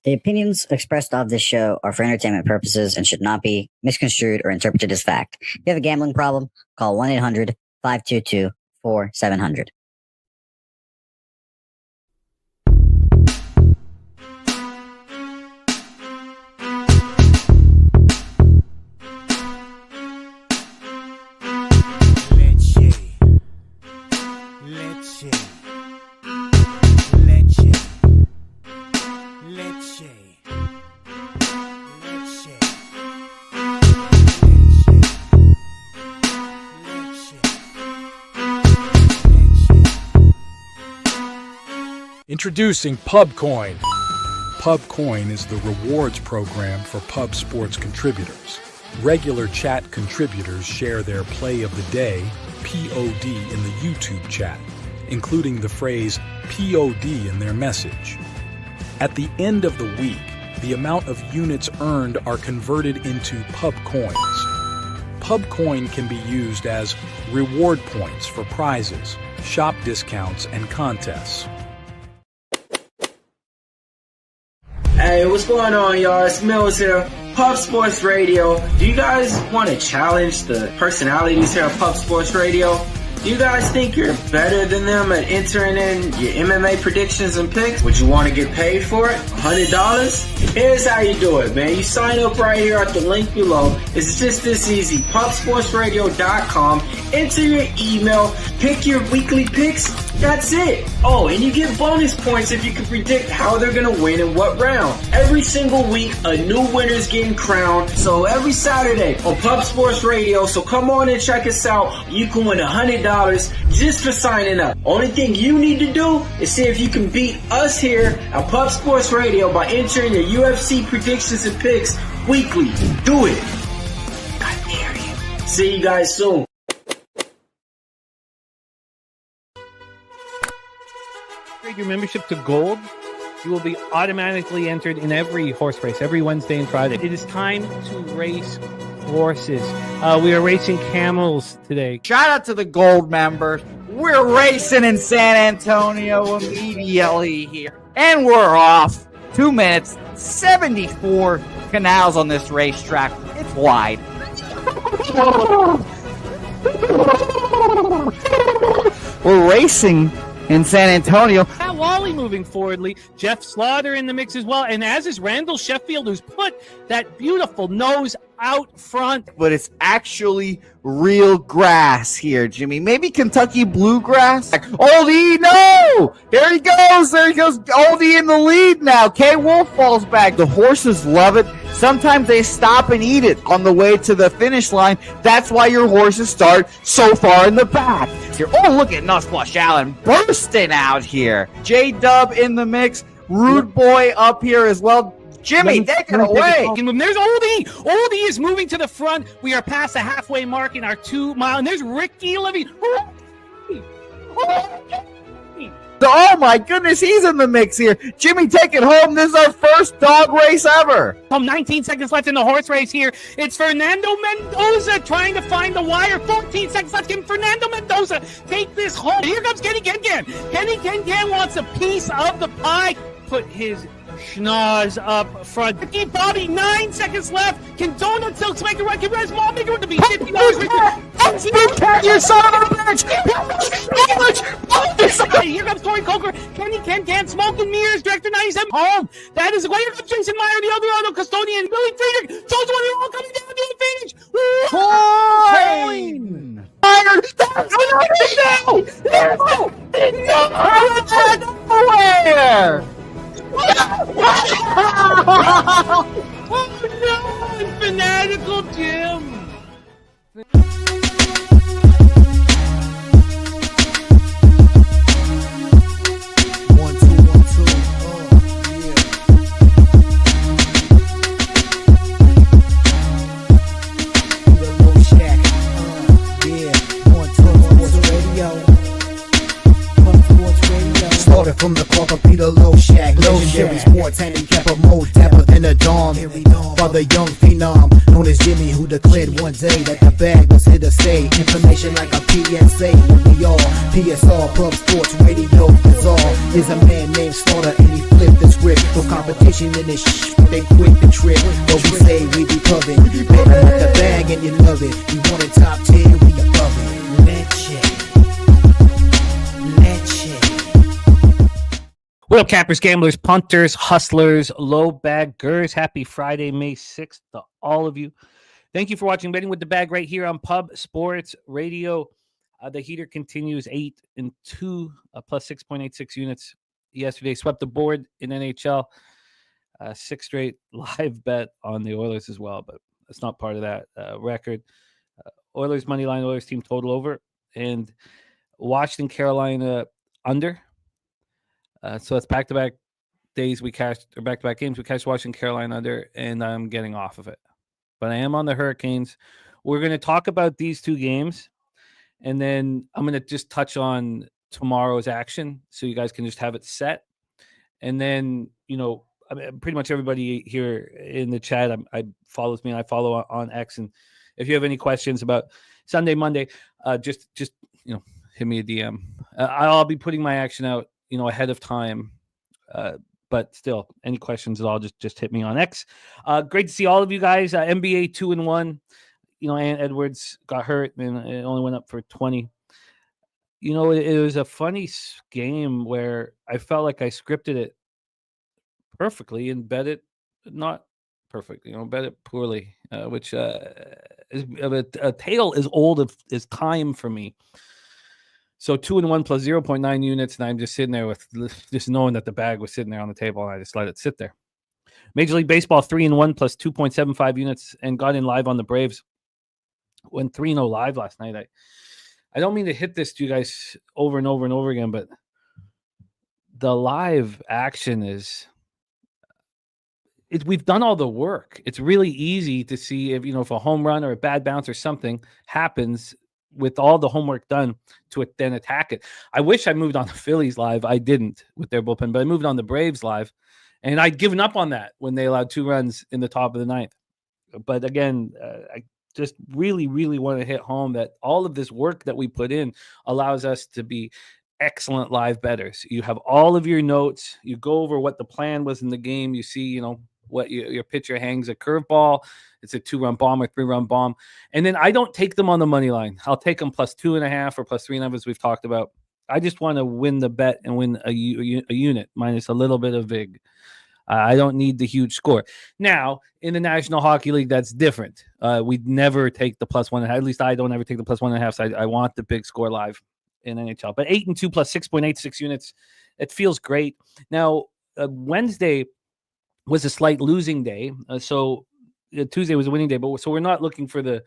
The opinions expressed of this show are for entertainment purposes and should not be misconstrued or interpreted as fact. If you have a gambling problem, call 1-800-522-4700. Introducing Pubcoin. Pubcoin is the rewards program for pub sports contributors. Regular chat contributors share their play of the day, POD, in the YouTube chat, including the phrase POD in their message. At the end of the week, the amount of units earned are converted into Pubcoins. Pubcoin can be used as reward points for prizes, shop discounts, and contests. Hey, what's going on, y'all? It's Mills here, Pub Sports Radio. Do you guys want to challenge the personalities here at Pub Sports Radio? Do you guys think you're better than them at entering in your MMA predictions and picks? Would you want to get paid for it? $100? Here's how you do it, man. You sign up right here at the link below. It's just this easy. PubSportsRadio.com. Enter your email. Pick your weekly picks. That's it. Oh, and you get bonus points if you can predict how they're going to win in what round. Every single week, a new winner's getting crowned. So every Saturday on Pub Sports Radio. So come on and check us out. You can win $100 just for signing up. Only thing you need to do is see if you can beat us here at Pub Sports Radio by entering your UFC predictions and picks weekly. Do it. I dare you. See you guys soon. Your membership to Gold, you will be automatically entered in every horse race, every Wednesday and Friday. It is time to race horses. We are racing camels today. Shout out to the Gold members. We're racing in San Antonio immediately here. And we're off. 2 minutes, 74 canals on this racetrack. It's wide. We're racing in San Antonio. Pat Wally moving forwardly. Jeff Slaughter in the mix as well. And as is Randall Sheffield, who's put that beautiful nose out front. But it's actually real grass here, Jimmy. Maybe Kentucky bluegrass. Oldie, no! There he goes. Oldie in the lead now. K. Wolf falls back. The horses love it. Sometimes they stop and eat it on the way to the finish line. That's why your horses start so far in the back. Here. Oh, look at Nussflush Allen bursting out here. J-Dub in the mix. Rude Boy up here as well. Jimmy, take it away. There's Oldie. Oldie is moving to the front. We are past the halfway mark in our 2 mile. And there's Ricky Levy. Oh my goodness, he's in the mix here. Jimmy, take it home. This is our first dog race ever. 19 seconds left in the horse race here. It's Fernando Mendoza trying to find the wire. 14 seconds left. Can Fernando Mendoza take this home? Here comes Kenny Ken. Kenny Ken wants a piece of the pie. Put his schnoz up front. Ricky Bobby, 9 seconds left. Can Donuts Silks make a run? Can Res Mall make a run to be $50? You son of a bitch! Here comes Tori Coker. Kenny Ken, Smoke and Mirrors, Director 97. Home. That is the way. Here comes Jason Meyer, the Eldorado Custodian, Billy Friedrich. Those one are all coming down to the finish. Coin! Nowhere! Oh no! Fanatical Jim! from the corporate Peter Low Shack. Legendary sports handicapper, more dapper than a dawn. For the young phenom, known as Jimmy, who declared one day that the bag was here to stay. Information like a PSA, when we all PSR Pub Sports Radio Bizarre is a man named Slaughter, and he flipped the script. No competition in this but they quit the trip. But we say we be pubbing, betting with the bag and you love it. You want it top 10, we above it. Legend. What up, cappers, gamblers, punters, hustlers, low baggers? Happy Friday, May 6th to all of you. Thank you for watching Betting with the Bag right here on Pub Sports Radio. The heater continues 8-2, plus 6.86 units. Yesterday swept the board in NHL. 6 straight live bet on the Oilers as well, but it's not part of that record. Oilers money line, Oilers team total over, and Washington, Carolina under. So that's back-to-back days we cashed, or back-to-back games we cashed Washington, Carolina under, and I'm getting off of it. But I am on the Hurricanes. We're going to talk about these two games, and then I'm going to just touch on tomorrow's action so you guys can just have it set. And then, I mean, pretty much everybody here in the chat follows me, and I follow on X. And if you have any questions about Sunday, Monday, just hit me a DM. I'll be putting my action out ahead of time. But still, any questions at all, just hit me on X. Great to see all of you guys. NBA 2-1. Ant Edwards got hurt and it only went up for 20. It was a funny game where I felt like I scripted it perfectly and bet it not perfect. Bet it poorly, which is a tale as old as time for me. So 2-1 plus 0.9 units, and I'm just sitting there with just knowing that the bag was sitting there on the table, and I just let it sit there. Major League Baseball 3-1 plus 2.75 units, and got in live on the Braves. Went 3-0 live last night. I don't mean to hit this to you guys over and over and over again, but the live action we've done all the work. It's really easy to see if a home run or a bad bounce or something happens with all the homework done to then attack it. I wish I moved on the Phillies live. I didn't with their bullpen, but I moved on the Braves live, and I'd given up on that when they allowed 2 runs in the top of the ninth. But again, I just really, really want to hit home that all of this work that we put in allows us to be excellent live bettors. You have all of your notes. You go over what the plan was in the game. You see, what your pitcher hangs a curveball. It's a 2-run bomb or 3-run bomb. And then I don't take them on the money line. I'll take them plus 2.5 or plus 3.5, as we've talked about. I just want to win the bet and win a unit minus a little bit of VIG. I don't need the huge score. Now, in the National Hockey League, that's different. We'd never take the plus 1.5. At least I don't ever take the plus 1.5. So I want the big score live in NHL. But 8-2 plus 6.86 units, it feels great. Now, Wednesday was a slight losing day. So Tuesday was a winning day. But so we're not looking for the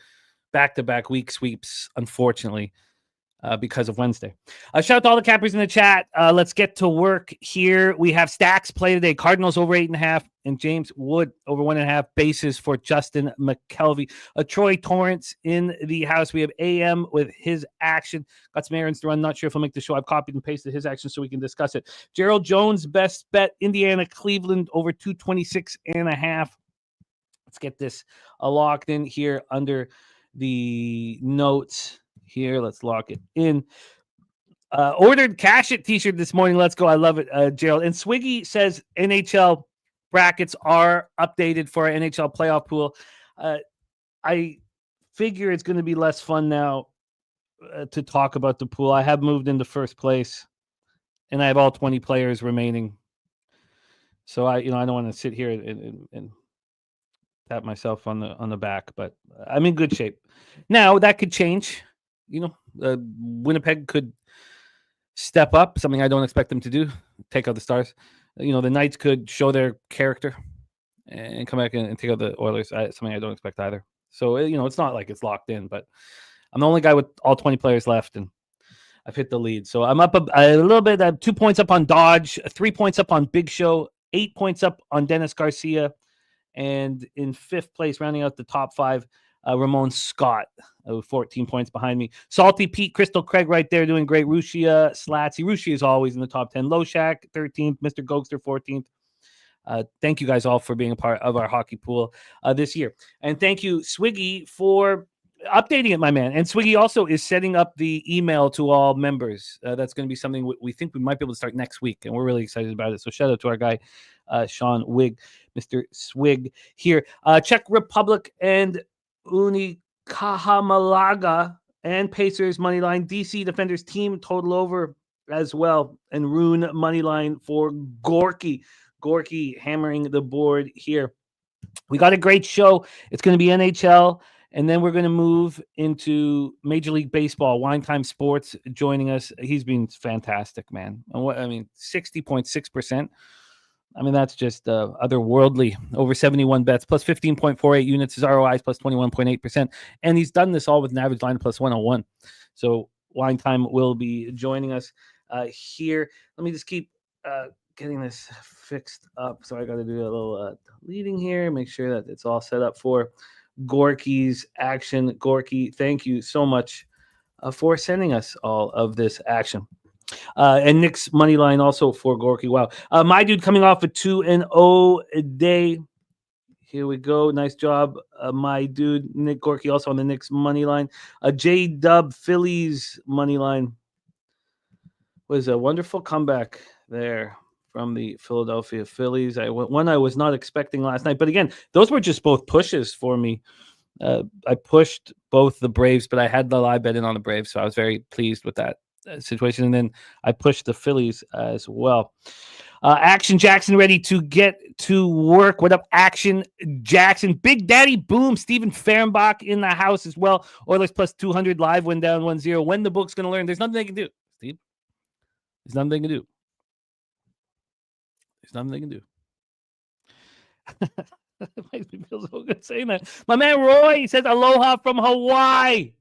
back-to-back week sweeps, unfortunately, because of Wednesday. Shout out to all the cappers in the chat. Let's get to work here. We have stacks play today. Cardinals over 8.5 and James Wood over 1.5 bases for Justin McKelvey. Troy Torrance in the house. We have AM with his action. Got some errands to run. Not sure if I'll make the show. I've copied and pasted his action so we can discuss it. Gerald Jones, best bet. Indiana, Cleveland over 226.5. Let's get this locked in here under the notes. Here, let's lock it in. Ordered Cash It t-shirt this morning. Let's go. I love it, Gerald. And Swiggy says NHL brackets are updated for our NHL playoff pool. I figure it's going to be less fun now to talk about the pool. I have moved into first place, and I have all 20 players remaining. So I don't want to sit here and pat myself on the back, but I'm in good shape. Now that could change. Winnipeg could step up, something I don't expect them to do, take out the Stars. The Knights could show their character and come back and take out the Oilers, something I don't expect either. So, it's not like it's locked in, but I'm the only guy with all 20 players left, and I've hit the lead. So I'm up a little bit. 2 points up on Dodge, 3 points up on Big Show, 8 points up on Dennis Garcia, and in fifth place, rounding out the top 5, Ramon Scott, 14 points behind me. Salty Pete, Crystal Craig right there doing great. Rushia, Slatsy. Rushia is always in the top 10. Loshak, 13th. Mr. Gokster, 14th. Thank you guys all for being a part of our hockey pool this year. And thank you, Swiggy, for updating it, my man. And Swiggy also is setting up the email to all members. That's going to be something we think we might be able to start next week, and we're really excited about it. So shout out to our guy, Sean Wig, Mr. Swig here. Czech Republic and Unikahamalaga and Pacers money line. DC Defenders team total over as well. And Rune money line for Gorky. Gorky hammering the board here. We got a great show. It's going to be NHL, and then we're going to move into Major League Baseball. Wine Time Sports joining us. He's been fantastic, man. 60.6%. I mean, that's just otherworldly. Over 71 bets, plus 15.48 units. His ROI is plus 21.8%. And he's done this all with an average line of plus 101. So Wine Time will be joining us here. Let me just keep getting this fixed up. So I got to do a little deleting here, make sure that it's all set up for Gorky's action. Gorky, thank you so much for sending us all of this action. And Nick's money line also for Gorky. Wow. My dude coming off a 2-0 day. Here we go. Nice job, my dude. Nick Gorky also on the Knicks money line. J-Dub Phillies money line. Was a wonderful comeback there from the Philadelphia Phillies. One I was not expecting last night. But again, those were just both pushes for me. I pushed both the Braves, but I had the live bet in on the Braves, so I was very pleased with that situation. And then I pushed the Phillies as well. Action Jackson ready to get to work. What up, Action Jackson? Big Daddy Boom. Steven Fehrenbach in the house as well. Oilers plus 200 live went down 1-0. When the book's going to learn? There's nothing they can do, Steve. There's nothing they can do. There's nothing they can do. It makes me feel so good saying that. My man Roy says aloha from Hawaii.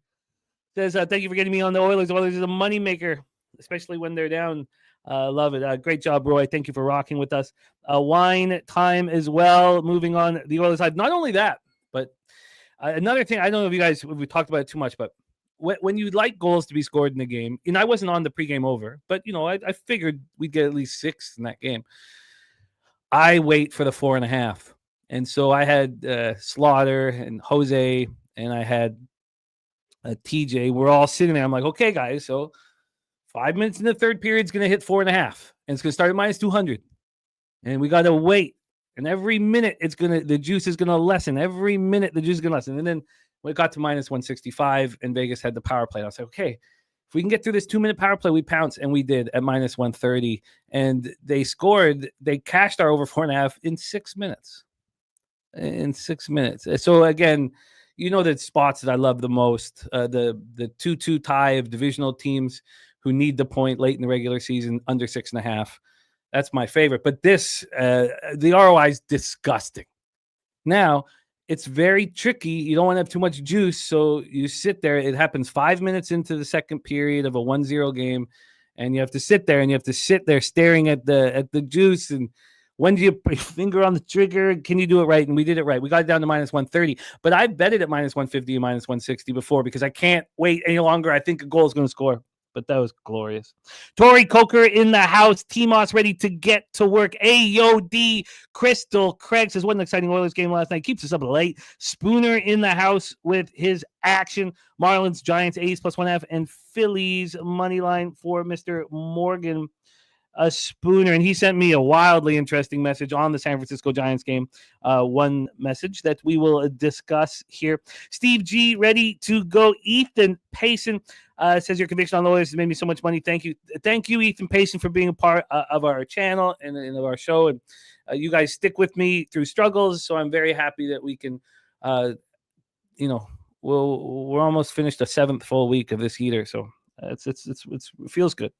Says thank you for getting me on the Oilers. The Oilers is a moneymaker, especially when they're down. Love it. Great job, Roy. Thank you for rocking with us. Wine time as well. Moving on the Oilers side. Not only that, but another thing. I don't know if you guys we talked about it too much, but when you like goals to be scored in the game, and I wasn't on the pregame over, but I figured we'd get at least 6 in that game. I wait for the 4.5. And so I had Slaughter and Jose, and I had TJ. We're all sitting there. I'm like, okay, guys, so 5 minutes in the third period is going to hit 4.5, and it's going to start at minus 200. And we got to wait. And every minute the juice is going to lessen. Every minute the juice is going to lessen. And then when it got to minus 165, and Vegas had the power play, I was like, okay, if we can get through this 2-minute power play, we pounce, and we did at minus 130. And they scored. They cashed our over 4.5 in 6 minutes. In 6 minutes. So again, the spots that I love the most, the 2-2 tie of divisional teams who need the point late in the regular season under 6.5. That's my favorite. But this, the ROI is disgusting. Now, it's very tricky. You don't want to have too much juice, so you sit there. It happens 5 minutes into the second period of a 1-0 game, and you have to sit there, staring at the juice. And when do you put your finger on the trigger? Can you do it right? And we did it right. We got it down to minus 130. But I bet it at minus 150 and minus 160 before because I can't wait any longer. I think a goal is going to score. But that was glorious. Tori Coker in the house. T-Moss ready to get to work. AOD. Crystal Craig says, what an exciting Oilers game last night. Keeps us up late. Spooner in the house with his action. Marlins, Giants, A's plus 1.5. And Phillies money line for Mr. Morgan Spooner. And he sent me a wildly interesting message on the San Francisco Giants game. One message that we will discuss here. Steve G ready to go. Ethan Payson says your conviction on the Oilers has made me so much money. Thank you, Ethan Payson, for being a part of our channel and of our show. And you guys stick with me through struggles, so I'm very happy that we can. We're almost finished a 7th full week of this heater, so. It feels good.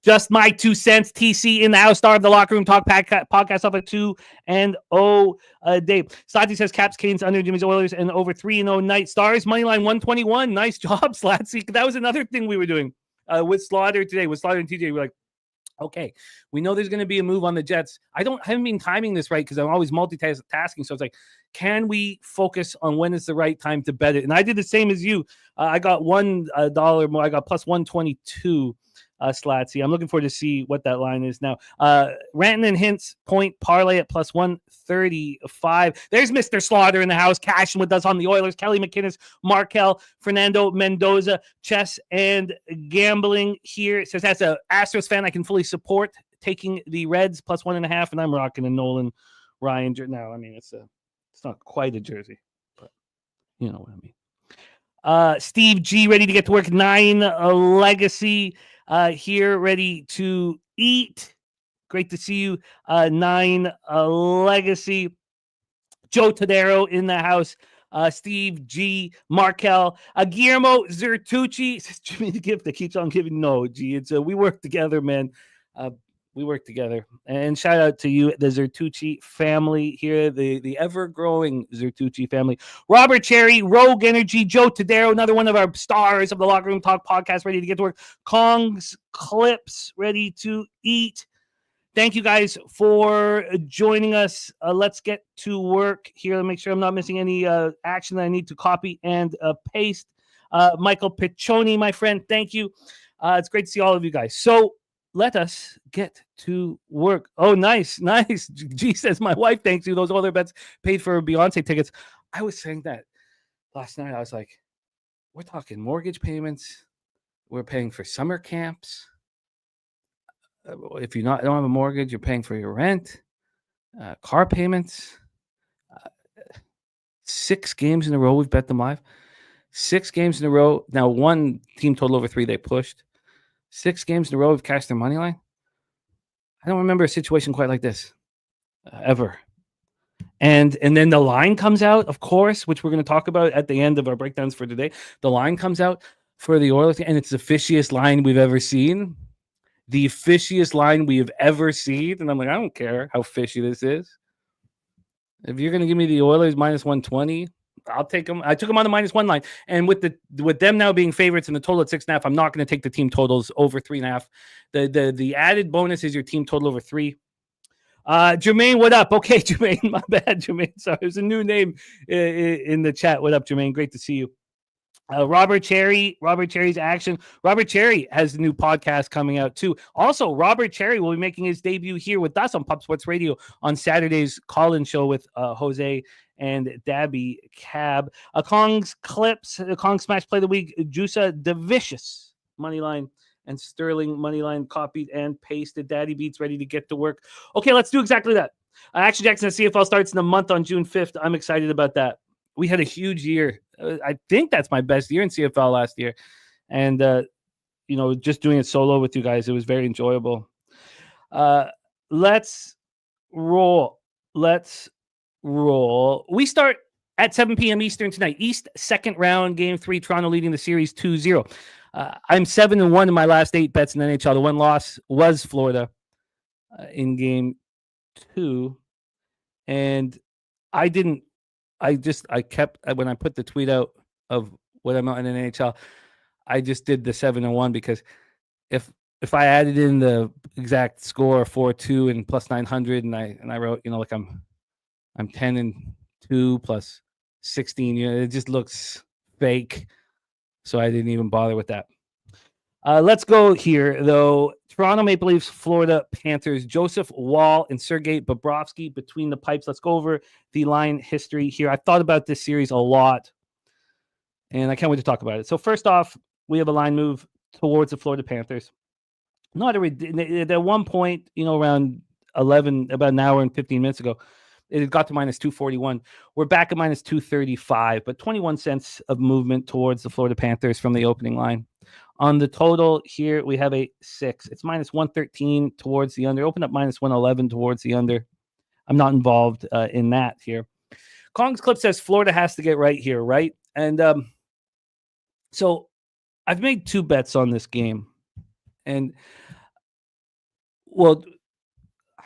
Just my 2 cents. TC in the house, star of the Locker Room Talk podcast off at 2-0 a day. Slati says Caps, Canes under Jimmy's Oilers and over 3-0 night. Stars moneyline 121. Nice job, Slatsy. That was another thing we were doing with Slaughter today. With Slaughter and TJ, we're like, Okay, we know there's going to be a move on the Jets. I haven't been timing this right because I'm always multitasking. So it's like, can we focus on when is the right time to bet it? And I did the same as you. I got $1 more. I got plus 122 Slatsy. I'm looking forward to see what that line is now. Ranton and Hintz point parlay at plus 135. There's Mr. Slaughter in the house, cashing with us on the Oilers. Kelly McInnes, Markel, Fernando Mendoza, chess and gambling here. It says, as an Astros fan, I can fully support taking the Reds plus 1.5, and I'm rocking a Nolan Ryan. Now, I mean, it's not quite a jersey, but you know what I mean. Steve G, ready to get to work. 9 Legacy here, ready to eat. Great to see you. 9 Legacy. Joe Tadero in the house. Steve G, Markel, Guillermo Zertucci. Jimmy the gift that keeps on giving. No, G, it's we work together, man. We work together. And shout out to you, the Zertucci family here, the ever-growing Zertucci family. Robert Cherry, Rogue Energy, Joe Tadero, another one of our stars of the Locker Room Talk podcast, ready to get to work. Kong's Clips, ready to eat. Thank you guys for joining us. Let's get to work here to make sure I'm not missing any action that I need to copy and paste. Michael Piccioni, my friend, thank you. It's great to see all of you guys. So let us get to work. Oh, nice. G says, my wife thanks you. Those other bets paid for Beyonce tickets. I was saying that last night. I was like, we're talking mortgage payments. We're paying for summer camps. If you don't have a mortgage, you're paying for your rent, car payments. 6 games in a row, we've bet them live. 6 games in a row. Now, one team total over 3 they pushed. 6 games in a row, we've cashed their money line. I don't remember a situation quite like this ever. And then the line comes out, of course, which we're going to talk about at the end of our breakdowns for today. The line comes out for the Orioles, and it's the fishiest line we've ever seen. The fishiest line we have ever seen. And I'm like, I don't care how fishy this is. If you're going to give me the Oilers minus 120, I'll take them. I took them on the minus 1 line. And with them now being favorites and the total at 6.5, I'm not going to take the team totals over 3.5. The added bonus is your team total over 3. Jermaine, what up? Okay, Jermaine, my bad, Jermaine. Sorry, there's a new name in the chat. What up, Jermaine? Great to see you. Robert Cherry's action. Robert Cherry has a new podcast coming out too. Also, Robert Cherry will be making his debut here with us on Pub Sports Radio on Saturday's call-in show with Jose and Dabby Cab. Kong's Clips, Kong Smash Play of the Week, Juica Devicious Moneyline and Sterling Moneyline copied and pasted. Daddy Beats ready to get to work. Okay, let's do exactly that. Action Jackson at CFL starts in a month on June 5th. I'm excited about that. We had a huge year. I think that's my best year in CFL last year. And, just doing it solo with you guys, it was very enjoyable. Let's roll. We start at 7 p.m. Eastern tonight. East, second round, game 3, Toronto leading the series 2-0. I'm 7-1 in my last 8 bets in the NHL. The one loss was Florida in game 2. And when I put the tweet out of what I'm out in the NHL, I just did the 7-1 because if I added in the exact score 4-2 and plus 900 and I wrote, I'm 10-2 plus 16, it just looks fake. So I didn't even bother with that. Let's go here though. Toronto Maple Leafs, Florida Panthers, Joseph Woll and Sergei Bobrovsky between the pipes. Let's go over the line history here. I thought about this series a lot, and I can't wait to talk about it. So first off, we have a line move towards the Florida Panthers. At one point, around about an hour and 15 minutes ago, it got to minus 241. We're back at minus 235, but 21 cents of movement towards the Florida Panthers from the opening line. On the total here, we have a 6. It's minus 113 towards the under. Open up minus 111 towards the under. I'm not involved in that here. Kong's Clip says Florida has to get right here, right? And so I've made 2 bets on this game. And, well,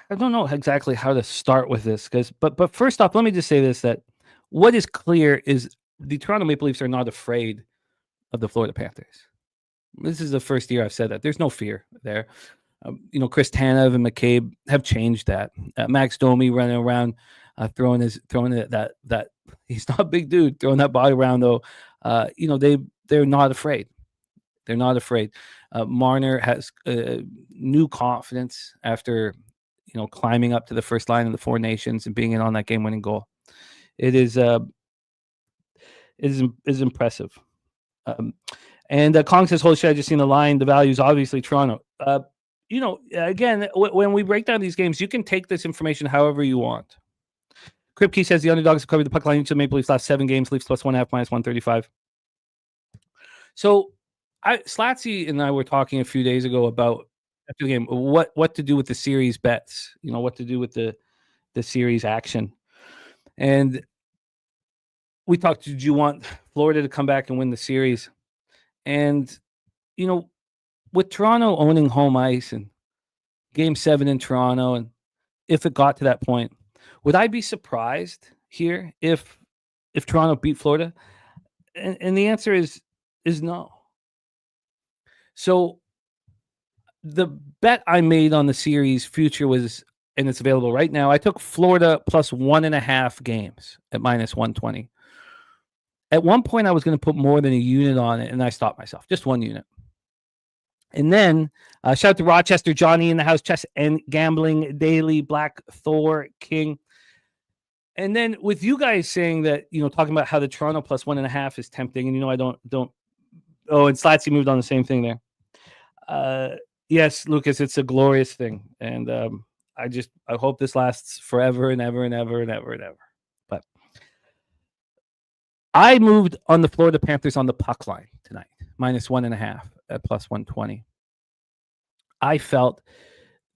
I don't know exactly how to start with this. But first off, let me just say this, that what is clear is the Toronto Maple Leafs are not afraid of the Florida Panthers. This is the first year I've said that. There's no fear there. Chris Tanev and McCabe have changed that. Max Domi running around, throwing that he's not a big dude, throwing that body around though. They're not afraid. They're not afraid. Marner has new confidence after climbing up to the first line of the Four Nations and being in on that game-winning goal. It is impressive. And Kong says, "Holy shit! I just seen the line. The value is obviously Toronto." Again, when we break down these games, you can take this information however you want. Kripke says the underdogs have covered the puck line each of the Maple Leafs last 7 games. Leafs +1.5, -135. So, Slatsy and I were talking a few days ago about after the game what to do with the series bets. What to do with the series action, and we talked. Did you want Florida to come back and win the series? And with Toronto owning home ice and Game 7 in Toronto, and if it got to that point, would I be surprised here if Toronto beat Florida? And the answer is no. So the bet I made on the series future was, and it's available right now, I took Florida +1.5 games at -120. At one point, I was going to put more than a unit on it, and I stopped myself. Just 1 unit. And then, shout out to Rochester, Johnny in the house, Chess and Gambling Daily, Black Thor King. And then with you guys saying that, talking about how the Toronto +1.5 is tempting, and I don't. Oh, and Slatsy moved on the same thing there. Yes, Lucas, it's a glorious thing, and I hope this lasts forever and ever and ever and ever and ever. But I moved on the Florida Panthers on the puck line tonight, -1.5 at +120. I felt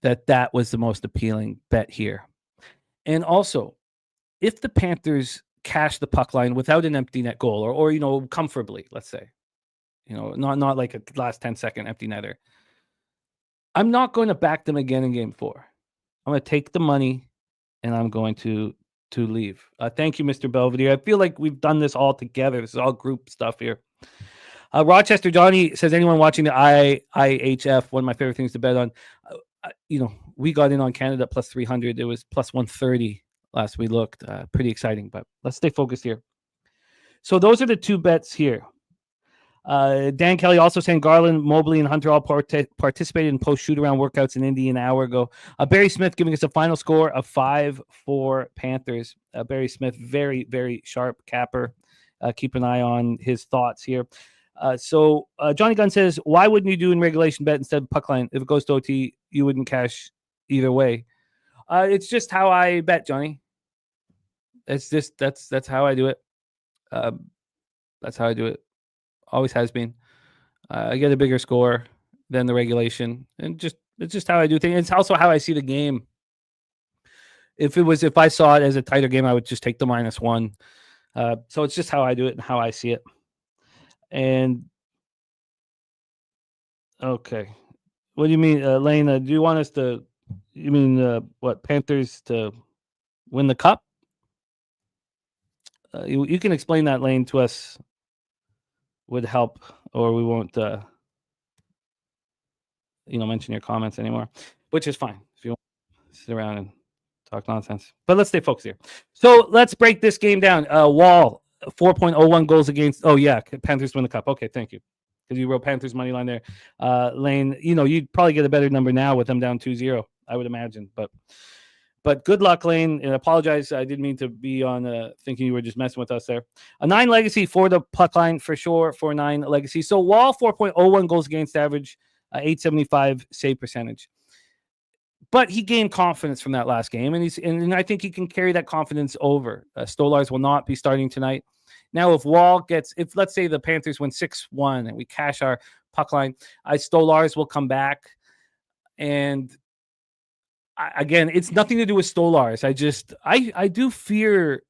that was the most appealing bet here. And also, if the Panthers cash the puck line without an empty net goal or comfortably, let's say, not like a last 10-second empty netter, I'm not going to back them again in Game 4. I'm going to take the money and I'm going to leave. Thank you, Mr. Belvedere. I feel like we've done this all together. This is all group stuff here. Rochester Johnny says, anyone watching the IHF, one of my favorite things to bet on, we got in on Canada +300. It was +130 last we looked. Pretty exciting, but let's stay focused here. So those are the 2 bets here. Dan Kelly also saying Garland, Mobley, and Hunter all participated in post shoot-around workouts in Indy an hour ago. Barry Smith giving us a final score of 5-4 Panthers. Barry Smith, very, very sharp capper. Keep an eye on his thoughts here. So Johnny Gunn says, why wouldn't you do in regulation bet instead of puck line? If it goes to OT, you wouldn't cash either way. It's just how I bet, Johnny. That's how I do it. That's how I do it. Always has been. I get a bigger score than the regulation, and it's just how I do things. It's also how I see the game. If I saw it as a tighter game, I would just take the -1. So it's just how I do it and how I see it. And okay, what do you mean, Lane? Do you want us to? You mean Panthers to win the cup? You can explain that, Lane, to us. Would help, or we won't, mention your comments anymore, which is fine if you want to sit around and talk nonsense. But let's stay focused here. So let's break this game down. Wall 4.01 goals against. Oh yeah, Panthers win the cup. Okay, thank you, because you wrote Panthers money line there. Lane, you'd probably get a better number now with them down 2-0, I would imagine, But good luck, Lane, and I apologize. I didn't mean to be on thinking you were just messing with us there. A 9 legacy for the puck line for sure, for 9 legacy. So Wall 4.01 goals against average, 875 save percentage. But he gained confidence from that last game, and I think he can carry that confidence over. Stolars will not be starting tonight. Now, if let's say the Panthers win 6-1 and we cash our puck line, Stolars will come back. And again, it's nothing to do with Stolars. I do fear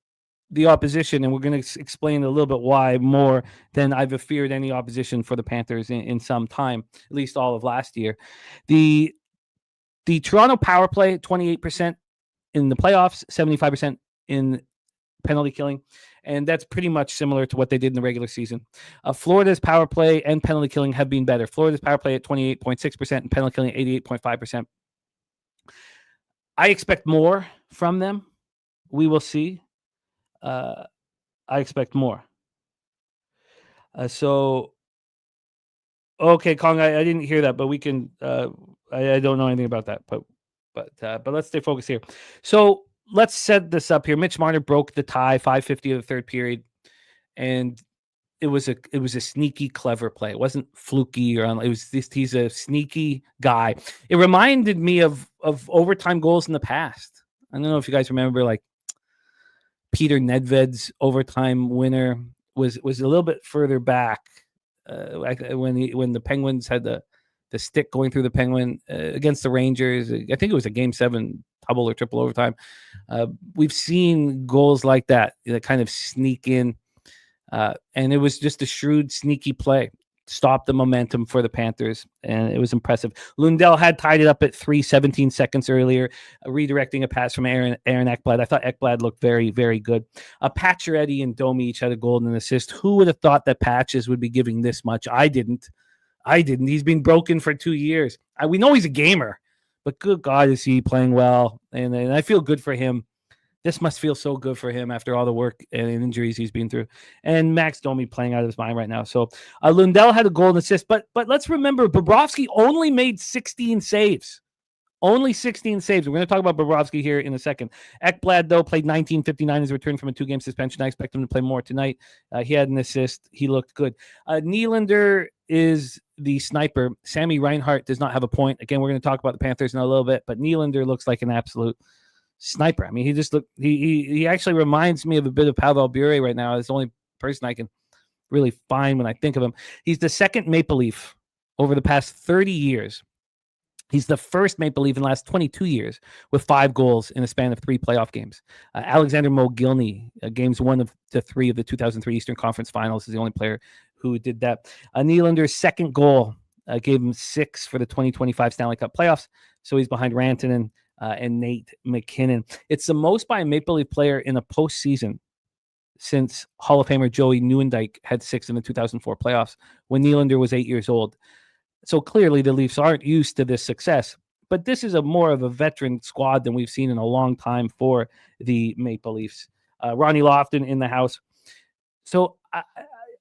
the opposition, and we're going to explain a little bit why more than I've feared any opposition for the Panthers in some time, at least all of last year. The Toronto power play, 28% in the playoffs, 75% in penalty killing. And that's pretty much similar to what they did in the regular season. Florida's power play and penalty killing have been better. Florida's power play at 28.6% and penalty killing at 88.5%. I expect more from them. We will see. I expect more. Okay, Kong, I didn't hear that, but we can. I don't know anything about that, but let's stay focused here. So let's set this up here. Mitch Marner broke the tie, 5:50 of the third period, and it was a sneaky, clever play. It wasn't fluky or it was this. He's a sneaky guy. It reminded me of overtime goals in the past. I don't know if you guys remember, like Peter Nedved's overtime winner was a little bit further back when the Penguins had the stick going through the Penguin against the Rangers. I think it was a Game 7 double or triple overtime. We've seen goals like that kind of sneak in, and it was just a shrewd, sneaky play. Stopped the momentum for the Panthers, and it was impressive. Lundell had tied it up at 3:17 seconds earlier, redirecting a pass from Aaron Ekblad. I thought Ekblad looked very, very good. Pacioretty and Domi each had a goal and an assist. Who would have thought that Patches would be giving this much? I didn't. He's been broken for 2 years. We know he's a gamer, but good God, is he playing well? And I feel good for him. This must feel so good for him after all the work and injuries he's been through. And Max Domi playing out of his mind right now. So Lundell had a goal and assist, but let's remember Bobrovsky only made 16 saves. Only 16 saves. We're going to talk about Bobrovsky here in a second. Ekblad, though, played 19:59 as a return from a 2-game suspension. I expect him to play more tonight. He had an assist. He looked good. Nylander is the sniper. Sammy Reinhart does not have a point. Again, we're going to talk about the Panthers in a little bit, but Nylander looks like an absolute sniper. I mean, he just looked. He actually reminds me of a bit of Pavel Bure right now. It's the only person I can really find when I think of him. He's the second Maple Leaf over the past 30 years. He's the first Maple Leaf in the last 22 years with 5 goals in a span of 3 playoff games. Alexander Mogilny, games 1 to 3 of the 2003 Eastern Conference Finals, is the only player who did that. Nylander's second goal gave him 6 for the 2025 Stanley Cup playoffs. So he's behind Rantanen and Nate McKinnon. It's the most by a Maple Leaf player in a postseason since Hall of Famer Joey Nieuwendyk had 6 in the 2004 playoffs when Nylander was 8 years old. So clearly the Leafs aren't used to this success, but this is more of a veteran squad than we've seen in a long time for the Maple Leafs. Ronnie Lofton in the house. So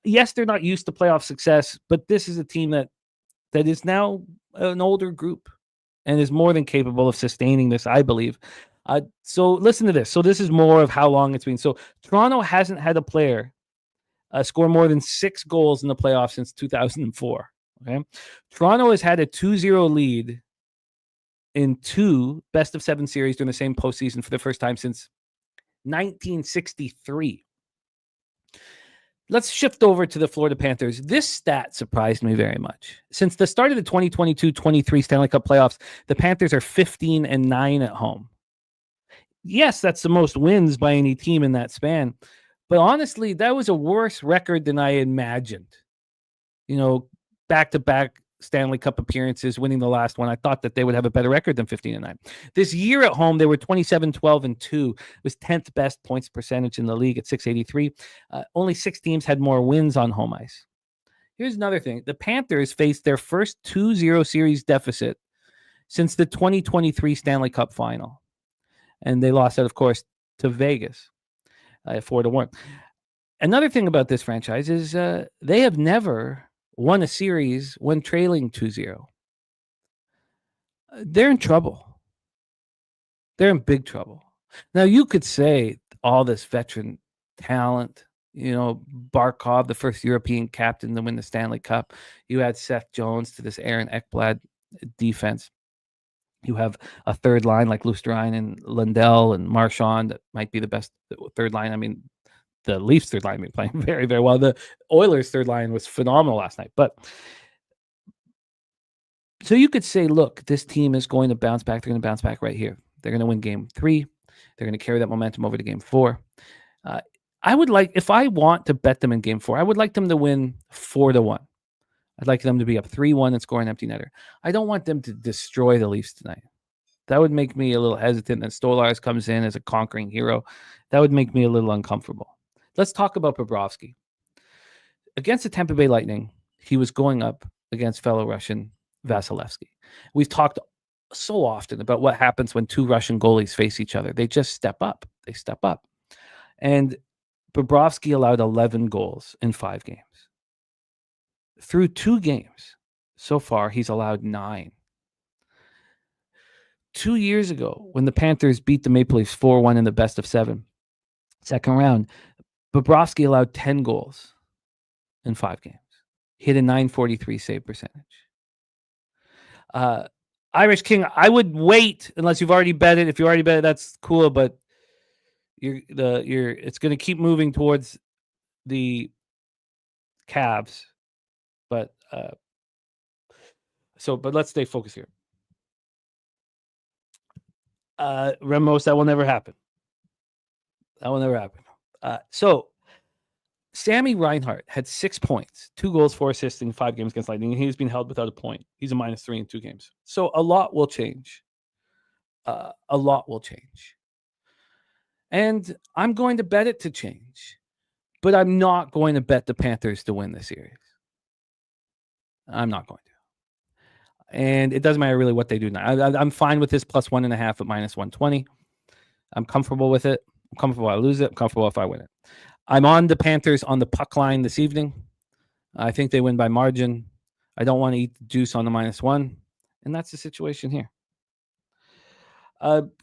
yes, they're not used to playoff success, but this is a team that is now an older group and is more than capable of sustaining this, I believe. So listen to this. So this is more of how long it's been. So Toronto hasn't had a player score more than 6 goals in the playoffs since 2004. Okay, Toronto has had a 2-0 lead in 2 best-of-7 series during the same postseason for the first time since 1963. Let's shift over to the Florida Panthers. This stat surprised me very much. Since the start of the 2022-23 Stanley Cup playoffs, the Panthers are 15-9 at home. Yes, that's the most wins by any team in that span. But honestly, that was a worse record than I imagined. You know, back-to-back Stanley Cup appearances, winning the last one. I thought that they would have a better record than 15-9. This year at home, they were 27-12-2. It was 10th best points percentage in the league at 683. Only 6 teams had more wins on home ice. Here's another thing. The Panthers faced their first 2-0 series deficit since the 2023 Stanley Cup final. And they lost that, of course, to Vegas at 4-1. Another thing about this franchise is they have never won a series when trailing 2-0. They're in trouble. They're in big trouble. Now, you could say all this veteran talent, you know, Barkov, the first European captain to win the Stanley Cup. You add Seth Jones to this Aaron Ekblad defense. You have a third line like Lusterine and Lundell and Marchand that might be the best third line. I mean, the Leafs third line been playing very, very well. The Oilers third line was phenomenal last night. But so you could say, look, this team is going to bounce back. They're going to bounce back right here. They're going to win game 3. They're going to carry that momentum over to game 4. I would like, if I want to bet them in game 4, I would like them to win 4-1. I'd like them to be up 3-1 and score an empty netter. I don't want them to destroy the Leafs tonight. That would make me a little hesitant. And Stolarz comes in as a conquering hero. That would make me a little uncomfortable. Let's talk about Bobrovsky. Against the Tampa Bay Lightning, he was going up against fellow Russian Vasilevsky. We've talked so often about what happens when two Russian goalies face each other. They just step up. They step up. And Bobrovsky allowed 11 goals in 5 games. Through 2 games so far, he's allowed 9. 2 years ago, when the Panthers beat the Maple Leafs 4-1 in the best of 7, second round, Bobrovsky allowed 10 goals in 5 games. He had a .943 save percentage. Irish King, I would wait unless you've already bet it. If you already bet it, that's cool, but it's going to keep moving towards the Cavs. But let's stay focused here. Ramos, that will never happen. That will never happen. So Sammy Reinhart had 6 points, 2 goals, 4 assists in 5 games against Lightning, and he's been held without a point. He's a -3 in 2 games. So a lot will change. A lot will change. And I'm going to bet it to change. But I'm not going to bet the Panthers to win the series. I'm not going to. And it doesn't matter really what they do now. I'm fine with this +1.5 at -120. I'm comfortable with it. I'm comfortable if I lose it. I'm comfortable if I win it. I'm on the Panthers on the puck line this evening. I think they win by margin. I don't want to eat the juice on the -1. And that's the situation here.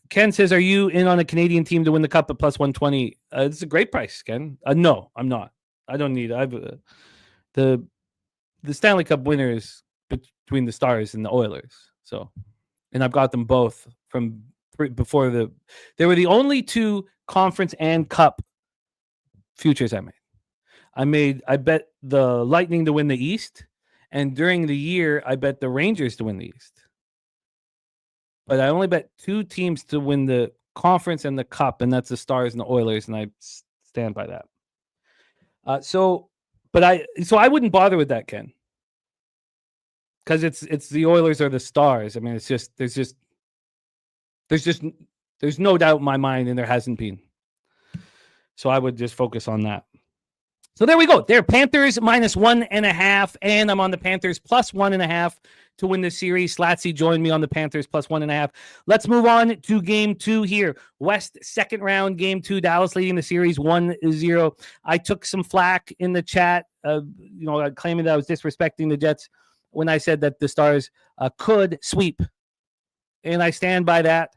Ken says, are you in on a Canadian team to win the cup at +120? It's a great price, Ken. No, I'm not. I don't need it. The Stanley Cup winner is between the Stars and the Oilers. So, and I've got them both from before they were the only 2 conference and cup futures I bet the Lightning to win the East, and during the year I bet the Rangers to win the East. But I only bet 2 teams to win the conference and the cup, and that's the Stars and the Oilers, and I stand by that. So I wouldn't bother with that, Ken, because it's the Oilers or the Stars. I mean, it's just there's no doubt in my mind, and there hasn't been. So I would just focus on that. So there we go. There, Panthers -1.5, and I'm on the Panthers +1.5 to win the series. Slatsy joined me on the Panthers +1.5. Let's move on to game 2 here. West second round, game 2. Dallas leading the series 1-0. I took some flack in the chat, claiming that I was disrespecting the Jets when I said that the Stars could sweep, and I stand by that.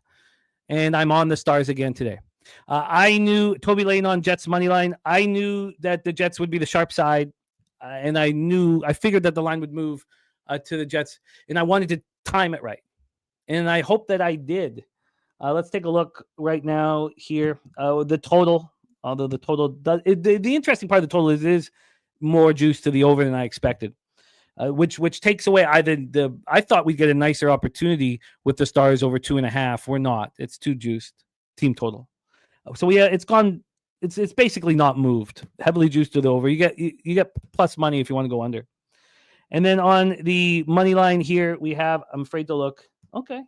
And I'm on the Stars again today. I knew Toby Lane on Jets money line. I knew that the Jets would be the sharp side, and I figured that the line would move to the Jets, and I wanted to time it right, and I hope that I did. Let's take a look right now here. The total, although the total does the interesting part of the total is more juice to the over than I expected, which takes away either I thought we'd get a nicer opportunity with the Stars over 2.5. We're not. It's too juiced team total. So it's basically not moved. Heavily juiced to the over. You get plus money if you want to go under. And then on the money line here, we have, I'm afraid to look. Okay.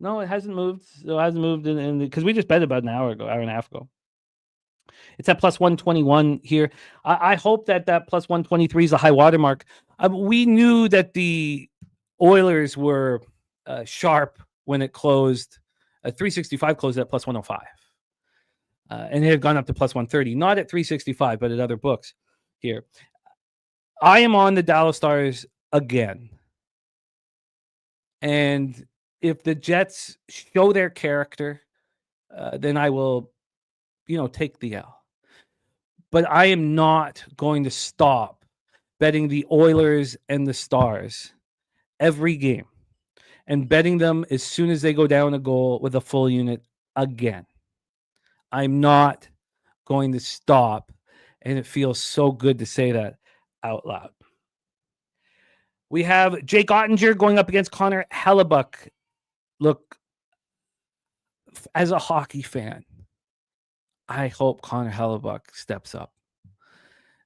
No, it hasn't moved. So it hasn't moved because we just bet about an hour and a half ago. It's at +121 here. I hope that +123 is a high watermark. We knew that the Oilers were sharp when it closed. 365 closed at +105. And it had gone up to +130. Not at 365, but at other books here. I am on the Dallas Stars again. And if the Jets show their character, then I will, take the L. But I am not going to stop betting the Oilers and the Stars every game and betting them as soon as they go down a goal with a full unit again. I'm not going to stop, and it feels so good to say that out loud. We have Jake Ottinger going up against Connor Hellebuyck. Look, as a hockey fan, I hope Connor Hellebuyck steps up.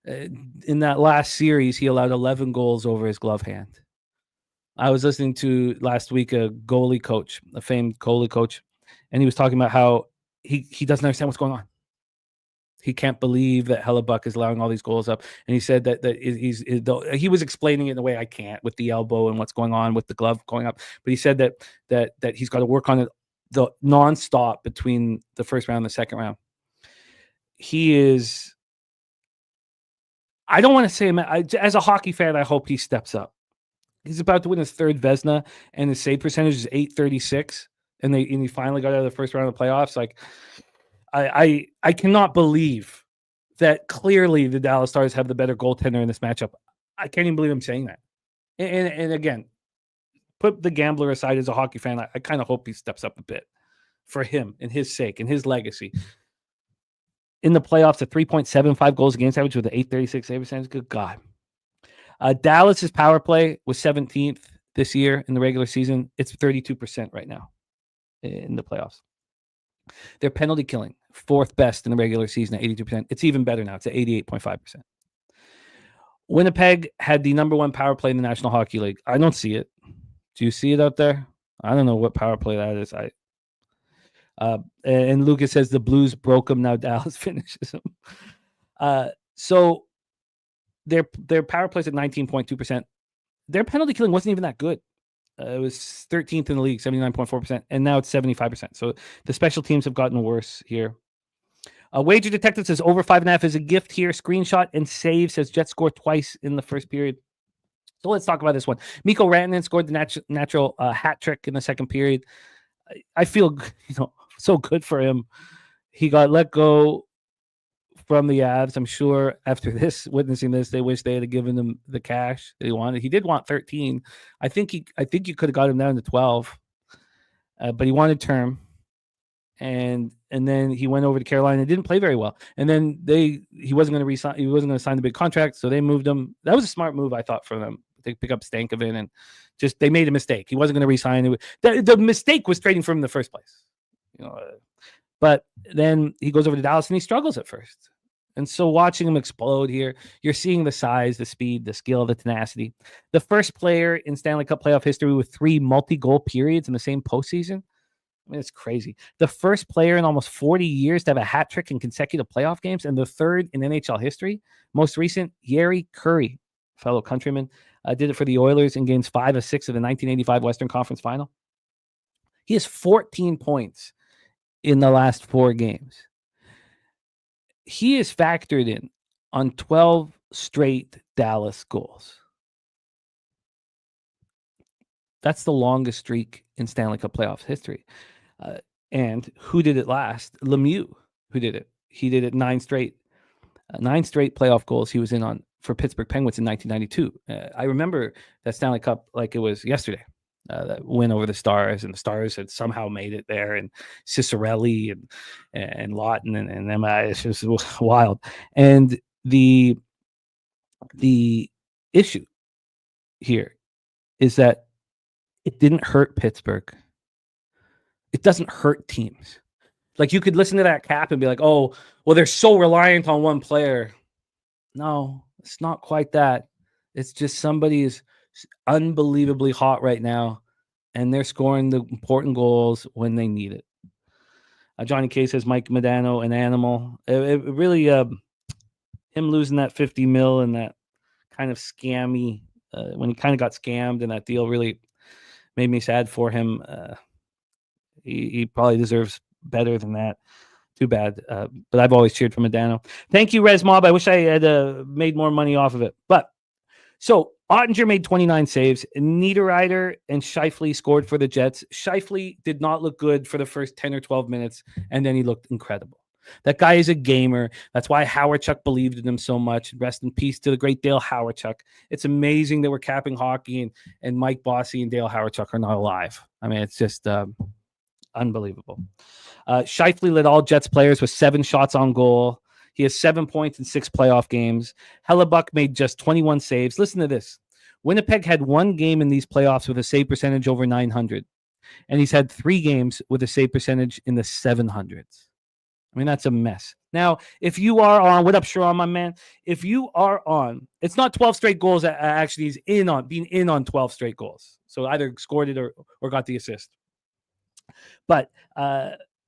In that last series, he allowed 11 goals over his glove hand. I was listening to last week a goalie coach, a famed goalie coach, and he was talking about how he doesn't understand what's going on. He can't believe that Hellebuck is allowing all these goals up. And he said that he was explaining it in a way I can't, with the elbow and what's going on with the glove going up. But he said that he's got to work on it the nonstop between the first round and the second round. He is. I don't want to say him as a hockey fan. I hope he steps up. He's about to win his third Vezina, and his save percentage is .836, and he finally got out of the first round of the playoffs. Like, I cannot believe that clearly the Dallas Stars have the better goaltender in this matchup. I can't even believe I'm saying that. And again, put the gambler aside as a hockey fan. I kind of hope he steps up a bit for him and his sake and his legacy. In the playoffs, a 3.75 goals against average with an .836 save percentage. Good God. Dallas's power play was 17th this year in the regular season. It's 32% right now in the playoffs. Their penalty killing, fourth best in the regular season at 82%. It's even better now. It's at 88.5%. Winnipeg had the number one power play in the National Hockey League. I don't see it. Do you see it out there? I don't know what power play that is. And Lucas says the Blues broke them. Now Dallas finishes them. So their power plays at 19.2%. Their penalty killing wasn't even that good. It was 13th in the league, 79.4%, and now it's 75%. So the special teams have gotten worse here. Wager Detective says over 5.5 is a gift here. Screenshot and save says Jets score twice in the first period. So let's talk about this one. Mikko Rantanen scored the natural hat trick in the second period. I feel so good for him. He got let go from the Avs. I'm sure after witnessing this, they wish they had given him the cash that he wanted. He did want 13. I think you could have got him down to 12, but he wanted term. And then he went over to Carolina and didn't play very well. And then he wasn't going to resign. He wasn't going to sign the big contract, so they moved him. That was a smart move, I thought, for them. They pick up Stankoven and they made a mistake. He wasn't going to resign. The mistake was trading for him in the first place. But then he goes over to Dallas and he struggles at first. And so watching him explode here, you're seeing the size, the speed, the skill, the tenacity. The first player in Stanley Cup playoff history with 3 multi-goal periods in the same postseason. I mean, it's crazy. The first player in almost 40 years to have a hat trick in consecutive playoff games, and the third in NHL history. Most recent, Yeri Curry, fellow countryman, did it for the Oilers in games 5 of 6 of the 1985 Western Conference Final. He has 14 points in the last 4 games. He is factored in on 12 straight Dallas goals. That's the longest streak in Stanley Cup playoffs history. And who did it last? Lemieux, who did it. He did it 9 straight playoff goals he was in on for Pittsburgh Penguins in 1992. I remember that Stanley Cup like it was yesterday. That win over the Stars, and the Stars had somehow made it there, and Cicerelli and Lawton and Emma. It's just wild. And the issue here is that it didn't hurt Pittsburgh. It doesn't hurt teams. Like, you could listen to that cap and be like, oh, well, they're so reliant on one player. No, it's not quite that. It's just somebody is unbelievably hot right now, and they're scoring the important goals when they need it. Johnny K says Mike Modano, an animal. It really, him losing that $50 million and that kind of scammy, when he kind of got scammed, and that deal really made me sad for him. He probably deserves better than that. Too bad. But I've always cheered for Modano. Thank you, Res Mob. I wish I had made more money off of it. But so Ottinger made 29 saves. Niederreiter and Scheifele scored for the Jets. Scheifele did not look good for the first 10 or 12 minutes, and then he looked incredible. That guy is a gamer. That's why Howardchuk believed in him so much. Rest in peace to the great Dale Howardchuk. It's amazing that we're capping hockey and Mike Bossy and Dale Howardchuk are not alive. I mean, it's just unbelievable. Scheifele led all Jets players with 7 shots on goal. He has 7 points in 6 playoff games. Hellebuck made just 21 saves. Listen to this. Winnipeg had 1 game in these playoffs with a save percentage over 900. And he's had 3 games with a save percentage in the 700s. I mean, that's a mess. Now, if you are on, what up, Sharon, my man? If you are on, it's not 12 straight goals that actually is being in on 12 straight goals. So either scored it or got the assist. But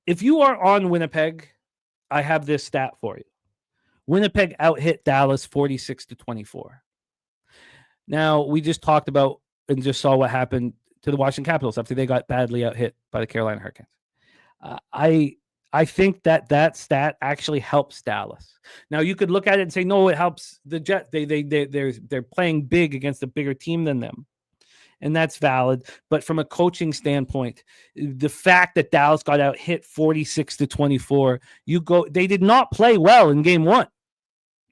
if you are on Winnipeg, I have this stat for you. Winnipeg out-hit Dallas 46-24. Now, we just talked about and just saw what happened to the Washington Capitals after they got badly out-hit by the Carolina Hurricanes. I think that stat actually helps Dallas. Now, you could look at it and say, no, it helps the Jets. They're playing big against a bigger team than them. And that's valid. But from a coaching standpoint, the fact that Dallas got out hit 46-24, they did not play well in game one.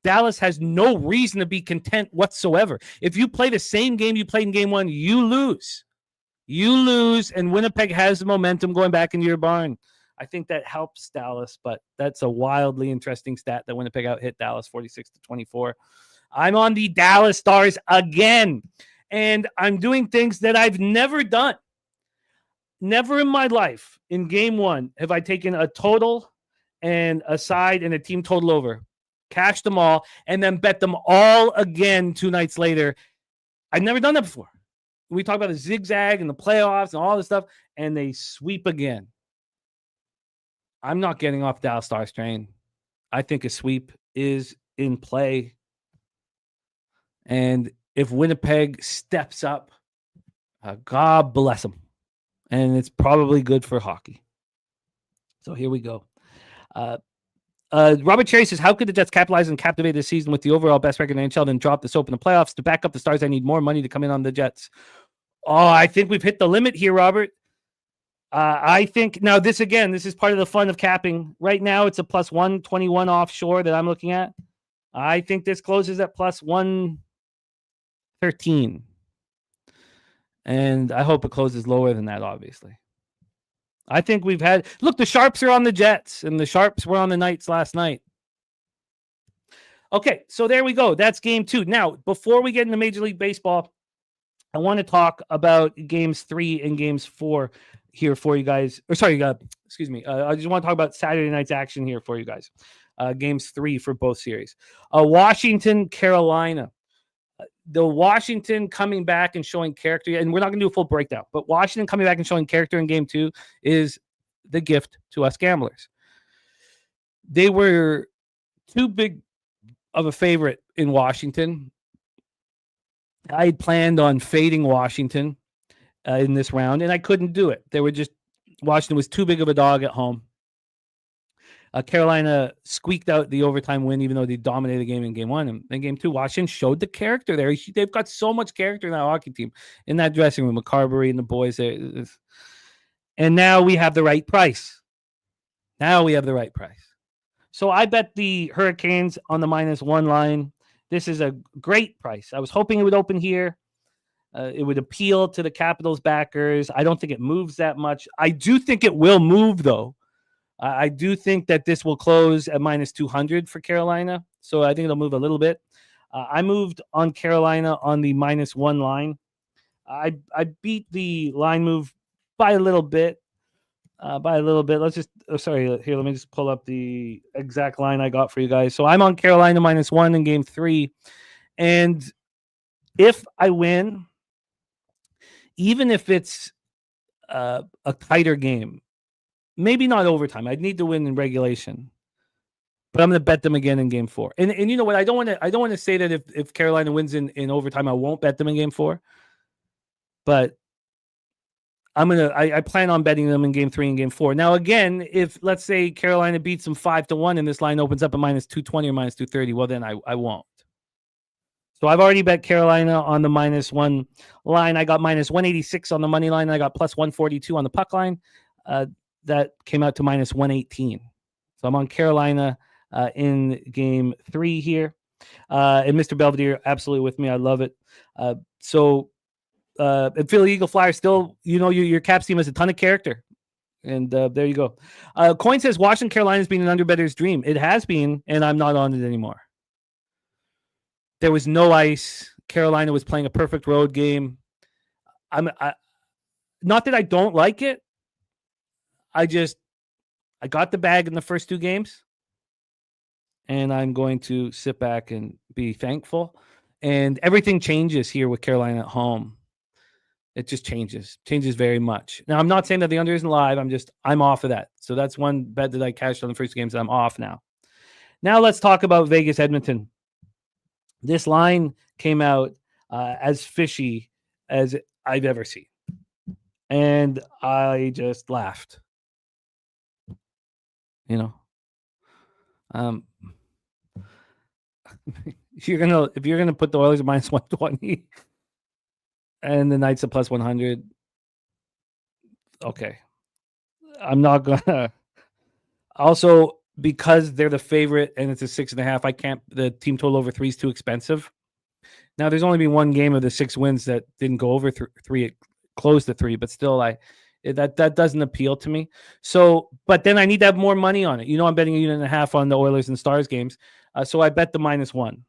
Dallas has no reason to be content whatsoever. If you play the same game you played in game one, you lose. You lose, and Winnipeg has the momentum going back into your barn. I think that helps Dallas, but that's a wildly interesting stat that Winnipeg out-hit Dallas 46-24. I'm on the Dallas Stars again, and I'm doing things that I've never done. Never in my life in game one have I taken a total and a side and a team total over, cashed them all, and then bet them all again 2 nights later. I've never done that before. We talk about the zigzag and the playoffs and all this stuff, and they sweep again. I'm not getting off Dallas Stars train. I think a sweep is in play. And if Winnipeg steps up, God bless them. And it's probably good for hockey. So here we go. Robert Cherry says, how could the Jets capitalize and captivate this season with the overall best record in the NHL, then drop the soap in the playoffs? To back up the Stars, I need more money to come in on the Jets. Oh, I think we've hit the limit here, Robert. I think now this is part of the fun of capping. Right now, it's a plus 121 offshore that I'm looking at. I think this closes at plus 113. And I hope it closes lower than that, obviously. I think we've had... Look, the Sharps are on the Jets, and the Sharps were on the Knights last night. Okay, so there we go. That's game 2. Now, before we get into Major League Baseball, I want to talk about games 3 and games 4 here for you guys. Or sorry, excuse me. I just want to talk about Saturday night's action here for you guys. Games 3 for both series. Washington, Carolina. The Washington coming back and showing character, and we're not going to do a full breakdown, but Washington coming back and showing character in game 2 is the gift to us gamblers. They were too big of a favorite in Washington. I had planned on fading Washington in this round, and I couldn't do it. Washington was too big of a dog at home. Carolina squeaked out the overtime win, even though they dominated the game in game 1. And in game 2, Washington showed the character there. They've got so much character in that hockey team, in that dressing room, with Carberry and the boys there. And now we have the right price. So I bet the Hurricanes on the -1 line. This is a great price. I was hoping it would open here. It would appeal to the Capitals backers. I don't think it moves that much. I do think it will move, though. I do think that this will close at -200 for Carolina. So I think it'll move a little bit. I moved on Carolina on the -1 line. I beat the line move by a little bit. Let me just pull up the exact line I got for you guys. So I'm on Carolina -1 in game 3. And if I win, even if it's a tighter game, maybe not overtime, I'd need to win in regulation, but I'm going to bet them again in game 4. And you know what? I don't want to say that if Carolina wins in overtime, I won't bet them in game 4, but I plan on betting them in game 3 and game 4. Now, again, if let's say Carolina beats them 5-1 and this line opens up at -220 or -230, well, then I won't. So I've already bet Carolina on the -1 line. I got -186 on the money line. And I got +142 on the puck line. That came out to -118. So I'm on Carolina in game 3 here. And Mr. Belvedere, absolutely with me. I love it. And Philly Eagle Flyer still, your Caps team has a ton of character. And there you go. Coin says Washington, Carolina has been an underbetter's dream. It has been, and I'm not on it anymore. There was no ice. Carolina was playing a perfect road game. Not that I don't like it. I got the bag in the first 2 games. and I'm going to sit back and be thankful. And everything changes here with Carolina at home. It just changes very much. Now, I'm not saying that the under isn't live. I'm off of that. So that's one bet that I cashed on the first games that I'm off now. Now let's talk about Vegas Edmonton. This line came out as fishy as I've ever seen. And I just laughed. You know, if you're gonna put the Oilers at minus 120 and the Knights at plus 100, okay. I'm not gonna. Also, because they're the favorite and it's a 6.5, I can't. The team total over 3 is too expensive. Now, there's only been one game of the 6 wins that didn't go over 3. It closed to 3, but still, that doesn't appeal to me. So, but then I need to have more money on it. You know, I'm betting 1.5 on the Oilers and Stars games. So I bet the -1.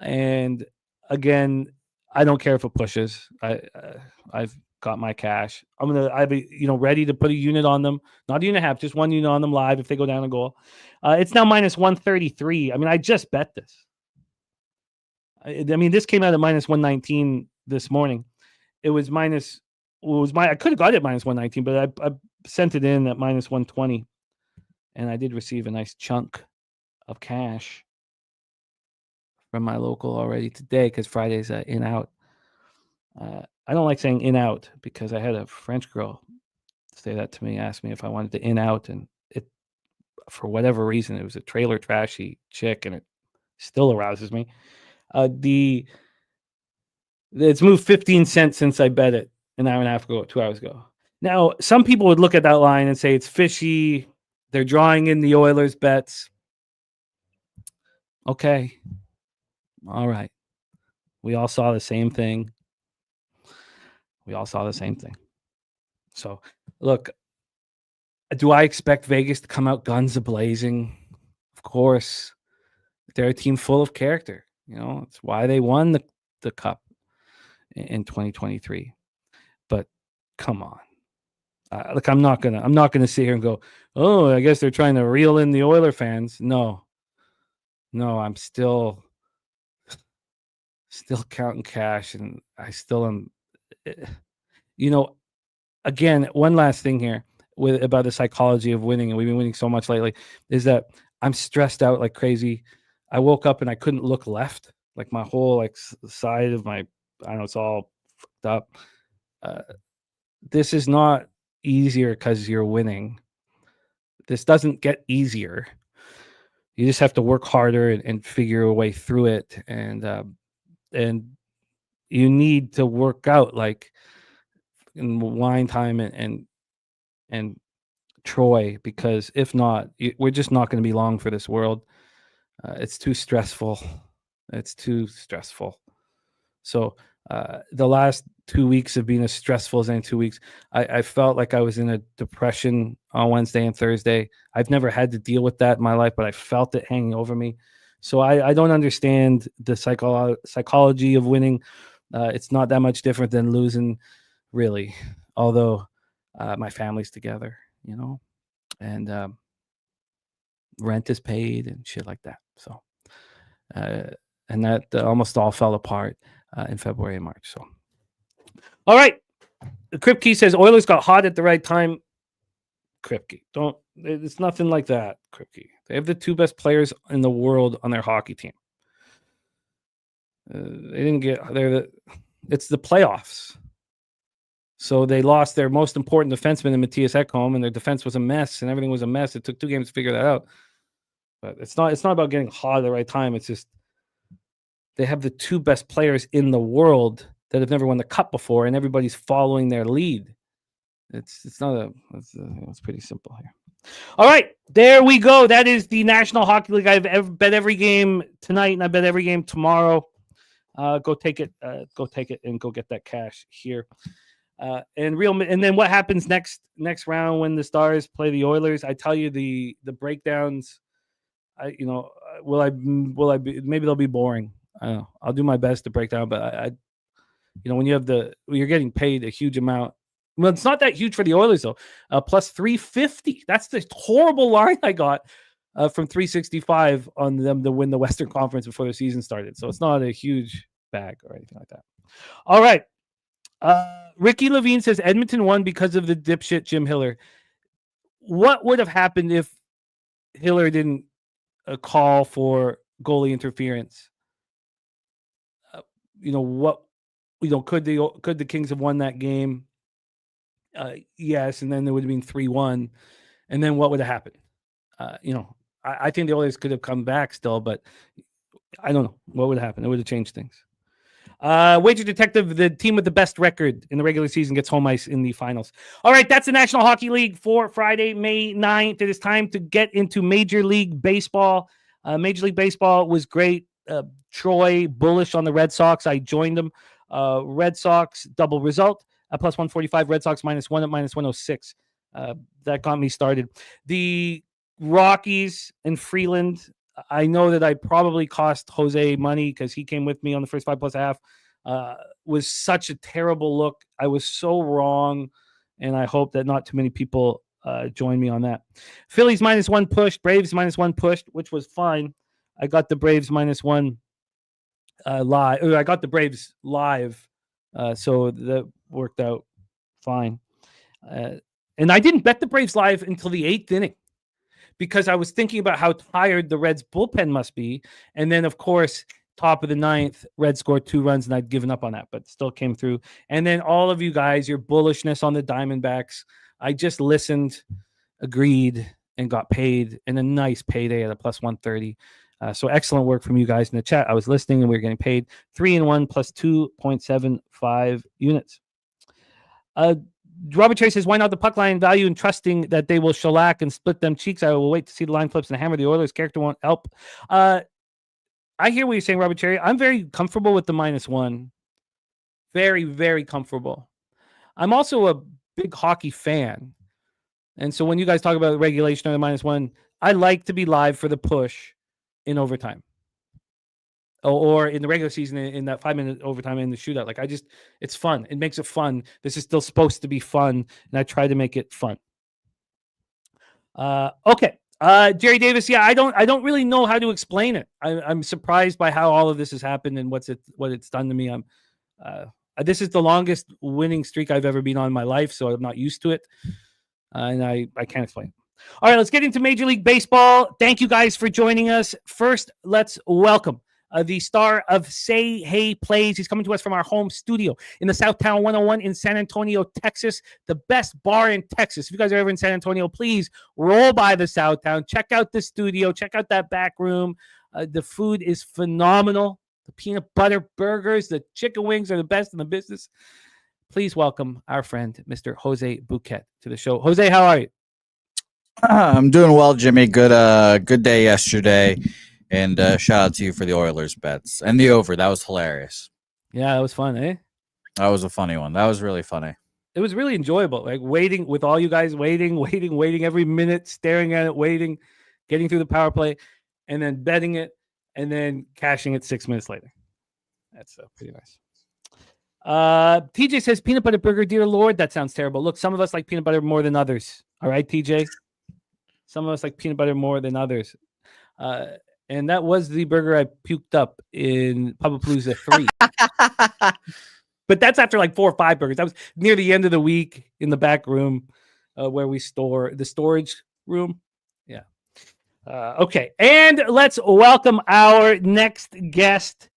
And again, I don't care if it pushes. I've got my cash. I'll be ready to put a unit on them. Not a unit and a half, just 1 unit on them live if they go down a goal. It's now -133. I mean, I just bet this. I mean, this came out at -119 this morning. It was I could have got it -119, but I sent it in at -120, and I did receive a nice chunk of cash from my local already today because Friday's in out. I don't like saying in out because I had a French girl say that to me, asked me if I wanted to in out, and it, for whatever reason, it was a trailer trashy chick, and it still arouses me. It's moved 15 cents since I bet it an hour and a half ago, 2 hours ago. Now, some people would look at that line and say it's fishy. They're drawing in the Oilers bets. Okay. All right. We all saw the same thing. So, look, do I expect Vegas to come out guns a-blazing? Of course. They're a team full of character. You know, it's why they won the Cup in 2023. But come on. Look, I'm not gonna sit here and go, oh, I guess they're trying to reel in the Oiler fans. No, I'm still counting cash, and I still am. Again, one last thing here about the psychology of winning, and we've been winning so much lately, is that I'm stressed out like crazy. I woke up and I couldn't look left, like my whole side of my, I don't know, it's all fucked up. This is not easier because you're winning. This doesn't get easier. You just have to work harder and figure a way through it. And you need to work out like in Wine Time and Troy, because if not, we're just not going to be long for this world. It's too stressful. So the last 2 weeks have been as stressful as any 2 weeks. I felt like I was in a depression on Wednesday and Thursday. I've never had to deal with that in my life, but I felt it hanging over me. So I don't understand the psychology of winning. It's not that much different than losing, really. Although my family's together, and rent is paid and shit like that. So, and that almost all fell apart in February and March. So, all right. Kripke says Oilers got hot at the right time. Kripke, it's nothing like that. Kripke, they have the 2 best players in the world on their hockey team. They didn't get there. It's the playoffs. So they lost their most important defenseman in Matthias Ekholm, and their defense was a mess, and everything was a mess. It took 2 games to figure that out. But it's not about getting hot at the right time. It's just they have the 2 best players in the world that have never won the Cup before, and everybody's following their lead. It's pretty simple here. All right, there we go. That is the National Hockey League. I've bet every game tonight, and I bet every game tomorrow. Go take it, and go get that cash here. And then what happens next round when the Stars play the Oilers? I tell you the breakdowns. Will I be, maybe they'll be boring. I don't know. I'll do my best to break down, but when you're getting paid a huge amount. Well, it's not that huge for the Oilers though. Plus 350. That's the horrible line I got. from 365 on them to win the Western Conference before the season started. So it's not a huge bag or anything like that. All right. Ricky Levine says Edmonton won because of the dipshit Jim Hiller. What would have happened if Hiller didn't call for goalie interference? Could the Kings have won that game? Yes, and then there would have been 3-1, and then what would have happened? I think the Oilers could have come back still, but I don't know what would have happened. It would have changed things. Wager Detective, the team with the best record in the regular season gets home ice in the finals. All right, that's the National Hockey League for Friday, May 9th. It is time to get into Major League Baseball. Major League Baseball was great. Troy bullish on the Red Sox. I joined them. Red Sox double result, plus 145. Red Sox -1 at -106. That got me started. The Rockies and Freeland. I know that I probably cost Jose money because he came with me on the first 5+ half. Was such a terrible look. I was so wrong, and I hope that not too many people join me on that. Phillies -1 pushed, Braves -1 pushed, which was fine. I got the Braves -1 live. I got the Braves live, so that worked out fine. And I didn't bet the Braves live until the 8th inning, because I was thinking about how tired the Reds bullpen must be. And then, of course, top of the 9th, Reds scored 2 runs, and I'd given up on that, but still came through. And then all of you guys, your bullishness on the Diamondbacks, I just listened, agreed, and got paid, and a nice payday at a plus 130. So excellent work from you guys in the chat. I was listening, and we were getting paid 3-1 plus 2.75 units. Robert Cherry says, why not the puck line value and trusting that they will shellac and split them cheeks? I will wait to see the line flips and hammer. The Oilers character won't help. I hear what you're saying, Robert Cherry. I'm very comfortable with the -1. Very, very comfortable. I'm also a big hockey fan. And so when you guys talk about regulation or the -1, I like to be live for the push in overtime. Or in the regular season, in that 5-minute overtime in the shootout. It's fun. It makes it fun. This is still supposed to be fun, and I try to make it fun. Okay. Jerry Davis, yeah, I don't really know how to explain it. I'm surprised by how all of this has happened and what it's done to me. This is the longest winning streak I've ever been on in my life, so I'm not used to it. And I can't explain it. All right, let's get into Major League Baseball. Thank you guys for joining us. First, let's welcome the star of Say Hey Plays. He's coming to us from our home studio in the Southtown 101 in San Antonio, Texas, the best bar in Texas. If you guys are ever in San Antonio, please roll by the Southtown. Check out the studio. Check out that back room. The food is phenomenal. The peanut butter burgers, the chicken wings are the best in the business. Please welcome our friend, Mr. Jose Bouquet, to the show. Jose, how are you? I'm doing well, Jimmy. Good day yesterday. And shout out to you for the Oilers bets and the over. That was hilarious. Yeah, that was fun, eh? That was a funny one. That was really funny. It was really enjoyable. Like waiting with all you guys, waiting every minute, staring at it, waiting, getting through the power play, and then betting it, and then cashing it 6 minutes later. That's pretty nice. TJ says peanut butter burger. Dear Lord, that sounds terrible. Look, some of us like peanut butter more than others. All right, TJ. Some of us like peanut butter more than others. And that was the burger I puked up in Pubapalooza 3. But that's after like 4 or 5 burgers. That was near the end of the week in the back room where we store the storage room. Yeah. Okay. And let's welcome our next guest.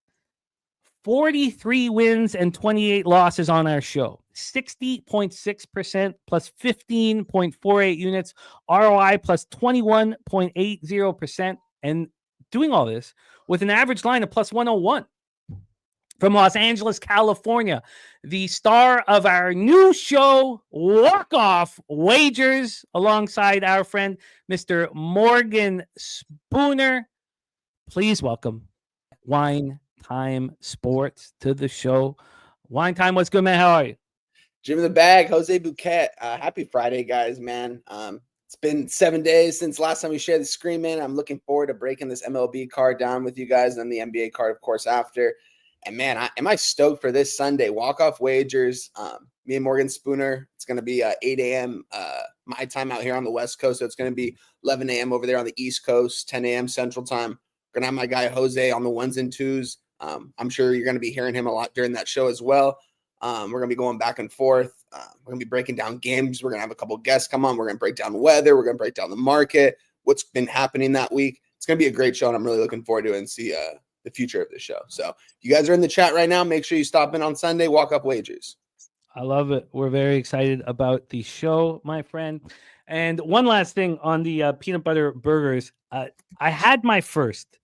43 wins and 28 losses on our show. 60.6% plus 15.48 units. ROI plus 21.80%. And doing all this with an average line of plus 101. From Los Angeles, California, the star of our new show, Walk Off Wagers, alongside our friend, Mr. Morgan Spooner. Please welcome Wine Time Sports to the show. Wine Time, what's good, man? How are you? Jim in the bag, Jose Bouquet. Happy Friday, guys, man. It's been 7 days since last time we shared the screen, man. I'm looking forward to breaking this MLB card down with you guys and the NBA card, of course, after. And, man, am I stoked for this Sunday. Walk-off wagers. Me and Morgan Spooner. It's going to be 8 a.m. my time out here on the West Coast. So it's going to be 11 a.m. over there on the East Coast, 10 a.m. Central Time. We're going to have my guy Jose on the 1s and 2s. I'm sure you're going to be hearing him a lot during that show as well. We're going to be going back and forth. We're going to be breaking down games. We're going to have a couple guests come on. We're going to break down weather. We're going to break down the market, what's been happening that week. It's going to be a great show, and I'm really looking forward to it and see the future of the show. So if you guys are in the chat right now, make sure you stop in on Sunday, Walk Up Wagers. I love it. We're very excited about the show, my friend. And one last thing on the peanut butter burgers. I had my first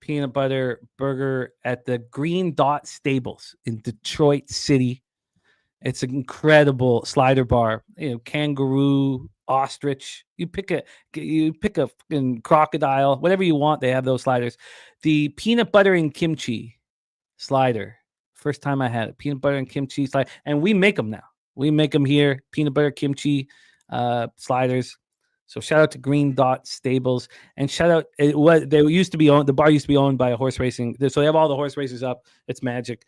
peanut butter burger at the Green Dot Stables in Detroit City. It's an incredible slider bar. Kangaroo, ostrich. You pick a fucking crocodile, whatever you want. They have those sliders. The peanut butter and kimchi slider. First time I had it. Peanut butter and kimchi slider, and we make them now. We make them here. Peanut butter kimchi sliders. So shout out to Green Dot Stables, and shout out. The bar used to be owned by a horse racing. So they have all the horse races up. It's magic.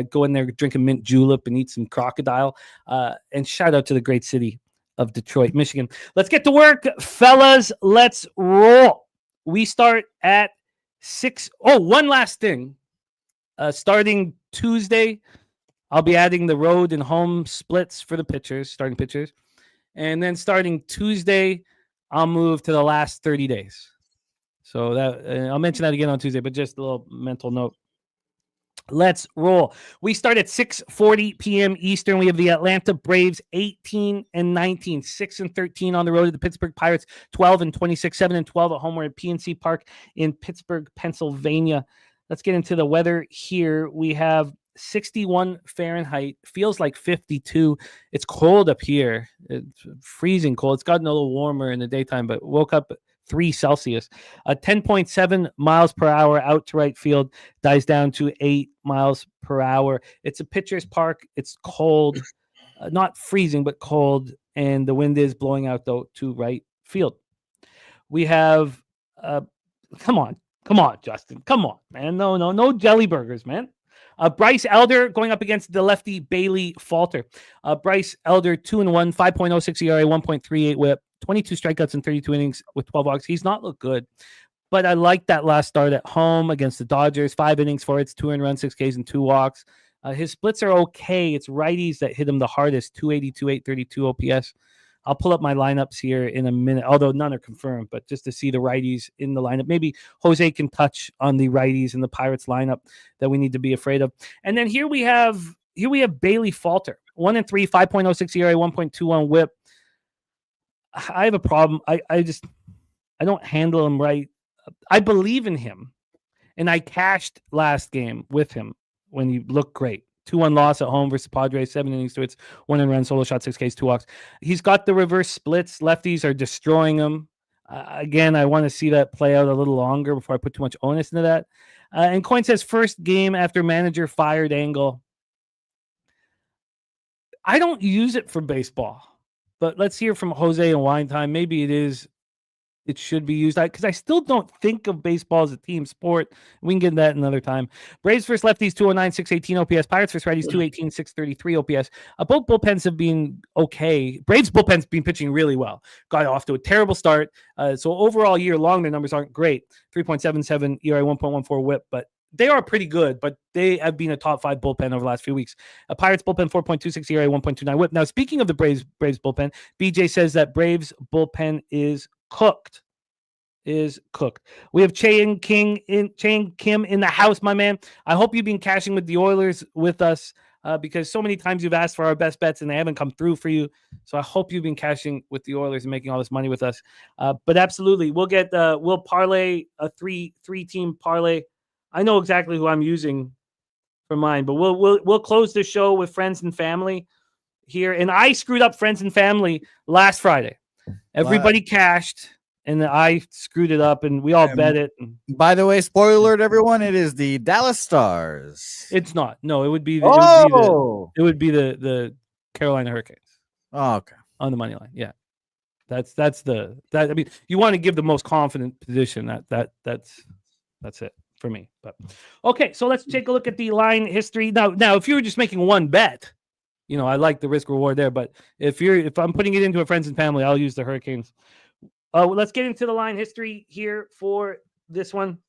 Go in there, drink a mint julep, and eat some crocodile. And shout out to the great city of Detroit, Michigan. Let's get to work, fellas. Let's roll. We start at 6. Oh, one last thing. Starting Tuesday, I'll be adding the road and home splits for the starting pitchers. And then starting Tuesday, I'll move to the last 30 days. So that I'll mention that again on Tuesday, but just a little mental note. Let's roll. We start at 6:40 p.m. Eastern. We have the Atlanta Braves 18-19, 6-13 on the road to the Pittsburgh Pirates, 12-26, 7-12 at home. We're at PNC Park in Pittsburgh, Pennsylvania. Let's get into the weather here. We have 61 Fahrenheit, feels like 52. It's cold up here. It's freezing cold. It's gotten a little warmer in the daytime, but woke up 3 Celsius. 10.7 miles per hour out to right field, dies down to 8 miles per hour. It's a pitcher's park. It's cold, not freezing, but cold, and the wind is blowing out though to right field. We have, come on, Justin. Come on, man. No jelly burgers, man. Bryce Elder going up against the lefty Bailey Falter. Bryce Elder 2-1, 5.06 ERA, 1.38 WHIP, 22 strikeouts in 32 innings with 12 walks. He's not looked good, but I like that last start at home against the Dodgers. 5 innings for it, 2 earned runs, 6 Ks, and 2 walks. His splits are okay. It's righties that hit him the hardest. 282, 832 OPS. I'll pull up my lineups here in a minute, although none are confirmed, but just to see the righties in the lineup. Maybe Jose can touch on the righties in the Pirates lineup that we need to be afraid of. And then here we have Bailey Falter, 1-3, 5.06 ERA, 1.21 WHIP. I have a problem. I don't handle him right. I believe in him, and I cashed last game with him when he looked great. 2-1 loss at home versus Padres, 7 innings to its 1 earned run, solo shot, 6 Ks, 2 walks. He's got the reverse splits. Lefties are destroying him. Again, I want to see that play out a little longer before I put too much onus into that. And Coin says first game after manager fired angle. I don't use it for baseball, but let's hear from Jose and Wine Time. Maybe it should be used because I still don't think of baseball as a team sport. We can get that another time. Braves versus lefties, 209, 618 OPS. Pirates versus righties, 218, 633 OPS. Both bullpens have been okay. Braves bullpen's been pitching really well. Got off to a terrible start. So overall year long, their numbers aren't great. 3.77 ERA, 1.14 WHIP, but they are pretty good, but they have been a top 5 bullpen over the last few weeks. Pirates bullpen, 4.26 ERA, 1.29 WHIP. Now, speaking of the Braves bullpen, BJ says that Braves bullpen is cooked. We have Chain Kim in the house, my man. I hope you've been cashing with the Oilers with us because so many times you've asked for our best bets and they haven't come through for you. So I hope you've been cashing with the Oilers and making all this money with us. But absolutely, we'll parlay a three team parlay. I know exactly who I'm using for mine, but we'll close the show with friends and family here. And I screwed up friends and family last Friday. Everybody cashed. And I screwed it up, and we all bet it. By the way, spoiler alert, everyone, it is the Dallas Stars. It's not. No, it would be. Oh! It would be the Carolina Hurricanes. Oh, okay. On the money line, yeah. That's that. I mean, you want to give the most confident position. That's it for me. But okay, so let's take a look at the line history now. If you were just making one bet, I like the risk reward there. But if I'm putting it into a friends and family, I'll use the Hurricanes. Let's get into the line history here for this one.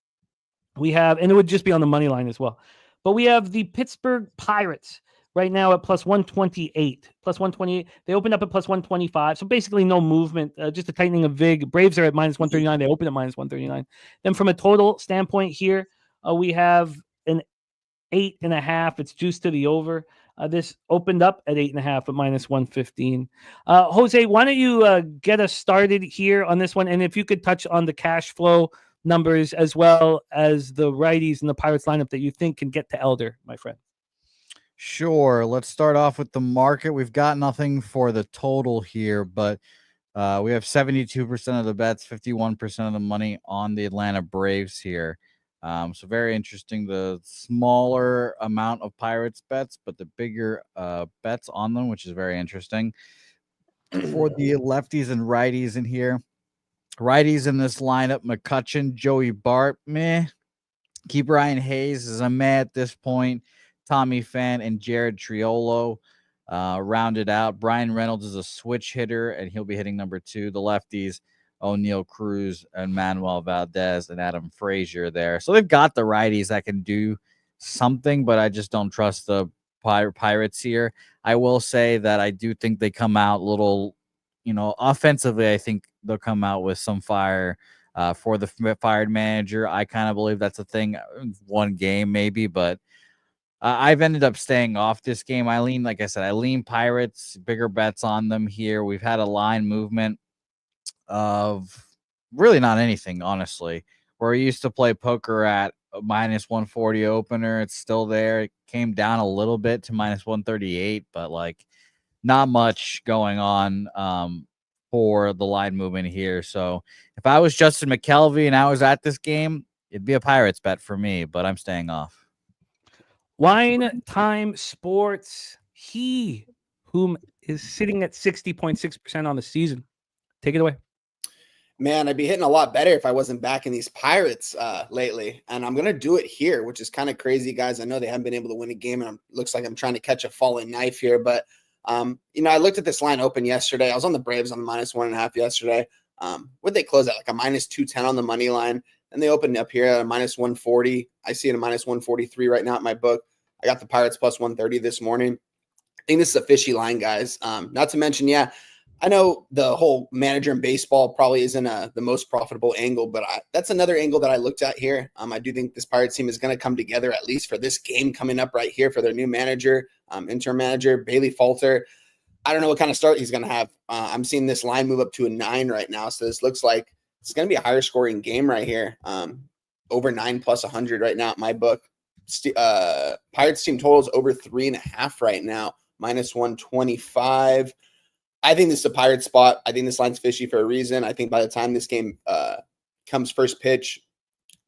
We have, and it would just be on the money line as well. But we have the Pittsburgh Pirates right now at plus 128. Plus 128. They opened up at plus 125. So basically no movement, just a tightening of VIG. Braves are at minus 139. They open at minus 139. Then from a total standpoint here, we have an 8.5. It's juiced to the over. This opened up at 8.5 at minus 115. Jose, why don't you get us started here on this one? And if you could touch on the cash flow numbers as well as the righties in the Pirates lineup that you think can get to Elder, my friend. Sure. Let's start off with the market. We've got nothing for the total here, but we have 72% of the bets, 51% of the money on the Atlanta Braves here. So very interesting. The smaller amount of Pirates bets, but the bigger bets on them, which is very interesting. For the lefties and righties in here, righties in this lineup, McCutchen, Joey Bart, meh. Keep Ryan Hayes is a meh at this point. Tommy Pham and Jared Triolo rounded out. Brian Reynolds is a switch hitter, and he'll be hitting number 2. The lefties, O'Neal Cruz and Manuel Valdez and Adam Frazier there. So they've got the righties that can do something, but I just don't trust the Pirates here. I will say that I do think they come out a little, offensively, I think they'll come out with some fire for the fired manager. I kind of believe that's a thing, one game maybe, but I've ended up staying off this game. I lean Pirates, bigger bets on them here. We've had a line movement of really not anything, honestly. Where we used to play poker at minus 140 opener, it's still there. It came down a little bit to minus 138, but not much going on for the line movement here. So if I was Justin McKelvey and I was at this game, it'd be a Pirates bet for me, but I'm staying off. Wine Time Sports, he whom is sitting at 60.6% on the season. Take it away. Man, I'd be hitting a lot better if I wasn't backing these Pirates lately. And I'm going to do it here, which is kind of crazy, guys. I know they haven't been able to win a game, and it looks like I'm trying to catch a falling knife here. But, I looked at this line open yesterday. I was on the Braves on the minus 1.5 yesterday. What'd they close at? Like a minus 210 on the money line. And they opened up here at a minus 140. I see it at minus 143 right now at my book. I got the Pirates plus 130 this morning. I think this is a fishy line, guys. Not to mention, I know the whole manager in baseball probably isn't the most profitable angle, but that's another angle that I looked at here. I do think this Pirates team is going to come together at least for this game coming up right here for their new manager, interim manager, Bailey Falter. I don't know what kind of start he's going to have. I'm seeing this line move up to a 9 right now, so this looks like it's going to be a higher scoring game right here. Over 9 plus 100 right now at my book. Pirates team totals over 3.5 right now, minus 125. I think this is a Pirate spot. I think this line's fishy for a reason. I think by the time this game comes first pitch,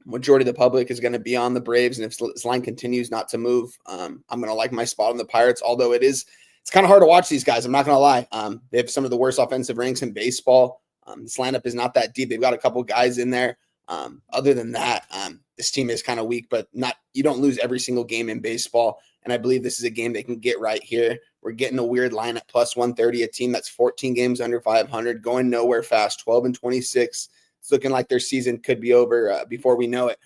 majority of the public is going to be on the Braves. And if this line continues not to move, I'm going to like my spot on the Pirates, although it's kind of hard to watch these guys. I'm not going to lie. They have some of the worst offensive ranks in baseball. This lineup is not that deep. They've got a couple guys in there. Other than that, this team is kind of weak, but you don't lose every single game in baseball. And I believe this is a game they can get right here. We're getting a weird line at plus 130, a team that's 14 games under 500, going nowhere fast, 12-26. It's looking like their season could be over before we know it.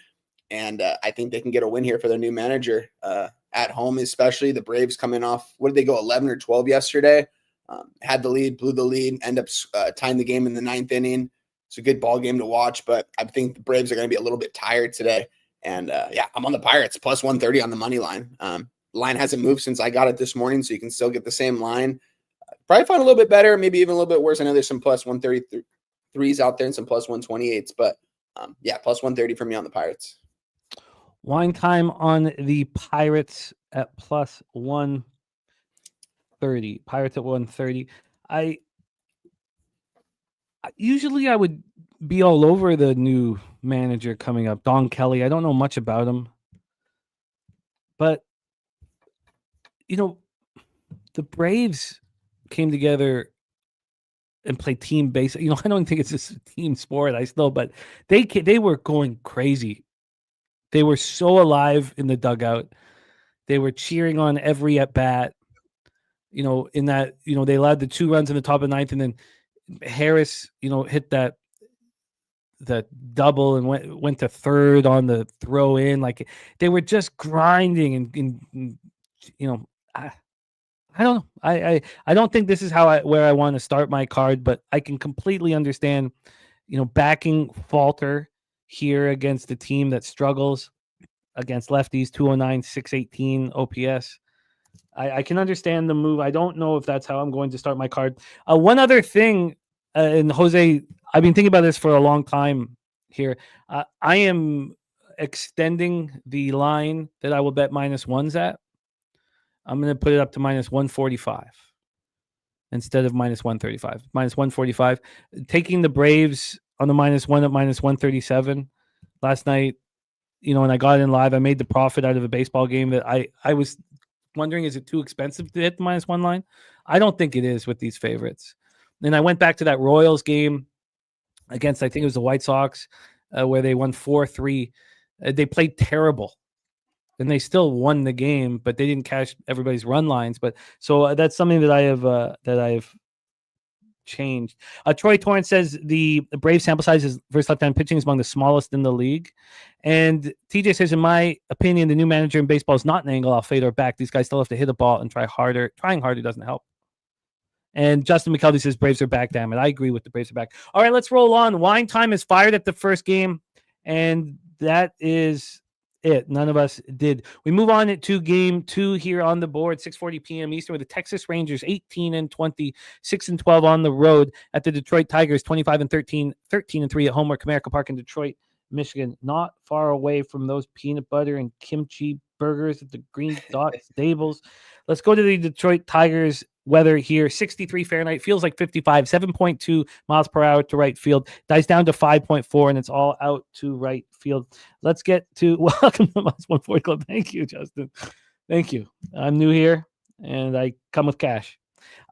And I think they can get a win here for their new manager at home, especially the Braves coming off. What did they go, 11 or 12 yesterday? Had the lead, blew the lead, end up tying the game in the 9th inning. It's a good ball game to watch, but I think the Braves are going to be a little bit tired today. And I'm on the Pirates, plus 130 on the money line. Line hasn't moved since I got it this morning, so you can still get the same line. Probably find a little bit better, maybe even a little bit worse. I know there's some plus 133s out there and some plus 128s, but plus 130 for me on the Pirates. Wine time on the Pirates at plus 130. Pirates at 130. Usually I would be all over the new manager coming up, Don Kelly. I don't know much about him, but the Braves came together and played team base. I don't think it's just a team sport. But they were going crazy. They were so alive in the dugout. They were cheering on every at bat. in that, they allowed the 2 runs in the top of the ninth, and then Harris, hit that double and went to third on the throw in. Like, they were just grinding and I don't know. I don't think this is where I want to start my card, but I can completely understand, backing Falter here against a team that struggles against lefties, 209, 618 OPS. I can understand the move. I don't know if that's how I'm going to start my card. One other thing, and Jose, I've been thinking about this for a long time here. I am extending the line that I will bet -1s at. I'm going to put it up to -145 instead of -135. -145. Taking the Braves on the -1 at -137 last night, when I got in live, I made the profit out of a baseball game that I was wondering, is it too expensive to hit the -1 line? I don't think it is with these favorites. And I went back to that Royals game against, I think it was the White Sox, where they won 4-3. They played terrible. And they still won the game, but they didn't cash everybody's run lines. But so that's something that I have changed. Troy Torrance says the Brave sample size versus left-hand pitching is among the smallest in the league. And TJ says, in my opinion, the new manager in baseball is not an angle off fade or back. These guys still have to hit a ball and try harder. Trying harder doesn't help. And Justin McKelvey says Braves are back. Damn it, I agree with the Braves are back. All right, let's roll on. Wine time is fired at the first game, and that is it. None of us did. We move on to game 2 here on the board, 6:40 p.m. Eastern, with the Texas Rangers 18-20, 6-12 on the road at the Detroit Tigers 25-13, 13-3 at home, where Comerica Park in Detroit, Michigan. Not far away from those peanut butter and kimchi burgers at the Green Dot Stables. Let's go to the Detroit Tigers weather here. 63 Fahrenheit, feels like 55, 7.2 miles per hour to right field, dies down to 5.4, and it's all out to right field. Let's get to welcome to the Moss 140 Club. Thank you, Justin. Thank you. I'm new here, and I come with cash.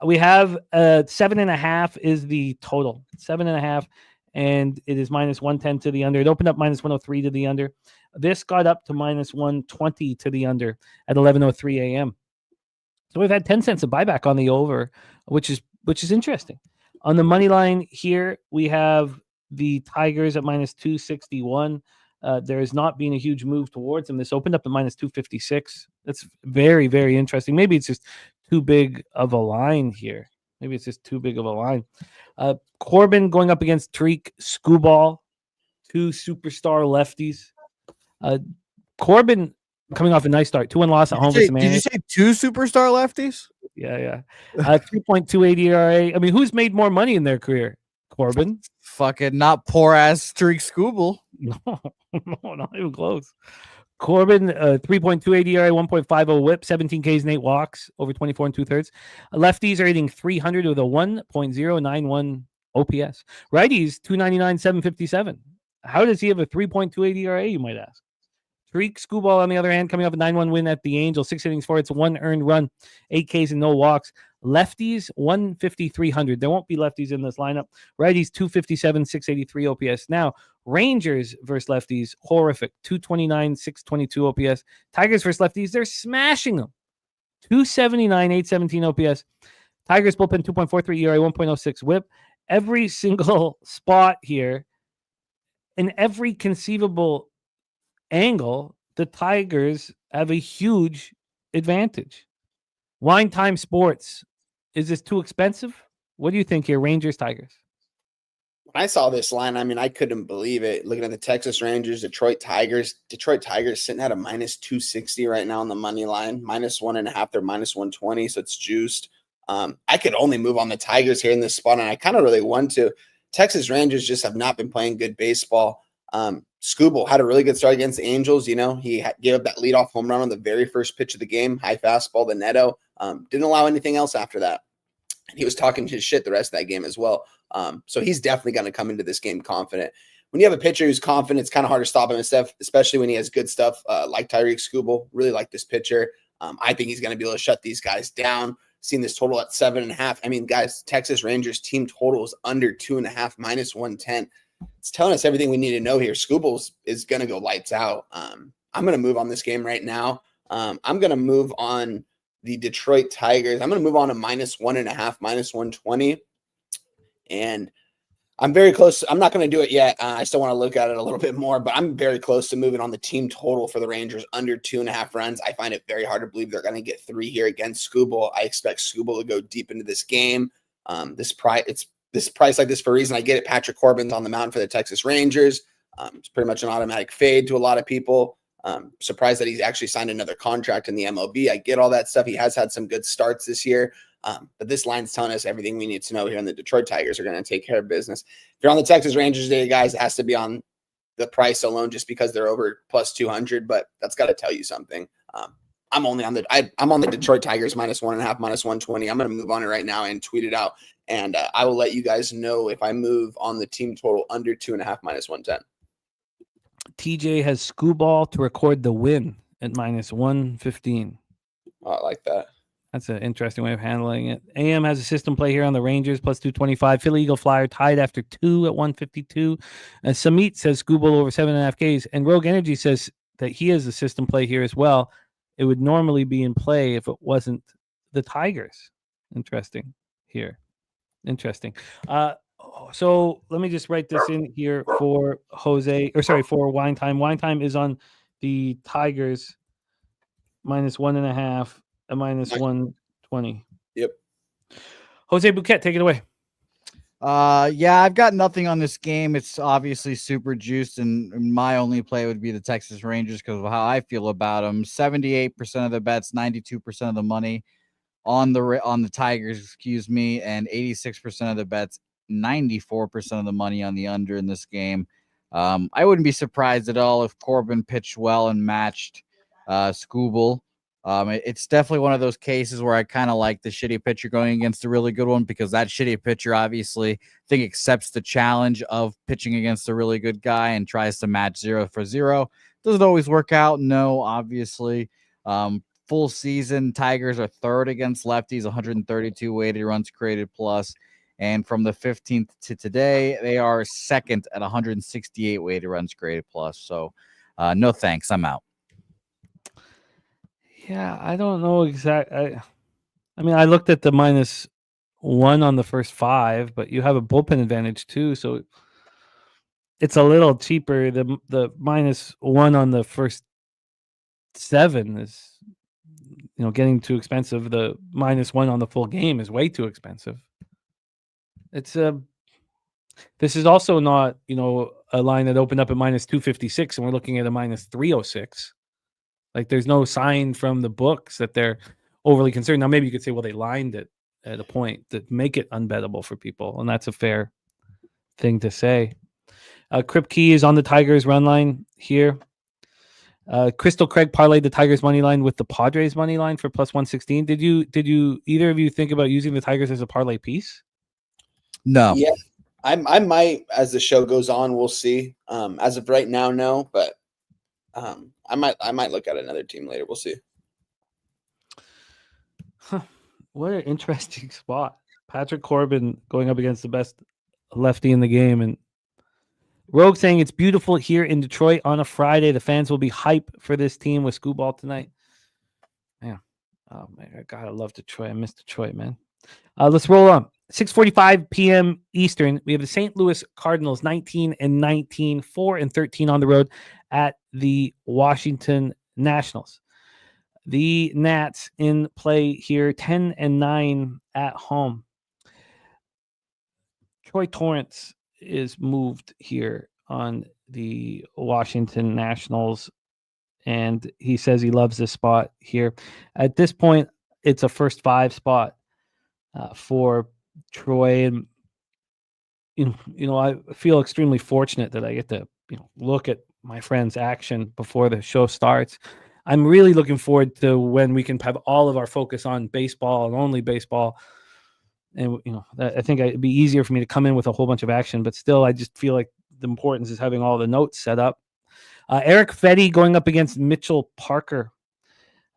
We have 7.5 is the total. 7.5, and it is -110 to the under. It opened up -103 to the under. This got up to -120 to the under at 11:03 a.m. So we've had 10 cents of buyback on the over, which is interesting. On the money line here, we have the Tigers at -261. There has not been a huge move towards them. This opened up at -256. That's very, very interesting. Maybe it's just too big of a line here. Corbin going up against Tariq Skubal, 2 superstar lefties. Corbin coming off a nice start, 2-1 loss at home. Did you say 2 superstar lefties? Yeah. 3.28 ERA. I mean, who's made more money in their career? Corbin? Fucking not poor ass Tariq Skubal. No, not even close. Corbin, 3.28 ERA, 1.50 whip, 17 Ks and 8 walks over 24 and 2/3. Lefties are hitting 300 with a 1.091 OPS. Righties, 299, 757. How does he have a 3.28 ERA, you might ask? Tariq Skubal, on the other hand, coming off a 9-1 win at the Angels, 6 innings for it's 1 earned run, 8 Ks and no walks. Lefties, 150, 300. There won't be lefties in this lineup. Righties, 257, 683 OPS. Now, Rangers versus lefties, horrific. 229, 622 OPS. Tigers versus lefties, they're smashing them. 279, 817 OPS. Tigers bullpen, 2.43 ERA, 1.06 whip. Every single spot here, in every conceivable angle, the Tigers have a huge advantage. Wine Time Sports, is this too expensive? What do you think here, Rangers, Tigers? When I saw this line, I mean, I couldn't believe it. Looking at the Texas Rangers, Detroit Tigers sitting at a -260 right now on the money line, -1.5, they're -120, so it's juiced. I could only move on the Tigers here in this spot, and I kind of really want to. Texas Rangers just have not been playing good baseball. Skubal had a really good start against the Angels. He gave up that leadoff home run on the very first pitch of the game, high fastball to Neto. Didn't allow anything else after that. And he was talking his shit the rest of that game as well. So he's definitely going to come into this game confident. When you have a pitcher who's confident, it's kind of hard to stop him and stuff, especially when he has good stuff like Tariq Skubal. Really like this pitcher. I think he's going to be able to shut these guys down. Seeing this total at 7.5. I mean, guys, Texas Rangers team total is under 2.5, -110. It's telling us everything we need to know here. Skubal is going to go lights out. I'm going to move on this game right now. I'm going to move on the Detroit Tigers. I'm going to move on to -1.5, -120. And I'm very close. I'm not going to do it yet. I still want to look at it a little bit more, but I'm very close to moving on the team total for the Rangers under 2.5 runs. I find it very hard to believe they're going to get 3 here against Skubal. I expect Skubal to go deep into this game. This price like this for a reason. I get it. Patrick Corbin's on the mound for the Texas Rangers. It's pretty much an automatic fade to a lot of people. Surprised that he's actually signed another contract in the MLB. I get all that stuff. He has had some good starts this year. But this line's telling us everything we need to know here, and the Detroit Tigers are going to take care of business. If you're on the Texas Rangers today, guys, it has to be on the price alone just because they're over +200, but that's got to tell you something. I'm on the Detroit Tigers -1.5, -120. I'm going to move on it right now and tweet it out, and I will let you guys know if I move on the team total under 2.5, -110. TJ has Skubal to record the win at -115. Oh, I like that. That's an interesting way of handling it. AM has a system play here on the Rangers +225. Philly Eagle Flyer tied after 2 at 152. And Samit says Skubal over 7.5 Ks. And Rogue Energy says that he has a system play here as well. It would normally be in play if it wasn't the Tigers. Interesting here. Interesting. So let me just write this in here for for Wine Time. Wine Time is on the Tigers -1.5 at -120. Yep. Jose Bouquet, take it away. Yeah, I've got nothing on this game. It's obviously super juiced, and my only play would be the Texas Rangers because of how I feel about them. 78% of the bets, 92% of the money on the Tigers, and 86% of the bets, 94% of the money on the under in this game. I wouldn't be surprised at all if Corbin pitched well and matched Skubal. It's definitely one of those cases where I kind of like the shitty pitcher going against a really good one because that shitty pitcher obviously I think accepts the challenge of pitching against a really good guy and tries to match 0 for 0. Does it always work out? No, obviously. Full season, Tigers are 3rd against lefties, 132 weighted runs created plus. And from the 15th to today, they are 2nd at 168 weighted runs created plus. So no thanks. I'm out. Yeah, I don't know exactly. I mean, I looked at the -1 on the first 5, but you have a bullpen advantage too, so it's a little cheaper. The -1 on the first 7 is, getting too expensive. The -1 on the full game is way too expensive. It's this is also not, a line that opened up at -256, and we're looking at a -306. Like, there's no sign from the books that they're overly concerned. Now, maybe you could say, well, they lined it at a point to make it unbettable for people, and that's a fair thing to say. Crip Key is on the Tigers run line here. Crystal Craig parlayed the Tigers money line with the Padres money line for +116. Did you either of you think about using the Tigers as a parlay piece? No. Yeah, I might as the show goes on. We'll see. As of right now, no, but I might look at another team later. We'll see. Huh. What an interesting spot. Patrick Corbin going up against the best lefty in the game, and Rogue saying it's beautiful here in Detroit on a Friday. The fans will be hype for this team with Skubal tonight. Yeah. Oh man, I love Detroit. I miss Detroit, man. Let's roll on. 6:45 p.m. Eastern. We have the St. Louis Cardinals 19-19, 4-13 on the road at the Washington Nationals. The Nats in play here, 10-9 at home. Troy Torrance is moved here on the Washington Nationals, and he says he loves this spot here. At this point, it's a first 5 spot for Troy, and I feel extremely fortunate that I get to look at my friend's action before the show starts. I'm really looking forward to when we can have all of our focus on baseball and only baseball. And I think it'd be easier for me to come in with a whole bunch of action, but still, I just feel like the importance is having all the notes set up. Eric Fetty going up against Mitchell Parker.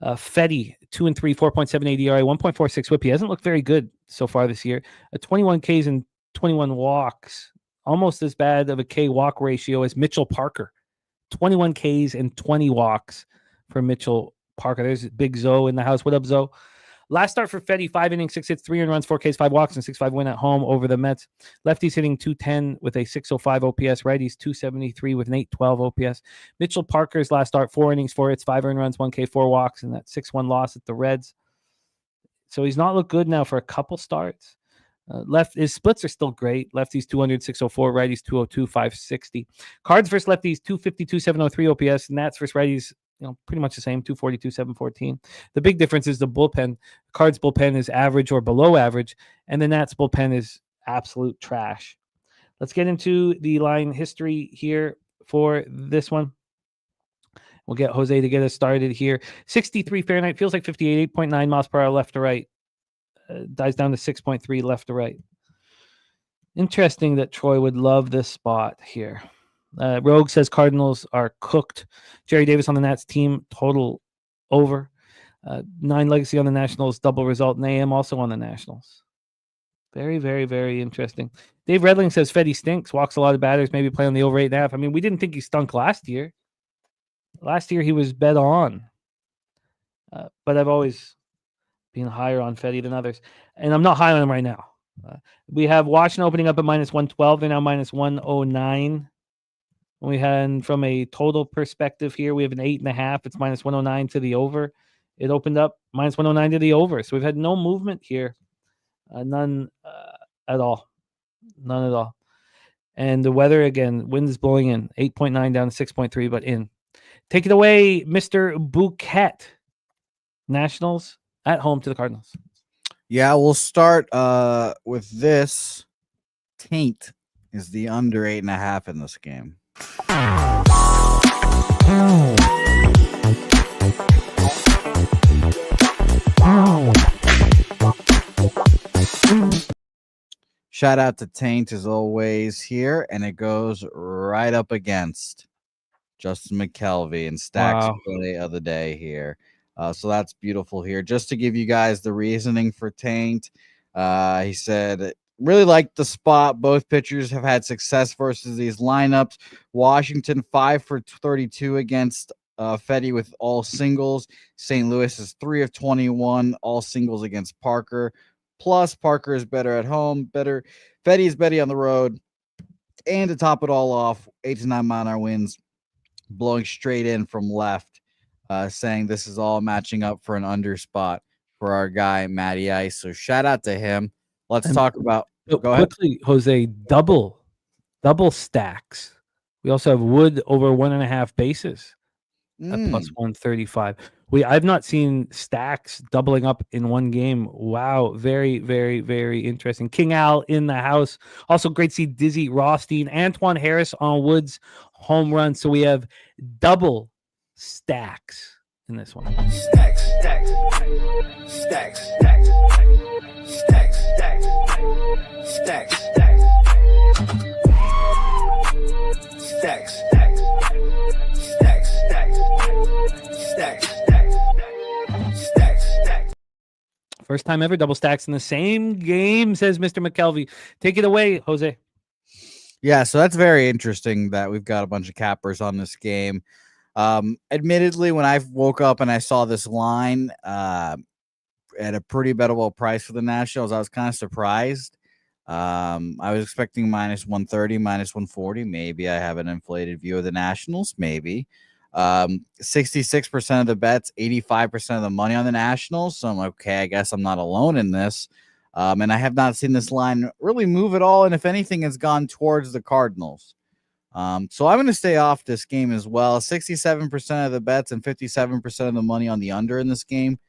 Fetty, 2-3, 4.78 ERA, 1.46 WHIP. He hasn't looked very good so far this year. 21 Ks and 21 walks, almost as bad of a K walk ratio as Mitchell Parker. 21 Ks and 20 walks for Mitchell Parker. There's Big Zoe in the house. What up, Zoe? Last start for Fetty, 5 innings, 6 hits, 3 earned runs, 4 Ks, 5 walks, and 6-5 win at home over the Mets. Lefties hitting 210 with a 605 OPS. Righties 273 with an 812 OPS. Mitchell Parker's last start, 4 innings, 4 hits, 5 earned runs, 1 K, 4 walks, and that 6-1 loss at the Reds. So he's not looked good now for a couple starts. His splits are still great. Lefties 200, 604, righties 202, 560. Cards versus lefties 252, 703 OPS. Nats versus righties, pretty much the same, 242, 714. The big difference is the bullpen. Cards bullpen is average or below average, and the Nats bullpen is absolute trash. Let's get into the line history here for this one. We'll get Jose to get us started here. 63 Fahrenheit, feels like 58, 8.9 miles per hour left to right. Dies down to 6.3 left to right. Interesting that Troy would love this spot here. Rogue says Cardinals are cooked. Jerry Davis on the Nats team, total over. 9 Legacy on the Nationals, double result. And AM also on the Nationals. Very, very, very interesting. Dave Redling says Fetty stinks, walks a lot of batters, maybe play on the over 8.5. I mean, we didn't think he stunk last year. Last year he was bet on. But I've always been higher on Fetty than others. And I'm not high on him right now. We have Washington opening up at -112. They're now -109. We had, from a total perspective here, we have an 8.5. It's -109 to the over. It opened up -109 to the over. So we've had no movement here. None at all. None at all. And the weather, again, wind is blowing in. 8.9 down to 6.3, but in. Take it away, Mr. Bouquet. Nationals at home to the Cardinals. Yeah, we'll start with this. Taint is the under 8.5 in this game. Shout out to Taint as always here, and it goes right up against Justin McKelvey and Stacks play of the day here. So that's beautiful here. Just to give you guys the reasoning for Taint, he said, really liked the spot. Both pitchers have had success versus these lineups. Washington 5 for 32 against Fetty with all singles. St. Louis is 3 of 21, all singles against Parker. Plus, Parker is better at home. Fetty is better on the road. And to top it all off, 8 to 9 mile an hour winds blowing straight in from left. Saying this is all matching up for an under spot for our guy, Matty Ice. So shout out to him. Let's talk about go ahead. Quickly, Jose, double stacks. We also have Wood over 1.5 bases at +135. I've not seen stacks doubling up in one game. Wow, very, very, very interesting. King Al in the house. Also great to see Dizzy Rothstein, Antoine Harris on Woods home run. So we have double stacks in this one. Stacks. First time ever double stacks in the same game, says Mr. McKelvey. Take it away, Jose. Yeah, so that's very interesting that we've got a bunch of cappers on this game. Admittedly, when I woke up and I saw this line at a pretty bettable price for the Nationals, I was kind of surprised. I was expecting -130, -140. Maybe I have an inflated view of the Nationals. Maybe 66% of the bets, 85% of the money on the Nationals. So I'm like, okay, I guess I'm not alone in this. And I have not seen this line really move at all. And if anything, it's gone towards the Cardinals. So I'm going to stay off this game as well. 67% of the bets and 57% of the money on the under in this game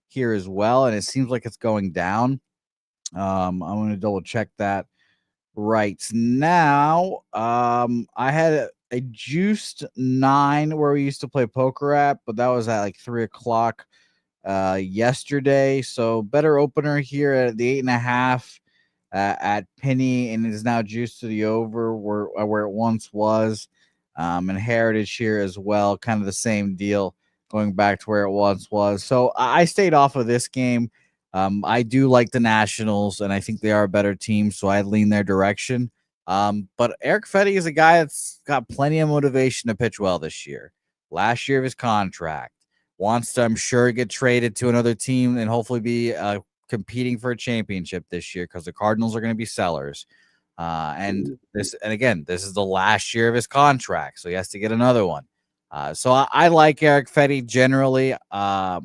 here as well. And it seems like it's going down. I'm going to double check that right now. I had a juiced 9 where we used to play poker at, but that was at like 3:00 yesterday. So better opener here at the 8.5 at Penny, and it is now juiced to the over where it once was. And Heritage here as well, kind of the same deal, going back to where it once was. So I stayed off of this game. I do like the Nationals, and I think they are a better team, so I lean their direction. But Eric Fetty is a guy that's got plenty of motivation to pitch well this year. Last year of his contract, wants to, I'm sure, get traded to another team and hopefully be competing for a championship this year because the Cardinals are going to be sellers. And again, this is the last year of his contract, so he has to get another one. So I like Eric Fetty generally. I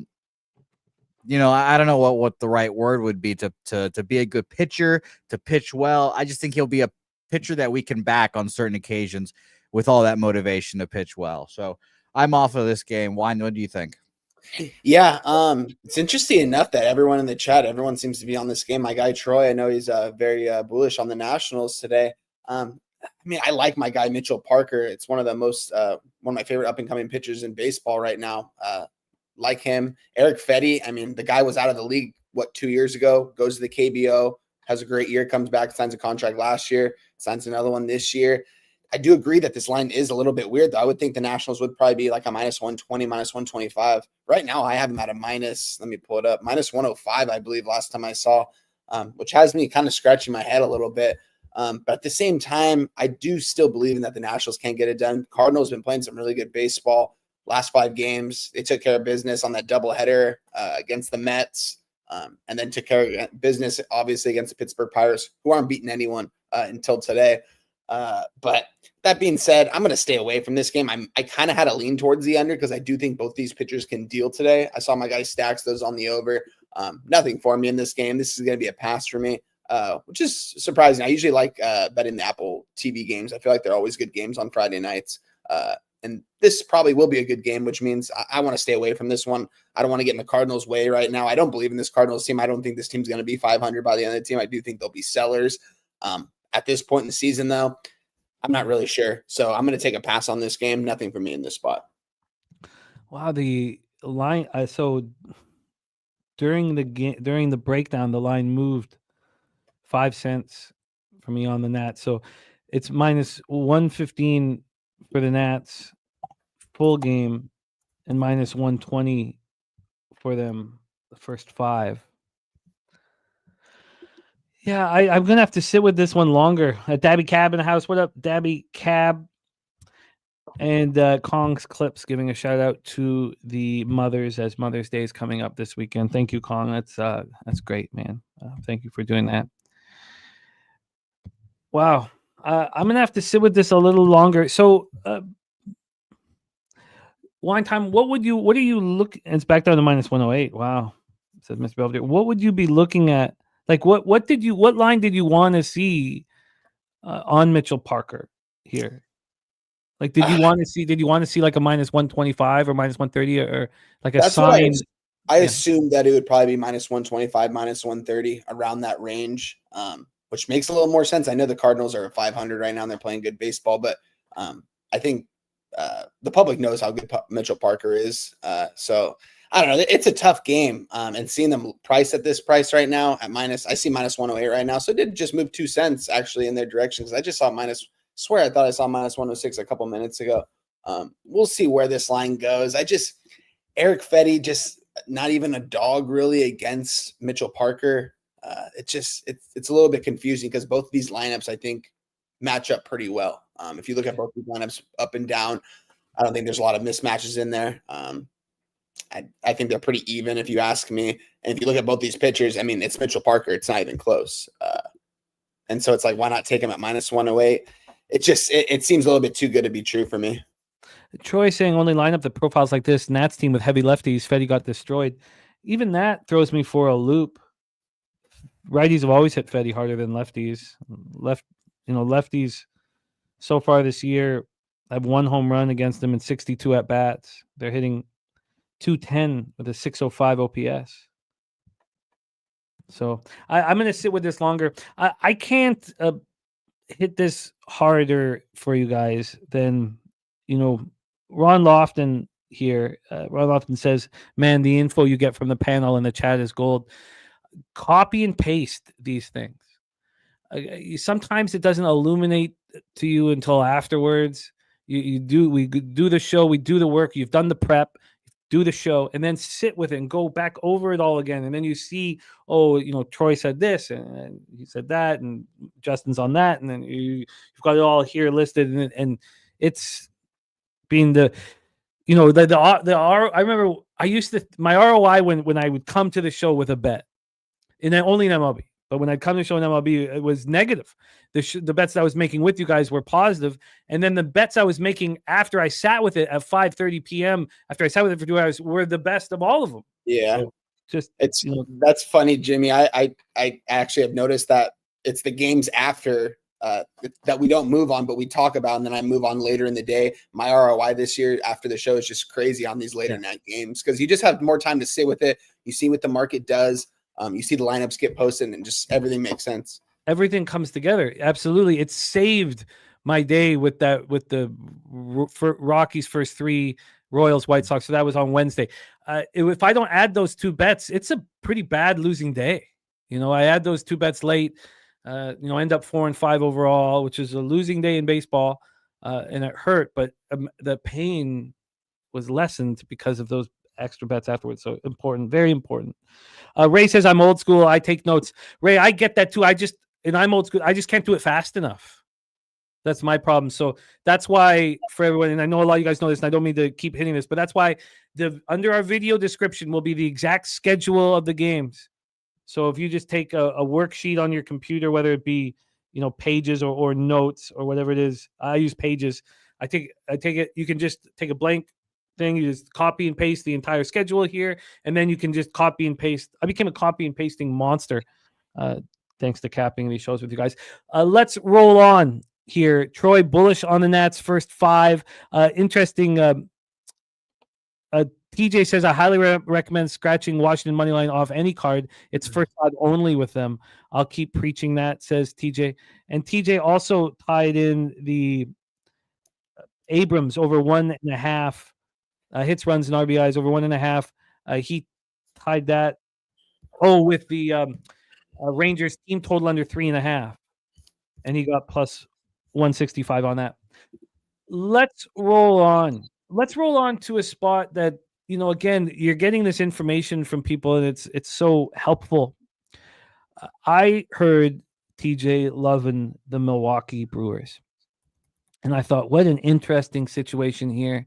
don't know what the right word would be to be a good pitcher, to pitch well. I just think he'll be a pitcher that we can back on certain occasions with all that motivation to pitch well. So I'm off of this game. Wine, what do you think? Yeah, it's interesting enough that everyone in the chat, everyone seems to be on this game. My guy Troy, I know he's very bullish on the Nationals today. I like my guy Mitchell Parker. It's one of my favorite up and coming pitchers in baseball right now. Like him, Eric Fetty. The guy was out of the league 2 years ago. Goes to the KBO, has a great year, comes back, signs a contract last year, signs another one this year. I do agree that this line is a little bit weird, though. I would think the Nationals would probably be like a -120, -125. Right now, I have them at a let me pull it up, -105, I believe, last time I saw, which has me kind of scratching my head a little bit. But at the same time, I do still believe in that the Nationals can get it done. Cardinals been playing some really good baseball. Last 5 games, they took care of business on that doubleheader against the Mets, and then took care of business, obviously, against the Pittsburgh Pirates, who aren't beating anyone until today. But that being said, I'm going to stay away from this game. I kind of had a lean towards the under because I do think both these pitchers can deal today. I saw my guy Stacks those on the over. Nothing for me in this game. This is going to be a pass for me, which is surprising. I usually like betting the Apple TV games. I feel like they're always good games on Friday nights. And this probably will be a good game, which means I want to stay away from this one. I don't want to get in the Cardinals' way right now. I don't believe in this Cardinals team. I don't think this team's going to be 500 by the end of the team. I do think they'll be sellers. At this point in the season, though, I'm not really sure. So I'm going to take a pass on this game. Nothing for me in this spot. Wow, the line. So during the breakdown, the line moved 5 cents for me on the Nats. So it's -115 for the Nats full game and -120 for them the first 5. Yeah, I'm going to have to sit with this one longer. Dabby Cab in the house. What up, Dabby Cab? And Kong's Clips giving a shout out to the mothers as Mother's Day is coming up this weekend. Thank you, Kong. That's great, man. Thank you for doing that. Wow. I'm going to have to sit with this a little longer. So, Wine Time, what are you looking? It's back down to -108. Wow. Said Mr. Belvedere. What would you be looking at? Like what line did you want to see on Mitchell Parker here? Like, did you want to see like a -125 or -130 or like a sign? I assumed that it would probably be -125, -130 around that range, which makes a little more sense. I know the Cardinals are at 500 right now and they're playing good baseball, but I think the public knows how good Mitchell Parker is. So I don't know. It's a tough game. And seeing them price at this price right now at I see -108 right now. So it did just move 2 cents actually in their direction. Cause I just saw I thought I saw -106 a couple minutes ago. We'll see where this line goes. Eric Fetty, just not even a dog really against Mitchell Parker. It's a little bit confusing because both of these lineups, I think, match up pretty well. If you look at both these lineups up and down, I don't think there's a lot of mismatches in there. I think they're pretty even if you ask me. And if you look at both these pitchers, it's Mitchell Parker. It's not even close. And so it's like, why not take him at -108? It seems a little bit too good to be true for me. Troy saying only line up the profiles like this. Nats team with heavy lefties. Fetty got destroyed. Even that throws me for a loop. Righties have always hit Fetty harder than lefties. Lefties so far this year have 1 home run against them in 62 at bats. They're hitting .210 with a .605 OPS. So I'm going to sit with this longer. I can't hit this harder for you guys than, Ron Lofton here. Ron Lofton says, man, the info you get from the panel in the chat is gold. Copy and paste these things. Sometimes it doesn't illuminate to you until afterwards. We do the show, we do the work, you've done the prep, do the show, and then sit with it and go back over it all again. And then you see, Troy said this and he said that, and Justin's on that, and then you've got it all here listed, and it's being I remember my ROI when I would come to the show with a bet, and then only in MLB. But when I'd come to the show in MLB, it was negative. The bets that I was making with you guys were positive, and then the bets I was making after I sat with it at 5:30 p.m. after I sat with it for 2 hours were the best of all of them. Yeah, so just that's funny, Jimmy. I actually have noticed that it's the games after that we don't move on, but we talk about, and then I move on later in the day. My ROI this year after the show is just crazy on these later night games because you just have more time to sit with it. You see what the market does. You see the lineups get posted, and just everything makes sense. Everything comes together. Absolutely, it saved my day with the Rockies first 3, Royals, White Sox. So that was on Wednesday. If I don't add those 2 bets, it's a pretty bad losing day. I add those 2 bets late. End up 4-5 overall, which is a losing day in baseball, and it hurt. But the pain was lessened because of those extra bets afterwards. So important, very important. Ray says I'm old school. I take notes. Ray, I get that too. I'm old school. I just can't do it fast enough. That's my problem. So that's why for everyone, and I know a lot of you guys know this, and I don't mean to keep hitting this, but that's why under our video description will be the exact schedule of the games. So if you just take a worksheet on your computer, whether it be Pages or Notes or whatever it is, I use Pages. I take it. You can just take a blank thing. You just copy and paste the entire schedule here, and then you can just copy and paste. I became a copy and pasting monster, thanks to capping these shows with you guys. Let's roll on here. Troy bullish on the Nats first 5. Interesting. TJ says I highly recommend scratching Washington money line off any card. It's first odd only with them. I'll keep preaching that, says TJ. And TJ also tied in the Abrams over 1.5 hits, runs, and RBIs over 1.5. He tied that. With the Rangers team total under 3.5, and he got plus 165 on that. Let's roll on. Let's roll on to a spot that again, you're getting this information from people, and it's so helpful. I heard TJ loving the Milwaukee Brewers, and I thought, what an interesting situation here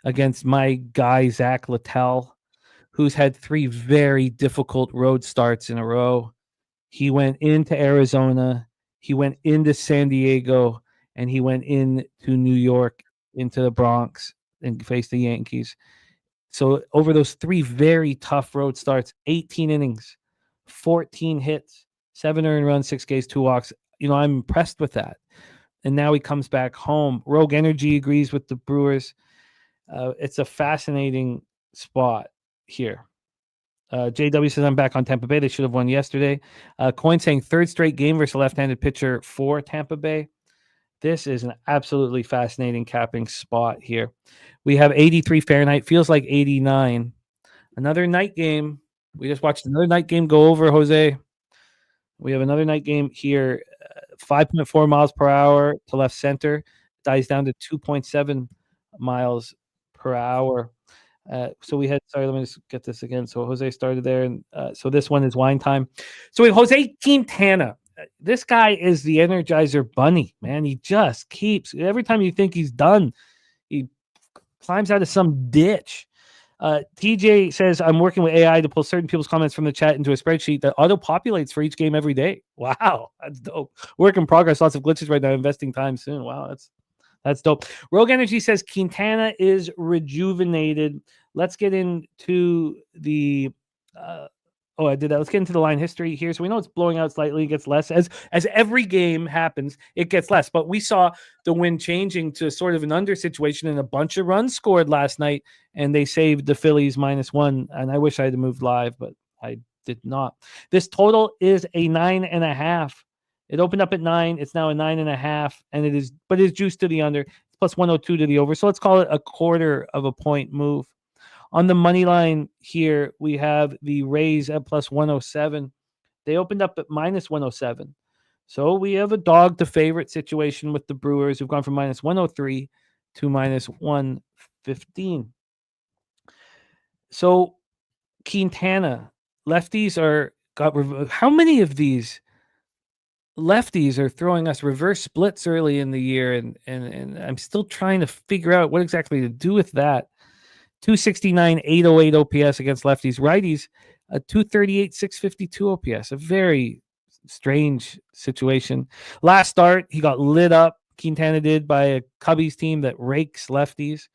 against my guy Zach Littell, who's had 3 very difficult road starts in a row. He went into Arizona, he went into San Diego, and he went into New York, into the Bronx, and faced the Yankees. So over those 3 very tough road starts, 18 innings, 14 hits, 7 earned runs, 6 Ks, 2 walks. I'm impressed with that. And now he comes back home. Rogue Energy agrees with the Brewers. It's a fascinating spot here. JW says I'm back on Tampa Bay. They should have won yesterday. Coin saying 3rd straight game versus a left-handed pitcher for Tampa Bay. This is an absolutely fascinating capping spot here. We have 83 Fahrenheit. Feels like 89. Another night game. We just watched another night game go over, Jose. We have another night game here. 5.4 miles per hour to left center. Dies down to 2.7 miles per hour. So we had, sorry, let me just get this again. So Jose started there. And so this one is wine time. So we have Jose Quintana. This guy is the Energizer Bunny, man. He just keeps, every time you think he's done, he climbs out of some ditch. TJ says, I'm working with AI to pull certain people's comments from the chat into a spreadsheet that auto-populates for each game every day. Wow, that's dope. Work in progress, lots of glitches right now, investing time soon. Wow, that's dope. Rogue Energy says Quintana is rejuvenated. Let's get into the I did that. Let's get into the line history here. So we know it's blowing out slightly. It gets less. As every game happens, it gets less. But we saw the wind changing to sort of an under situation, and a bunch of runs scored last night, and they saved the Phillies -1. And I wish I had moved live, but I did not. This total is a 9.5. It opened up at 9. It's now a 9.5, and it's juiced to the under. It's plus 102 to the over. So let's call it a 1/4 of a point move. On the money line here, we have the Rays at plus 107. They opened up at minus 107. So we have a dog to favorite situation with the Brewers, who've gone from minus 103 to minus 115. So Quintana, lefties how many of these lefties are throwing us reverse splits early in the year? And I'm still trying to figure out what exactly to do with that. 269, 808 OPS against lefties. Righties, a 238, 652 OPS. A very strange situation. Last start, he got lit up. Quintana did by a Cubbies team that rakes lefties.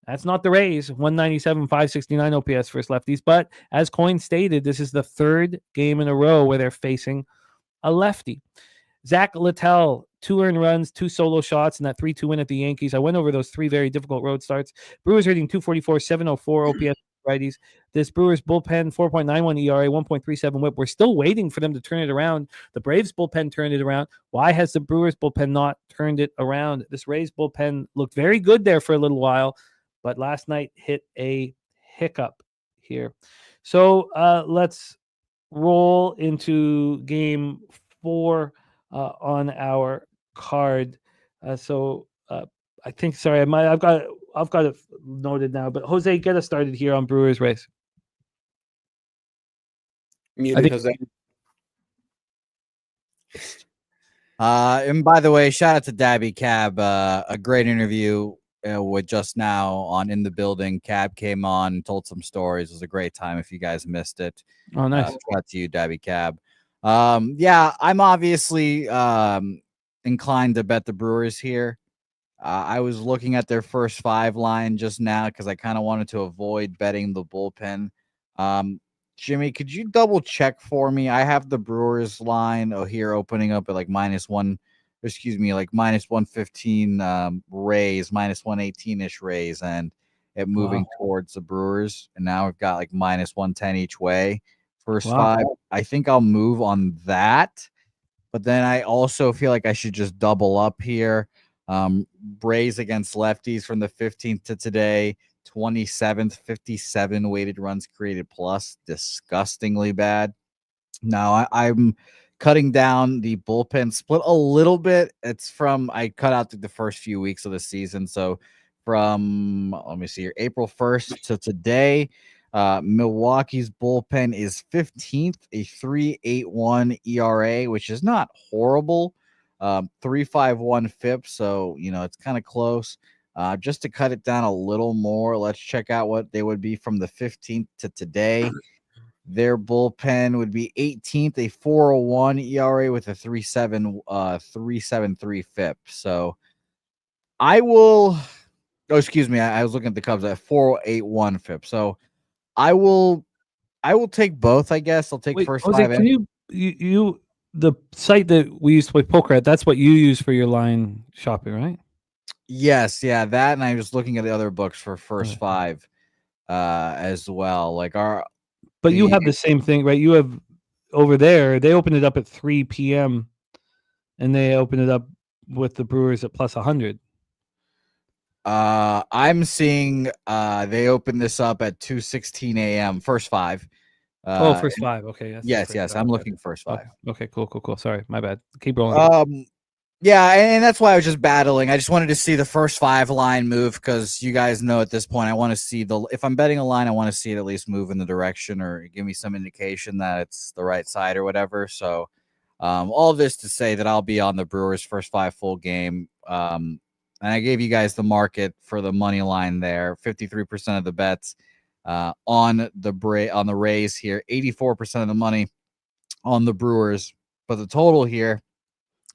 That's not the Rays. 197, 569 OPS versus lefties. But as Coyne stated, this is the third game in a row where they're facing a lefty. Zach Littell, 2 earned runs, 2 solo shots, and that 3-2 win at the Yankees. I went over those 3 very difficult road starts. Brewers hitting 244, 704 OPS righties. This Brewers bullpen, 4.91 ERA, 1.37 whip. We're still waiting for them to turn it around. The Braves bullpen turned it around. Why has the Brewers bullpen not turned it around? This Rays bullpen looked very good there for a little while, but last night hit a hiccup here. So let's roll into game 4 on our card. I think, sorry, I've got it noted now, but Jose, get us started here on Brewers Rays. Muted, Jose. And by the way, shout out to Dabby Cab. A great interview with just now on In the Building. Cab came on, told some stories. It was a great time if you guys missed it. Oh, nice. Shout out to you, Dabby Cab. Yeah, I'm obviously inclined to bet the Brewers here. I was looking at their first 5 line just now because I kind of wanted to avoid betting the bullpen. Jimmy, could you double check for me? I have the Brewers line here opening up at like -1, like -115 Rays, -118-ish Rays, and it moving towards the Brewers. And now we've got like -110 each way. First 5. I think I'll move on that. But then I also feel like I should just double up here. Braves against lefties from the 15th to today, 27th, 57 weighted runs created plus. Disgustingly bad. Now I'm cutting down the bullpen split a little bit. I cut out the first few weeks of the season. So from, let me see here, April 1st to today, Milwaukee's bullpen is 15th, a 3.81 ERA, which is not horrible. 3.51 FIP, so it's kind of close. Just to cut it down a little more, let's check out what they would be from the 15th to today. Their bullpen would be 18th, a 4.01 ERA with a 3.73 FIP. So I will. Oh, excuse me. I was looking at the Cubs at 4.81 FIP. So I will take both, I guess. I'll take first Jose, 5. Can you the site that we used to play poker at, that's what you use for your line shopping, right? Yes, yeah, that, and I was looking at the other books for first 5 as well. But you have the same thing, right? You have over there, they opened it up at 3 p.m. and they opened it up with the Brewers at +100. I'm seeing they opened this up at 2:16 a.m. first 5. First 5. Okay. Yes. I'm looking first 5. Okay. Cool. Sorry, my bad. Keep rolling. Yeah, and that's why I was just battling. I just wanted to see the first 5 line move because you guys know at this point I want to see if I'm betting a line, I want to see it at least move in the direction or give me some indication that it's the right side or whatever. So, all this to say that I'll be on the Brewers first 5 full game. And I gave you guys the market for the money line there. 53% of the bets on the Rays here, 84% of the money on the Brewers. But the total here,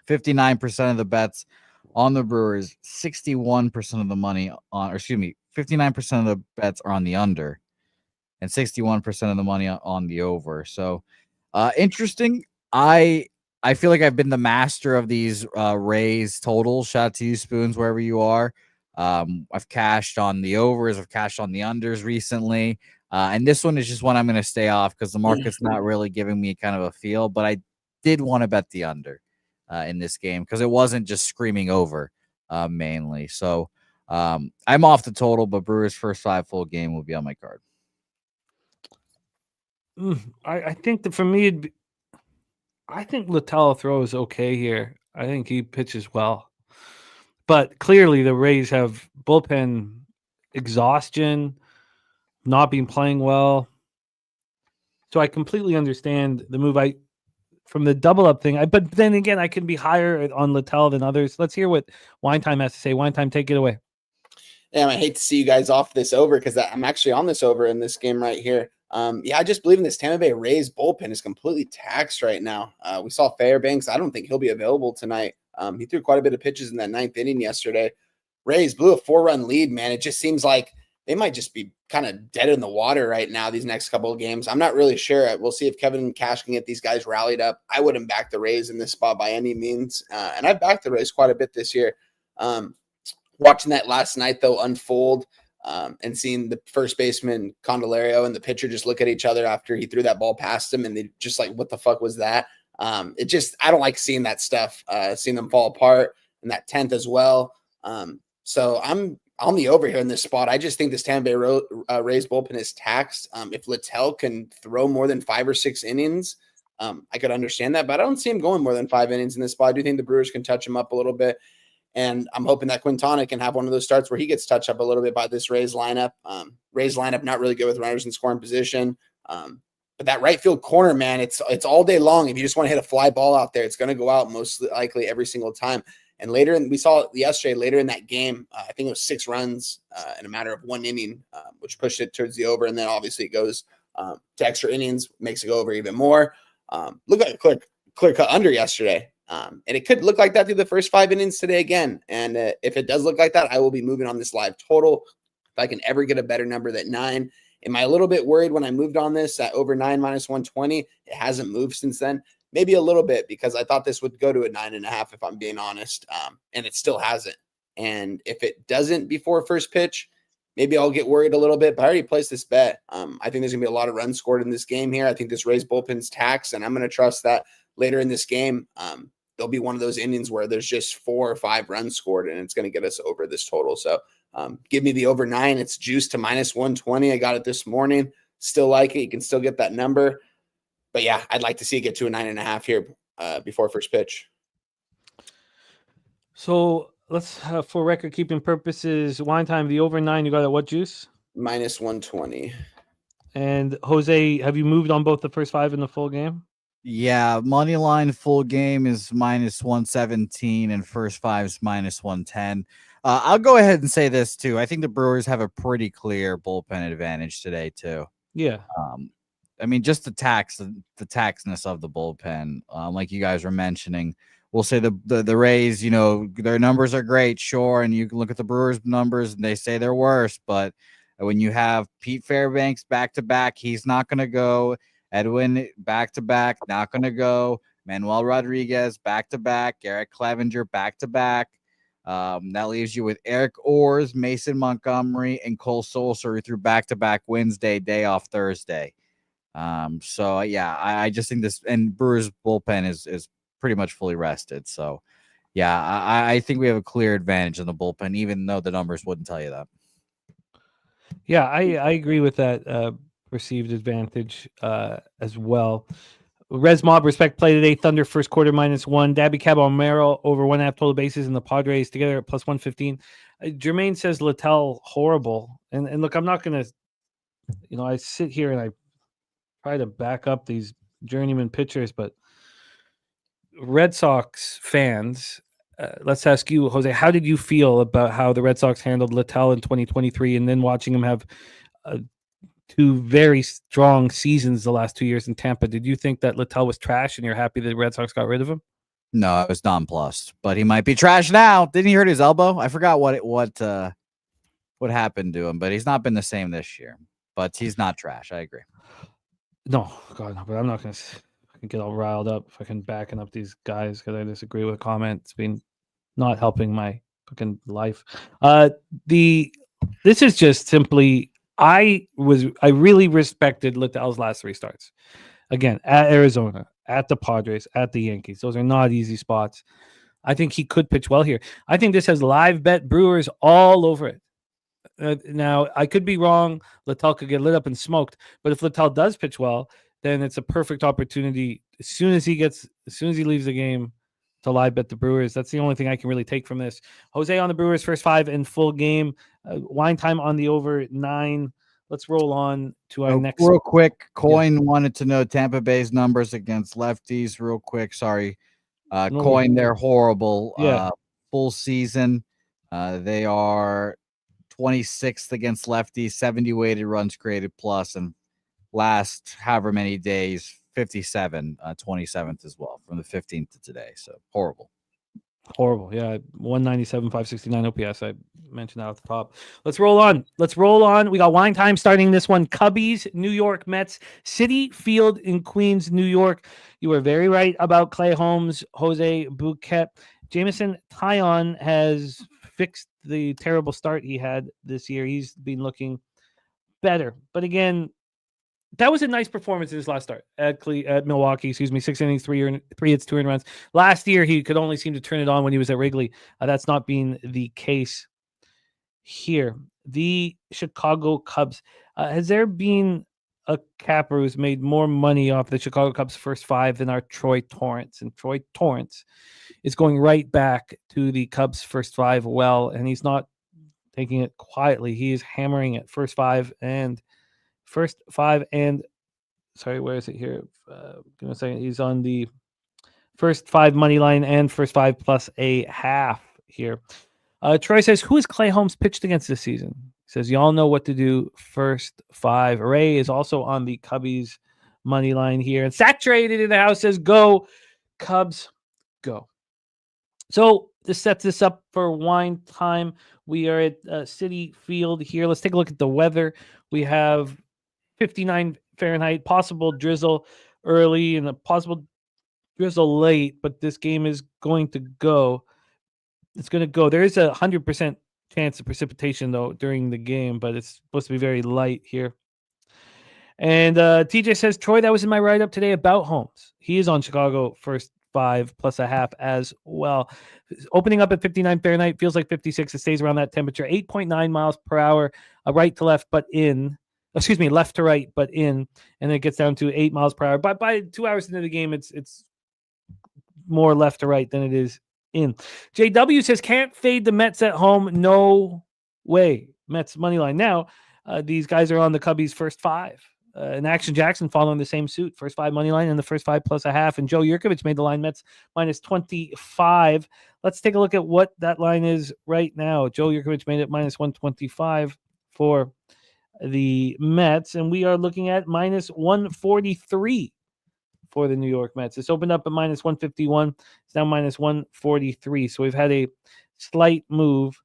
59% of the bets on the Brewers, 61% of the money on, 59% of the bets are on the under, and 61% of the money on the over. So interesting. I feel like I've been the master of these Rays totals. Shout out to you, Spoons, wherever you are. I've cashed on the overs. I've cashed on the unders recently. And this one is just one I'm going to stay off because the market's not really giving me kind of a feel. But I did want to bet the under in this game because it wasn't just screaming over mainly. So I'm off the total, but Brewers' first 5 full game will be on my card. I think that for me, I think Littell throws okay here. I think he pitches well. But clearly the Rays have bullpen exhaustion, not been playing well. So I completely understand the move. From the double up thing, but then again, I can be higher on Littell than others. Let's hear what Wine Time has to say. Wine Time, take it away. Damn, I hate to see you guys off this over because I'm actually on this over in this game right here. Yeah, I just believe in this Tampa Bay Rays bullpen is completely taxed right now. We saw Fairbanks. I don't think he'll be available tonight. He threw quite a bit of pitches in that 9th inning yesterday. Rays blew a 4-run lead, man. It just seems like they might just be kind of dead in the water right now these next couple of games. I'm not really sure. We'll see if Kevin Cash can get these guys rallied up. I wouldn't back the Rays in this spot by any means. And I've backed the Rays quite a bit this year. Watching that last night, though, unfold and seeing the first baseman Candelario and the pitcher just look at each other after he threw that ball past him, and they just like, what the fuck was that? I don't like seeing that stuff, seeing them fall apart in that 10th as well. So I'm on the over here in this spot. I just think this Tampa Bay Rays bullpen is taxed. If Littell can throw more than 5 or 6 innings, I could understand that, but I don't see him going more than 5 innings in this spot. I do think the Brewers can touch him up a little bit. And I'm hoping that Quintana can have one of those starts where he gets touched up a little bit by this Rays lineup. Rays lineup not really good with runners in scoring position. But that right field corner, man, it's all day long. If you just want to hit a fly ball out there, it's going to go out most likely every single time. And we saw it yesterday, later in that game, I think it was 6 runs in a matter of 1 inning, which pushed it towards the over. And then obviously it goes to extra innings, makes it go over even more. Look like a clear cut under yesterday. And it could look like that through the first 5 innings today again. And if it does look like that, I will be moving on this live total. If I can ever get a better number than 9. Am I a little bit worried when I moved on this at over 9 minus 120? It hasn't moved since then. Maybe a little bit because I thought this would go to a 9.5 if I'm being honest. And it still hasn't. And if it doesn't before first pitch, maybe I'll get worried a little bit, but I already placed this bet. I think there's going to be a lot of runs scored in this game here. I think this Rays bullpen's taxed, and I'm going to trust that later in this game. There'll be one of those innings where there's just 4 or 5 runs scored, and it's going to get us over this total. So give me the over 9. It's juiced to minus 120. I got it this morning. Still like it. You can still get that number. But yeah, I'd like to see it get to a 9.5 here before first pitch. So let's, for record keeping purposes, wine time, the over 9, you got at what juice? Minus 120. And Jose, have you moved on both the first 5 and the full game? Yeah, money line full game is minus 117 and first 5's minus 110. I'll go ahead and say this too. I think the Brewers have a pretty clear bullpen advantage today too. Yeah. I mean, just the taxness of the bullpen, like you guys were mentioning. We'll say the Rays, you know, their numbers are great, sure, and you can look at the Brewers' numbers and they say they're worse. But when you have Pete Fairbanks back to back, he's not going to go. Edwin back-to-back, not going to go. Manuel Rodriguez back-to-back. Garrett Clevenger back-to-back. That leaves you with Eric Orrs, Mason Montgomery, and Cole Sulser through back-to-back Wednesday, day off Thursday. So, yeah, I just think this – and Brewers' bullpen is pretty much fully rested. So, yeah, I think we have a clear advantage in the bullpen, even though the numbers wouldn't tell you that. Yeah, I agree with that perceived advantage as well. Res Mob respect play today. Thunder first quarter -1. Dabby Caballero over 1.5 total bases, and the Padres together at plus 115. Jermaine says Littell horrible. And look, I'm not gonna, I sit here and I try to back up these journeyman pitchers, but Red Sox fans, let's ask you, Jose, how did you feel about how the Red Sox handled Littell in 2023, and then watching him have 2 very strong seasons the last 2 years in Tampa? Did you think that Littell was trash and you're happy that the Red Sox got rid of him? No, I was nonplussed, but he might be trash now. Didn't he hurt his elbow? I forgot what happened to him, but he's not been the same this year. But he's not trash. I agree. No, God, no, but I'm not going to get all riled up if I can backing up these guys because I disagree with a comment. It's been not helping my fucking life. This is just simply, I really respected Littell's last 3 starts. Again, at Arizona, at the Padres, at the Yankees. Those are not easy spots. I think he could pitch well here. I think this has live bet Brewers all over it. Now, I could be wrong. Littell could get lit up and smoked. But if Littell does pitch well, then it's a perfect opportunity as soon as he leaves the game to live bet the Brewers. That's the only thing I can really take from this. Jose on the Brewers first 5 in full game. Wine time on the over 9. Let's roll on to our next. Real quick, Coin wanted to know Tampa Bay's numbers against lefties. Real quick, sorry. Coin, they're horrible. Yeah. Full season, they are 26th against lefties, 70 weighted runs created plus, and last however many days, 57, 27th as well, from the 15th to today. So horrible. Horrible. Yeah. 197, 569 OPS. I mentioned that at the top. Let's roll on. We got wine time starting this one. Cubbies, New York Mets, Citi Field in Queens, New York. You were very right about Clay Holmes, Jose Bouquet. Jameson Taillon has fixed the terrible start he had this year. He's been looking better. But again, that was a nice performance in his last start at Milwaukee. 6 innings, 3 hits, 2 earned runs. Last year, he could only seem to turn it on when he was at Wrigley. That's not been the case here. The Chicago Cubs. Has there been a capper who's made more money off the Chicago Cubs' first 5 than our Troy Torrance? And Troy Torrance is going right back to the Cubs' first 5 well, and he's not taking it quietly. He is hammering it first 5 and sorry, where is it here? Give me a second. He's on the first 5 money line and first 5 plus a half here. Troy says, who has Clay Holmes pitched against this season? He says, you all know what to do. First 5. Ray is also on the Cubbies money line here. And Saturated in the house says, go Cubs, go. So this sets this up for wine time. We are at Citi Field here. Let's take a look at the weather. We have 59 Fahrenheit, possible drizzle early and a possible drizzle late, but this game is going to go. It's going to go. There is a 100% chance of precipitation, though, during the game, but it's supposed to be very light here. And TJ says, Troy, that was in my write-up today about Holmes. He is on Chicago first 5 plus a half as well. Opening up at 59 Fahrenheit, feels like 56. It stays around that temperature. 8.9 miles per hour, right to left, but in. Left to right, but in, and then it gets down to 8 miles per hour. But by 2 hours into the game, it's more left to right than it is in. JW says, can't fade the Mets at home. No way. Mets money line. Now, these guys are on the Cubbies first 5. And Action Jackson following the same suit. First 5 money line and the first 5 plus a half. And Joe Yurkovich made the line Mets minus 25. Let's take a look at what that line is right now. Joe Yurkovich made it minus 125 for the Mets, and we are looking at minus 143 for the New York Mets. It's opened up at minus 151. It's now minus 143. So we've had a slight move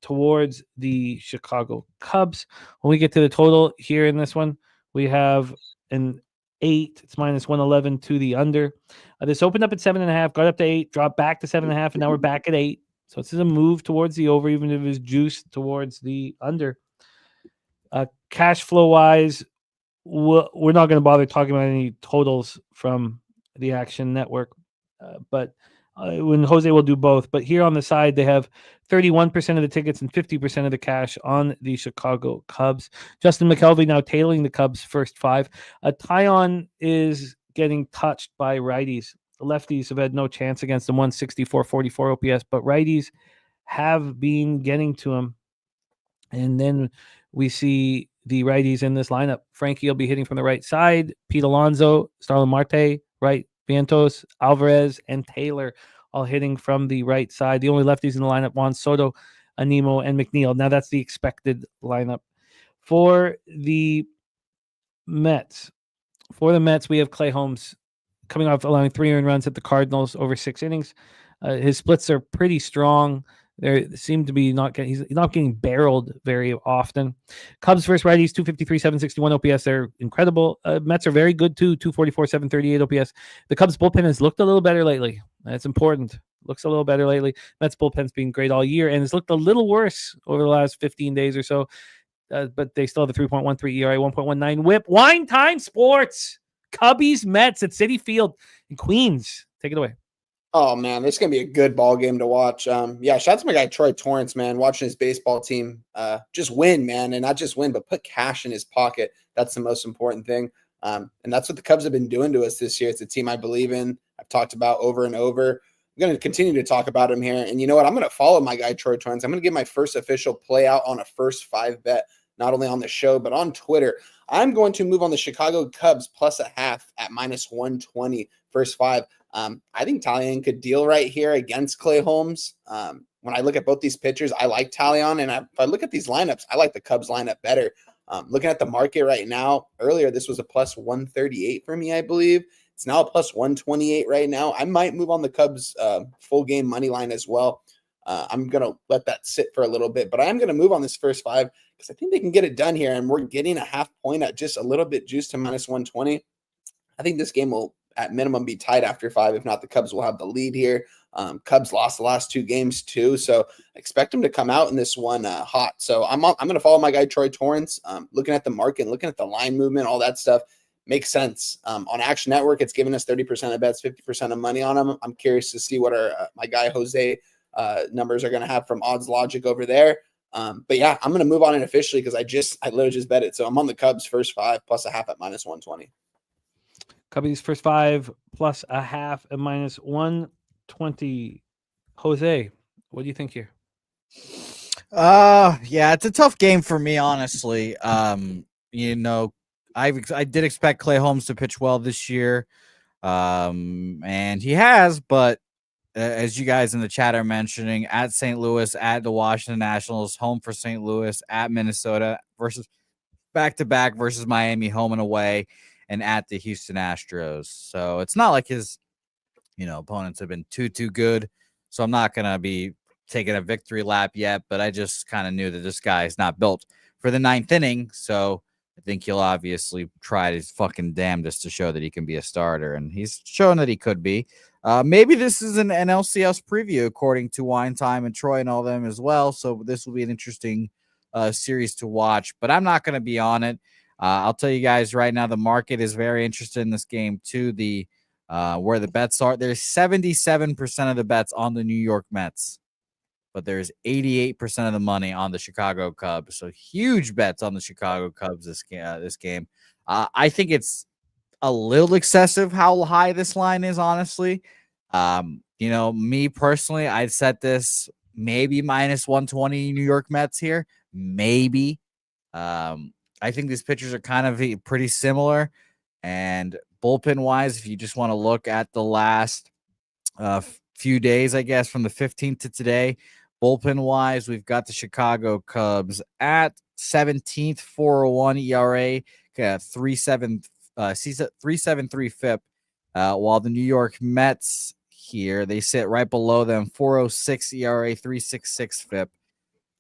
towards the Chicago Cubs. When we get to the total here in this one, we have an 8. It's minus 111 to the under. This opened up at 7.5, got up to 8, dropped back to 7.5, and now we're back at 8. So this is a move towards the over, even if it was juiced towards the under. Cash flow wise, we're not going to bother talking about any totals from the Action Network, but when Jose will do both. But here on the side, they have 31% of the tickets and 50% of the cash on the Chicago Cubs. Justin McKelvey now tailing the Cubs first 5. Taillon is getting touched by righties. The lefties have had no chance against him, 164.44 OPS, but righties have been getting to him. And then we see the righties in this lineup. Frankie will be hitting from the right side. Pete Alonso, Starlin Marte, right. Vientos, Alvarez, and Taylor all hitting from the right side. The only lefties in the lineup, Juan Soto, Animo, and McNeil. Now that's the expected lineup. For the Mets, we have Clay Holmes coming off allowing 3 earned runs at the Cardinals over 6 innings. His splits are pretty strong. They seem to be he's not getting barreled very often. Cubs versus righties, 253, 761 OPS. They're incredible. Mets are very good too, 244, 738 OPS. The Cubs bullpen has looked a little better lately. That's important. Looks a little better lately. Mets bullpen's been great all year and has looked a little worse over the last 15 days or so. But they still have a 3.13 ERA, 1.19 WHIP. Wine time sports. Cubbies, Mets at Citi Field in Queens. Take it away. Oh, man, this is going to be a good ball game to watch. Shout out to my guy Troy Torrance, man, watching his baseball team just win, man, and not just win, but put cash in his pocket. That's the most important thing, and that's what the Cubs have been doing to us this year. It's a team I believe in. I've talked about over and over. I'm going to continue to talk about him here, and you know what? I'm going to follow my guy Troy Torrance. I'm going to get my first official play out on a first 5 bet, not only on the show, but on Twitter. I'm going to move on the Chicago Cubs plus a half at minus 120, first 5. I think Taillon could deal right here against Clay Holmes. when I look at both these pitchers, I like Talion, and if I look at these lineups, I like the Cubs lineup better. Looking at the market right now, earlier this was a plus 138 for me, I believe. It's now a plus 128 right now. I might move on the Cubs full game money line as well. I'm going to let that sit for a little bit, but I am going to move on this first 5 because I think they can get it done here, and we're getting a half point at just a little bit juiced to minus 120. I think this game will at minimum be tied after 5. If not, the Cubs will have the lead here. Cubs lost the last 2 games too, so expect them to come out in this one hot. So I'm going to follow my guy Troy Torrance. Looking at the market, looking at the line movement, all that stuff makes sense. On Action Network, it's giving us 30% of bets, 50% of money on them. I'm curious to see what our my guy Jose numbers are going to have from Odds Logic over there. But yeah, I'm going to move on it officially because I literally just bet it. So I'm on the Cubs first 5 plus a half at minus 120. Cubbies first 5 plus a half at minus 120. Jose, what do you think here? Yeah, it's a tough game for me, honestly. You know, I did expect Clay Holmes to pitch well this year. And he has, but as you guys in the chat are mentioning, at St. Louis, at the Washington Nationals, home for St. Louis, at Minnesota versus back-to-back versus Miami, home and away, and at the Houston Astros. So it's not like his, opponents have been too good. So I'm not going to be taking a victory lap yet, but I just kind of knew that this guy is not built for the 9th inning. So I think he'll obviously try his fucking damnedest to show that he can be a starter, and he's shown that he could be. Maybe this is an LCS preview, according to Wine Time and Troy and all them as well. So this will be an interesting series to watch, but I'm not going to be on it. I'll tell you guys right now, the market is very interested in this game too. The where the bets are, there's 77% of the bets on the New York Mets, but there's 88% of the money on the Chicago Cubs. So huge bets on the Chicago Cubs this game. I think it's a little excessive how high this line is, honestly. Me personally, I'd set this maybe minus 120 New York Mets here. Maybe. I think these pitchers are kind of pretty similar. And bullpen-wise, if you just want to look at the last few days, I guess, from the 15th to today, bullpen-wise, we've got the Chicago Cubs at 17th, 4.01 ERA, 3.73 FIP, while the New York Mets here, they sit right below them, 4.06 ERA, 3.66 FIP.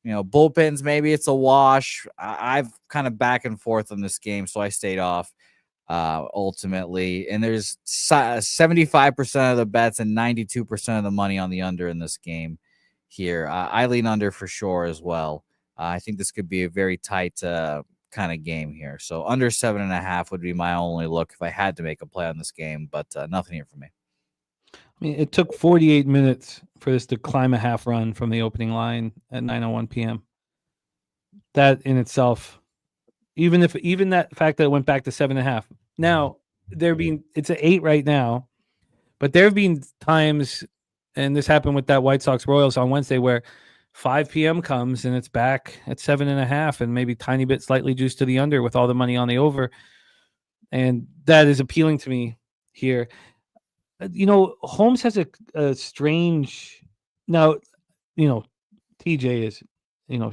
Bullpens, maybe it's a wash. I've kind of back and forth on this game, so I stayed off ultimately. And there's 75% of the bets and 92% of the money on the under in this game here. I lean under for sure as well. I think this could be a very tight kind of game here. So under 7.5 would be my only look if I had to make a play on this game, but nothing here for me. I mean, it took 48 minutes for this to climb a half run from the opening line at 9:01 p.m. That in itself, even that fact that it went back to 7.5. Now it's at 8 right now, but there have been times, and this happened with that White Sox Royals on Wednesday, where 5 p.m. comes and it's back at 7.5, and maybe tiny bit slightly juiced to the under with all the money on the over, and that is appealing to me here. Holmes has a strange. Now, TJ is,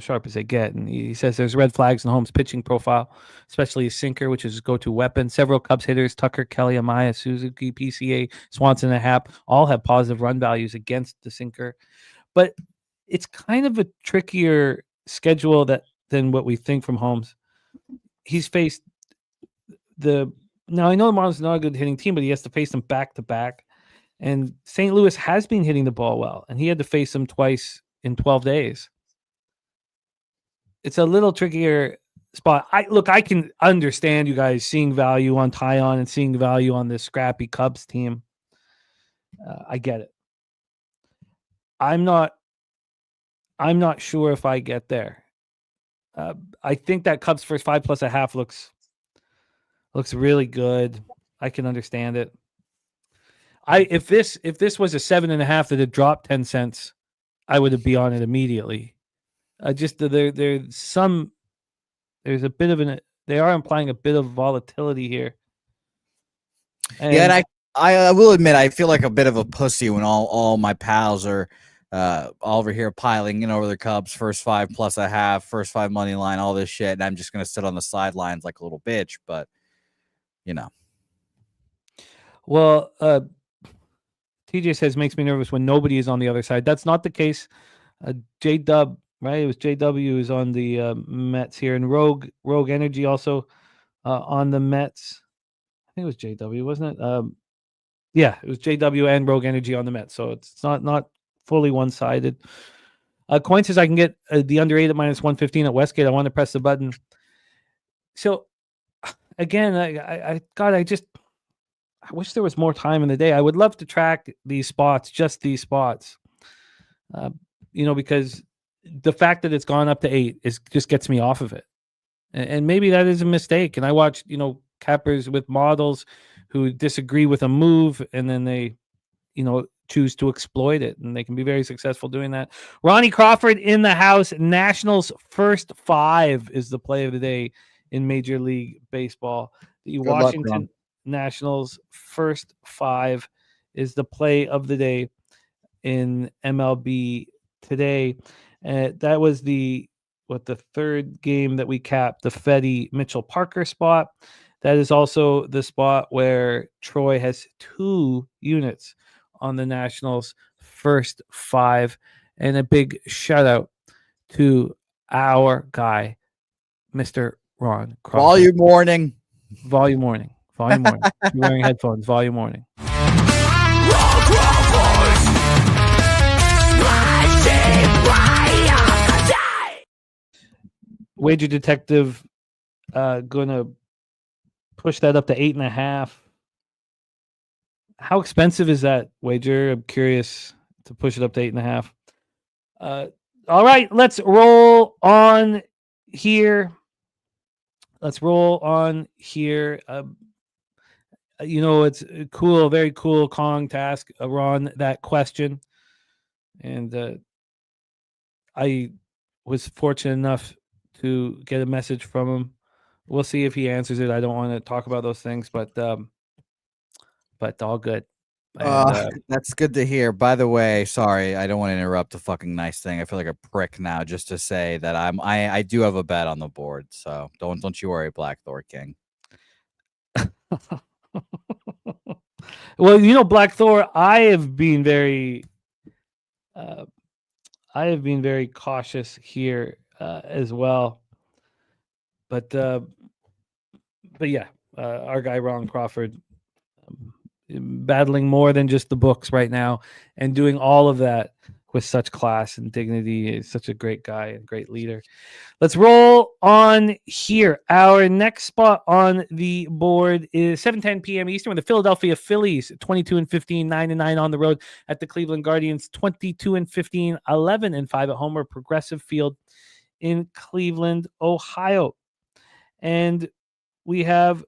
sharp as they get, and he says there's red flags in Holmes' pitching profile, especially his sinker, which is his go-to weapon. Several Cubs hitters, Tucker, Kelly, Amaya, Suzuki, PCA, Swanson, and Happ, all have positive run values against the sinker. But it's kind of a trickier schedule than what we think from Holmes. He's faced now I know the Marlins are not a good hitting team, but he has to face them back to back. And St. Louis has been hitting the ball well, and he had to face them twice in 12 days. It's a little trickier spot. I can understand you guys seeing value on Tyon and seeing value on this scrappy Cubs team. I get it. I'm not sure if I get there. I think that Cubs first 5 plus a half looks really good. I can understand it. If this was a 7.5 that had dropped 10 cents, I would be on it immediately. There's a bit of they are implying a bit of volatility here. And I will admit I feel like a bit of a pussy when all my pals are Oliver here piling in over the Cubs, first 5 plus a half, first 5 money line, all this shit. And I'm just going to sit on the sidelines like a little bitch. But, you know. Well, TJ says makes me nervous when nobody is on the other side. That's not the case. J-Dub, right? It was JW is on the Mets here. And Rogue Energy also on the Mets. I think it was JW, wasn't it? Yeah, it was JW and Rogue Energy on the Mets. So it's not fully one-sided. Coin says I can get the under 8 at -115 at Westgate. I want to press the button. So again, I wish there was more time in the day. I would love to track these spots, just these spots. Because the fact that it's gone up to 8 just gets me off of it. And maybe that is a mistake. And I watched, cappers with models who disagree with a move, and then they, choose to exploit it, and they can be very successful doing that. Ronnie Crawford in the house. Nationals first 5 is the play of the day in Major League Baseball. The Washington Nationals first 5 is the play of the day in MLB today. That was the third game that we capped, the Fetty Mitchell Parker spot. That is also the spot where Troy has 2 units on the Nationals first 5. And a big shout out to our guy, Mr. Ron Crawford. Volume warning. You're wearing headphones. Volume warning. Wager Detective gonna push that up to 8.5. How expensive is that wager? I'm curious to push it up to 8.5. All right, let's roll on here. It's cool, very cool Kong task, Ron, that question. And I was fortunate enough to get a message from him. We'll see if he answers it. I don't want to talk about those things, but all good. And, that's good to hear. By the way, sorry, I don't want to interrupt a fucking nice thing. I feel like a prick now just to say that I do have a bet on the board, so don't you worry, Black Thor King. Well, Black Thor, I have been very cautious here as well. But yeah, our guy Ron Crawford battling more than just the books right now and doing all of that with such class and dignity. He's such a great guy and great leader. Let's roll on here. Our next spot on the board is 7:10 p.m. Eastern with the Philadelphia Phillies, 22-15, 9-9 on the road at the Cleveland Guardians, 22-15, 11-5 at Homer Progressive Field in Cleveland, Ohio. And we have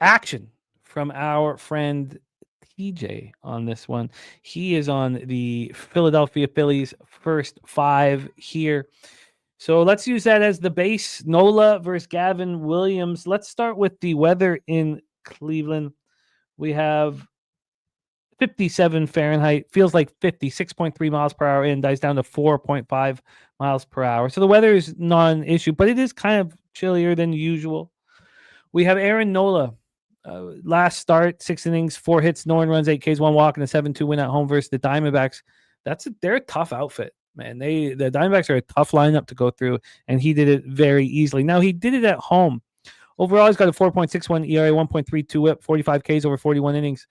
action from our friend TJ on this one. He is on the Philadelphia Phillies first 5 here. So let's use that as the base. Nola versus Gavin Williams. Let's start with the weather in Cleveland. We have 57 Fahrenheit, feels like 56.3 miles per hour in, dies down to 4.5 miles per hour. So the weather is non-issue, but it is kind of chillier than usual. We have Aaron Nola. Last start, 6 innings, 4 hits, no runs, 8 Ks, 1 walk, and a 7-2 win at home versus the Diamondbacks. They're a tough outfit, man. The Diamondbacks are a tough lineup to go through, and he did it very easily. Now, he did it at home. Overall, he's got a 4.61 ERA, 1.32 whip, 45 Ks over 41 innings,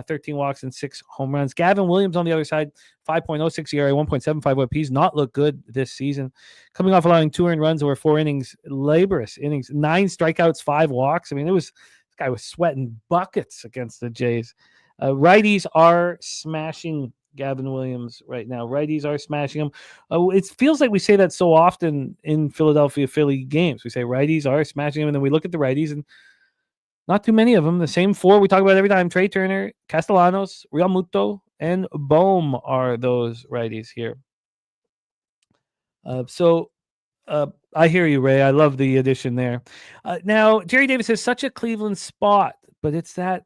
13 walks, and 6 home runs. Gavin Williams on the other side, 5.06 ERA, 1.75 whip. He's not looked good this season. Coming off allowing 2 earned runs over 4 innings, laborious innings, 9 strikeouts, 5 walks. I mean, this guy was sweating buckets against the Jays. Righties are smashing Gavin Williams right now. Righties are smashing him. It feels like we say that so often in Philadelphia Philly games. We say righties are smashing him, and then we look at the righties, and not too many of them. The same 4 we talk about every time. Trey Turner, Castellanos, Real Muto, and Bohm are those righties here. I hear you, Ray. I love the addition there. Now, Jerry Davis is such a Cleveland spot, but it's that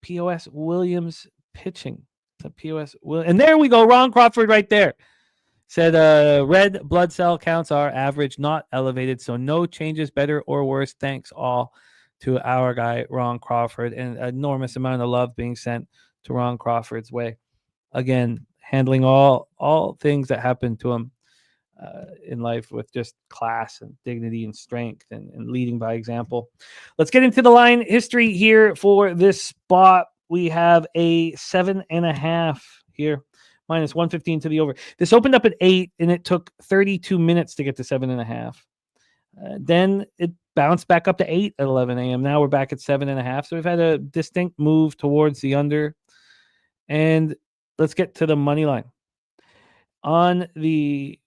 POS Williams pitching. The POS will, and there we go. Ron Crawford right there said red blood cell counts are average, not elevated, so no changes, better or worse. Thanks all to our guy Ron Crawford, and an enormous amount of love being sent to Ron Crawford's way. Again, handling all things that happen to him in life with just class and dignity and strength and leading by example. Let's get into the line history here for this spot. We have a 7.5 here, minus 115 to the over. This opened up at 8, and it took 32 minutes to get to 7.5. Then it bounced back up to 8 at 11 a.m. Now we're back at 7.5. So we've had a distinct move towards the under. And let's get to the money line. On the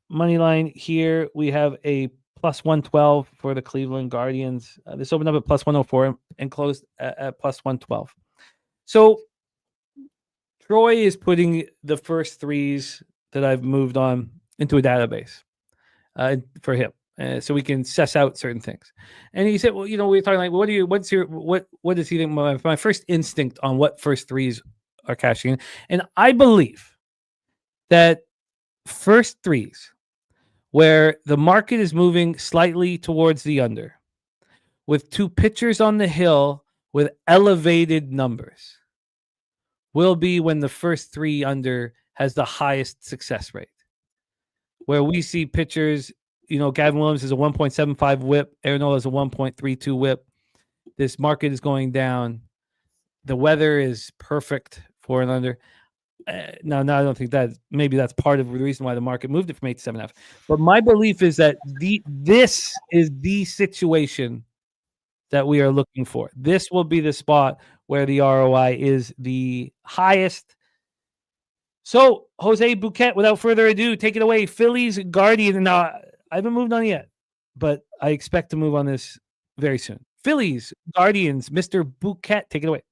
money line here, we have a plus 112 for the Cleveland Guardians. This opened up at plus 104 and closed at plus 112. So Troy is putting the first threes that I've moved on into a database for him. So we can suss out certain things. And he said, well, we were talking like, what does he think? My first instinct on what first threes are cashing in. And I believe that first threes where the market is moving slightly towards the under with two pitchers on the hill with elevated numbers will be when the first three under has the highest success rate. Where we see pitchers, Gavin Williams is a 1.75 whip. Aaron Nola is a 1.32 whip. This market is going down. The weather is perfect for an under. Now, I don't think that maybe that's part of the reason why the market moved it from 8 to 7.5. But my belief is that this is the situation that we are looking for. This will be the spot where the ROI is the highest. So, Jose Bouquet, without further ado, take it away. Phillies Guardian. Now, I haven't moved on yet, but I expect to move on this very soon. Phillies Guardians, Mr. Bouquet, take it away.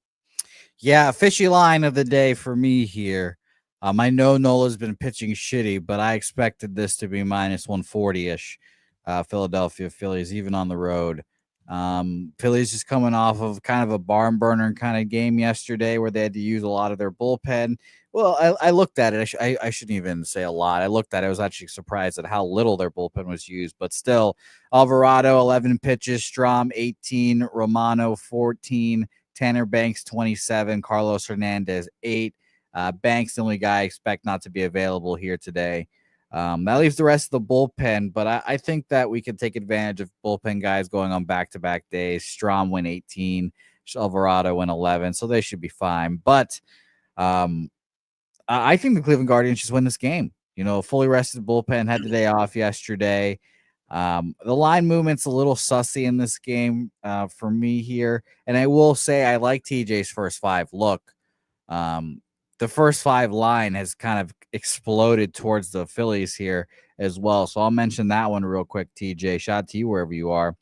Yeah, fishy line of the day for me here. I know Nola's been pitching shitty, but I expected this to be minus 140-ish. Philadelphia Phillies, even on the road. Phillies just coming off of kind of a barn burner kind of game yesterday where they had to use a lot of their bullpen. Well, I looked at it. I shouldn't even say a lot. I looked at it. I was actually surprised at how little their bullpen was used. But still, Alvarado, 11 pitches. Strahm, 18. Romano, 14. Tanner Banks, 27. Carlos Hernandez, 8. Banks, the only guy I expect not to be available here today. That leaves the rest of the bullpen, but I think that we can take advantage of bullpen guys going on back-to-back days. Strahm went 18. Alvarado went 11, so they should be fine. But I think the Cleveland Guardians just win this game. Fully rested bullpen, had the day off yesterday. The line movement's a little sussy in this game for me here. And I will say I like TJ's first 5. Look, the first 5 line has kind of exploded towards the Phillies here as well. So I'll mention that one real quick, TJ. Shout out to you wherever you are.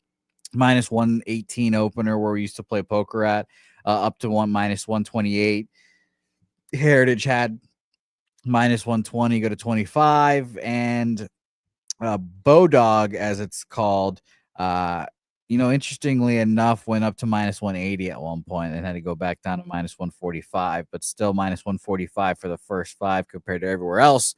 Minus 118 opener where we used to play poker at, up to minus 128. Heritage had minus 120 go to 25, and Bodog, as it's called, interestingly enough, went up to minus 180 at one point and had to go back down to minus 145, but still minus 145 for the first 5 compared to everywhere else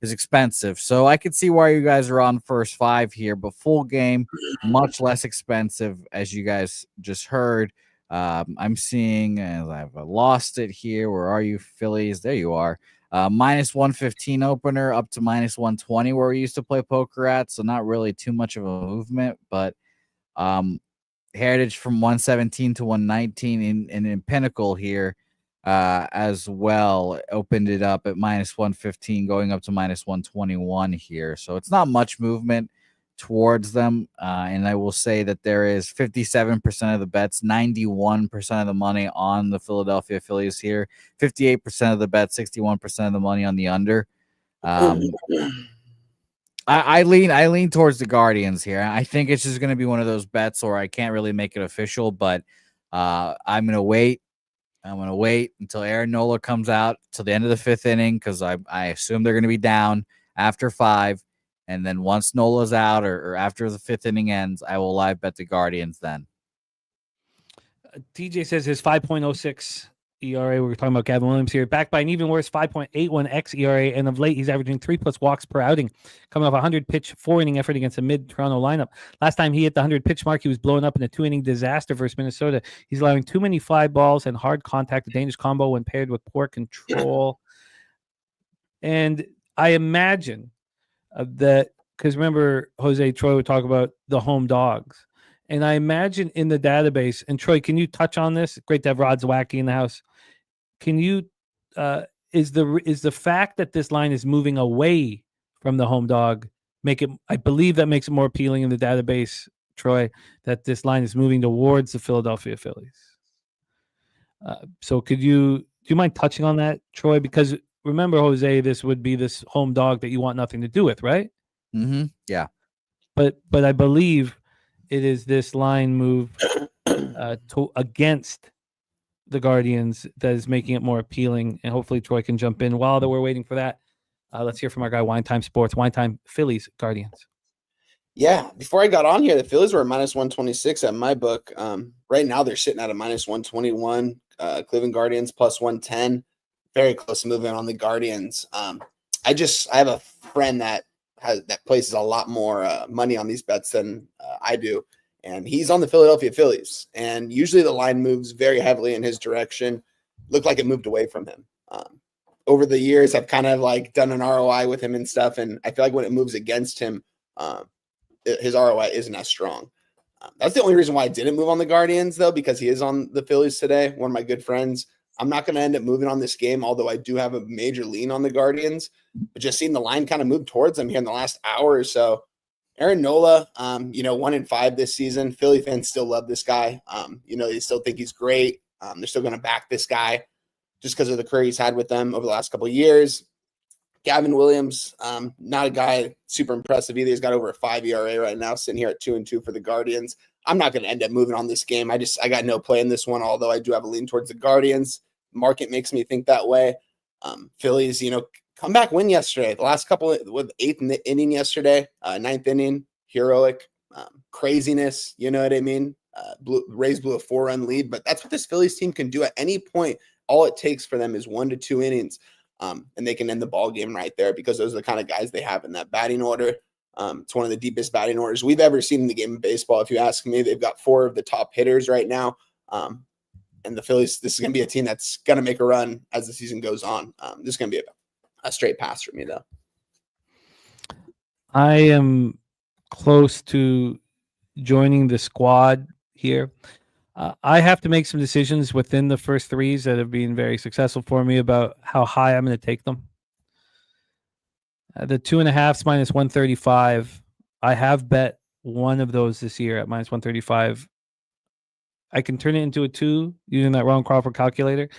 is expensive. So I could see why you guys are on first 5 here, but full game, much less expensive, as you guys just heard. I'm seeing, and I've lost it here. Where are you, Phillies? There you are. Minus 115 opener up to minus 120 where we used to play poker at. So not really too much of a movement, but Heritage from 117 to 119 in Pinnacle here as well opened it up at minus 115 going up to minus 121 here. So it's not much movement towards them. And I will say that there is 57% of the bets, 91% of the money on the Philadelphia Phillies here, 58% of the bets, 61% of the money on the under. I lean towards the Guardians here. I think it's just going to be one of those bets where I can't really make it official, but I'm going to wait. I'm going to wait until Aaron Nola comes out till the end of the 5th inning because I assume they're going to be down after 5. And then once Nola's out or after the 5th inning ends, I will live bet the Guardians then. TJ says his 5.06 ERA. We were talking about Gavin Williams here. Backed by an even worse 5.81x ERA, and of late he's averaging 3+ walks per outing, coming off a 100-pitch 4-inning effort against a mid-Toronto lineup. Last time he hit the 100-pitch mark, he was blown up in a 2-inning disaster versus Minnesota. He's allowing too many fly balls and hard contact, a dangerous combo when paired with poor control. And I imagine that, because remember, Jose, Troy would talk about the home dogs. And I imagine in the database, and Troy, can you touch on this? Great to have Rod Zwacky in the house. Can you, is the fact that this line is moving away from the home dog make it, I believe that makes it more appealing in the database, Troy, that this line is moving towards the Philadelphia Phillies. So do you mind touching on that, Troy? Because remember, Jose, this would be this home dog that you want nothing to do with, right? Mm-hmm. Yeah. But I believe it is this line move against the Guardians that is making it more appealing, and hopefully Troy can jump in. While we're waiting for that, let's hear from our guy Wine Time Sports. Wine Time, Phillies, Guardians. Yeah, before I got on here, the Phillies were minus 126 at my book. Right now they're sitting at a minus 121. Cleveland Guardians plus 110. Very close to moving on the Guardians. I have a friend that places a lot more money on these bets than I do. And he's on the Philadelphia Phillies. And usually the line moves very heavily in his direction. Looked like it moved away from him. Over the years, I've kind of like done an ROI with him and stuff. And I feel like when it moves against him, his ROI isn't as strong. That's the only reason why I didn't move on the Guardians, though, because he is on the Phillies today, one of my good friends. I'm not going to end up moving on this game, although I do have a major lean on the Guardians. But just seeing the line kind of move towards them here in the last hour or so. Aaron Nola, 1-5 this season. Philly fans still love this guy. They still think he's great. They're still going to back this guy just because of the career he's had with them over the last couple of years. Gavin Williams, not a guy super impressive either. He's got over a 5 ERA right now, sitting here at 2-2 for the Guardians. I'm not going to end up moving on this game. I got no play in this one, although I do have a lean towards the Guardians. Market makes me think that way. Phillies, comeback win yesterday. The last couple with 8th inning yesterday, 9th inning, heroic craziness. You know what I mean? Rays blew a 4-run lead, but that's what this Phillies team can do at any point. All it takes for them is 1 to 2 innings, and they can end the ball game right there because those are the kind of guys they have in that batting order. It's one of the deepest batting orders we've ever seen in the game of baseball. If you ask me, they've got 4 of the top hitters right now. And the Phillies, this is going to be a team that's going to make a run as the season goes on. This is going to be a straight pass for me, though. I am close to joining the squad here. I have to make some decisions within the first threes that have been very successful for me about how high I'm going to take them. The 2.5s minus 135. I have bet one of those this year at minus 135. I can turn it into a 2 using that Ron Crawford calculator.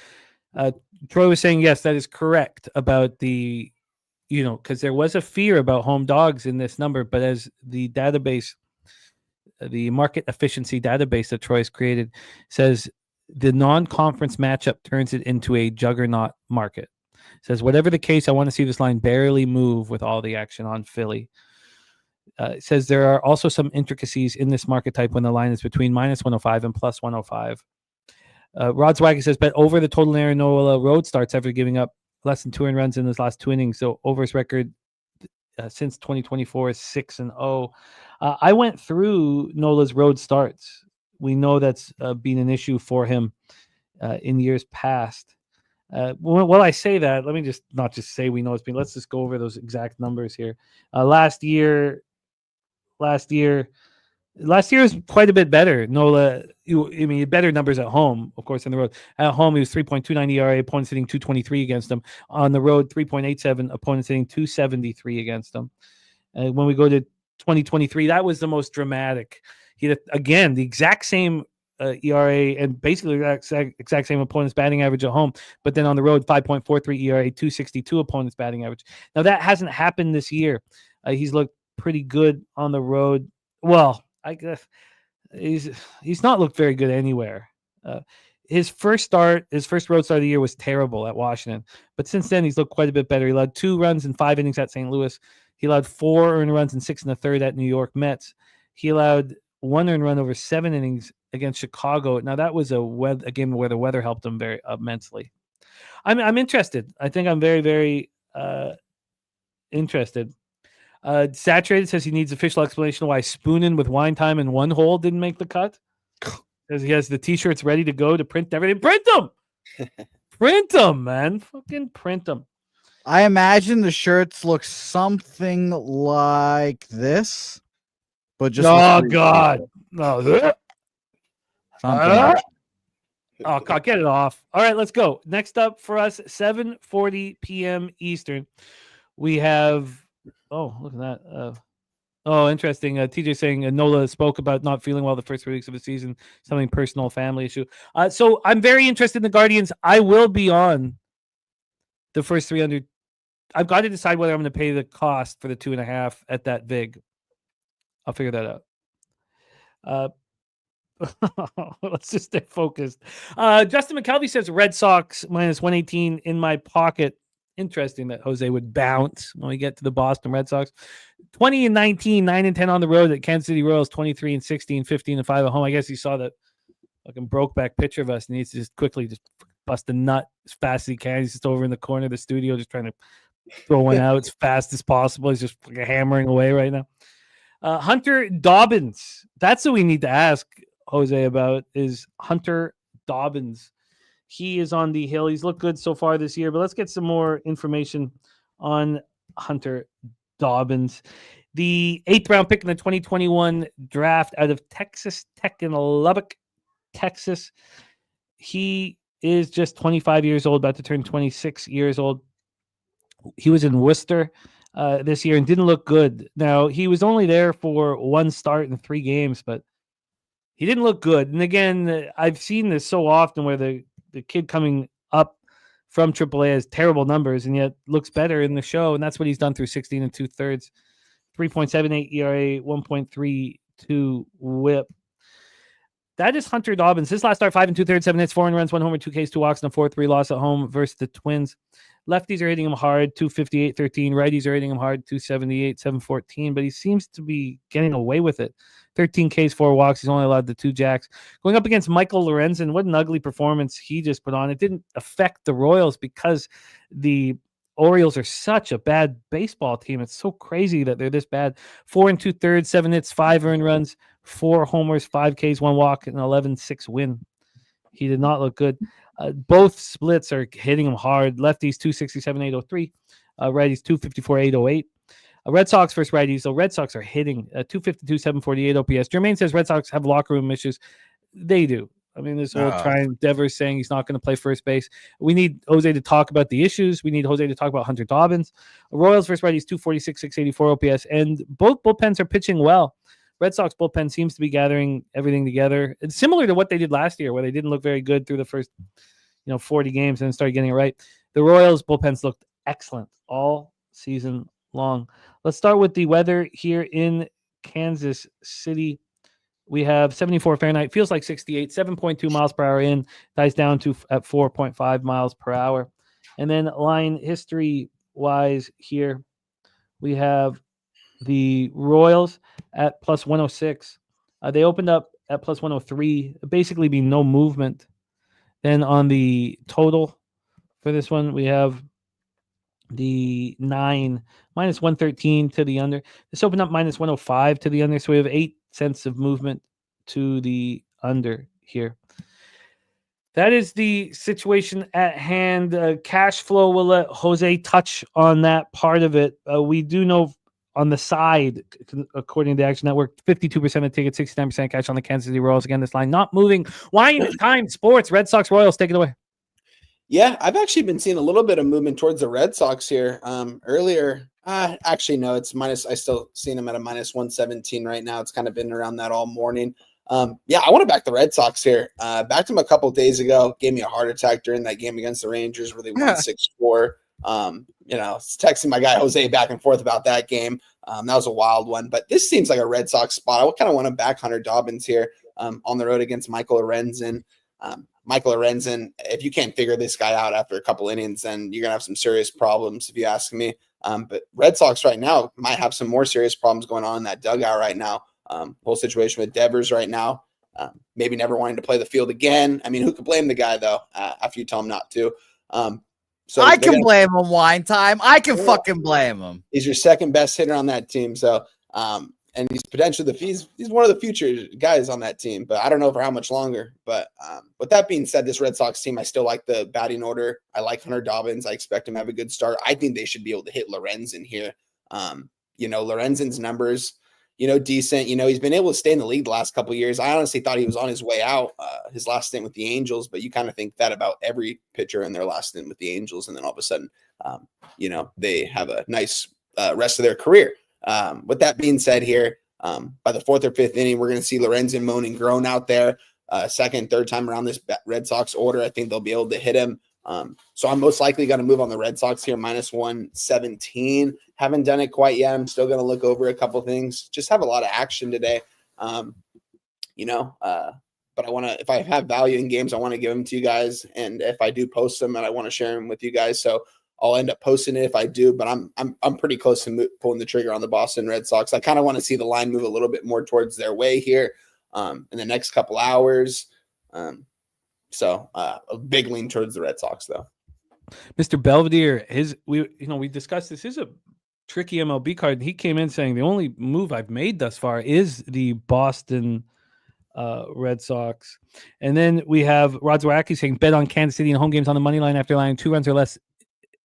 Troy was saying, yes, that is correct about the, because there was a fear about home dogs in this number, but as the database, the market efficiency database that Troy's created says, the non-conference matchup turns it into a juggernaut market. It says, whatever the case, I want to see this line barely move with all the action on Philly. It says there are also some intricacies in this market type when the line is between minus 105 and plus 105. Rod Zwacky says, bet over the total Aaron Nola road starts after giving up less than 2 earned runs in his last 2 innings. So over his record since 2024 is 6-0. I went through Nola's road starts. We know that's been an issue for him in years past. While I say that, let me not just say we know it's been. Let's just go over those exact numbers here. Last year was quite a bit better. Nola, better numbers at home, of course, on the road. At home, he was 3.29 ERA, opponents hitting 223 against him. On the road, 3.87, opponents hitting 273 against him. When we go to 2023, that was the most dramatic. He had, again, the exact same ERA and basically the exact same opponent's batting average at home, but then on the road, 5.43 ERA, 262 opponent's batting average. Now, that hasn't happened this year. He's looked pretty good on the road. Well, I guess he's not looked very good anywhere. His first road start of the year was terrible at Washington, but since then he's looked quite a bit better. He allowed 2 runs in 5 innings at St. Louis. He allowed 4 earned runs in 6 1/3 at New York Mets. He allowed 1 earned run over 7 innings against Chicago. Now that was a game where the weather helped them very immensely. I'm interested. I think I'm very, very interested. Saturated says he needs official explanation why Spoonin' with wine time in one hole didn't make the cut. Because he has the t-shirts ready to go to print everything. Print them! Print them, man. Fucking print them. I imagine the shirts look something like this, but just oh god, no. Something. Oh god, get it off. All right, let's go. Next up for us, 7:40 p.m. Eastern. We have. Oh, look at that. Oh, interesting. TJ saying Nola spoke about not feeling well the first 3 weeks of the season, something personal, family issue. So I'm very interested in the Guardians. I will be on the first 300. I've got to decide whether I'm going to pay the cost for the 2.5 at that vig. I'll figure that out. Let's just stay focused. Justin McKelvey says Red Sox minus 118 in my pocket. Interesting that Jose would bounce when we get to the Boston Red Sox. 20-19, 9-10 on the road at Kansas City Royals, 23-16, 15-5 at home. I guess he saw that fucking broke back picture of us and needs to just quickly just bust a nut as fast as he can. He's just over in the corner of the studio just trying to throw one out as fast as possible. He's just hammering away right now. Hunter Dobbins. That's what we need to ask Jose about is Hunter Dobbins. He is on the hill. He's looked good so far this year, but let's get some more information on Hunter Dobbins. The 8th round pick in the 2021 draft out of Texas Tech in Lubbock, Texas. He is just 25 years old, about to turn 26 years old. He was in Worcester this year and didn't look good. Now, he was only there for 1 start in 3 games, but he didn't look good. And again, I've seen this so often where the kid coming up from AAA has terrible numbers and yet looks better in the show. And that's what he's done through 16 2/3, 3.78 ERA, 1.32 whip. That is Hunter Dobbins. His last start, 5 2/3, 7 hits, 4 runs, 1 homer, 2 Ks, 2 walks, and a 4-3 loss at home versus the Twins. Lefties are hitting him hard, 258, 13. Righties are hitting him hard, 278, 714. But he seems to be getting away with it. 13 Ks, 4 walks. He's only allowed the 2 jacks. Going up against Michael Lorenzen, what an ugly performance he just put on. It didn't affect the Royals because the Orioles are such a bad baseball team. It's so crazy that they're this bad. 4 2/3, 7 hits, 5 earned runs, 4 homers, 5 Ks, 1 walk, and 11-6 win. He did not look good. Both splits are hitting him hard. Lefties 267, 803. Righties 254, 808. Red Sox versus righties. So Red Sox are hitting 252, 748 OPS. Jermaine says Red Sox have locker room issues. They do. I mean, this whole trying Devers saying he's not going to play first base. We need Jose to talk about the issues. We need Jose to talk about Hunter Dobbins. Royals versus righties 246, 684 OPS. And both bullpens are pitching well. Red Sox bullpen seems to be gathering everything together. It's similar to what they did last year, where they didn't look very good through the first 40 games and then started getting it right. The Royals bullpens looked excellent all season long. Let's start with the weather here in Kansas City. We have 74 Fahrenheit, feels like 68, 7.2 miles per hour in, dies down to at 4.5 miles per hour. And then line history-wise here, we have the Royals at plus 106. They opened up at plus 103, basically be no movement. Then on the total for this one, we have the 9 minus 113 to the under. This opened up minus 105 to the under, so we have 8 cents of movement to the under here. That is the situation at hand. Cash flow, we'll let Jose touch on that part of it. We do know on the side, according to the Action Network, 52% of tickets, 69% cash on the Kansas City Royals. Again, this line not moving. Wine time sports. Red Sox Royals, take it away. Yeah, I've actually been seeing a little bit of movement towards the Red Sox here. Earlier, actually, no, it's minus. I still seen them at a minus 117 right now. It's kind of been around that all morning. Yeah, I want to back the Red Sox here. Backed them a couple of days ago. Gave me a heart attack during that game against the Rangers where they won 6-4. Texting my guy Jose back and forth about that game. That was a wild one. But this seems like a Red Sox spot. I kind of want to back Hunter Dobbins here on the road against Michael Lorenzen. Michael Lorenzen, if you can't figure this guy out after a couple innings, then you're going to have some serious problems, if you ask me. But Red Sox right now might have some more serious problems going on in that dugout right now. Whole situation with Devers right now. maybe never wanting to play the field again. I mean, who could blame the guy though? After you tell him not to. So I can blame him. Wine time. I can fucking blame him. He's your second best hitter on that team. So, and he's potentially he's one of the future guys on that team, but I don't know for how much longer. But with that being said, this Red Sox team, I still like the batting order. I like Hunter Dobbins. I expect him to have a good start. I think they should be able to hit Lorenzen here. Lorenzen's numbers, decent. He's been able to stay in the league the last couple of years. I honestly thought he was on his way out, his last stint with the Angels, but you kind of think that about every pitcher in their last stint with the Angels. And then all of a sudden, they have a nice rest of their career. With that being said here, by the fourth or fifth inning, we're going to see Lorenzen moaning grown out there. Second, third time around this Red Sox order, I think they'll be able to hit him. So I'm most likely going to move on the Red Sox here, -117. Haven't done it quite yet. I'm still going to look over a couple things. Just have a lot of action today. But I want to, if I have value in games, I want to give them to you guys. And if I do post them, and I want to share them with you guys. So I'll end up posting it if I do, but I'm pretty close to pulling the trigger on the Boston Red Sox. I kind of want to see the line move a little bit more towards their way here in the next couple hours. So a big lean towards the Red Sox, though. Mr. Belvedere, we discussed this is a tricky MLB card. He came in saying the only move I've made thus far is the Boston Red Sox. And then we have Rod Zwaracki saying bet on Kansas City in home games on the money line after allowing 2 runs or less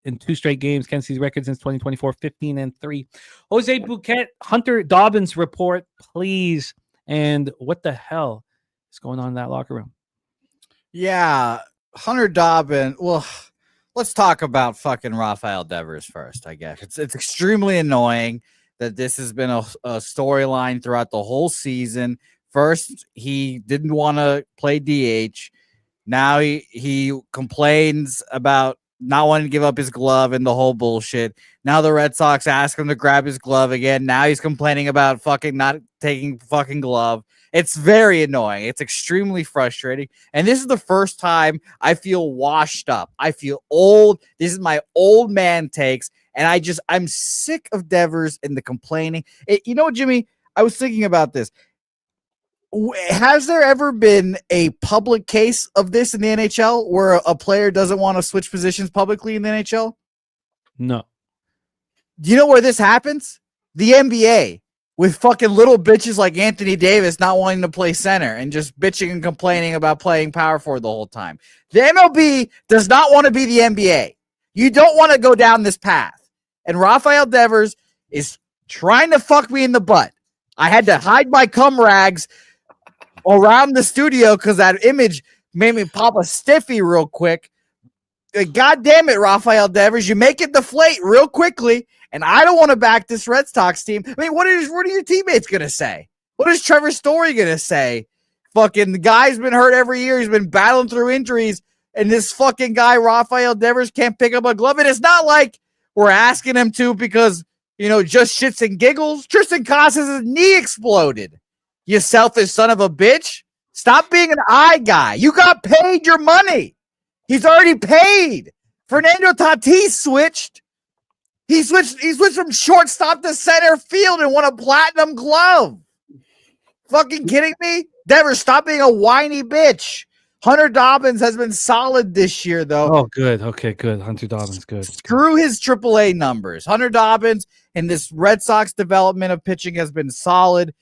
in 2 straight games. Kansas City's record since 2024, 15-3. Jose Bouquet, Hunter Dobbins report, please. And what the hell is going on in that locker room? Yeah, Hunter Dobbins. Well, let's talk about fucking Rafael Devers first, I guess. It's extremely annoying that this has been a storyline throughout the whole season. First, he didn't want to play DH. Now he complains about not wanting to give up his glove and the whole bullshit. Now the Red Sox ask him to grab his glove again. Now he's complaining about fucking not taking fucking glove. It's very annoying. It's extremely frustrating. And this is the first time I feel washed up. I feel old. This is my old man takes. And I'm sick of Devers and the complaining. You know what, Jimmy? I was thinking about this. Has there ever been a public case of this in the NHL where a player doesn't want to switch positions publicly in the NHL? No. Do you know where this happens? The NBA, with fucking little bitches like Anthony Davis not wanting to play center and just bitching and complaining about playing power forward the whole time. The MLB does not want to be the NBA. You don't want to go down this path. And Rafael Devers is trying to fuck me in the butt. I had to hide my cum rags around the studio because that image made me pop a stiffy real quick. God damn it, Rafael Devers. You make it deflate real quickly, and I don't want to back this Red Sox team. I mean, what are your teammates going to say? What is Trevor Story going to say? Fucking the guy's been hurt every year. He's been battling through injuries, and this fucking guy, Rafael Devers, can't pick up a glove. And it's not like we're asking him to because, just shits and giggles. Tristan Casas' knee exploded. You selfish son of a bitch. Stop being an eye guy. You got paid your money. He's already paid. Fernando Tatis switched. He switched from shortstop to center field and won a platinum glove. Fucking kidding me? Devers, stop being a whiny bitch. Hunter Dobbins has been solid this year, though. Oh, good. Okay, good. Hunter Dobbins, good. Screw his AAA numbers. Hunter Dobbins and this Red Sox development of pitching has been solid.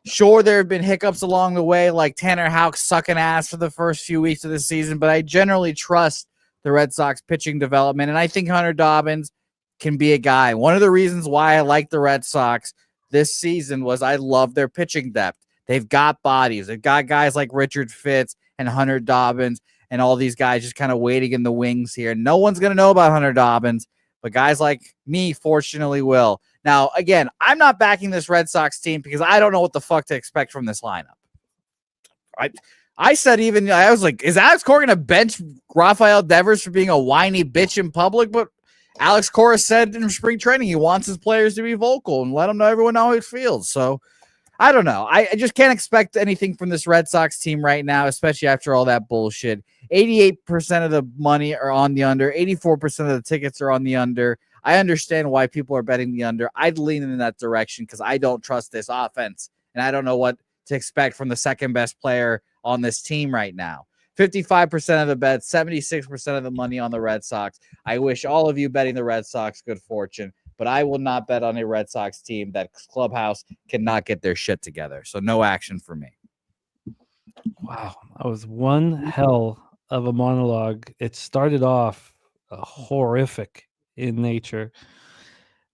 Sure, there have been hiccups along the way, like Tanner Houck sucking ass for the first few weeks of the season, but I generally trust the Red Sox pitching development, and I think Hunter Dobbins can be a guy. One of the reasons why I like the Red Sox this season was I love their pitching depth. They've got bodies. They've got guys like Richard Fitz and Hunter Dobbins and all these guys just kind of waiting in the wings here. No one's going to know about Hunter Dobbins, but guys like me, fortunately, will. Now, again, I'm not backing this Red Sox team because I don't know what the fuck to expect from this lineup. I said I was like, is Alex Cora going to bench Rafael Devers for being a whiny bitch in public? But Alex Cora said in spring training he wants his players to be vocal and let them know everyone know how it feels. So I don't know. I just can't expect anything from this Red Sox team right now, especially after all that bullshit. 88% of the money are on the under. 84% of the tickets are on the under. I understand why people are betting the under. I'd lean in that direction because I don't trust this offense, and I don't know what to expect from the second best player on this team right now. 55% of the bets, 76% of the money on the Red Sox. I wish all of you betting the Red Sox good fortune, but I will not bet on a Red Sox team that clubhouse cannot get their shit together. So no action for me. Wow, that was one hell of a monologue. It started off horrific in nature,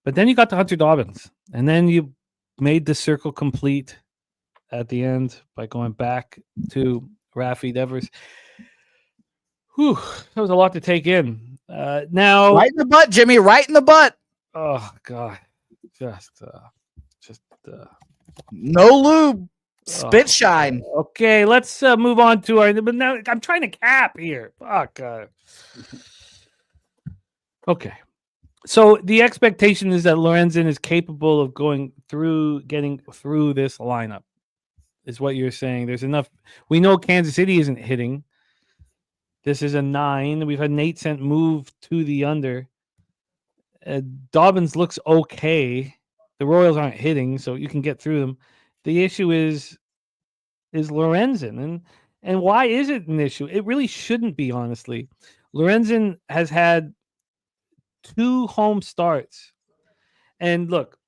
but then you got to Hunter Dobbins, and then you made the circle complete at the end by going back to Rafi Devers. Whew, that was a lot to take in. Now, right in the butt, Jimmy. Right in the butt. Oh God, just no lube. Spit shine. Okay, let's move on to our. But now I'm trying to cap here. Fuck. Okay, so the expectation is that Lorenzen is capable of getting through this lineup. Is what you're saying? There's enough. We know Kansas City isn't hitting. This is a 9. We've had an 8-cent move to the under. Dobbins looks okay. The Royals aren't hitting, so you can get through them. The issue is Lorenzen, and why is it an issue? It really shouldn't be, honestly. Lorenzen has had 2 home starts, and look,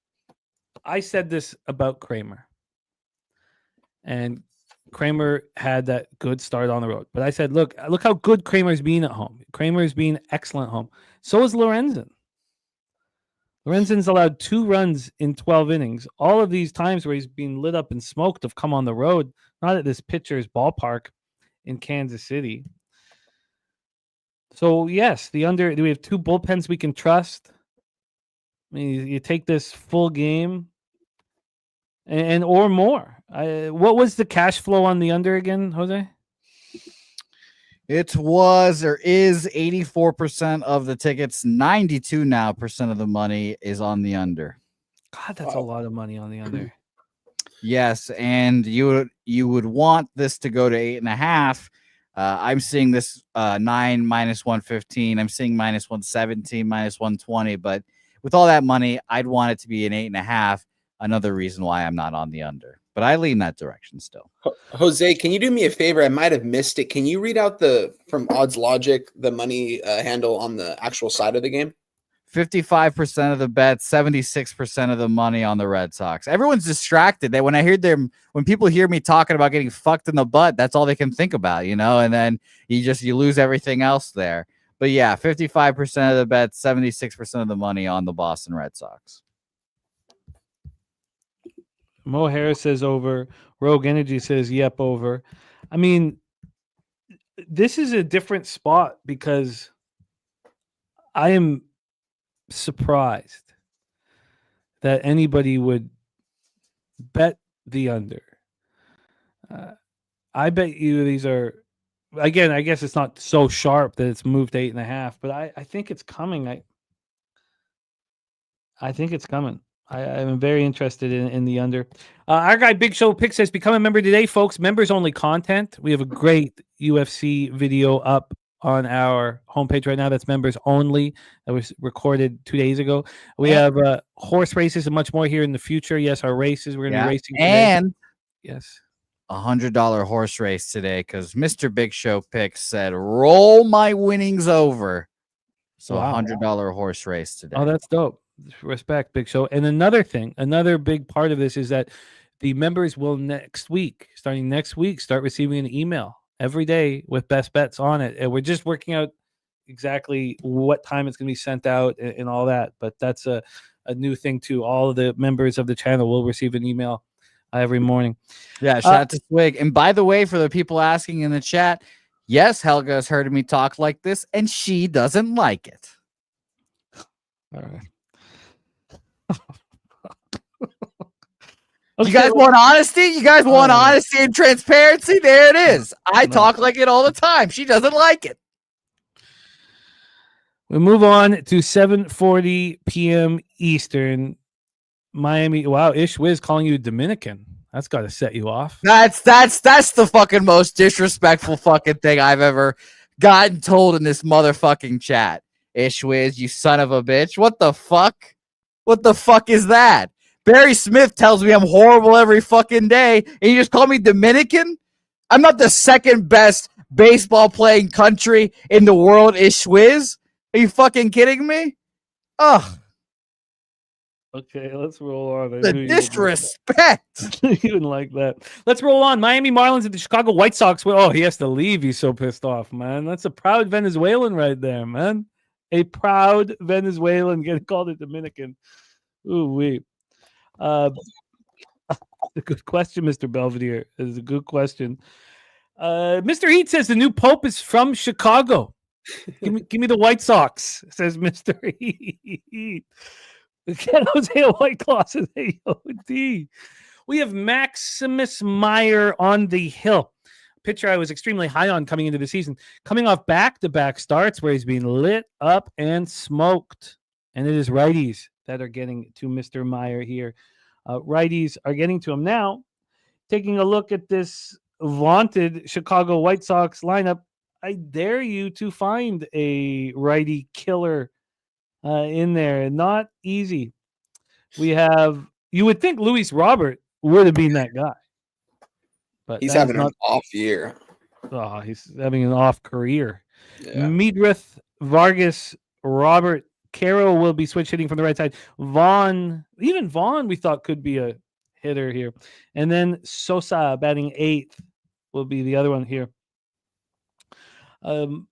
I said this about Kramer, and Kramer had that good start on the road. But I said, look how good Kramer's been at home. Kramer's been excellent at home. So is Lorenzen. Lorenzen's allowed 2 runs in 12 innings. All of these times where he's been lit up and smoked have come on the road, not at this pitcher's ballpark in Kansas City. So, yes, we have 2 bullpens we can trust. I mean, you take this full game and or more. What was the cash flow on the under again, Jose? It was or is 84% of the tickets. 92% now of the money is on the under. God, that's a lot of money on the under. Yes, and you would want this to go to 8.5. I'm seeing this 9 minus 115. I'm seeing minus 117, minus 120. But with all that money, I'd want it to be an 8.5. Another reason why I'm not on the under. But I lean that direction still. Jose, can you do me a favor? I might have missed it. Can you read out from Odds Logic, the money handle on the actual side of the game? 55% of the bets, 76% of the money on the Red Sox. Everyone's distracted. When people hear me talking about getting fucked in the butt, that's all they can think about, and then you lose everything else there. But yeah, 55% of the bets, 76% of the money on the Boston Red Sox. Mo Harris says over. Rogue Energy says, yep, over. I mean, this is a different spot because I am surprised that anybody would bet the under. I bet you these are, again, I guess it's not so sharp that it's moved to 8.5, but I think it's coming. I think it's coming. I'm very interested in the under. Our guy Big Show Pick says, become a member today, folks. Members only content. We have a great UFC video up on our homepage right now. That's members only. That was recorded 2 days ago. We have horse races and much more here in the future. Yes, our races. We're going to be racing today. And yes, $100 horse race today because Mr. Big Show Pick said, roll my winnings over. So $100 horse race today. Oh, that's dope. Respect, Big Show. And another big part of this is that the members will starting next week, start receiving an email every day with best bets on it. And we're just working out exactly what time it's going to be sent out and all that. But that's a new thing too. All of the members of the channel will receive an email every morning. Yeah, shout out to Swig. And by the way, for the people asking in the chat, yes, Helga has heard me talk like this, and she doesn't like it. All right. You guys want honesty? You guys want honesty and transparency? There it is. I talk like it all the time. She doesn't like it. We move on to 7:40 p.m. Eastern. Miami. Wow, Ish Wiz calling you Dominican. That's got to set you off. That's the fucking most disrespectful fucking thing I've ever gotten told in this motherfucking chat. Ish Wiz, you son of a bitch. What the fuck? What the fuck is that? Barry Smith tells me I'm horrible every fucking day, and you just call me Dominican? I'm not the second best baseball playing country in the world, Ishwiz. Are you fucking kidding me? Ugh. Okay, let's roll on. The disrespect. You didn't like that. Let's roll on. Miami Marlins and the Chicago White Sox. Oh, he has to leave. He's so pissed off, man. That's a proud Venezuelan right there, man. A proud Venezuelan getting called a Dominican. Ooh, wee. A good question, Mr. Belvedere. It is a good question. Mr. Heat says the new Pope is from Chicago. Give me the White Sox, says Mr. Heat. Get Jose a White Claw says AOD. We have Maximus Meyer on the hill. Pitcher I was extremely high on coming into the season. Coming off back-to-back starts where he's being lit up and smoked. And it is righties that are getting to Mr. Meyer here. Righties are getting to him now. Taking a look at this vaunted Chicago White Sox lineup, I dare you to find a righty killer in there. Not easy. We have, you would think Luis Robert would have been that guy. But he's having an off year. Oh, he's having an off career. Yeah. Meadrith, Vargas, Robert, Caro will be switch hitting from the right side. Vaughn we thought could be a hitter here. And then Sosa batting 8th will be the other one here. Fernando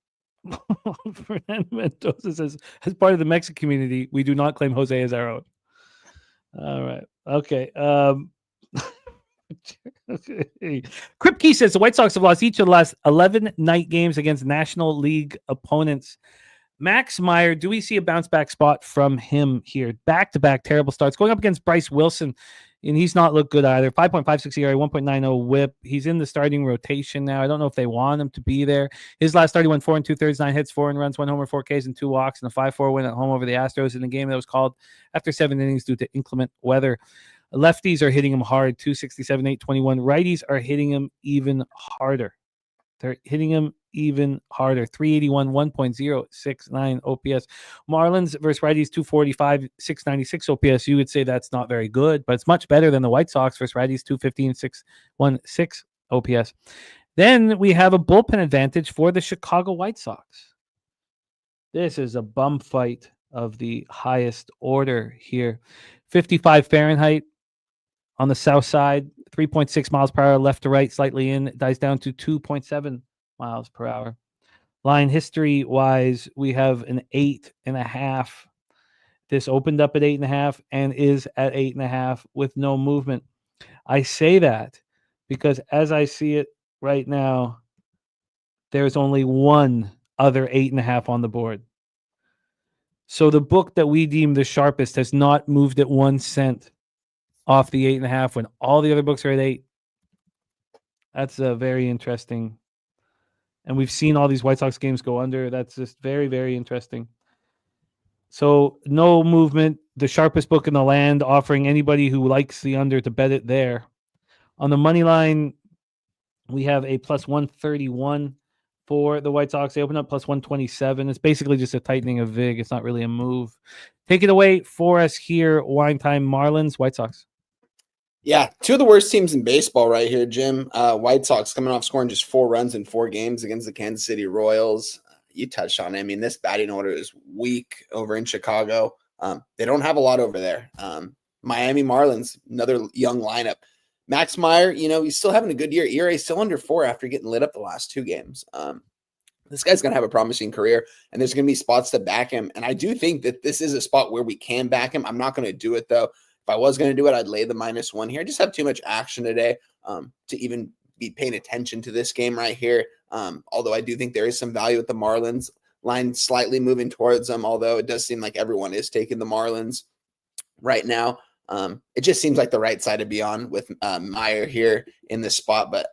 Mendoza says, as part of the Mexican community, we do not claim Jose as our own. All right. Okay. Kripke says the White Sox have lost each of the last 11 night games against National League opponents. Max Meyer, do we see a bounce back spot from him here? Back-to-back terrible starts. Going up against Bryce Wilson, and he's not looked good either. 5.56 ERA, 1.90 whip. He's in the starting rotation now. I don't know if they want him to be there. His last start, he went 4 2/3, 9 hits, 4 runs, 1 homer, 4 Ks, and 2 walks, and a 5-4 win at home over the Astros in a game that was called after 7 innings due to inclement weather. Lefties are hitting him hard, 267, 821. Righties are hitting him even harder. They're hitting him even harder. 381, 1.069 OPS. Marlins versus righties, 245, 696 OPS. You would say that's not very good, but it's much better than the White Sox versus righties, 215, 616 OPS. Then we have a bullpen advantage for the Chicago White Sox. This is a bum fight of the highest order here. 55 Fahrenheit on the south side, 3.6 miles per hour left to right, slightly in, it dies down to 2.7 miles per hour. Line history wise, we have an 8.5. This opened up at 8.5 and is at 8.5 with no movement. I say that because as I see it right now, there's only one other 8.5 on the board. So the book that we deem the sharpest has not moved at 1 cent off the 8.5 when all the other books are at 8. That's very interesting. And we've seen all these White Sox games go under. That's just very, very interesting. So no movement. The sharpest book in the land, offering anybody who likes the under to bet it there. On the money line, we have a plus 131 for the White Sox. They open up plus 127. It's basically just a tightening of VIG. It's not really a move. Take it away for us here. Wine time, Marlins, White Sox. Yeah, 2 of the worst teams in baseball right here, Jim. White Sox coming off scoring just 4 runs in 4 games against the Kansas City Royals. You touched on it. I mean, this batting order is weak over in Chicago. They don't have a lot over there. Miami Marlins, another young lineup. Max Meyer, he's still having a good year. ERA still under 4 after getting lit up the last 2 games. This guy's going to have a promising career, and there's going to be spots to back him. And I do think that this is a spot where we can back him. I'm not going to do it, though. If I was going to do it, I'd lay the -1 here. I just have too much action today to even be paying attention to this game right here. Although I do think there is some value at the Marlins. Line slightly moving towards them, although it does seem like everyone is taking the Marlins right now. It just seems like the right side to be on with Meyer here in this spot, but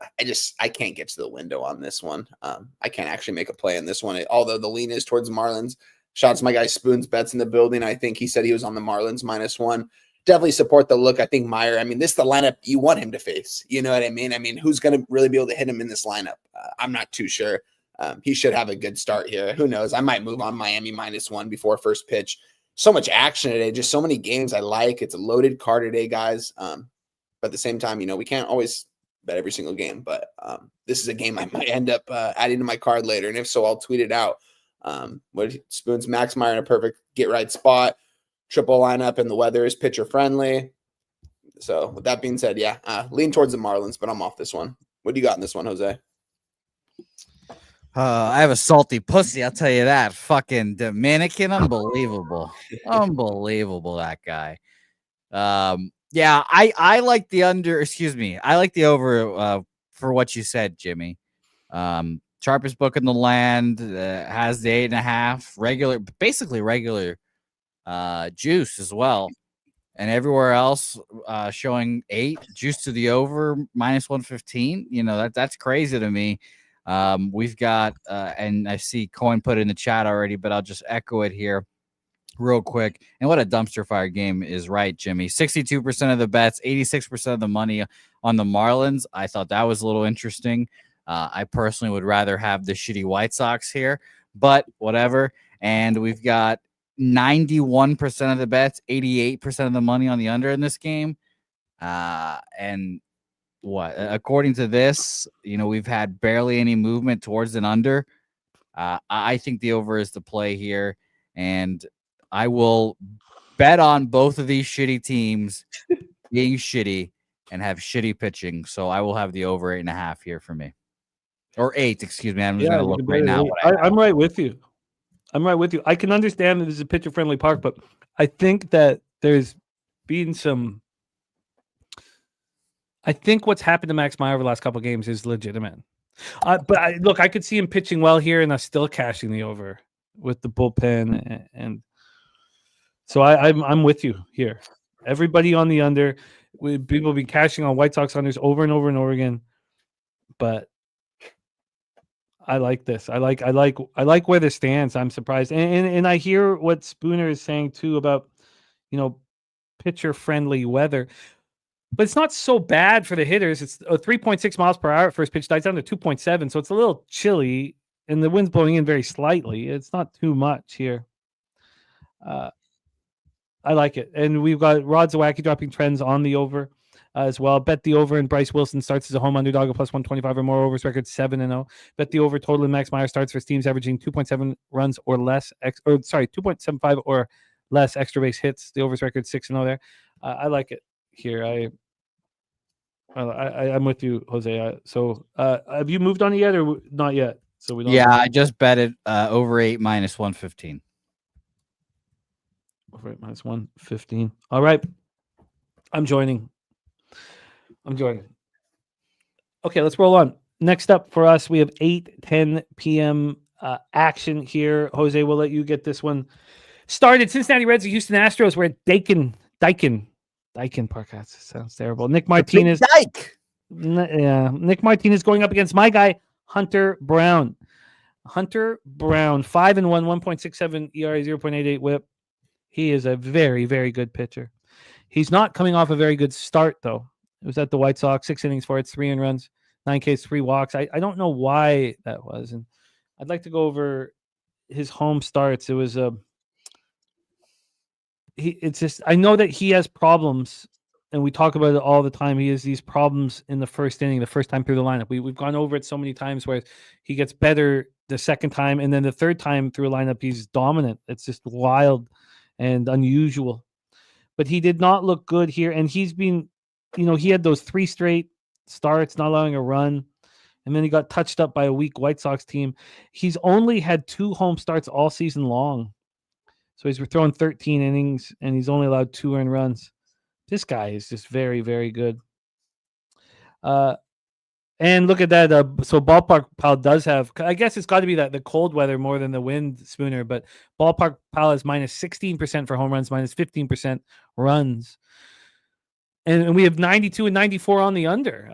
I can't get to the window on this one. I can't actually make a play in this one, although the lean is towards Marlins. Shouts to my guy Spoons Bets in the building. I think he said he was on the Marlins -1. Definitely support the look. I think Meyer, this is the lineup you want him to face. You know what I mean? Who's going to really be able to hit him in this lineup? I'm not too sure. He should have a good start here. Who knows? I might move on Miami -1 before first pitch. so much action today, just so many games I like. It's a loaded card today, guys. But at the same time, we can't always bet every single game, but this is a game I might end up adding to my card later. And if so, I'll tweet it out. What Spoon's Max Meyer in a perfect get right spot, triple lineup, and the weather is pitcher friendly. So with that being said, lean towards the Marlins, but I'm off this one. What do you got in this one, Jose? I have a salty pussy, I'll tell you that. Fucking Dominican, unbelievable. Unbelievable, that guy. I like the under, I like the over for what you said, Jimmy. Sharpest book in the land, has the 8.5, basically regular juice as well. And everywhere else showing 8, juice to the over, -115. That's crazy to me. We've got, and I see Coin put it in the chat already, but I'll just echo it here real quick. And what a dumpster fire game is right, Jimmy. 62% of the bets, 86% of the money on the Marlins. I thought that was a little interesting. I personally would rather have the shitty White Sox here, but whatever. And we've got 91% of the bets, 88% of the money on the under in this game. And what, according to this, we've had barely any movement towards an under. I think the over is the play here, and I will bet on both of these shitty teams being shitty and have shitty pitching. So I will have the over 8.5 here for me, or 8. Excuse me. I'm just going to look right now. I'm right with you. I can understand that this is a pitcher friendly park, but I think that there's been some. I think what's happened to Max Meyer over the last couple of games is legitimate. But I could see him pitching well here, and I'm still cashing the over with the bullpen, and so I'm with you here. Everybody on the under. People have been cashing on White Sox unders over and over and over again, but I like this. I like where this stands. I'm surprised, and I hear what Spooner is saying too about pitcher friendly weather. But it's not so bad for the hitters. It's 3.6 miles per hour at first pitch, dies down to 2.7. So it's a little chilly, and the wind's blowing in very slightly. It's not too much here. I like it. And we've got Rod Zawacki dropping trends on the over as well. Bet the over, and Bryce Wilson starts as a home underdog at +125 or more. Overs record 7-0. Bet the over total, and Max Meyer starts for teams averaging 2.7 runs or less. 2.75 or less extra base hits. The overs record 6-0 there. I like it here. I'm with you, Jose. So have you moved on it yet or not yet? So we don't. Yeah, I just bet it over 8 -115. Over 8 -115. All right. I'm joining. Okay, let's roll on. Next up for us, we have 8:10 p.m. Action here. Jose, we'll let you get this one started. Cincinnati Reds and Houston Astros. We're at Daikin Park. That sounds terrible. Nick Martinez. Nick Martinez going up against my guy, Hunter Brown. 5-1, 1.67 ERA, 0.88 WHIP. He is a very, very good pitcher. He's not coming off a very good start, though. It was at the White Sox, 6 innings for it, 3 earned runs, 9 Ks, 3 walks. I don't know why that was, and I'd like to go over his home starts. It was it's just, I know that he has problems, and we talk about it all the time. He has these problems in the first inning, the first time through the lineup. We've gone over it so many times where he gets better the second time, and then the third time through a lineup, he's dominant. It's just wild and unusual. But he did not look good here, and he's been, he had those 3 straight starts, not allowing a run, and then he got touched up by a weak White Sox team. He's only had 2 home starts all season long. So he's throwing 13 innings, and he's only allowed 2 earned runs. This guy is just very, very good. And look at that. So Ballpark Pal does have, I guess it's got to be the cold weather more than the wind, Spooner, but Ballpark Pal is -16% for home runs, -15% runs. And we have 92 and 94 on the under.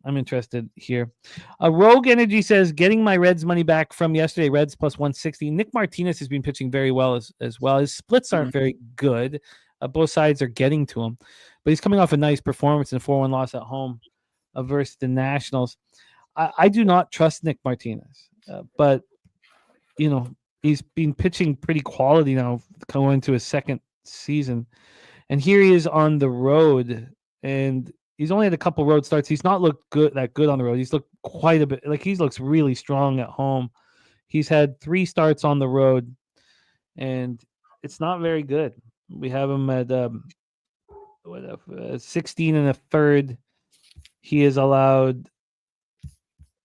I'm interested here. Rogue Energy says, getting my Reds money back from yesterday, Reds +160. Nick Martinez has been pitching very well as well. His splits aren't very good. Both sides are getting to him. But he's coming off a nice performance in a 4-1 loss at home versus the Nationals. I do not trust Nick Martinez. But, He's been pitching pretty quality now, going into his second season. And here he is on the road, and he's only had a couple road starts. He's not looked that good on the road. He's looked quite a bit, like he looks really strong at home. He's had 3 starts on the road, and it's not very good. We have him at 16 and a third. He has allowed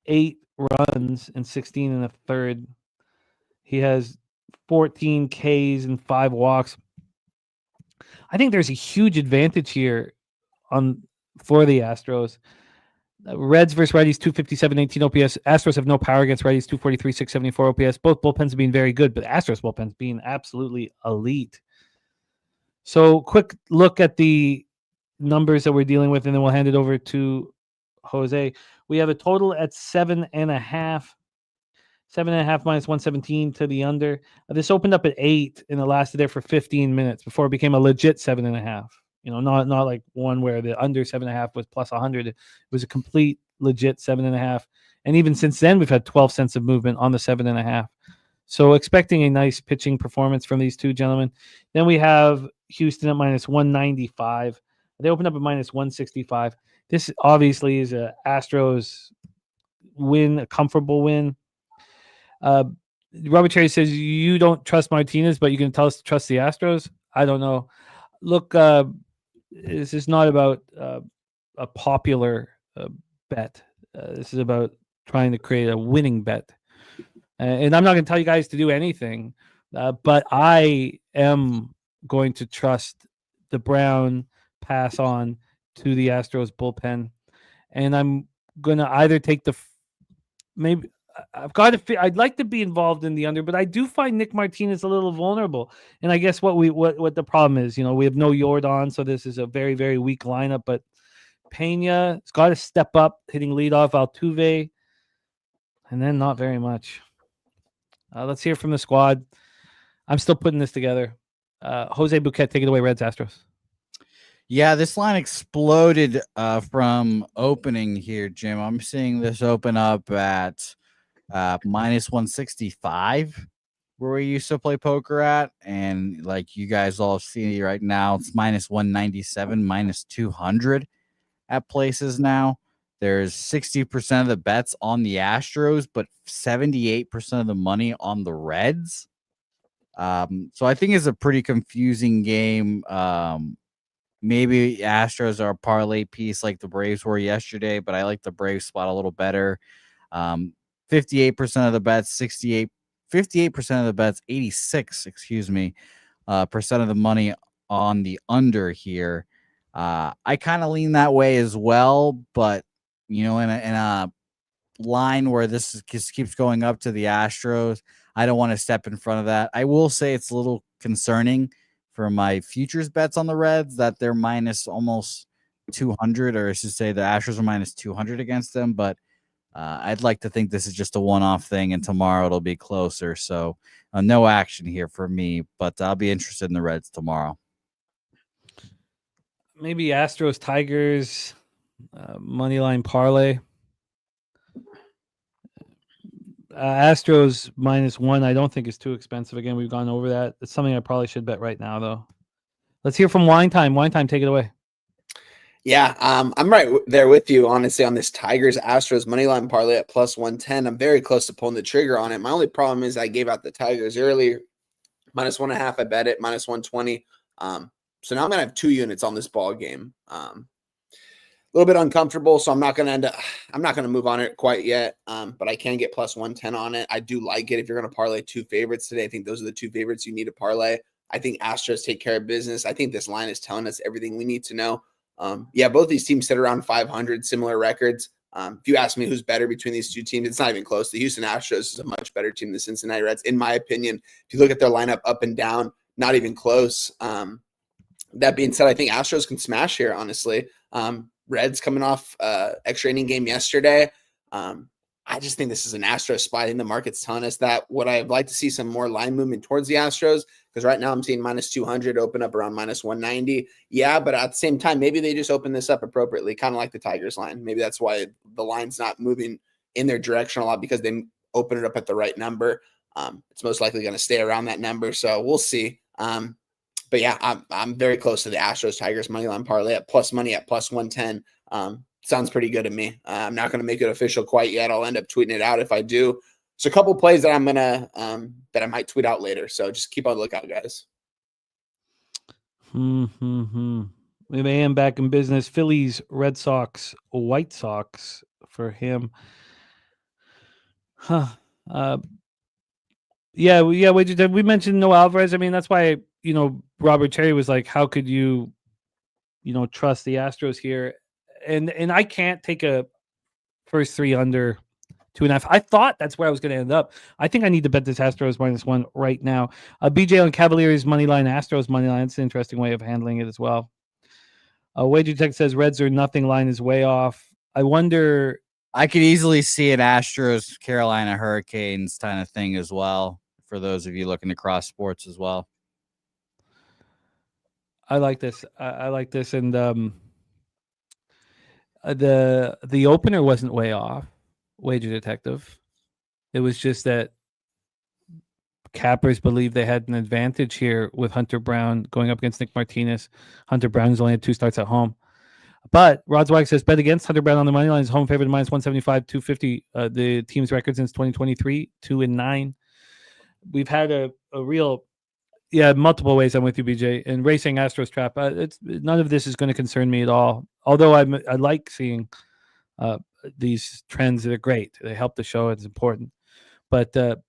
8 runs in 16 and a third. He has 14 Ks and 5 walks. I think there's a huge advantage here for the Astros. Reds versus righties, 257-18 OPS. Astros have no power against righties, 243-674 OPS. Both bullpens have been very good, but Astros bullpens being absolutely elite. So quick look at the numbers that we're dealing with, and then we'll hand it over to Jose. We have a total at 7.5. 7.5 minus 117 to the under. This opened up at 8 and it lasted there for 15 minutes before it became a legit 7.5. Not like one where the under 7.5 was plus 100. It was a complete legit 7.5. And even since then, we've had 12 cents of movement on the 7.5. So expecting a nice pitching performance from these two gentlemen. Then we have Houston at minus 195. They opened up at minus 165. This obviously is a Astros win, a comfortable win. Robert Cherry says you don't trust Martinez, but you can tell us to trust the Astros. I don't know. Look, this is not about a popular bet. This is about trying to create a winning bet. And I'm not going to tell you guys to do anything, but I am going to trust the Brown pass on to the Astros bullpen. And I'm going to either take I'd like to be involved in the under, but I do find Nick Martinez a little vulnerable. And I guess what the problem is, we have no Yordan, so this is a very, very weak lineup. But Pena has got to step up, hitting leadoff. Altuve, and then not very much. Let's hear from the squad. I'm still putting this together. Jose Bouquet, take it away. Reds, Astros. Yeah, this line exploded from opening here, Jim. I'm seeing this open up at minus 165, where we used to play poker at, and like you guys all have seen it right now, it's minus 197, minus 200 at places now. There's 60% of the bets on the Astros, but 78% of the money on the Reds. So I think it's a pretty confusing game. Maybe Astros are a parlay piece like the Braves were yesterday, but I like the Braves spot a little better. 58% of the bets, 58% of the bets, 86, percent of the money on the under here. I kind of lean that way as well, but in a line where this just keeps going up to the Astros, I don't want to step in front of that. I will say it's a little concerning for my futures bets on the Reds that they're minus almost 200, or I should say the Astros are minus 200 against them, but I'd like to think this is just a one-off thing, and tomorrow it'll be closer. So no action here for me, but I'll be interested in the Reds tomorrow. Maybe Astros, Tigers, moneyline parlay. Astros -1, I don't think is too expensive. Again, we've gone over that. It's something I probably should bet right now, though. Let's hear from Wine Time. Wine Time, take it away. Yeah, I'm right there with you, honestly, on this Tigers Astros moneyline parlay at plus 110. I'm very close to pulling the trigger on it. My only problem is I gave out the Tigers earlier. -1.5, I bet it, -120. So now I'm going to have 2 units on this ball game. A little bit uncomfortable, so I'm not going to move on it quite yet, but I can get plus 110 on it. I do like it if you're going to parlay 2 favorites today. I think those are the 2 favorites you need to parlay. I think Astros take care of business. I think this line is telling us everything we need to know. Both these teams sit around 500, similar records. If you ask me who's better between these 2 teams, it's not even close. The Houston Astros is a much better team than the Cincinnati Reds, in my opinion. If you look at their lineup up and down, not even close. That being said, I think Astros can smash here, honestly. Reds coming off extra inning game yesterday. I just think this is an Astros spot. I think the market's telling us that. What I'd like to see some more line movement towards the Astros, because right now I'm seeing -200 open up around -190. Yeah, but at the same time, maybe they just open this up appropriately, kind of like the Tigers line. Maybe that's why the line's not moving in their direction a lot, because they open it up at the right number. It's most likely going to stay around that number. So we'll see. But yeah, I'm very close to the Astros Tigers moneyline parlay at plus money at plus 110. Sounds pretty good to me. I'm not going to make it official quite yet. I'll end up tweeting it out if I do. So a couple plays that I'm gonna that I might tweet out later. So just keep on the lookout, guys. We have AM back in business. Phillies, Red Sox, White Sox for him. Yeah. We mentioned no Alvarez. I mean, that's why Robert Cherry was like, "How could you, trust the Astros here?" And I can't take a first three under 2.5. I thought that's where I was going to end up. I think I need to bet this Astros -1 right now. BJ on Cavaliers money line, Astros money line. It's an interesting way of handling it as well. Wager Tech says Reds or nothing line is way off. I wonder. I could easily see an Astros Carolina Hurricanes kind of thing as well. For those of you looking to cross sports as well. I like this. I like this, and the opener wasn't way off. Wager Detective. It was just that cappers believe they had an advantage here with Hunter Brown going up against Nick Martinez. Hunter Brown has only had 2 starts at home. But Rodswag says bet against Hunter Brown on the money line is home favorite -175, 250. The team's record since 2023, 2-9. We've had a real, multiple ways. I'm with you, BJ. And racing Astros trap. None of this is going to concern me at all. Although I like seeing these trends. That are great. They help the show. It's important. But the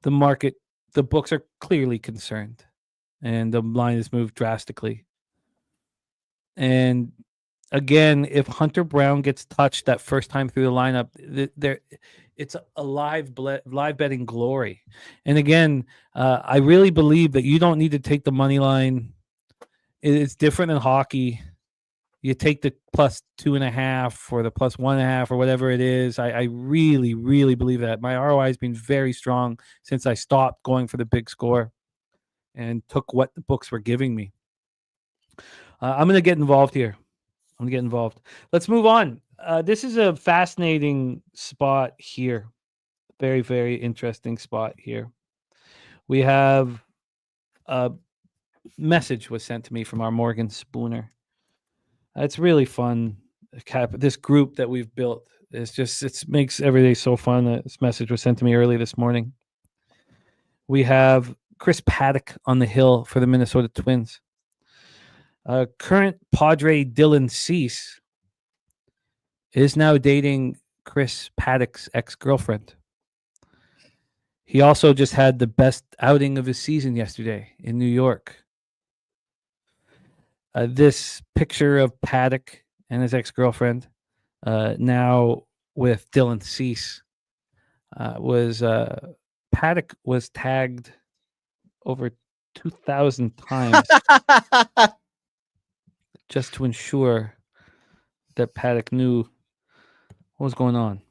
market, the books are clearly concerned, and the line has moved drastically. And again, if Hunter Brown gets touched that first time through the lineup, it's a live betting glory. And again, I really believe that you don't need to take the money line. It's different than hockey. You take the +2.5 or the +1.5 or whatever it is. I really, really believe that. My ROI has been very strong since I stopped going for the big score and took what the books were giving me. I'm going to get involved here. Let's move on. This is a fascinating spot here. Very, very interesting spot here. We have a message was sent to me from our Morgan Spooner. It's really fun. This group that we've built it makes every day so fun. This message was sent to me early this morning. We have Chris Paddock on the hill for the Minnesota Twins. Current Padre Dylan Cease is now dating Chris Paddock's ex-girlfriend. He also just had the best outing of his season yesterday in New York. This picture of Paddock and his ex-girlfriend, now with Dylan Cease, Paddock was tagged over 2,000 times just to ensure that Paddock knew what was going on.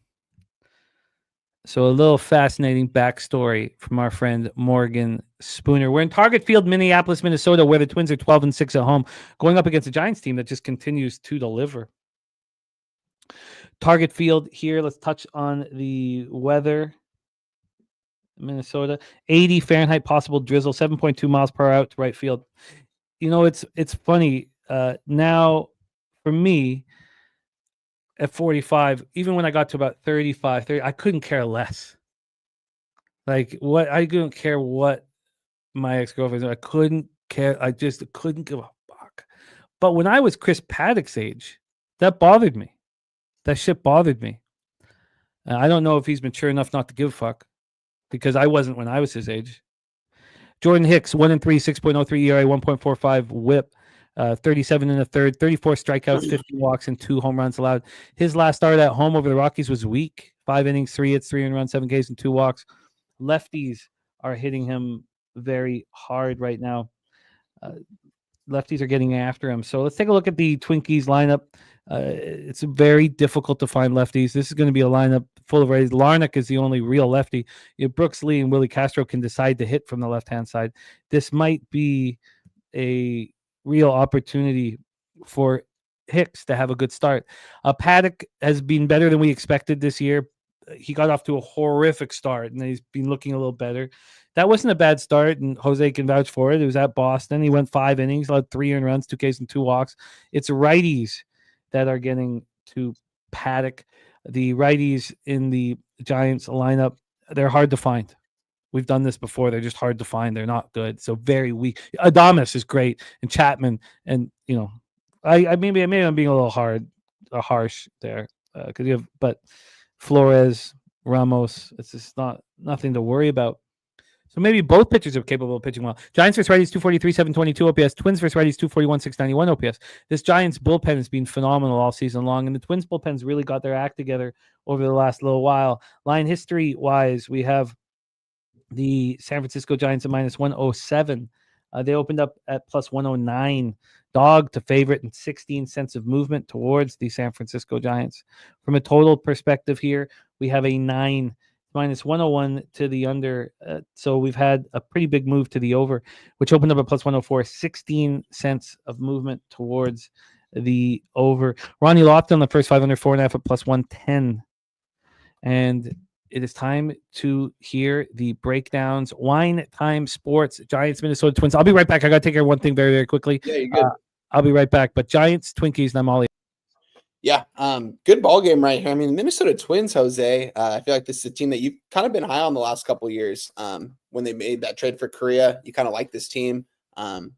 So a little fascinating backstory from our friend Morgan Spooner. We're in Target Field, Minneapolis, Minnesota, where the Twins are 12-6 at home, going up against a Giants team that just continues to deliver. Target Field here. Let's touch on the weather. Minnesota, 80 Fahrenheit, possible drizzle, 7.2 miles per hour out to right field. It's funny. Now, for me, at 45, even when I got to about 35, 30, I couldn't care less. I couldn't care what my ex-girlfriend was. I couldn't care. I just couldn't give a fuck. But when I was Chris Paddock's age, that bothered me. That shit bothered me. I don't know if he's mature enough not to give a fuck, because I wasn't when I was his age. Jordan Hicks, 1-3, 6.03 ERA, 1.45 WHIP. 37 in the third, 34 strikeouts, 50 walks, and 2 home runs allowed. His last start at home over the Rockies was weak. 5 innings, 3 hits, 3 runs, 7 Ks, and 2 walks. Lefties are hitting him very hard right now. Lefties are getting after him. So let's take a look at the Twinkies lineup. It's very difficult to find lefties. This is going to be a lineup full of righties. Larnach is the only real lefty. If Brooks Lee and Willie Castro can decide to hit from the left-hand side, this might be a real opportunity for Hicks to have a good start. Paddock has been better than we expected this year. he got off to a horrific start, and he's been looking a little better. That wasn't a bad start, and Jose can vouch for it. It was at Boston. He went 5 innings, allowed 3 earned runs, 2 Ks, and 2 walks. It's righties that are getting to Paddock. The righties in the Giants lineup, they're hard to find. We've done this before. They're just hard to find. They're not good. So very weak. Adames is great, and Chapman, and I maybe I'm being a little harsh there because you have, but Flores, Ramos, it's just nothing to worry about. So maybe both pitchers are capable of pitching well. Giants versus righties 243, 722 OPS. Twins versus righties 241, 691 OPS. This Giants bullpen has been phenomenal all season long, and the Twins bullpen's really got their act together over the last little while. Line history wise, we have the San Francisco Giants at minus 107. They opened up at plus 109. Dog to favorite and 16 cents of movement towards the San Francisco Giants. From a total perspective here, we have a 9 minus 101 to the under. So we've had a pretty big move to the over, which opened up at plus 104, 16 cents of movement towards the over. Ronnie Lofton, the first 500, 4.5 at plus 110. And it is time to hear the breakdowns. Wine Time Sports, Giants, Minnesota Twins. I'll be right back. I got to take care of one thing very, very quickly. Yeah, you're good. I'll be right back. But Giants, Twinkies, and I'm all. Yeah, good ball game right here. I mean, the Minnesota Twins, Jose, I feel like this is a team that you've kind of been high on the last couple of years. When they made that trade for Korea, you kind of like this team. And,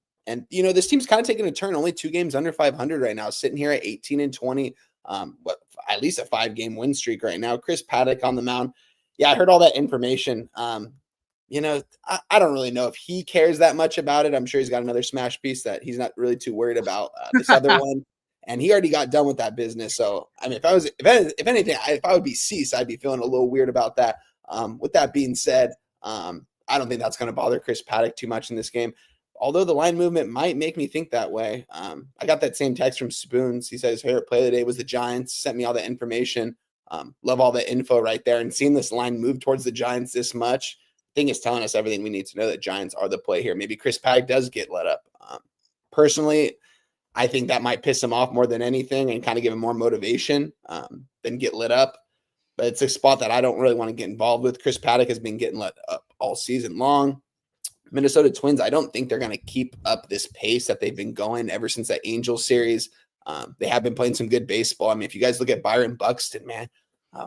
this team's kind of taking a turn, only 2 games under 500 right now, sitting here at 18-20, at least a 5-game win streak right now. Chris Paddock on the mound. Yeah, I heard all that information. I don't really know if he cares that much about it. I'm sure he's got another smash piece that he's not really too worried about. This other one. And he already got done with that business. So, I mean, if anything, if I would be Cease, I'd be feeling a little weird about that. With that being said, I don't think that's going to bother Chris Paddock too much in this game. Although the line movement might make me think that way. I got that same text from Spoons. He said his favorite play of the day was the Giants. Sent me all the information. Love all the info right there. And seeing this line move towards the Giants this much, I think it's telling us everything we need to know that Giants are the play here. Maybe Chris Paddock does get let up. Personally, I think that might piss him off more than anything and kind of give him more motivation than get lit up. But it's a spot that I don't really want to get involved with. Chris Paddock has been getting let up all season long. Minnesota Twins, I don't think they're going to keep up this pace that they've been going ever since that Angels series. They have been playing some good baseball. I mean, if you guys look at Byron Buxton, man,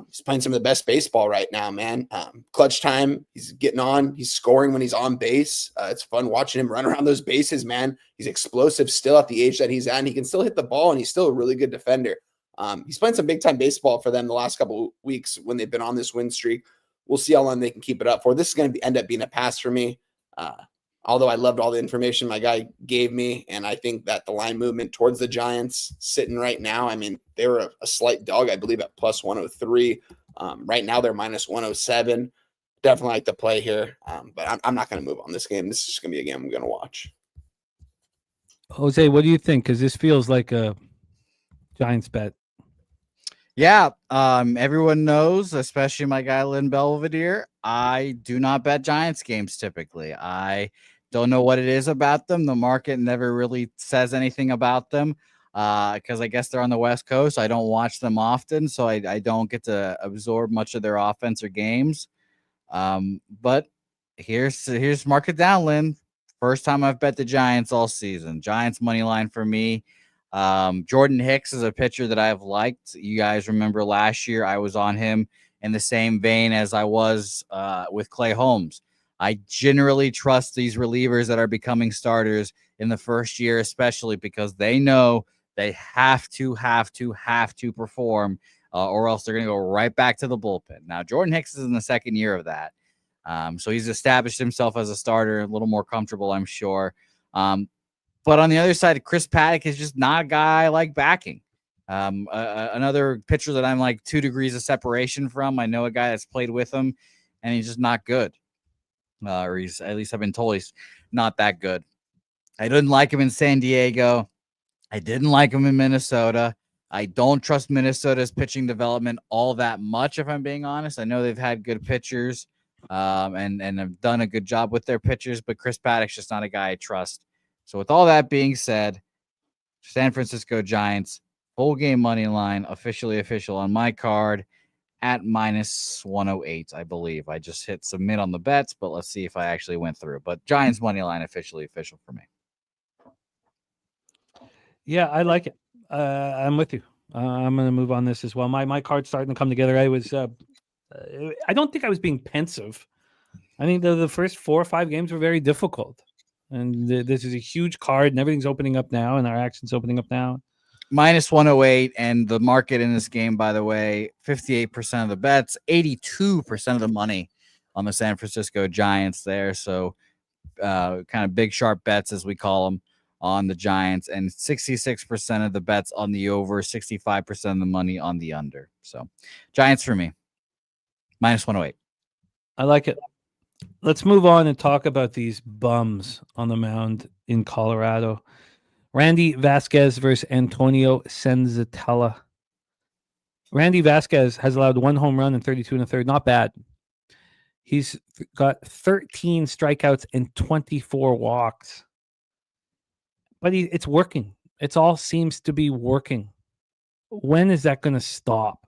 he's playing some of the best baseball right now, man. Clutch time, he's getting on. He's scoring when he's on base. It's fun watching him run around those bases, man. He's explosive still at the age that he's at, and he can still hit the ball, and he's still a really good defender. He's playing some big-time baseball for them the last couple of weeks when they've been on this win streak. We'll see how long they can keep it up for. This is going to end up being a pass for me. Although I loved all the information my guy gave me, and I think that the line movement towards the Giants sitting right now, I mean, they were a slight dog, I believe, at plus 103. Right now they're minus 107. Definitely like the play here, but I'm not going to move on this game. This is just going to be a game I'm going to watch. Jose, what do you think? Because this feels like a Giants bet. Yeah, everyone knows, especially my guy Lynn Belvedere, I do not bet Giants games typically. I don't know what it is about them. The market never really says anything about them because I guess they're on the West Coast. I don't watch them often, so I don't get to absorb much of their offense or games. But here's mark it down, Lynn. First time I've bet the Giants all season. Giants money line for me. Jordan Hicks is a pitcher that I've liked. You guys remember last year I was on him in the same vein as I was with Clay Holmes. I generally trust these relievers that are becoming starters in the first year, especially because they know they have to perform or else they're going to go right back to the bullpen. Now, Jordan Hicks is in the second year of that. So he's established himself as a starter, a little more comfortable, I'm sure. But on the other side, Chris Paddock is just not a guy I like backing. Another pitcher that I'm like 2 degrees of separation from. I know a guy that's played with him, and he's just not good. Or he's, at least I've been told he's not that good. I didn't like him in San Diego. I didn't like him in Minnesota. I don't trust Minnesota's pitching development all that much, if I'm being honest. I know they've had good pitchers and have done a good job with their pitchers, but Chris Paddock's just not a guy I trust. So with all that being said, San Francisco Giants, full game money line, official on my card at -108, I believe. I just hit submit on the bets, but let's see if I actually went through. But Giants money line official for me. Yeah, I like it. I'm with you. I'm going to move on this as well. My card's starting to come together. I don't think I was being pensive. I think the first 4 or 5 games were very difficult. And this is a huge card, and everything's opening up now, and our action's opening up now. -108, and the market in this game, by the way, 58% of the bets, 82% of the money on the San Francisco Giants there. So kind of big, sharp bets, as we call them, on the Giants, and 66% of the bets on the over, 65% of the money on the under. So Giants for me, -108. I like it. Let's move on and talk about these bums on the mound in Colorado. Randy Vasquez versus Antonio Senzatella. Randy Vasquez has allowed 1 home run in 32 1/3. Not bad. He's got 13 strikeouts and 24 walks. But it's working. It all seems to be working. When is that going to stop?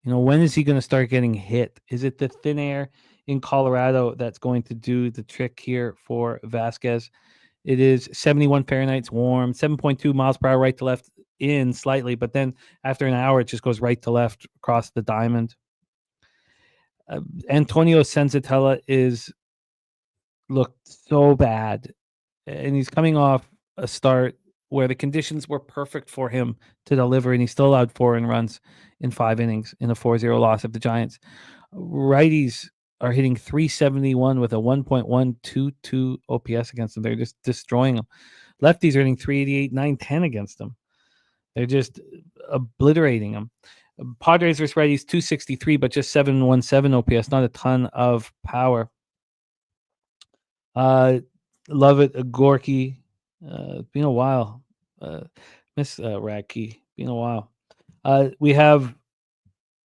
When is he going to start getting hit? Is it the thin air in Colorado that's going to do the trick here for Vasquez? It is 71 Fahrenheit. It's warm, 7.2 miles per hour, right to left in slightly. But then after an hour, it just goes right to left across the diamond. Antonio Senzatella looked so bad. And he's coming off a start where the conditions were perfect for him to deliver, and he still allowed 4 runs in 5 innings in a 4-0 loss of the Giants. Righties are hitting .371 with a 1.122 OPS against them. They're just destroying them. Lefties are hitting .388, .910 against them. They're just obliterating them. Padres versus righties, .263, but just 717 OPS. Not a ton of power. Love it, Gorky. Been a while. Miss Radke. Been a while. We have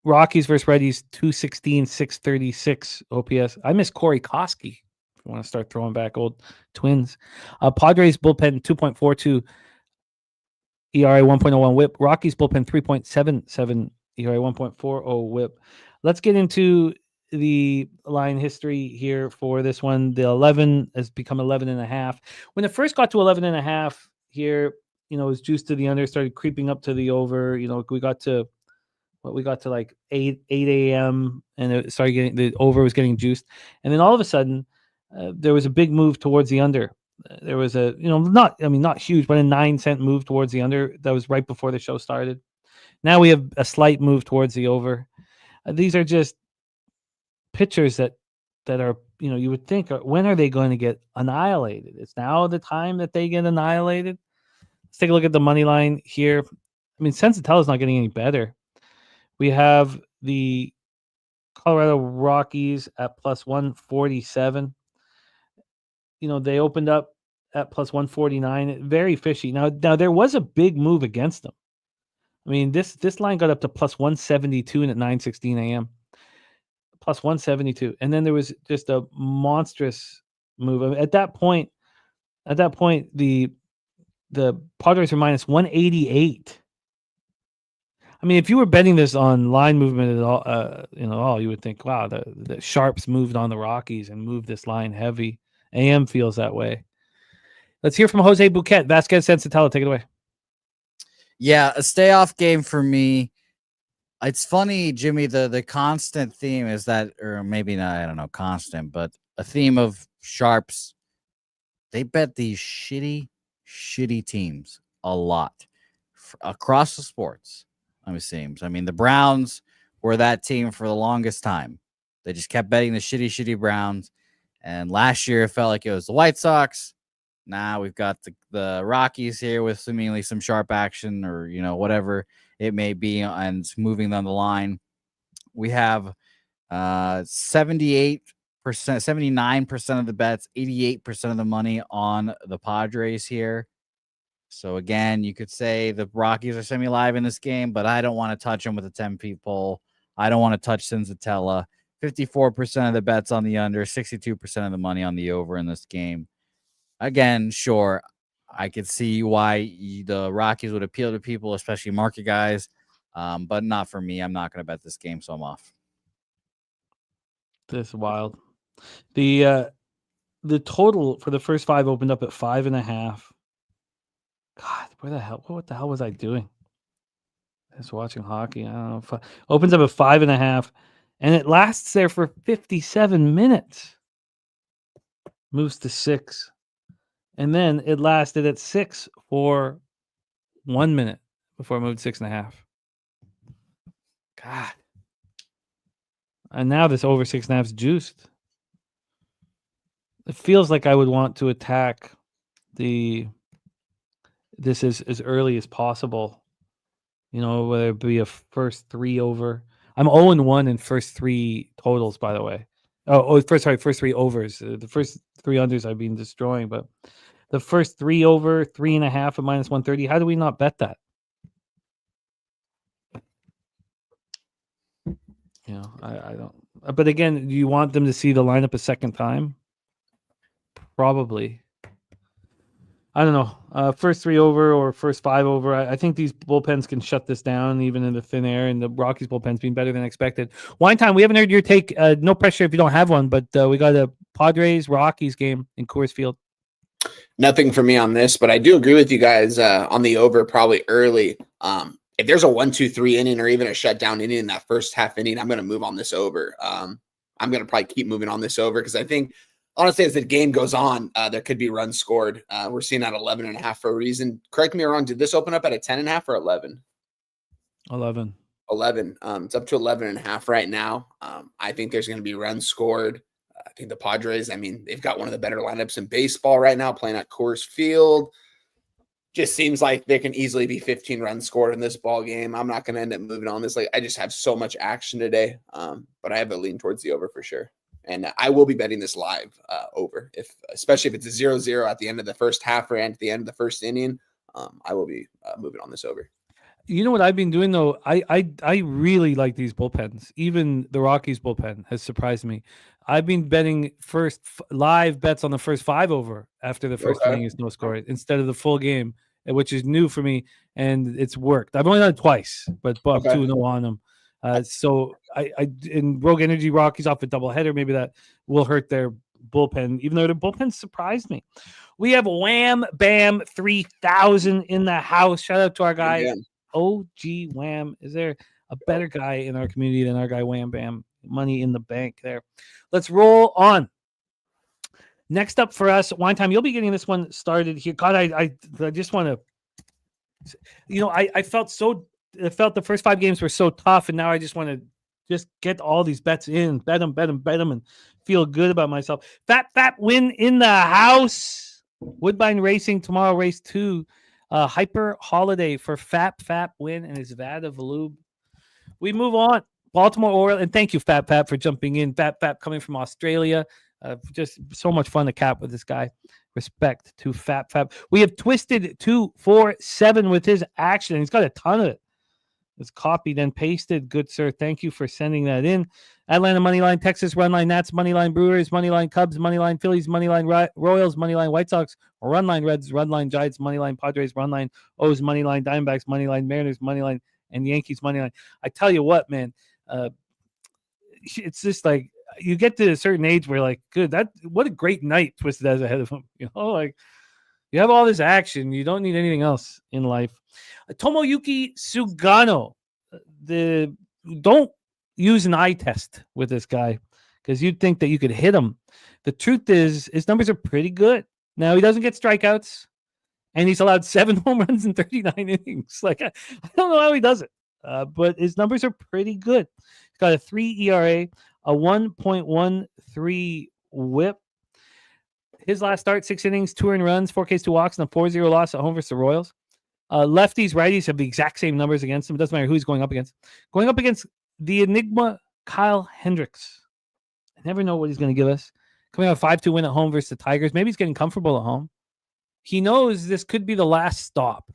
Rockies versus righties, .216, .636 OPS. I miss Corey Koski. If you want to start throwing back old Twins. Padres bullpen 2.42 ERA, 1.01 WHIP. Rockies bullpen 3.77 ERA, 1.40 WHIP. Let's get into the line history here for this one. The 11 has become 11.5. When it first got to 11.5 here, it was juiced to the under, started creeping up to the over. We got to like 8 a.m. and it started getting, the over was getting juiced. And then all of a sudden, there was a big move towards the under. There was a, not huge, but a 9-cent move towards the under. That was right before the show started. Now we have a slight move towards the over. These are just pitchers that are, you would think, when are they going to get annihilated? It's now the time that they get annihilated. Let's take a look at the money line here. Senzatella is not getting any better. We have the Colorado Rockies at +147. They opened up at +149. Very fishy. Now there was a big move against them. This line got up to +172 and at 9:16 a.m. +172, and then there was just a monstrous move. At that point, the Padres are -188. If you were betting this on line movement at all, you would think, wow, the sharps moved on the Rockies and moved this line heavy. AM feels that way. Let's hear from Jose Bouquet. Vasquez Senzatella, take it away. Yeah, a stay off game for me. It's funny, Jimmy, the constant theme is that, or maybe not, I don't know, constant, but a theme of sharps. They bet these shitty teams a lot across the sports. It seems. The Browns were that team for the longest time. They just kept betting the shitty Browns. And last year, it felt like it was the White Sox. Now we've got the Rockies here with seemingly some sharp action, or whatever it may be, and moving down the line. We have 78%, 79% of the bets, 88% of the money on the Padres here. So again, you could say the Rockies are semi-live in this game, but I don't want to touch them with a 10-peat poll. I don't want to touch Senzatella. 54% of the bets on the under, 62% of the money on the over in this game. Again, sure, I could see why the Rockies would appeal to people, especially market guys. but not for me. I'm not going to bet this game, so I'm off. This is wild. The total for the first 5 opened up at 5.5. God, what the hell was I doing? Just watching hockey. I don't know. Opens up at 5.5, and it lasts there for 57 minutes. Moves to 6, and then it lasted at 6 for 1 minute before it moved 6.5. God. And now this over 6.5 is juiced. It feels like I would want to attack this as early as possible. You know, whether it be a first 3 over. I'm 0-1 in first 3 totals, by the way. First 3 overs. The first 3 unders I've been destroying, but the first 3 over, 3.5 at -130. How do we not bet that? You know, I don't. But again, do you want them to see the lineup a second time? Probably. I don't know. First 3 over or first 5 over. I think these bullpens can shut this down even in the thin air, and the Rockies bullpen's been better than expected. Wine time, we haven't heard your take. No pressure if you don't have one, but we got a Padres-Rockies game in Coors Field. Nothing for me on this, but I do agree with you guys on the over probably early. If there's a 1-2-3 inning or even a shutdown inning in that first half inning, I'm going to move on this over. I'm going to probably keep moving on this over because I think, honestly, as the game goes on, there could be runs scored. We're seeing that 11.5 for a reason. Correct me if I'm wrong. Did this open up at a 10.5 or 11? 11. 11. It's up to 11.5 right now. I think there's going to be runs scored. I think the Padres, I mean, they've got one of the better lineups in baseball right now, playing at Coors Field. Just seems like there can easily be 15 runs scored in this ball game. I'm not going to end up moving on this. Like, I just have so much action today, but I have a lean towards the over for sure. And I will be betting this live over, especially if it's a 0-0 at the end of the first half or at the end of the first inning. I will be moving on this over. You know what I've been doing though? I really like these bullpens. Even the Rockies bullpen has surprised me. I've been betting first live bets on the first 5 over after the first inning is no score instead of the full game, which is new for me, and it's worked. I've only done it twice, but I'm 2-0 on them. So I in Rogue Energy Rockies off a doubleheader, maybe that will hurt their bullpen, even though the bullpen surprised me. We have Wham Bam 3000 in the house. Shout out to our guy OG Wham. Is there a better guy in our community than our guy Wham Bam? Money in the bank there. Let's roll on. Next up for us, Wine Time. You'll be getting this one started here. God, I just want to, you know, I felt the first 5 games were so tough, and now I just want to just get all these bets in, bet them, and feel good about myself. Fat win in the house. Woodbine Racing tomorrow, race 2. Hyper Holiday for Fat win and his vat of lube. We move on. Baltimore Orioles, and thank you, Fat for jumping in. Fat coming from Australia. Just so much fun to cap with this guy. Respect to Fat. We have Twisted 247 with his action. He's got a ton of it. It's copied and pasted. Good, sir. Thank you for sending that in. Atlanta Moneyline, Texas Runline, Nats Moneyline, Brewers, Moneyline, Cubs, Moneyline, Phillies, Moneyline, Royals, Moneyline, White Sox, Runline, Reds, Runline, Giants, Moneyline, Padres, Runline, O's, Moneyline, Diamondbacks, Moneyline, Mariners, Moneyline, and Yankees, Moneyline. I tell you what, man, it's just like you get to a certain age where, like, good, what a great night Twisted has ahead of him. You know, like, you have all this action. You don't need anything else in life. Tomoyuki Sugano. Don't use an eye test with this guy because you'd think that you could hit him. The truth is his numbers are pretty good. Now, he doesn't get strikeouts, and he's allowed 7 home runs in 39 innings. Like, I don't know how he does it, but his numbers are pretty good. He's got a 3 ERA, a 1.13 whip. His last start, 6 innings, 2 earned runs, 4 Ks, 2 walks, and a 4-0 loss at home versus the Royals. Lefties, righties have the exact same numbers against him. It doesn't matter who he's going up against. Going up against the Enigma Kyle Hendricks. I never know what he's going to give us. Coming out a 5-2 win at home versus the Tigers. Maybe he's getting comfortable at home. He knows this could be the last stop.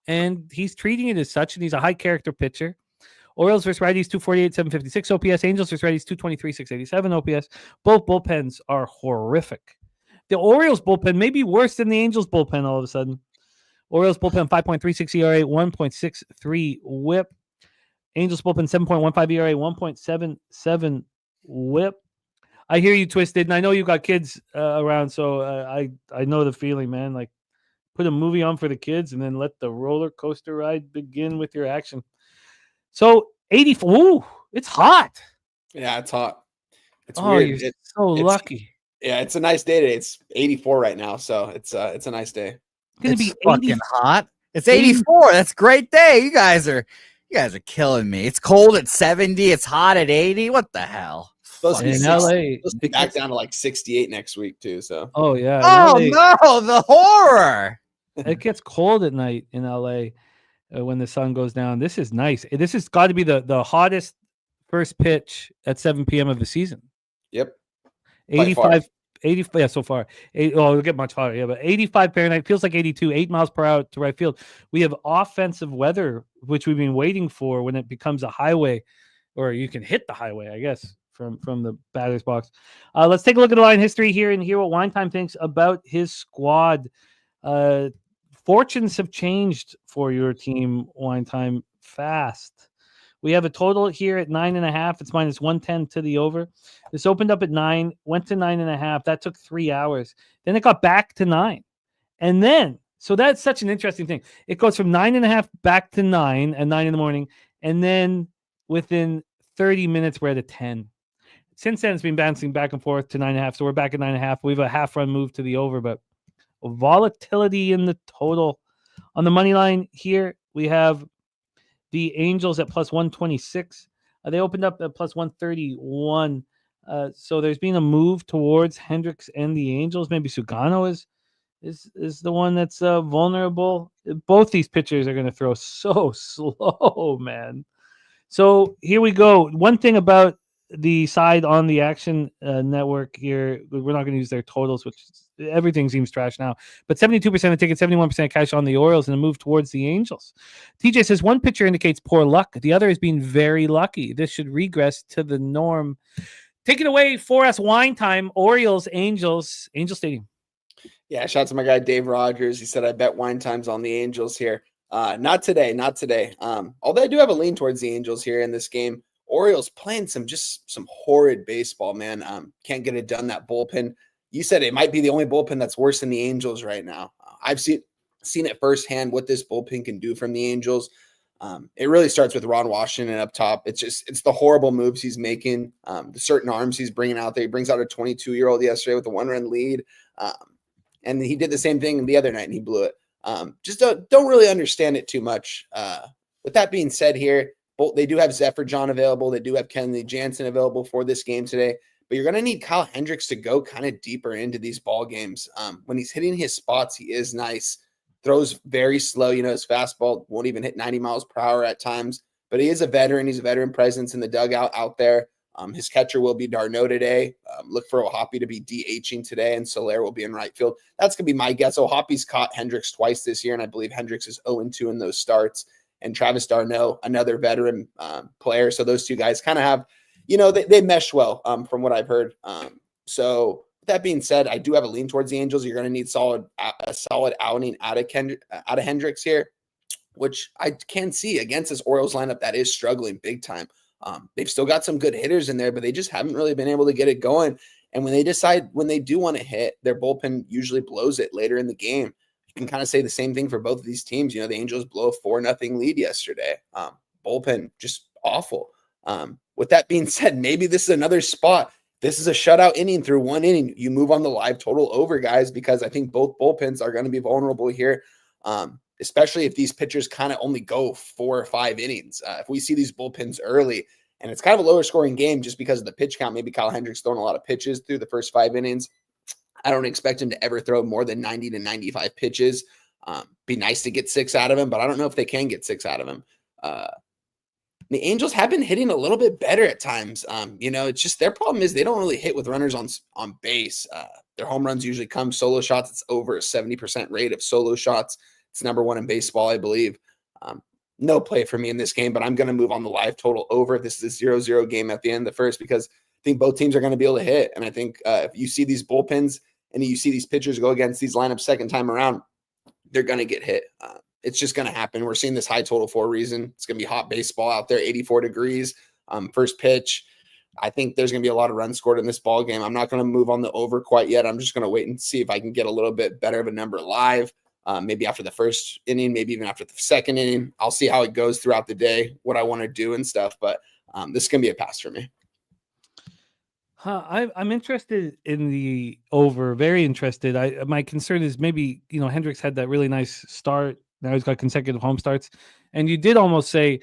And he's treating it as such, and he's a high-character pitcher. Orioles versus righties, 248, 756 OPS. Angels versus righties, 223, 687 OPS. Both bullpens are horrific. The Orioles bullpen may be worse than the Angels bullpen all of a sudden. Orioles bullpen 5.36 ERA, 1.63 WHIP. Angels bullpen 7.15 ERA, 1.77 WHIP. I hear you, Twisted, and I know you got kids around, so I know the feeling, man. Like, put a movie on for the kids and then let the roller coaster ride begin with your action. So 84, ooh, it's hot. Yeah, it's hot. It's weird. You're so lucky. Yeah, it's a nice day today. It's 84 right now, so it's a nice day. It's gonna be fucking hot. It's 84. That's a great day. You guys are killing me. It's cold at 70. It's hot at 80. What the hell? Supposed to be in supposed LA. to be back down to like 68 next week too. So. Oh yeah. Oh no, the horror. It gets cold at night in LA when the sun goes down. This is nice. This has got to be the hottest first pitch at 7 p.m. of the season. Yep. 85, yeah, so far. It'll get much hotter. Yeah, but 85 Fahrenheit feels like 82, 8 miles per hour to right field. We have offensive weather, which we've been waiting for when it becomes a highway, or you can hit the highway, I guess, from the batter's box. Let's take a look at the line history here and hear what Wine Time thinks about his squad. Fortunes have changed for your team, Wine Time, fast. We have a total here at 9.5. It's minus 110 to the over. This opened up at 9, went to 9.5. That took 3 hours. Then it got back to 9. And then, so that's such an interesting thing. It goes from 9.5 back to 9 at 9 in the morning. And then within 30 minutes, we're at a 10. Since then, it's been bouncing back and forth to 9.5. So we're back at 9.5. We have a half run move to the over, but volatility in the total. On the money line here, we have the Angels at plus 126. They opened up at plus 131. So there's been a move towards Hendricks and the Angels. Maybe Sugano is the one that's vulnerable. Both these pitchers are going to throw so slow, man. So here we go. One thing about the side on the Action Network here, we're not going to use their totals, which everything seems trash now, but 72% of tickets, 71% cash on the Orioles and a move towards the Angels. TJ says one pitcher indicates poor luck. The other has been very lucky. This should regress to the norm. Take it away for us, Wine Time. Orioles, Angels, Angel Stadium. Yeah, shout out to my guy Dave Rogers. He said I bet Wine Time's on the Angels here. Not today. Although I do have a lean towards the Angels here in this game. Orioles playing some horrid baseball, man. Can't get it done. That bullpen. You said it might be the only bullpen that's worse than the Angels right now. I've seen it firsthand what this bullpen can do from the Angels. It really starts with Ron Washington up top. It's the horrible moves he's making, the certain arms he's bringing out there. He brings out a 22-year-old yesterday with a 1-run lead, and he did the same thing the other night and he blew it. Just don't really understand it too much. With that being said, here they do have Zephyr John available. They do have Kenley Jansen available for this game today. But you're going to need Kyle Hendricks to go kind of deeper into these ball games. When he's hitting his spots, he is nice. Throws very slow. His fastball won't even hit 90 miles per hour at times. But he is a veteran. He's a veteran presence in the dugout out there. His catcher will be d'Arnaud today. Look for O'Hoppe to be DHing today, and Soler will be in right field. That's going to be my guess. O'Hoppe's caught Hendricks twice this year, and I believe Hendricks is 0-2 in those starts. And Travis d'Arnaud, another veteran player. So those two guys kind of have they mesh well from what I've heard. So that being said, I do have a lean towards the Angels. You're going to need a solid outing out of Hendricks here, which I can see against this Orioles lineup that is struggling big time. They've still got some good hitters in there, but they just haven't really been able to get it going. And when they do want to hit, their bullpen usually blows it later in the game. You can kind of say the same thing for both of these teams. The Angels blow a 4-0 lead yesterday. Bullpen just awful. With that being said, maybe this is another spot. This is a shutout inning through one inning. You move on the live total over, guys, because I think both bullpens are going to be vulnerable here, especially if these pitchers kind of only go 4 or 5 innings. If we see these bullpens early, and it's kind of a lower scoring game just because of the pitch count, maybe Kyle Hendricks throwing a lot of pitches through the first 5 innings. I don't expect him to ever throw more than 90 to 95 pitches. Be nice to get 6 out of him, but I don't know if they can get 6 out of him. The Angels have been hitting a little bit better at times. It's just their problem is they don't really hit with runners on base. Their home runs usually come solo shots. It's over a 70% rate of solo shots. It's number 1 in baseball, I believe. No play for me in this game, but I'm going to move on the live total over. This is a 0-0 game at the end of the first because I think both teams are going to be able to hit. And I think if you see these bullpens and you see these pitchers go against these lineups second time around, they're going to get hit. It's just going to happen. We're seeing this high total for a reason. It's going to be hot baseball out there, 84 degrees. First pitch. I think there's going to be a lot of runs scored in this ball game. I'm not going to move on the over quite yet. I'm just going to wait and see if I can get a little bit better of a number live. Maybe after the first inning, maybe even after the second inning. I'll see how it goes throughout the day, what I want to do and stuff. But this is going to be a pass for me. I'm interested in the over, very interested. My concern is maybe, Hendricks had that really nice start. Now he's got consecutive home starts. And you did almost say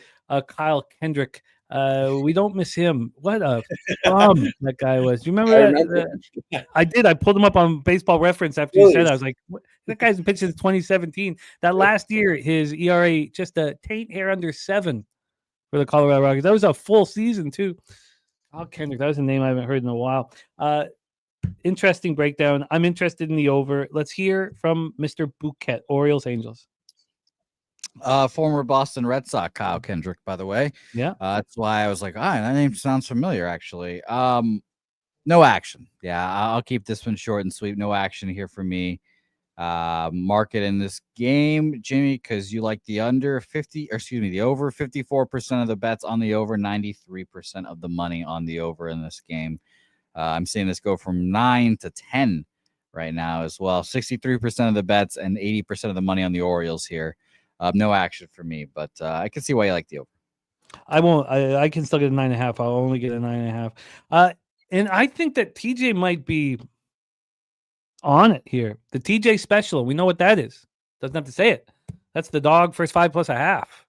Kyle Kendrick. We don't miss him. What a bum that guy was. Do you remember that? I did. I pulled him up on Baseball Reference after you said that. I was like, what? That guy's been pitching since 2017. That last year, his ERA just a taint hair under 7 for the Colorado Rockies. That was a full season, too. Oh, Kendrick, that was a name I haven't heard in a while. Interesting breakdown. I'm interested in the over. Let's hear from Mr. Bouquet, Orioles Angels. Former Boston Red Sox Kyle Kendrick, by the way. Yeah. That's why I was like, that name sounds familiar, actually. No action. Yeah, I'll keep this one short and sweet. No action here for me. Market in this game, Jimmy, because you like the over 54% of the bets on the over, 93% of the money on the over in this game. I'm seeing this go from 9 to 10 right now as well. 63% of the bets and 80% of the money on the Orioles here. No action for me, but I can see why you like the over. I won't. I can still get a 9.5. I'll only get a 9.5. And I think that TJ might be on it here. The TJ special. We know what that is. Doesn't have to say it. That's the dog first 5 plus a half.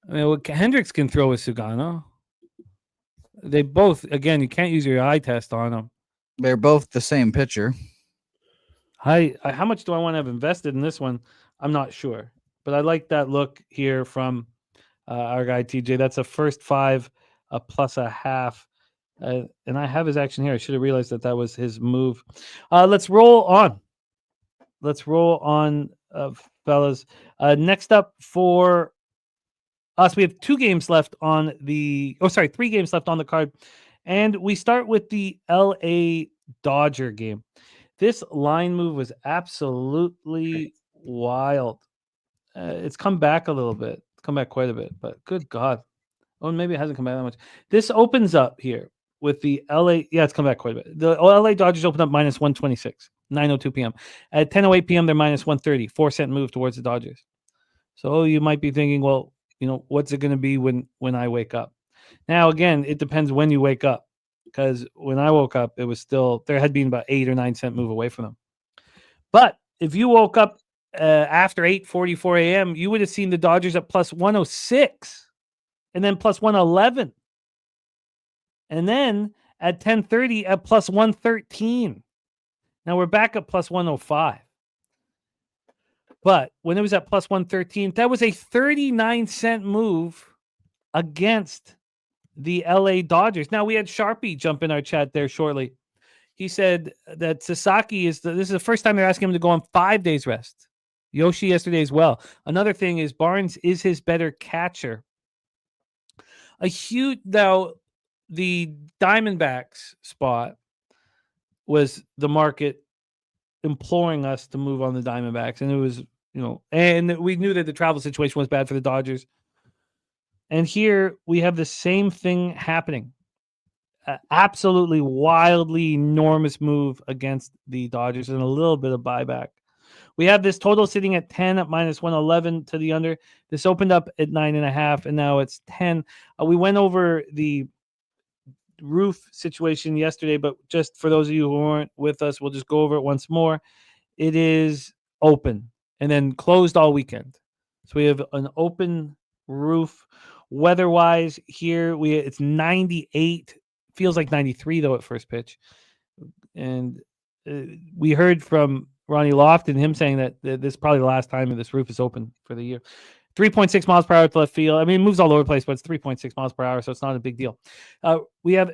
I mean, Hendricks can throw with Sugano. They both, again, you can't use your eye test on them. They're both the same pitcher. How much do I want to have invested in this one? I'm not sure, but I like that look here from our guy TJ. That's a first 5 plus a half. And I have his action here. I should have realized that was his move. Let's roll on. Fellas. Next up for us, we have 3 games left on the card. And we start with the LA Dodger game. This line move was absolutely wild. It's come back a little bit. It's come back quite a bit, but good God. Oh, maybe it hasn't come back that much. This opens up here with the LA. Yeah, it's come back quite a bit. The LA Dodgers opened up minus 126, 9:02 p.m. At 10:08 p.m., they're minus 130, 4-cent move towards the Dodgers. So you might be thinking, well, what's it going to be when I wake up? Now, again, it depends when you wake up, because when I woke up, it was still, there had been about 8 or 9 cent move away from them. But if you woke up after 8:44 a.m., you would have seen the Dodgers at plus 106 and then plus 111. And then at 10:30 at plus 113. Now we're back at plus 105. But when it was at plus 113, that was a 39-cent move against the LA Dodgers. Now we had Sharpie jump in our chat there shortly. He said that Sasaki this is the first time they're asking him to go on 5 days rest. Yoshi yesterday as well. Another thing is Barnes is his better catcher. Now the Diamondbacks spot was the market imploring us to move on the Diamondbacks. And it was, and we knew that the travel situation was bad for the Dodgers. And here we have the same thing happening. Absolutely wildly enormous move against the Dodgers and a little bit of buyback. We have this total sitting at 10 at minus 111 to the under. This opened up at 9.5 and now it's 10. We went over the roof situation yesterday, but just for those of you who weren't with us, we'll just go over it once more. It is open and then closed all weekend. So we have an open roof. Weather-wise, here it's 98. Feels like 93 though at first pitch. And we heard from Ronnie Lofton, him saying that this is probably the last time this roof is open for the year. 3.6 miles per hour to left field. I mean, it moves all over the place, but it's 3.6 miles per hour, so it's not a big deal. We have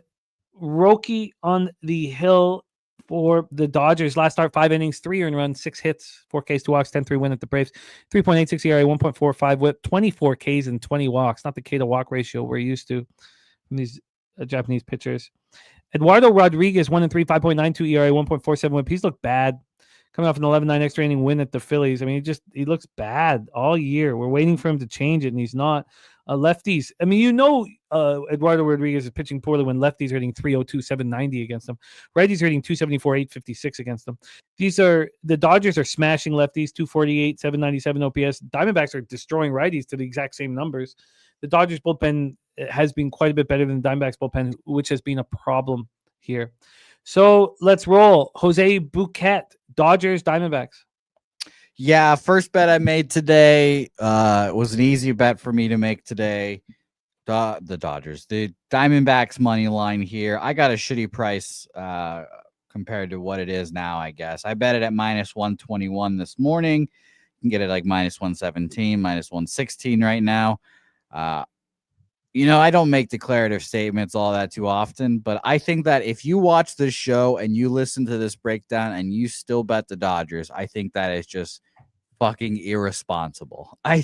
Roki on the hill for the Dodgers. Last start, 5 innings, 3 earned runs, 6 hits, 4 Ks, 2 walks, 10-3 win at the Braves. 3.86 ERA, 1.45 whip, 24 Ks and 20 walks. Not the K to walk ratio we're used to from these Japanese pitchers. Eduardo Rodriguez, 1-3, 5.92 ERA, 1.47 whip. He's looked bad. coming off an 11-9 extra inning win at the Phillies. I mean, he looks bad all year. We're waiting for him to change it, and he's not. Lefties. I mean, Eduardo Rodriguez is pitching poorly when lefties are hitting 302, 790 against them. Righties are hitting 274, 856 against them. The Dodgers are smashing lefties, 248, 797 OPS. Diamondbacks are destroying righties to the exact same numbers. The Dodgers bullpen has been quite a bit better than the Diamondbacks bullpen, which has been a problem here. So let's roll. Jose Bouquet, Dodgers, Diamondbacks. Yeah, first bet I made today was an easy bet for me to make today. The Dodgers, the Diamondbacks money line here. I got a shitty price compared to what it is now, I guess. I bet it at -121 this morning. You can get it like -117, -116 right now. I don't make declarative statements all that too often, but I think that if you watch this show and you listen to this breakdown and you still bet the Dodgers, I think that is just fucking irresponsible. I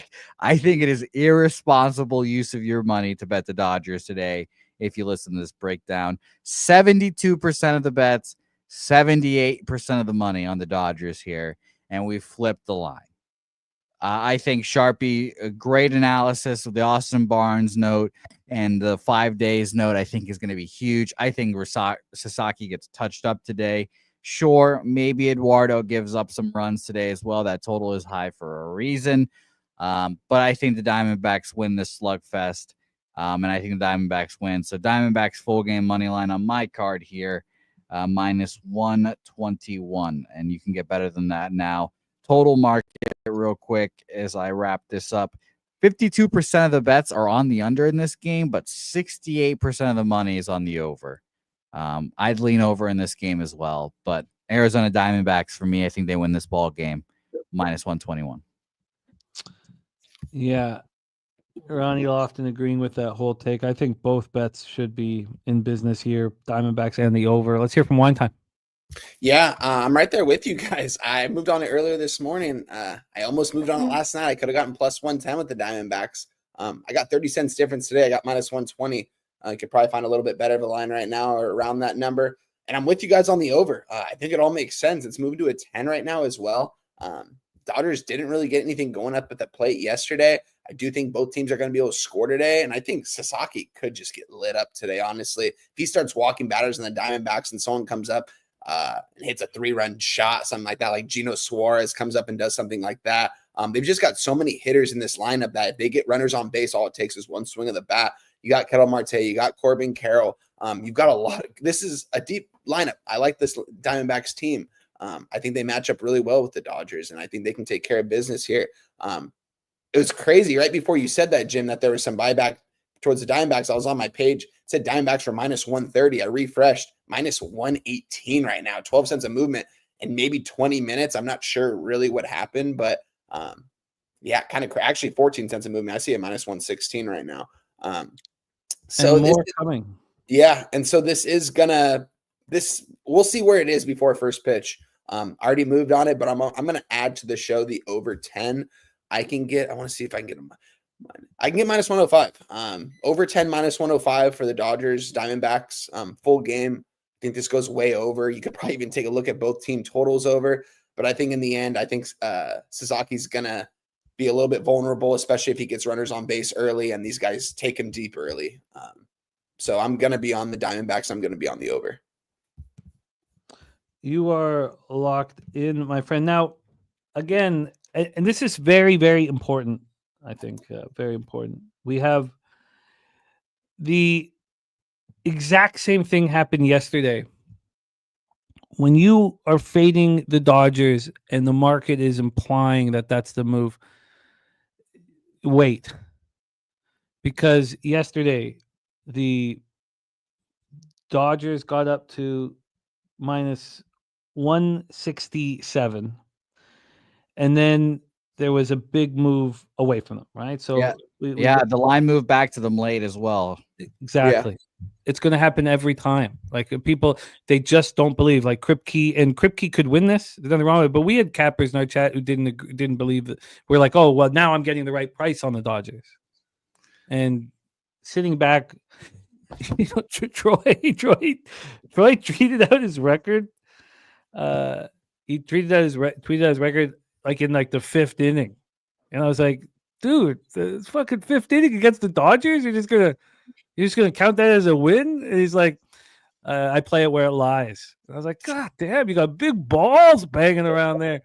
think it is irresponsible use of your money to bet the Dodgers today. If you listen to this breakdown, 72% of the bets, 78% of the money on the Dodgers here, and we flipped the line. I think Sharpie, a great analysis of the Austin Barnes note and the 5 days note, I think is going to be huge. I think Sasaki gets touched up today. Sure, maybe Eduardo gives up some runs today as well. That total is high for a reason. But I think the Diamondbacks win this slugfest. And I think the Diamondbacks win. So Diamondbacks full game money line on my card here, -121. And you can get better than that now. Total market real quick as I wrap this up. 52% of the bets are on the under in this game, but 68% of the money is on the over. I'd lean over in this game as well, but Arizona Diamondbacks for me, I think they win this ball game -121. Yeah. Ronnie Lofton agreeing with that whole take. I think both bets should be in business here, Diamondbacks and the over. Let's hear from Wine Time. Yeah, I'm right there with you guys. I moved on it earlier this morning. I almost moved on it last night. I could have gotten +110 with the Diamondbacks. I got 30 cents difference today. I got -120. I could probably find a little bit better of a line right now or around that number. And I'm with you guys on the over. I think it all makes sense. It's moved to a 10 right now as well. Dodgers didn't really get anything going up at the plate yesterday. I do think both teams are going to be able to score today. And I think Sasaki could just get lit up today, honestly. If he starts walking batters in the Diamondbacks and someone comes up and hits a 3-run shot, something like that, like Gino Suarez comes up and does something like that. They've just got so many hitters in this lineup that if they get runners on base, all it takes is one swing of the bat. You got Ketel Marte, you got Corbin Carroll. You've got a lot. This is a deep lineup. I like this Diamondbacks team. I think they match up really well with the Dodgers, and I think they can take care of business here. It was crazy right before you said that, Jim, that there was some buyback towards the Diamondbacks. I was on my page, it said Diamondbacks were -130. I refreshed, -118 right now, 12 cents of movement in maybe 20 minutes. I'm not sure really what happened, but yeah, kind of actually 14 cents of movement. I see a -116 right now. So and more coming. Yeah, and so this is gonna we'll see where it is before first pitch. I already moved on it, but I'm gonna add to the show the over 10. I want to see if I can get them. I can get -105. Over 10 -105 for the Dodgers, Diamondbacks, full game. I think this goes way over. You could probably even take a look at both team totals over, but I think in the end, I think Sasaki's gonna be a little bit vulnerable, especially if he gets runners on base early and these guys take him deep early. So I'm gonna be on the Diamondbacks. I'm gonna be on the over. You are locked in, my friend. Now, again, and this is very, very important, I think, very important. We have the exact same thing happened yesterday. When you are fading the Dodgers and the market is implying that that's the move, wait. Because yesterday, the Dodgers got up to -167. And then there was a big move away from them, right? So the line moved back to them late as well. Exactly. Yeah. It's going to happen every time. Like people, they just don't believe. Like Kripke could win this. There's nothing wrong with it. But we had cappers in our chat who didn't believe that. We're like, oh well, now I'm getting the right price on the Dodgers. And sitting back, Troy treated out his record. he tweeted out his record like in like the 5th inning, and I was like, dude, it's fucking 5th inning against the Dodgers. You're just gonna count that as a win? And he's like, I play it where it lies. And I was like, God damn, you got big balls banging around there.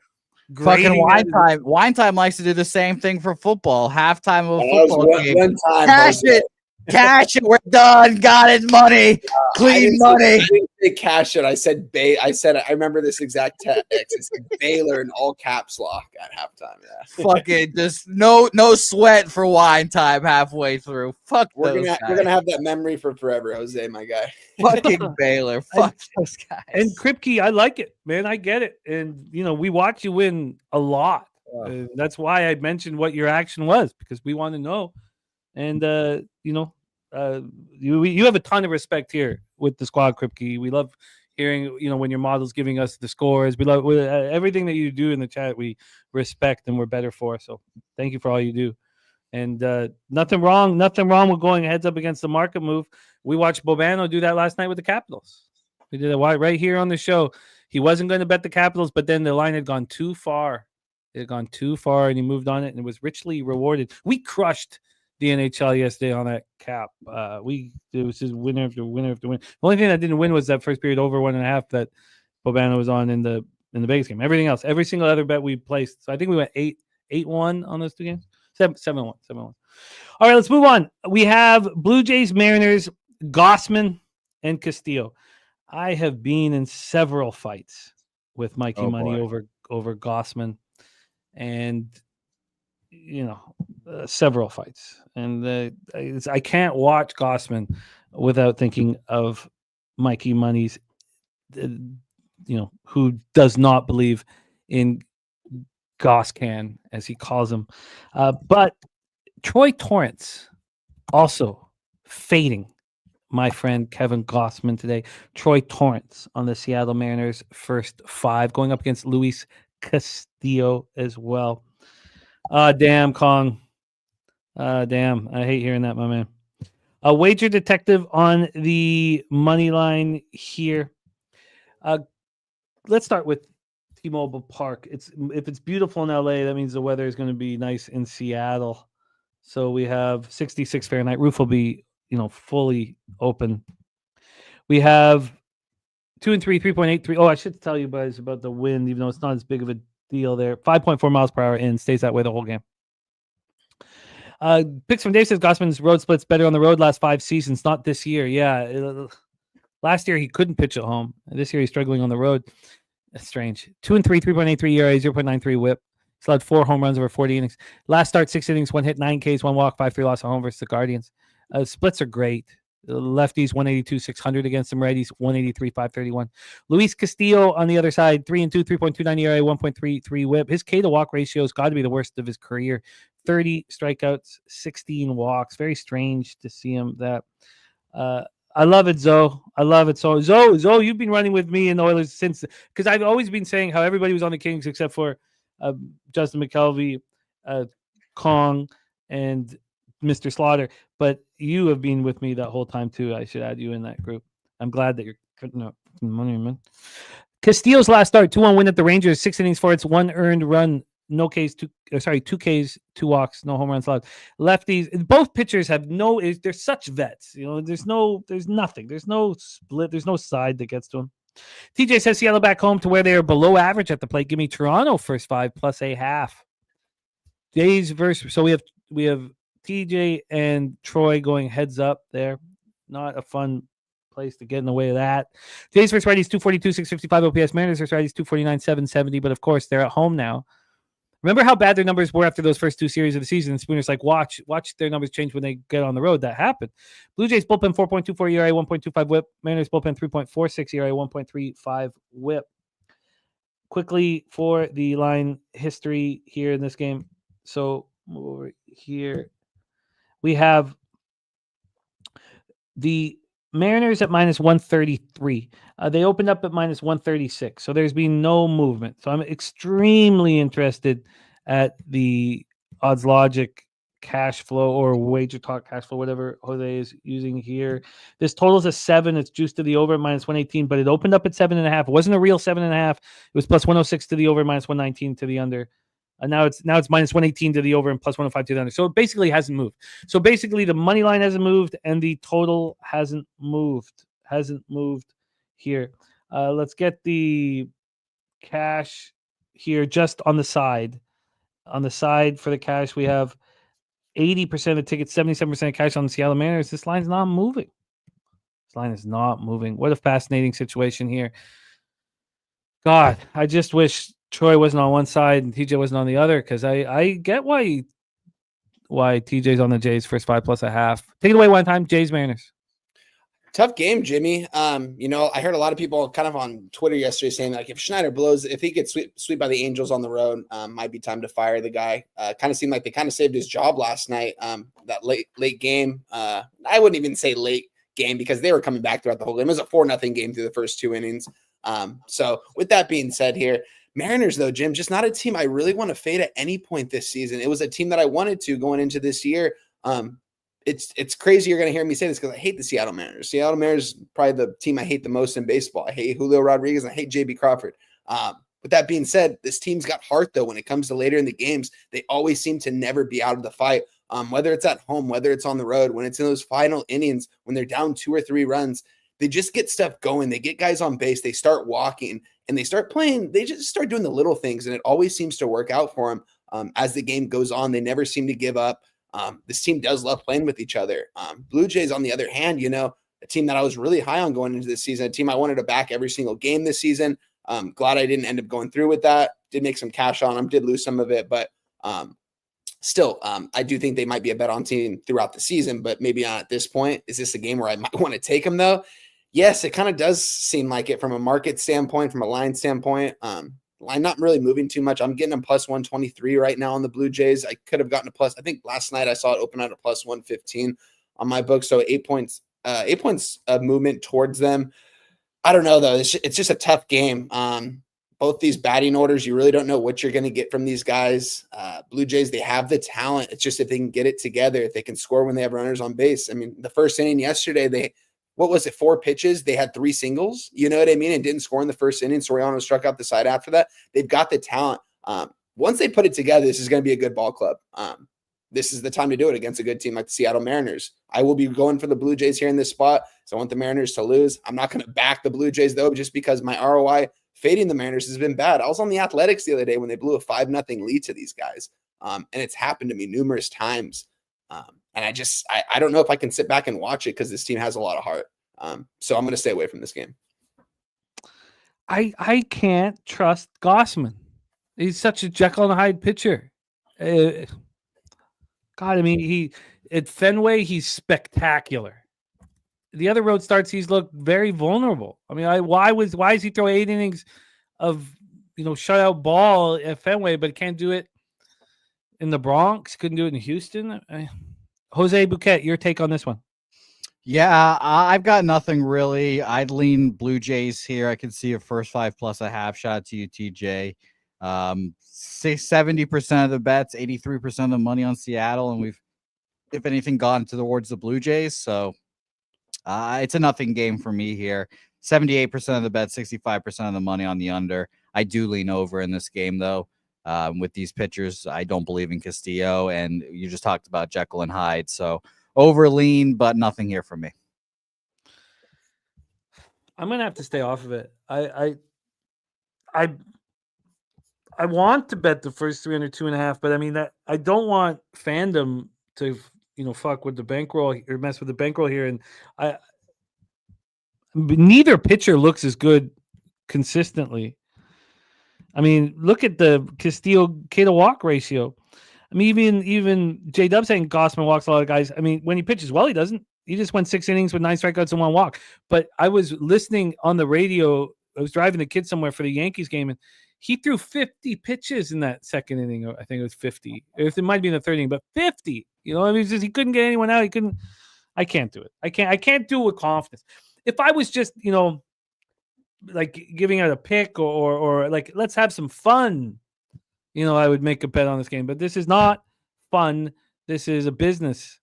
Fucking wine time. Wine time likes to do the same thing for football. Halftime of a That was football game. one time, Cash Jose. it. Cash it. We're done. Got it. Money. Clean money. I didn't say cash it. I said I remember this exact text. It said Baylor in all caps lock at halftime. Yeah. Fucking just no sweat for wine time halfway through. Fuck We're those gonna guys. have that memory for forever, Jose, my guy. Fucking Baylor. Fuck those guys. And Kripke, I like it, man. I get it. And, we watch you win a lot. That's why I mentioned what your action was, because we want to know. And, you have a ton of respect here with the squad, Kripke. We love hearing, when your model's giving us the scores. We love everything that you do in the chat. We respect and we're better for. So thank you for all you do. And nothing wrong with going heads up against the market move. We watched Bobano do that last night with the Capitals. We did it right here on the show. He wasn't going to bet the Capitals, but then the line had gone too far. It had gone too far, and he moved on it, and it was richly rewarded. We crushed the NHL yesterday on that cap. It was just winner after winner after winner. The only thing that didn't win was that first period over 1.5 that Bobano was on in the Vegas game. Everything else, every single other bet we placed. So I think we went 8-1 on those two games. 7-1. All right, let's move on. We have Blue Jays, Mariners, Gossman, and Castillo. I have been in several fights with Mikey Money over Gossman, and several fights. And I can't watch Gossman without thinking of Mikey Money's, who does not believe in Gosscan, as he calls him. But Troy Torrance also fading my friend Kevin Gossman today. Troy Torrance on the Seattle Mariners first 5, going up against Luis Castillo as well. Damn, Kong. Damn. I hate hearing that, my man. A wager detective on the money line here. Let's start with T-Mobile Park. If it's beautiful in LA, that means the weather is going to be nice in Seattle. So we have 66 Fahrenheit. Roof will be, fully open. We have 2 and 3, 3.83. Oh, I should tell you guys about the wind, even though it's not as big of a deal there. 5.4 miles per hour in, stays that way the whole game. Picks from Dave says Gossman's road splits better on the road last 5 seasons, not this year. Yeah. Last year he couldn't pitch at home. This year he's struggling on the road. That's strange. 2 and 3, 3.83 ERA, 0.93 whip. He's allowed 4 home runs over 40 innings. Last start, 6 innings, 1 hit, 9 Ks, 1 walk, 5-3 loss at home versus the Guardians. Splits are great. Lefties 182, 600 against them. Righties 183, 531. Luis Castillo on the other side, 3 and 2, 3.29 ERA, 1.33 whip. His K to walk ratio has got to be the worst of his career. 30 strikeouts, 16 walks. Very strange to see him that. I love it, Zoe. I love it. So, Zoe, you've been running with me and the Oilers since, because I've always been saying how everybody was on the Kings except for Justin McKelvey, Kong, and Mr. Slaughter. But you have been with me that whole time too. I should add you in that group. I'm glad that you're putting up money, man. Castillo's last start, 2-1 win at the Rangers, 6 innings for its 1 earned run, no Ks, 2 Ks, 2 walks, no home runs allowed. Lefties, both pitchers have they're such vets. There's nothing. There's no split. There's no side that gets to them. TJ says Seattle back home to where they are below average at the plate. Give me Toronto first 5 plus a half. Jays versus, so we have TJ and Troy going heads up there. Not a fun place to get in the way of that. Jays versus righties 242, 655 OPS. Mariners versus righties 249, 770. But of course, they're at home now. Remember how bad their numbers were after those first 2 series of the season? And Spooner's like, watch their numbers change when they get on the road. That happened. Blue Jays bullpen 4.24 ERA, 1.25 whip. Mariners bullpen 3.46 ERA, 1.35 whip. Quickly for the line history here in this game. So over here, we have the Mariners at minus 133. They opened up at minus 136. So there's been no movement. So I'm extremely interested at the odds logic cash flow or wager talk cash flow, whatever Jose is using here. This total's a 7. It's juiced to the over minus 118, but it opened up at 7.5. It wasn't a real 7.5. It was plus 106 to the over, minus 119 to the under. And now it's minus 118 to the over and plus 105 to the under. So it basically hasn't moved. So basically the money line hasn't moved and the total hasn't moved. Here. Let's get the cash here just on the side. On the side for the cash, we have 80% of the tickets, 77% of cash on the Seattle Mariners. This line's not moving. This line is not moving. What a fascinating situation here. God, I just wish Troy wasn't on one side and TJ wasn't on the other, because I get why TJ's on the Jays first 5+1/2. Take it away one time, Jays Mariners. Tough game, Jimmy. I heard a lot of people kind of on Twitter yesterday saying like if Schneider blows, if he gets swept by the Angels on the road, might be time to fire the guy. Kind of seemed like they kind of saved his job last night. That late game. I wouldn't even say late game because they were coming back throughout the whole game. It was a 4-0 game through the first 2 innings. So with that being said here, Mariners though, Jim, just not a team I really want to fade at any point this season. It was a team that I wanted to going into this year. It's crazy you're going to hear me say this because I hate the Seattle Mariners. Seattle Mariners is probably the team I hate the most in baseball. I hate Julio Rodriguez and I hate JB Crawford. With that being said, this team's got heart, though. When it comes to later in the games, they always seem to never be out of the fight, whether it's at home, whether it's on the road, when it's in those final innings, when they're down 2 or 3 runs, they just get stuff going. They get guys on base. They start walking and they start playing. They just start doing the little things, and it always seems to work out for them as the game goes on. They never seem to give up. This team does love playing with each other. Blue Jays, on the other hand, a team that I was really high on going into this season, a team I wanted to back every single game this season. Glad I didn't end up going through with that. Did make some cash on them, did lose some of it, but still, I do think they might be a bet on team throughout the season, but maybe not at this point. Is this a game where I might want to take them, though? Yes, it kind of does seem like it from a market standpoint, from a line standpoint. Line not really moving too much. I'm getting a plus 123 right now on the Blue Jays. I could have gotten a plus. I think last night I saw it open at a plus 115 on my book. So 8 points of movement towards them. I don't know, though. It's just a tough game. Both these batting orders, you really don't know what you're going to get from these guys. Blue Jays, they have the talent. It's just if they can get it together, if they can score when they have runners on base. I mean, the first inning yesterday, 4 pitches? They had 3 singles, you know what I mean? And didn't score in the first inning. Soriano struck out the side after that. They've got the talent. Once they put it together, this is going to be a good ball club. This is the time to do it against a good team like the Seattle Mariners. I will be going for the Blue Jays here in this spot, so I want the Mariners to lose. I'm not going to back the Blue Jays, though, just because my ROI fading the Mariners has been bad. I was on the Athletics the other day when they blew a 5-0 lead to these guys, and it's happened to me numerous times. And I don't know if I can sit back and watch it because this team has a lot of heart. So I'm going to stay away from this game. I can't trust Gossman. He's such a Jekyll and Hyde pitcher. God, I mean, at Fenway, he's spectacular. The other road starts, he's looked very vulnerable. I mean, why is he throwing 8 innings of shutout ball at Fenway, but can't do it in the Bronx? Couldn't do it in Houston. Jose Bouquet, your take on this one? Yeah, I've got nothing really. I'd lean Blue Jays here. I can see a first 5+1/2. Shout out to you, TJ. 70% of the bets, 83% of the money on Seattle, and we've, if anything, gone towards the Blue Jays. So it's a nothing game for me here. 78% of the bets, 65% of the money on the under. I do lean over in this game, though. With these pitchers, I don't believe in Castillo, and you just talked about Jekyll and Hyde. So over lean, but nothing here for me. I'm gonna have to stay off of it. I want to bet the first 3 under 2.5, but I mean that I don't want fandom to fuck with the bankroll or mess with the bankroll here. And neither pitcher looks as good consistently. I mean, look at the Castillo K to walk ratio. I mean, even J Dub saying Gossman walks a lot of guys. I mean, when he pitches well, he doesn't. He just went 6 innings with 9 strikeouts and 1 walk. But I was listening on the radio. I was driving the kid somewhere for the Yankees game, and he threw 50 pitches in that second inning. I think it was 50. It might be in the third inning, but 50. I mean, he couldn't get anyone out. He couldn't. I can't do it. I can't do it with confidence. If I was just, like giving out a pick or like let's have some fun, I would make a bet on this game. But this is not fun. This is a business.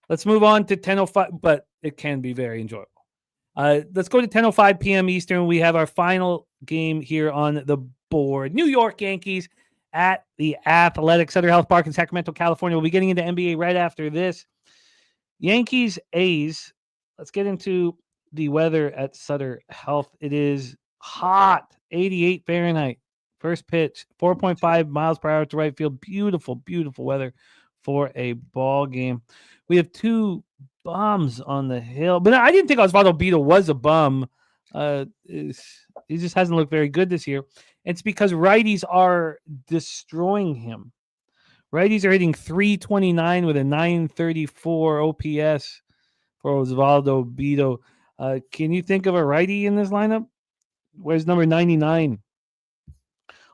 Let's move on to 10:05, but it can be very enjoyable. Let's go to 10:05 p.m. Eastern. We have our final game here on the board. New York Yankees at the Athletic Sutter Health Park in Sacramento, California. We'll be getting into NBA right after this. Yankees, A's. Let's get into the weather at Sutter Health. It is hot, 88 Fahrenheit. First pitch, 4.5 miles per hour to right field. Beautiful, beautiful weather for a ball game. We have two bums on the hill, but I didn't think Osvaldo Bido was a bum. He just hasn't looked very good this year. It's because righties are destroying him. Righties are hitting 329 with a 934 OPS for Osvaldo Bido. Can you think of a righty in this lineup? Where's number 99?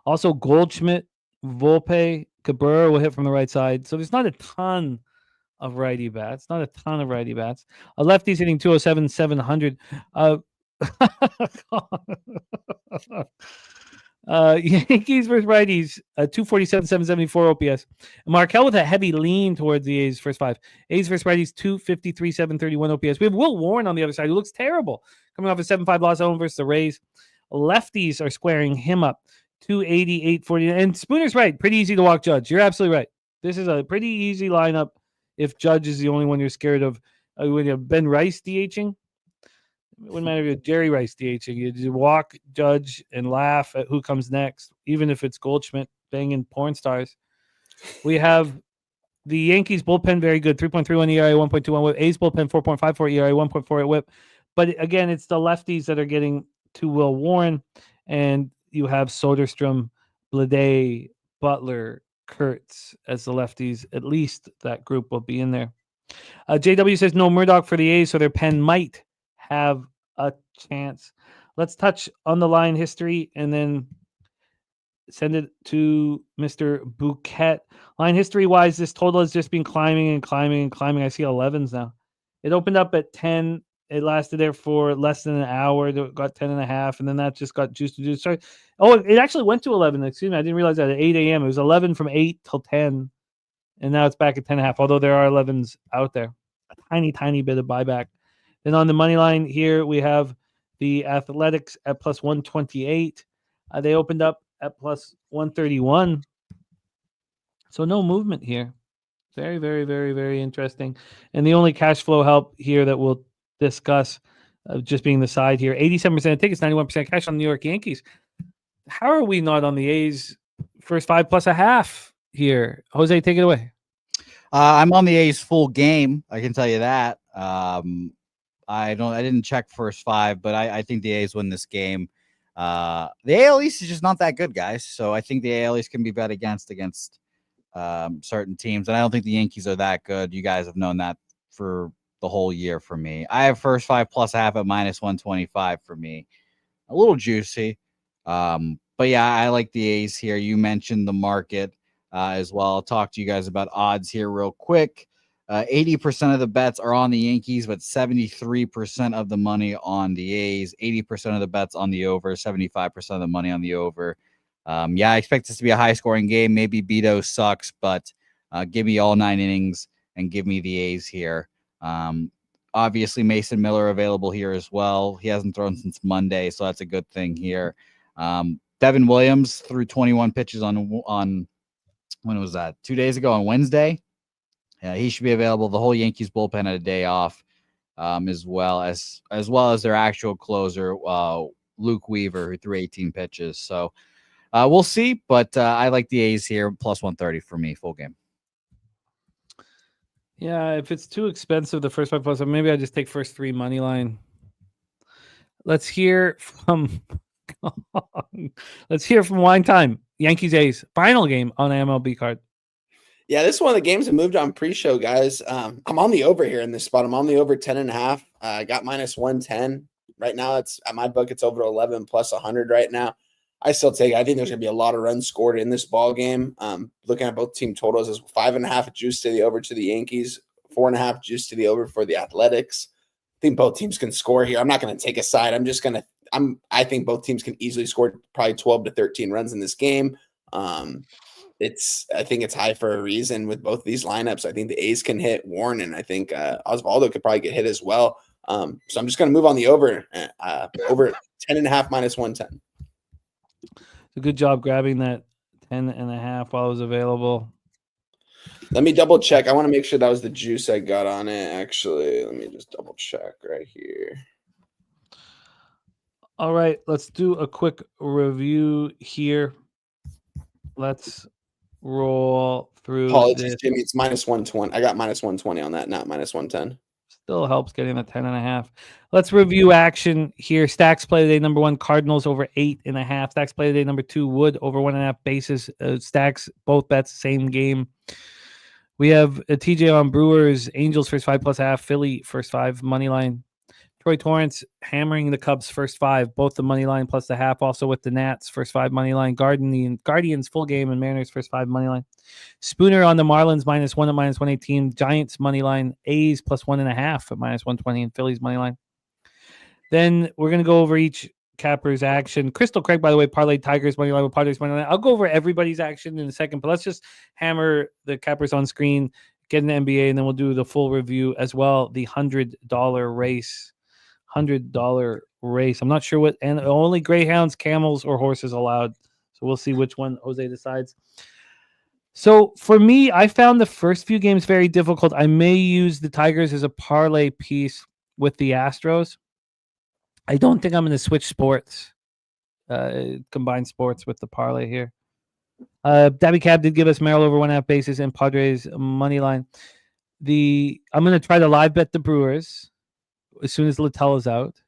Also, Goldschmidt, Volpe, Cabrera will hit from the right side. So there's not a ton of righty bats. Lefty's hitting 207, 700. Yankees versus righties, 247, 774 OPS. Markel with a heavy lean towards the A's first five. A's versus righties, 253, 731 OPS. We have Will Warren on the other side, who looks terrible, coming off a 7-5 loss at home versus the Rays. Lefties are squaring him up, 280, 840. And Spooner's right. Pretty easy to walk Judge. You're absolutely right. This is a pretty easy lineup if Judge is the only one you're scared of. When you have Ben Rice DHing, it wouldn't matter if you had Jerry Rice DHing. You walk Judge and laugh at who comes next, even if it's Goldschmidt banging porn stars. We have the Yankees bullpen very good, 3.31 ERA, 1.21 whip. A's bullpen, 4.54 ERA, 1.48 whip. But again, it's the lefties that are getting to Will Warren, and you have Soderstrom, Blade, Butler, Kurtz as the lefties. At least that group will be in there. JW says no Murdoch for the A's, so their pen might have a chance. Let's touch on the line history and then send it to Mr. Bouquet. Line history-wise, this total has just been climbing and climbing and climbing. I see 11s now. It opened up at 10. It lasted there for less than an hour. It got 10.5, and then that just got juiced to juice. Sorry. Oh, it actually went to 11. Excuse me. I didn't realize that at 8 a.m. It was 11 from 8 till 10, and now it's back at 10.5, although there are 11s out there. A tiny, tiny bit of buyback. Then on the money line here, we have the Athletics at plus 128. They opened up at plus 131. So no movement here. Very, very, very, very interesting. And the only cash flow help here that we'll discuss, just being the side here, 87% of tickets, 91% cash on the New York Yankees. How are we not on the A's first 5 plus a half here? Jose, take it away. I'm on the A's full game. I can tell you that. I didn't check first 5, but I think the A's win this game. The AL East is just not that good, guys. So I think the AL East can be bet against certain teams, and I don't think the Yankees are that good. You guys have known that for the whole year for me. I have first 5 plus a half at minus 125 for me. A little juicy. But yeah, I like the A's here. You mentioned the market as well. I'll talk to you guys about odds here real quick. 80% of the bets are on the Yankees, but 73% of the money on the A's, 80% of the bets on the over, 75% of the money on the over. I expect this to be a high-scoring game. Maybe Bido sucks, but give me all 9 innings and give me the A's here. Obviously, Mason Miller available here as well. He hasn't thrown since Monday, so that's a good thing here. Devin Williams threw 21 pitches on when was that? 2 days ago on Wednesday. He should be available. The whole Yankees bullpen had a day off, as well as their actual closer, Luke Weaver, who threw 18 pitches. So we'll see, but I like the A's here, plus 130 for me, full game. Yeah, if it's too expensive, the first 5 plus, maybe I just take first 3 money line. Let's hear from Wine Time. Yankees A's final game on MLB card. Yeah, this is one of the games that moved on pre-show, guys. I'm on the over here in this spot. I'm on the over 10.5. I got minus 110 right now. It's at my book. It's over 11 plus 100 right now. I think there's going to be a lot of runs scored in this ball game. Looking at both team totals, is 5.5 juice to the over to the Yankees, 4.5 juice to the over for the Athletics. I think both teams can score here. I'm not going to take a side. I think both teams can easily score probably 12 to 13 runs in this game. I think it's high for a reason with both these lineups. I think the A's can hit Warren, and I think Osvaldo could probably get hit as well. So I'm just going to move on the over 10.5 minus 110. It's a good job grabbing that 10.5 while it was available. Let me double check. I want to make sure that was the juice I got on it. Actually, let me just double check right here. All right, let's do a quick review here. Let's roll through. Apologies, Jimmy. It's minus 120. I got minus 120 on that, not minus 110. Still helps getting a 10.5. Let's review action here. Stacks play today number 1, Cardinals over 8.5. Stacks play today number 2, Wood over 1.5 bases. Stacks both bets same game. We have a TJ on Brewers, Angels first 5 plus half, Philly first 5 money line. Troy Torrance hammering the Cubs first 5, both the money line plus the half. Also with the Nats first 5 money line. Guardians full game and Mariners first 5 money line. Spooner on the Marlins -1 at -118. Giants money line. A's plus 1.5 at -120 and Phillies money line. Then we're gonna go over each capper's action. Crystal Craig, by the way, parlayed Tigers money line with Padres money line. I'll go over everybody's action in a second, but let's just hammer the cappers on screen, get an NBA, and then we'll do the full review as well. The $100 race. $100 race. I'm not sure what, and only greyhounds, camels, or horses allowed. So we'll see which one Jose decides. So for me, I found the first few games very difficult. I may use the Tigers as a parlay piece with the Astros. I don't think I'm going to switch sports, combine sports with the parlay here. Dabby Cab did give us Merrill over 1.5 bases and Padres money line. I'm going to try to live bet the Brewers as soon as Littell is out.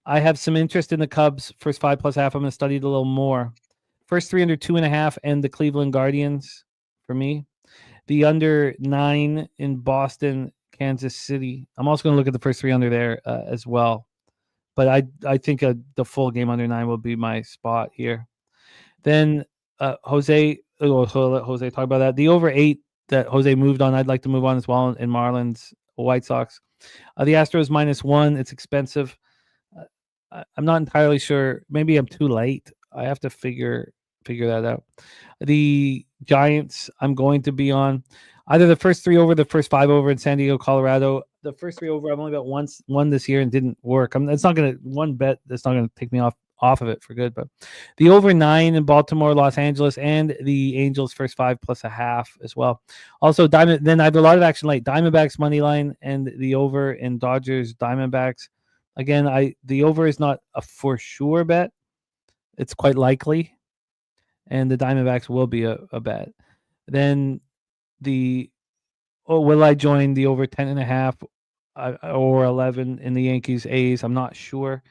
I have some interest in the Cubs first 5 plus half. I'm going to study it a little more. First 3 under 2.5 and the Cleveland Guardians for me. The under 9 in Boston, Kansas City. I'm also going to look at the first 3 under there as well. But I think the full game under 9 will be my spot here. Then Jose, I'll let Jose talk about that. The over 8 that Jose moved on, I'd like to move on as well in Marlins, White Sox. The Astros -1. It's expensive. I'm not entirely sure. Maybe I'm too late. I have to figure that out. The Giants, I'm going to be on either the first 3 over, the first 5 over in San Diego, Colorado. The first 3 over, I've only bet one this year and didn't work. It's not going to one bet that's not going to take me off of it for good. But the over 9 in Baltimore, Los Angeles, and the Angels first 5 plus a half as well. Also, then I have a lot of action late. Diamondbacks money line and the over in Dodgers Diamondbacks. Again, the over is not a for sure bet. It's quite likely, and the Diamondbacks will be a bet. Then will I join the over 10.5 or 11 in the Yankees A's? I'm not sure.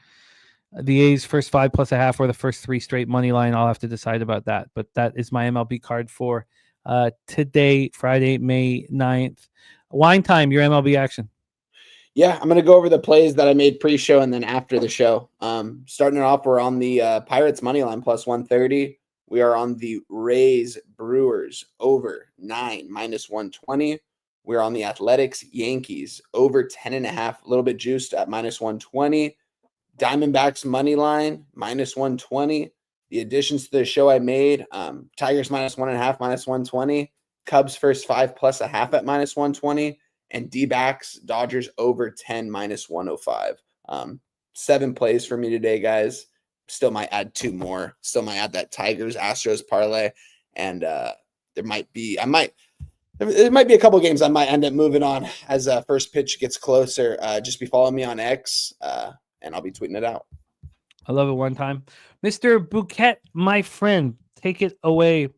The A's first 5 plus a half or the first 3 straight money line. I'll have to decide about that. But that is my MLB card for today, Friday, May 9th. Wine time, your MLB action. Yeah, I'm going to go over the plays that I made pre-show and then after the show. Starting it off, we're on the Pirates money line plus 130. We are on the Rays Brewers over 9 minus 120. We're on the Athletics Yankees over 10.5, a little bit juiced at minus 120. Diamondbacks money line minus 120. The additions to the show I made, Tigers minus 1.5 minus 120. Cubs first 5 plus a half at minus 120. And D-backs Dodgers over 10 minus 105. 7 plays for me today, guys. Still might add 2 more. Still might add that Tigers Astros parlay. And there might be a couple games I might end up moving on as first pitch gets closer. Just be following me on X, and I'll be tweeting it out. I love it one time. Mr. Bouquet, my friend, take it away.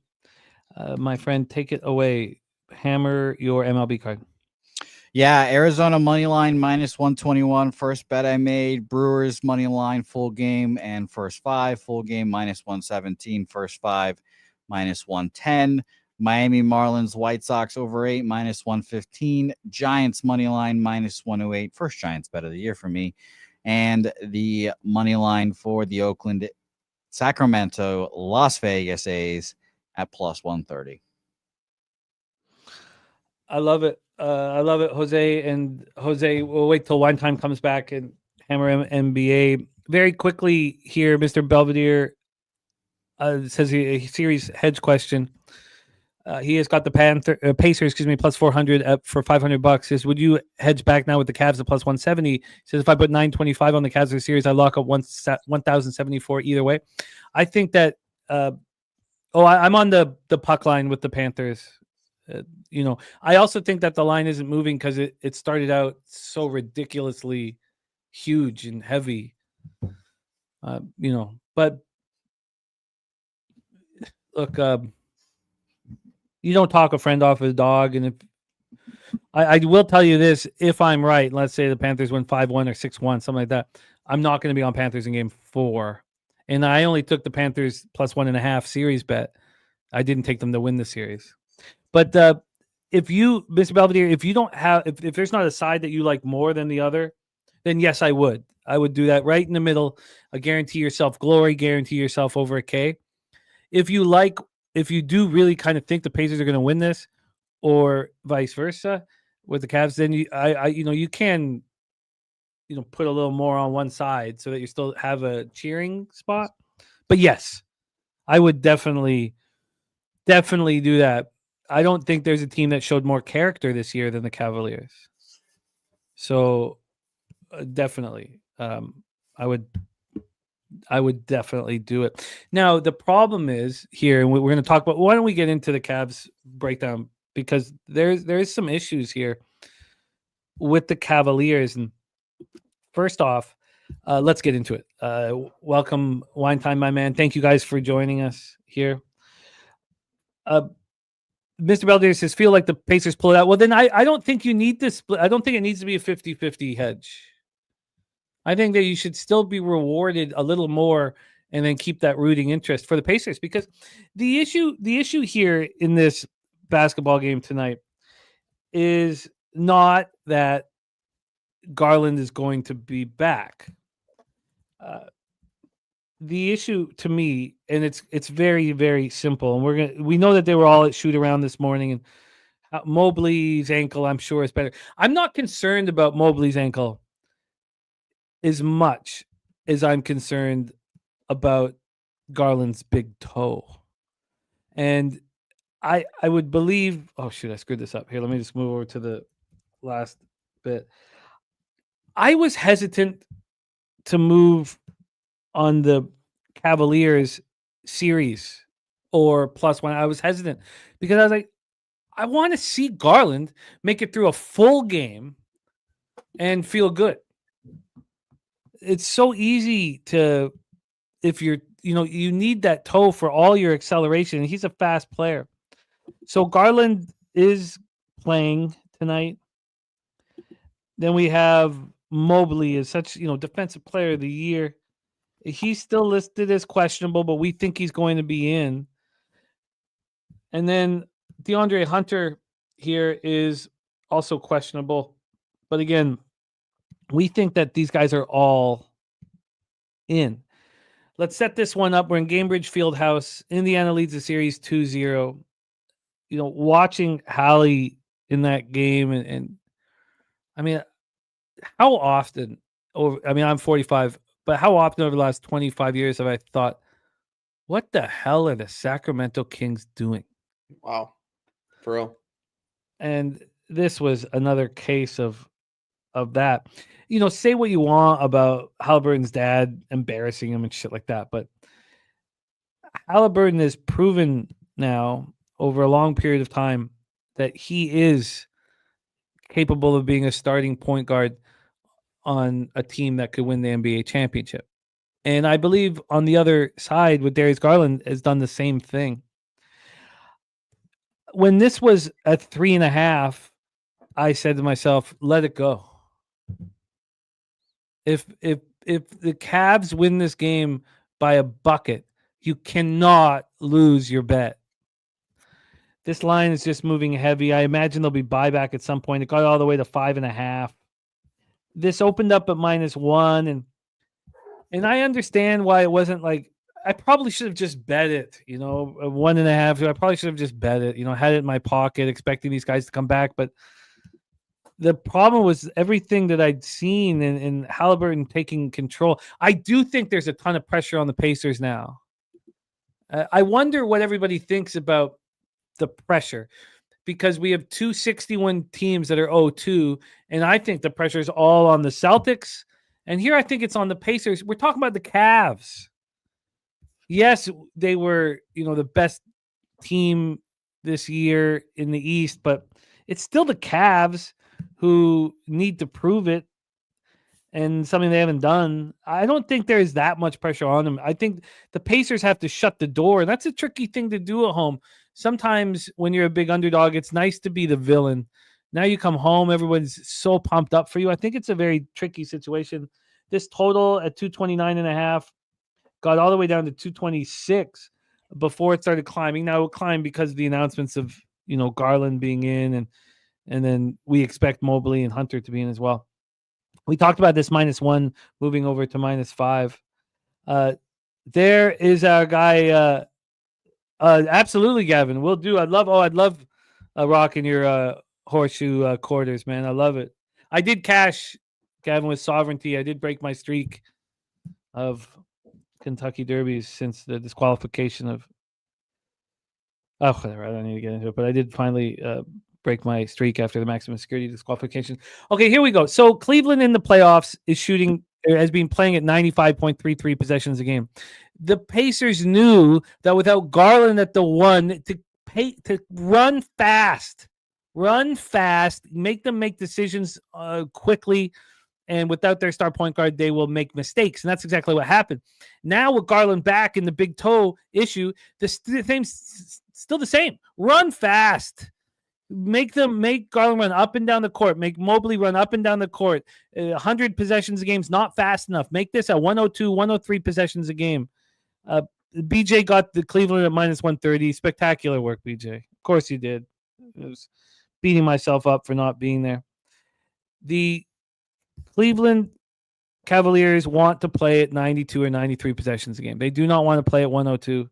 My friend, take it away. Hammer your MLB card. Yeah, Arizona money line minus 121. First bet I made. Brewers money line full game and first 5 full game minus 117. First 5 minus 110. Miami Marlins White Sox over 8 minus 115. Giants money line minus 108. First Giants bet of the year for me. And the money line for the Oakland, Sacramento, Las Vegas A's at plus 130. I love it. I love it, Jose. And Jose, we'll wait till wine time comes back and hammer NBA. Very quickly here, Mr. Belvedere says a series hedge question. He has got the Pacers, plus 400 for $500. Says, would you hedge back now with the Cavs at plus 170? He says, if I put 925 on the Cavs this series, I lock up 1,074 either way. I think that. I'm on the puck line with the Panthers. I also think that the line isn't moving because it started out so ridiculously huge and heavy. But look. You don't talk a friend off his dog, and if I will tell you this, if I'm right, let's say the Panthers win 5-1 or 6-1, something like that, I'm not going to be on Panthers in Game 4, and I only took the Panthers plus 1.5 series bet. I didn't take them to win the series, but if you, Mr. Belvedere, if you don't have, if there's not a side that you like more than the other, then yes, I would do that right in the middle. Guarantee yourself glory, guarantee yourself over a K. If you do really kind of think the Pacers are going to win this, or vice versa with the Cavs, then you can put a little more on one side so that you still have a cheering spot. But yes, I would definitely do that. I don't think there's a team that showed more character this year than the Cavaliers. So definitely, I would definitely do it. Now, the problem is here, and we're going to talk about, why don't we get into the Cavs breakdown? Because there is some issues here with the Cavaliers. And first off, let's get into it. Welcome, Wine Time, my man. Thank you guys for joining us here. Mr. Belvedere says, feel like the Pacers pull it out. Well, then I don't think you need this split. I don't think it needs to be a 50-50 hedge. I think that you should still be rewarded a little more and then keep that rooting interest for the Pacers, because the issue here in this basketball game tonight is not that Garland is going to be back. The issue to me, and it's very, very simple, and we know that they were all at shoot around this morning, and Mobley's ankle, I'm sure, is better. I'm not concerned about Mobley's ankle as much as I'm concerned about Garland's big toe. And I would believe, oh shoot, I screwed this up. Here, let me just move over to the last bit. I was hesitant to move on the Cavaliers series or +1. I was hesitant because I was like, I want to see Garland make it through a full game and feel good. It's so easy to, if you're, you need that toe for all your acceleration. He's a fast player. So Garland is playing tonight. Then we have Mobley as such, defensive player of the year. He's still listed as questionable, but we think he's going to be in. And then DeAndre Hunter here is also questionable. But again, we think that these guys are all in. Let's set this one up. We're in Gainbridge Fieldhouse. Indiana leads the series 2-0. Watching Hallie in that game, and I mean, how often I'm 45, but how often over the last 25 years have I thought, what the hell are the Sacramento Kings doing? Wow. For real. And this was another case of that. Say what you want about Halliburton's dad embarrassing him and shit like that, but Halliburton has proven now over a long period of time that he is capable of being a starting point guard on a team that could win the NBA championship. And I believe on the other side with Darius Garland has done the same thing. When this was at 3.5, I said to myself, let it go. If the Cavs win this game by a bucket, you cannot lose your bet. This line is just moving heavy. I imagine there'll be buyback at some point. It got all the way to 5.5. This opened up at -1, and I understand why it wasn't like, I probably should have just bet it, a 1.5. I probably should have just bet it, had it in my pocket, expecting these guys to come back. But the problem was everything that I'd seen in Halliburton taking control. I do think there's a ton of pressure on the Pacers now. I wonder what everybody thinks about the pressure, because we have 261 teams that are 0-2, and I think the pressure is all on the Celtics. And here I think it's on the Pacers. We're talking about the Cavs. Yes, they were, the best team this year in the East, but it's still the Cavs who need to prove it, and something they haven't done. I don't think there's that much pressure on them. I think the Pacers have to shut the door. That's a tricky thing to do at home. Sometimes when you're a big underdog, it's nice to be the villain. Now you come home, everyone's so pumped up for you. I think it's a very tricky situation. This total at 229.5 got all the way down to 226 before it started climbing. Now it climbed because of the announcements of, Garland being in, and then we expect Mobley and Hunter to be in as well. We talked about this -1 moving over to -5. There is our guy. Absolutely, Gavin. We'll do. I'd love rocking your horseshoe quarters, man. I love it. I did cash, Gavin, with Sovereignty. I did break my streak of Kentucky Derbies since the disqualification of. Oh, whatever. I don't need to get into it, but I did finally break my streak after the maximum security disqualification. Okay, here we go. So Cleveland in the playoffs has been playing at 95.33 possessions a game. The Pacers knew that without Garland at the 1 to run fast, make them make decisions quickly, and without their star point guard, they will make mistakes, and that's exactly what happened. Now with Garland back in the big toe issue, the thing's still the same. Run fast. Make Garland run up and down the court. Make Mobley run up and down the court. 100 possessions a game is not fast enough. Make this at 102, 103 possessions a game. BJ got the Cleveland at -130. Spectacular work, BJ. Of course you did. I was beating myself up for not being there. The Cleveland Cavaliers want to play at 92 or 93 possessions a game. They do not want to play at 102.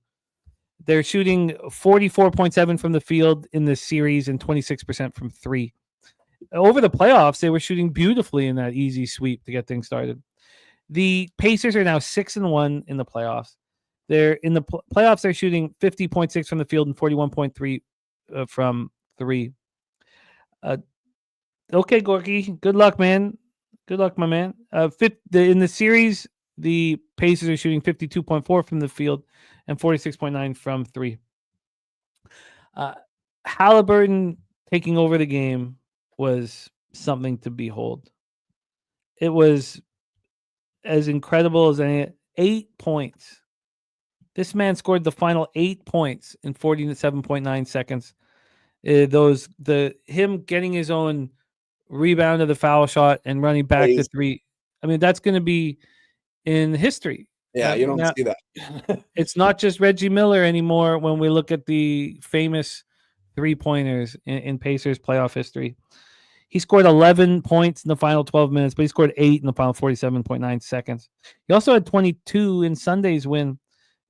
They're shooting 44.7 from the field in this series and 26% from 3. Over the playoffs, they were shooting beautifully in that easy sweep to get things started. The Pacers are now 6-1 in the playoffs. They're in the playoffs. They're shooting 50.6 from the field and 41.3 from 3. Okay, Gorky. Good luck, man. Good luck, my man. In the series, the Pacers are shooting 52.4 from the field and 46.9 from 3. Halliburton taking over the game was something to behold. It was as incredible as any. 8 points. This man scored the final 8 points in 47.9 seconds. Him getting his own rebound of the foul shot and running back to 3. I mean, that's going to be in history. Yeah, you don't see that. It's not just Reggie Miller anymore when we look at the famous 3-pointers in Pacers playoff history. He scored 11 points in the final 12 minutes, but he scored 8 in the final 47.9 seconds. He also had 22 in Sunday's win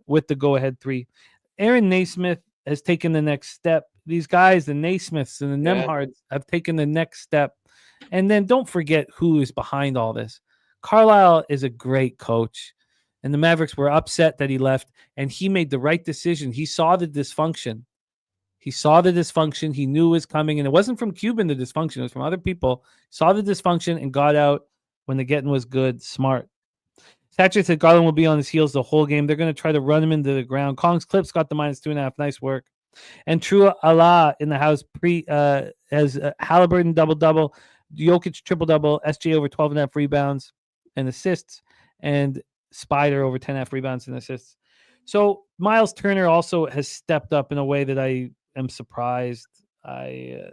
with the go-ahead 3. Aaron Naismith has taken the next step. These guys, the Naismiths and the Nemhards, have taken the next step. And then don't forget who is behind all this. Carlisle is a great coach. And the Mavericks were upset that he left, and he made the right decision. He saw the dysfunction. He knew it was coming, and it wasn't from Cuban, the dysfunction. It was from other people. Saw the dysfunction and got out when the getting was good. Smart. Thatcher said Garland will be on his heels the whole game. They're going to try to run him into the ground. Kong's Clips got the -2.5. Nice work. And True Allah in the house has Halliburton double-double, Jokic triple-double, SJ over 12.5 rebounds and assists, and Spider over 10.5 rebounds and assists. So Miles Turner also has stepped up in a way that I am surprised. I've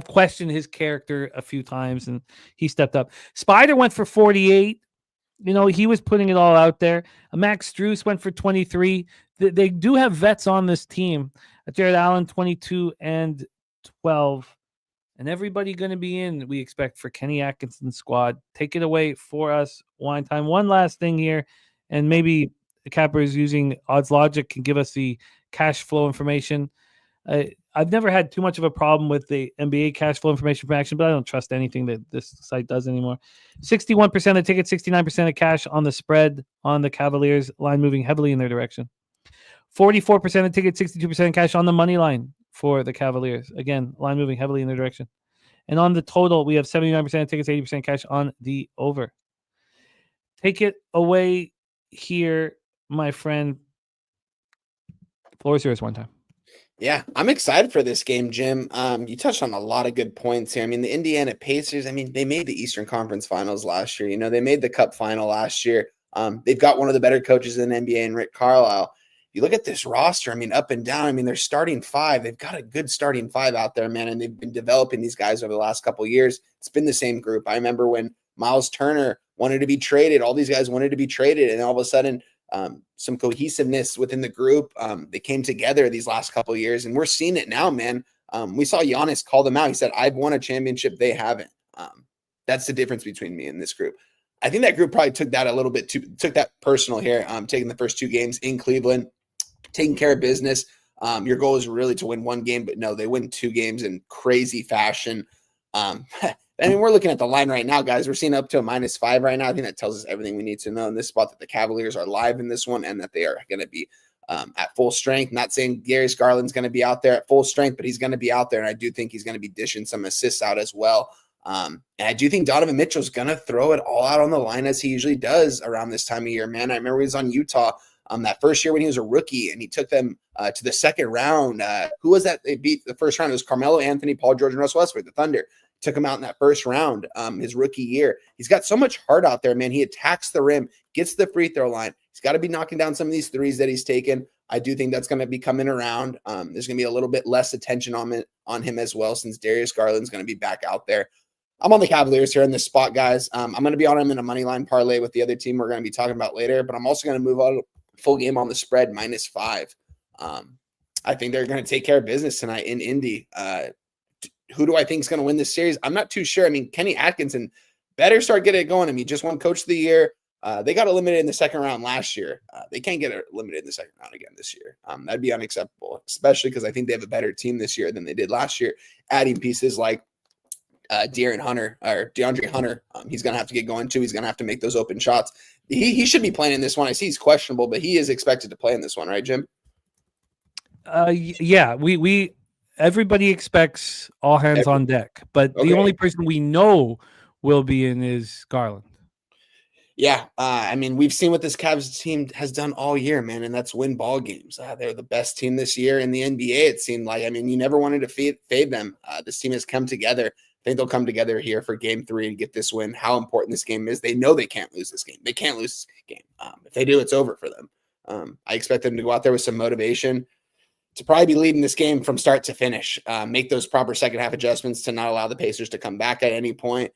questioned his character a few times, and he stepped up. Spider went for 48. He was putting it all out there. Max Strus went for 23. They do have vets on this team. Jared Allen, 22 and 12. And everybody going to be in, we expect, for Kenny Atkinson's squad. Take it away for us, Wine Time. One last thing here, and maybe the Capper is using Odds Logic can give us the cash flow information. I've never had too much of a problem with the NBA cash flow information from Action, but I don't trust anything that this site does anymore. 61% of tickets, 69% of cash on the spread on the Cavaliers, line moving heavily in their direction. 44% of tickets, 62% cash on the money line for the Cavaliers. Again, line moving heavily in their direction. And on the total, we have 79% of tickets, 80% cash on the over. Take it away here, my friend. Floor is yours one time. Yeah, I'm excited for this game, Jim. You touched on a lot of good points here. I mean, the Indiana Pacers, I mean, they made the Eastern Conference Finals last year. You know, they made the Cup final last year. They've got one of the better coaches in the NBA in Rick Carlisle. You look at this roster, I mean, up and down. I mean, they're starting five. They've got a good starting five out there, man, and they've been developing these guys over the last couple of years. It's been the same group. I remember when Miles Turner wanted to be traded, all these guys wanted to be traded, and all of a sudden some cohesiveness within the group. They came together these last couple of years, and we're seeing it now, man. We saw Giannis call them out. He said, I've won a championship. They haven't. That's the difference between me and this group. I think that group probably took that a little bit took that personal here, taking the first two games in Cleveland, taking care of business. Your goal is really to win one game, but no, they win two games in crazy fashion. I mean, we're looking at the line right now, guys. We're seeing up to a -5 right now. I think that tells us everything we need to know in this spot, that the Cavaliers are live in this one and that they are going to be at full strength. Not saying Darius Garland's going to be out there at full strength, but he's going to be out there, and I do think he's going to be dishing some assists out as well. And I do think Donovan Mitchell's going to throw it all out on the line as he usually does around this time of year, man. I remember he was on Utah that first year when he was a rookie, and he took them to the second round. Who was that they beat the first round? It was Carmelo Anthony, Paul George, and Russell Westbrook, the Thunder. Took him out in that first round, his rookie year. He's got so much heart out there, man. He attacks the rim, gets to the free throw line. He's got to be knocking down some of these threes that he's taken. I do think that's going to be coming around. There's going to be a little bit less attention on him as well, since Darius Garland's going to be back out there. I'm on the Cavaliers here in this spot, guys. I'm going to be on him in a money line parlay with the other team we're going to be talking about later, but I'm also going to move on full game on the spread, -5. I think they're going to take care of business tonight in Indy. Who do I think is going to win this series? I'm not too sure. I mean, Kenny Atkinson better start getting it going. I mean, just won Coach of the Year. They got eliminated in the second round last year. They can't get eliminated in the second round again this year. That'd be unacceptable, especially because I think they have a better team this year than they did last year. Adding pieces like DeAndre Hunter, he's going to have to get going too. He's going to have to make those open shots. He should be playing in this one. I see he's questionable, but he is expected to play in this one, right, Jim? Yeah, we everybody expects all hands on deck, but the only person we know will be in is Garland. Yeah, I mean, we've seen what this Cavs team has done all year, man, and that's win ball games. They're the best team this year in the NBA, it seemed like. I mean, you never wanted to fade them. This team has come together. I think they'll come together here for game 3 and get this win. How important this game is. They know they can't lose this game. They can't lose this game. If they do, it's over for them. I expect them to go out there with some motivation to probably be leading this game from start to finish. Make those proper second half adjustments to not allow the Pacers to come back at any point.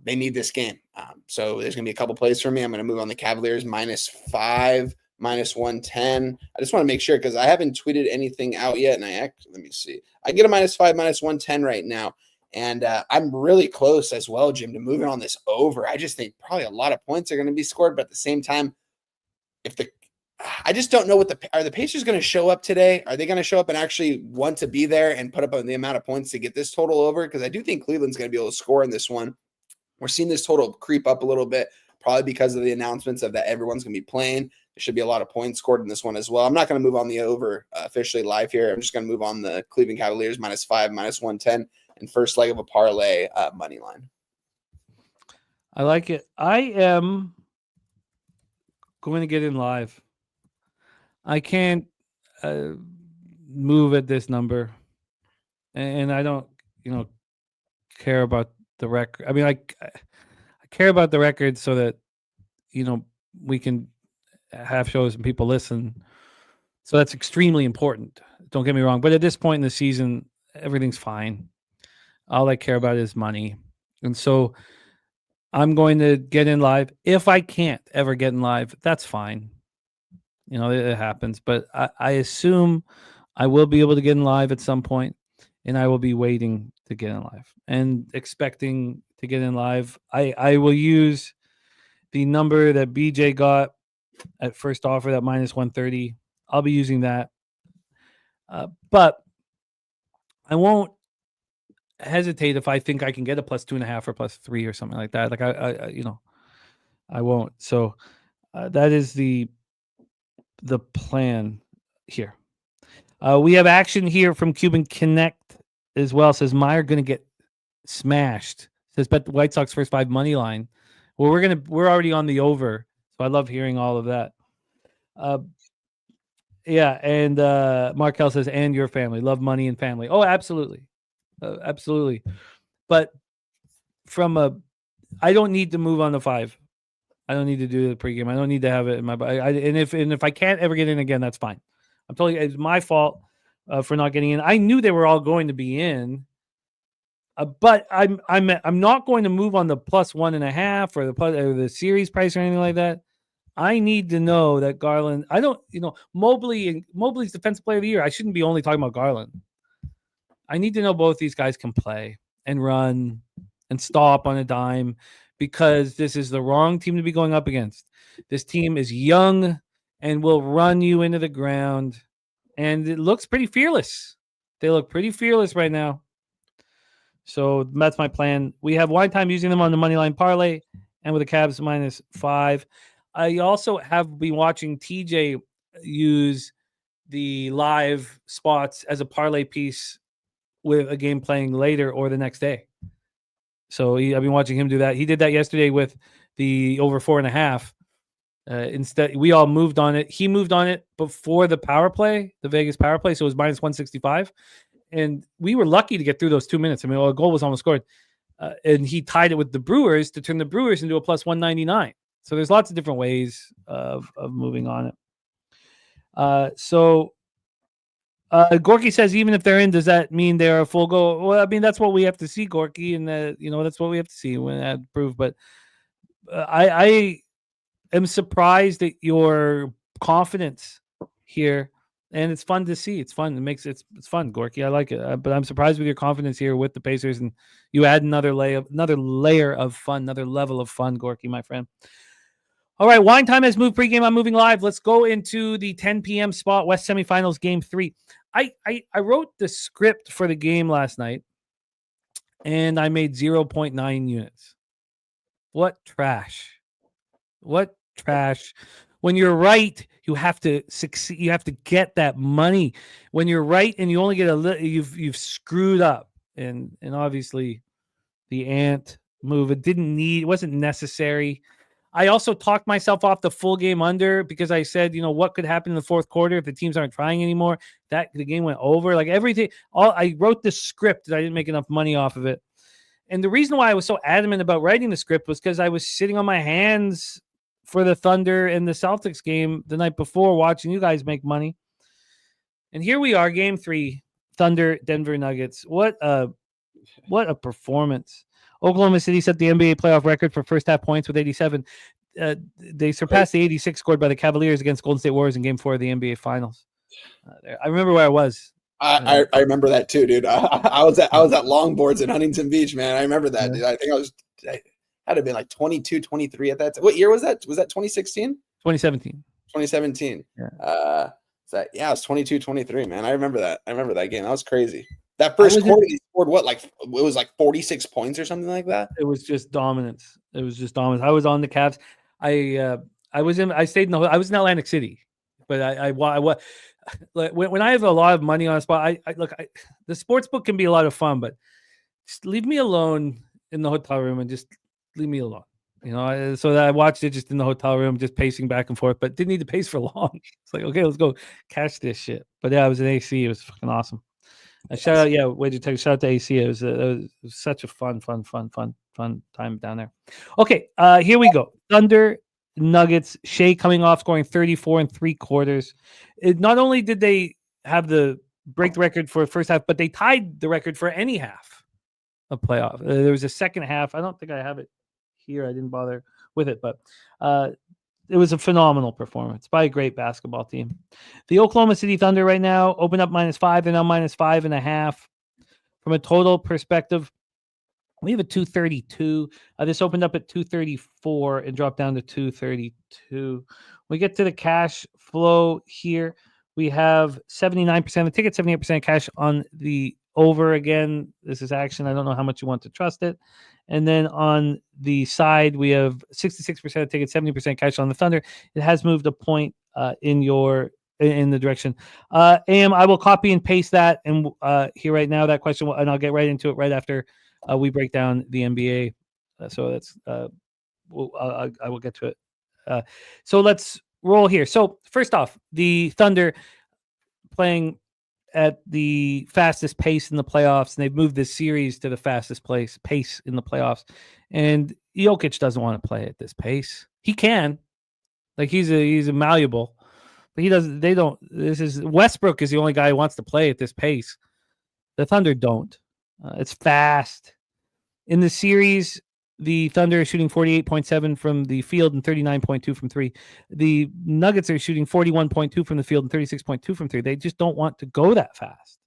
They need this game. So there's going to be a couple plays for me. I'm going to move on the Cavaliers -5, -110. I just want to make sure because I haven't tweeted anything out yet. And let me see. I get a -5, -110 right now. And I'm really close as well, Jim, to moving on this over. I just think probably a lot of points are going to be scored. But at the same time, I just don't know are the Pacers going to show up today? Are they going to show up and actually want to be there and put up the amount of points to get this total over? Because I do think Cleveland's going to be able to score in this one. We're seeing this total creep up a little bit, probably because of the announcements of that everyone's going to be playing. There should be a lot of points scored in this one as well. I'm not going to move on the over officially live here. I'm just going to move on the Cleveland Cavaliers -5, -110, and first leg of a parlay money line. I like it. I am going to get in live. I can't move at this number, and I don't, care about the record. I mean, I care about the record so that we can have shows and people listen. So that's extremely important. Don't get me wrong, but at this point in the season, everything's fine. All I care about is money, and so I'm going to get in live. If I can't ever get in live, that's fine. It happens, but I assume I will be able to get in live at some point, and I will be waiting to get in live and expecting to get in live. I will use the number that BJ got at first offer, that -130. I'll be using that, but I won't hesitate if I think I can get a +2.5 or +3 or something like that. Like I won't. So that is the plan. here. We have action here from Cuban Connect as well. Says Meyer going to get smashed. Says bet the White Sox first 5 money line. Well, we're already on the over, so I love hearing all of that. Yeah, and Markel says, and your family. Love money and family. Oh, absolutely. Absolutely. But I don't need to move on the 5. I don't need to do the pregame. I don't need to have it in my and if I can't ever get in again, that's fine. I'm telling you, it's my fault for not getting in. I knew they were all going to be in, but I'm not going to move on the +1.5 or the series price or anything like that. I need to know that Garland. Mobley's defensive player of the year. I shouldn't be only talking about Garland. I need to know both these guys can play and run and stop on a dime, because this is the wrong team to be going up against. This team is young and will run you into the ground, and it looks pretty fearless. They look pretty fearless right now. So that's my plan. We have wine time using them on the money line parlay and with the Cavs -5. I also have been watching TJ use the live spots as a parlay piece with a game playing later or the next day. So I've been watching him do that. He did that yesterday with the over 4.5. Instead, we all moved on it. He moved on it before the power play, the Vegas power play. So it was -165. And we were lucky to get through those 2 minutes. I mean, a goal was almost scored. And he tied it with the Brewers to turn the Brewers into a +199. So there's lots of different ways of moving on it. Gorky says, even if they're in, does that mean they're a full go? Well, I mean, that's what we have to see, Gorky, and that's what we have to see when that proved. But I am surprised at your confidence here, and it's fun to see. It's fun. It's fun, Gorky. I like it. But I'm surprised with your confidence here with the Pacers, and you add another layer of fun, another level of fun, Gorky, my friend. All right, wine time has moved pregame. I'm moving live. Let's go into the 10 p.m. spot, West semifinals, game 3. I wrote the script for the game last night, and I made 0.9 units. What trash. What trash. When you're right, you have to succeed. You have to get that money. When you're right and you only get a little, you've screwed up. And obviously the ant move, it wasn't necessary. I also talked myself off the full game under because I said, what could happen in the fourth quarter if the teams aren't trying anymore? That the game went over. Like everything, I wrote the script that I didn't make enough money off of it. And the reason why I was so adamant about writing the script was because I was sitting on my hands for the Thunder and the Celtics game the night before, watching you guys make money. And here we are, game 3, Thunder, Denver Nuggets. What a performance. Oklahoma City set the NBA playoff record for first half points with 87. They surpassed the 86 scored by the Cavaliers against Golden State Warriors in game 4 of the NBA Finals. I remember where I was. I remember that too, dude. I was at Longboards in Huntington Beach, man. I remember that, dude. I think I had to have been like 22, 23 at that time. What year was that? Was that 2016? 2017. 2017. Yeah. It was 22, 23, man. I remember that. I remember that game. That was crazy. That first quarter, he scored it was like 46 points or something like that. It was just dominance. I was on the Cavs. I was in Atlantic City, but when I have a lot of money on a spot, the sports book can be a lot of fun, but just leave me alone in the hotel room and just leave me alone. So that I watched it just in the hotel room, just pacing back and forth, but didn't need to pace for long. It's like, okay, let's go cash this shit. But yeah, I was in AC. It was fucking awesome. Shout out to AC. It was such a fun time down there. Okay, here we go. Thunder Nuggets. Shea coming off scoring 34 3/4. Not only did they have break the record for first half, but they tied the record for any half of playoff. There was a second half. I don't think I have it here. I didn't bother with it, but it was a phenomenal performance by a great basketball team. The Oklahoma City Thunder right now open up -5. They're now -5.5. From a total perspective, we have a 232. This opened up at 234 and dropped down to 232. We get to the cash flow here. We have 79% of the ticket, 78% cash on the over. Again, this is action. I don't know how much you want to trust it. And then on the side, we have 66% of tickets, 70% cash on the Thunder. It has moved a point in your in the direction. Am, I will copy and paste that and here right now that question, and I'll get right into it right after we break down the NBA. So that's I will get to it. So let's roll here. So first off, the Thunder playing at the fastest pace in the playoffs, and they've moved this series to the fastest pace in the playoffs. And Jokic doesn't want to play at this pace. He can, like he's a malleable, but he doesn't. They don't. This is Westbrook is the only guy who wants to play at this pace. The Thunder don't. It's fast. In the series, the Thunder are shooting 48.7 from the field and 39.2 from three. The Nuggets are shooting 41.2 from the field and 36.2 from three. They just don't want to go that fast.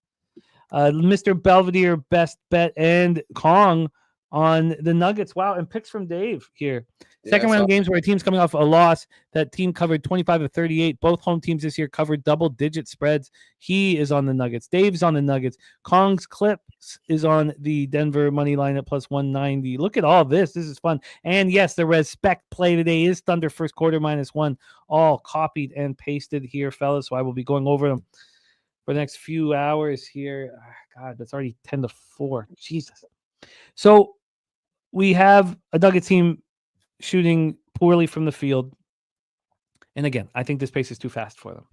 Mr. Belvedere, best bet, and Kong on the Nuggets. Wow, and picks from Dave here. Second round games where a team's coming off a loss. That team covered 25 of 38. Both home teams this year covered double-digit spreads. He is on the Nuggets. Dave's on the Nuggets. Kong's Clips is on the Denver money line at plus 190. Look at all this. This is fun. And yes, the respect play today is Thunder first quarter -1. All copied and pasted here, fellas. So I will be going over them for the next few hours here. God, that's already 10 to 4. Jesus. So we have a Nuggets team shooting poorly from the field. And again, I think this pace is too fast for them.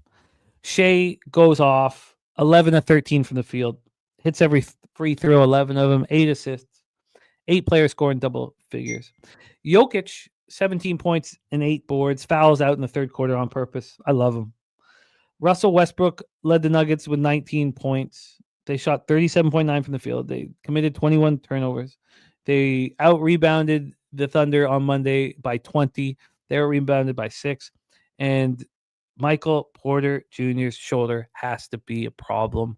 Shea goes off 11 of 13 from the field, hits every free throw, 11 of them, 8 assists, 8 players scoring double figures. Jokic, 17 points and 8 boards, fouls out in the third quarter on purpose. I love him. Russell Westbrook led the Nuggets with 19 points. They shot 37.9 from the field. They committed 21 turnovers. They out-rebounded the Thunder on Monday by 20. They were rebounded by 6. And Michael Porter Jr.'s shoulder has to be a problem.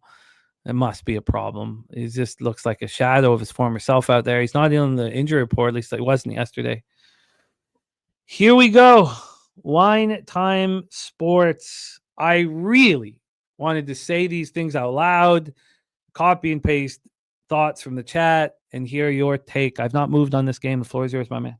It must be a problem. He just looks like a shadow of his former self out there. He's not in the injury report, at least he wasn't yesterday. Here we go. Wine Time Sports. I really wanted to say these things out loud, copy and paste thoughts from the chat, and hear your take. I've not moved on this game. The floor is yours, my man.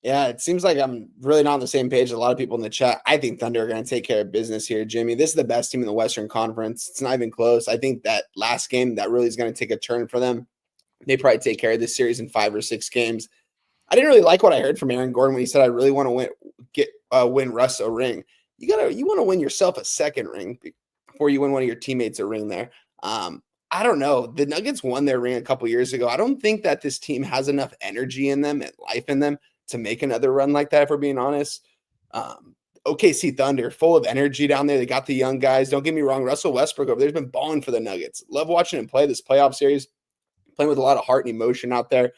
Yeah, it seems like I'm really not on the same page as a lot of people in the chat. I think Thunder are going to take care of business here, Jimmy. This is the best team in the Western Conference. It's not even close. I think that last game, that really is going to take a turn for them. They probably take care of this series in 5 or 6 games. I didn't really like what I heard from Aaron Gordon when he said, I really want to win Russ a ring. You want to win yourself a second ring before you win one of your teammates a ring there. I don't know. The Nuggets won their ring a couple years ago. I don't think that this team has enough energy in them and life in them to make another run like that, if we're being honest. OKC Thunder, full of energy down there. They got the young guys. Don't get me wrong. Russell Westbrook over there's been balling for the Nuggets. Love watching him play this playoff series, playing with a lot of heart and emotion out there.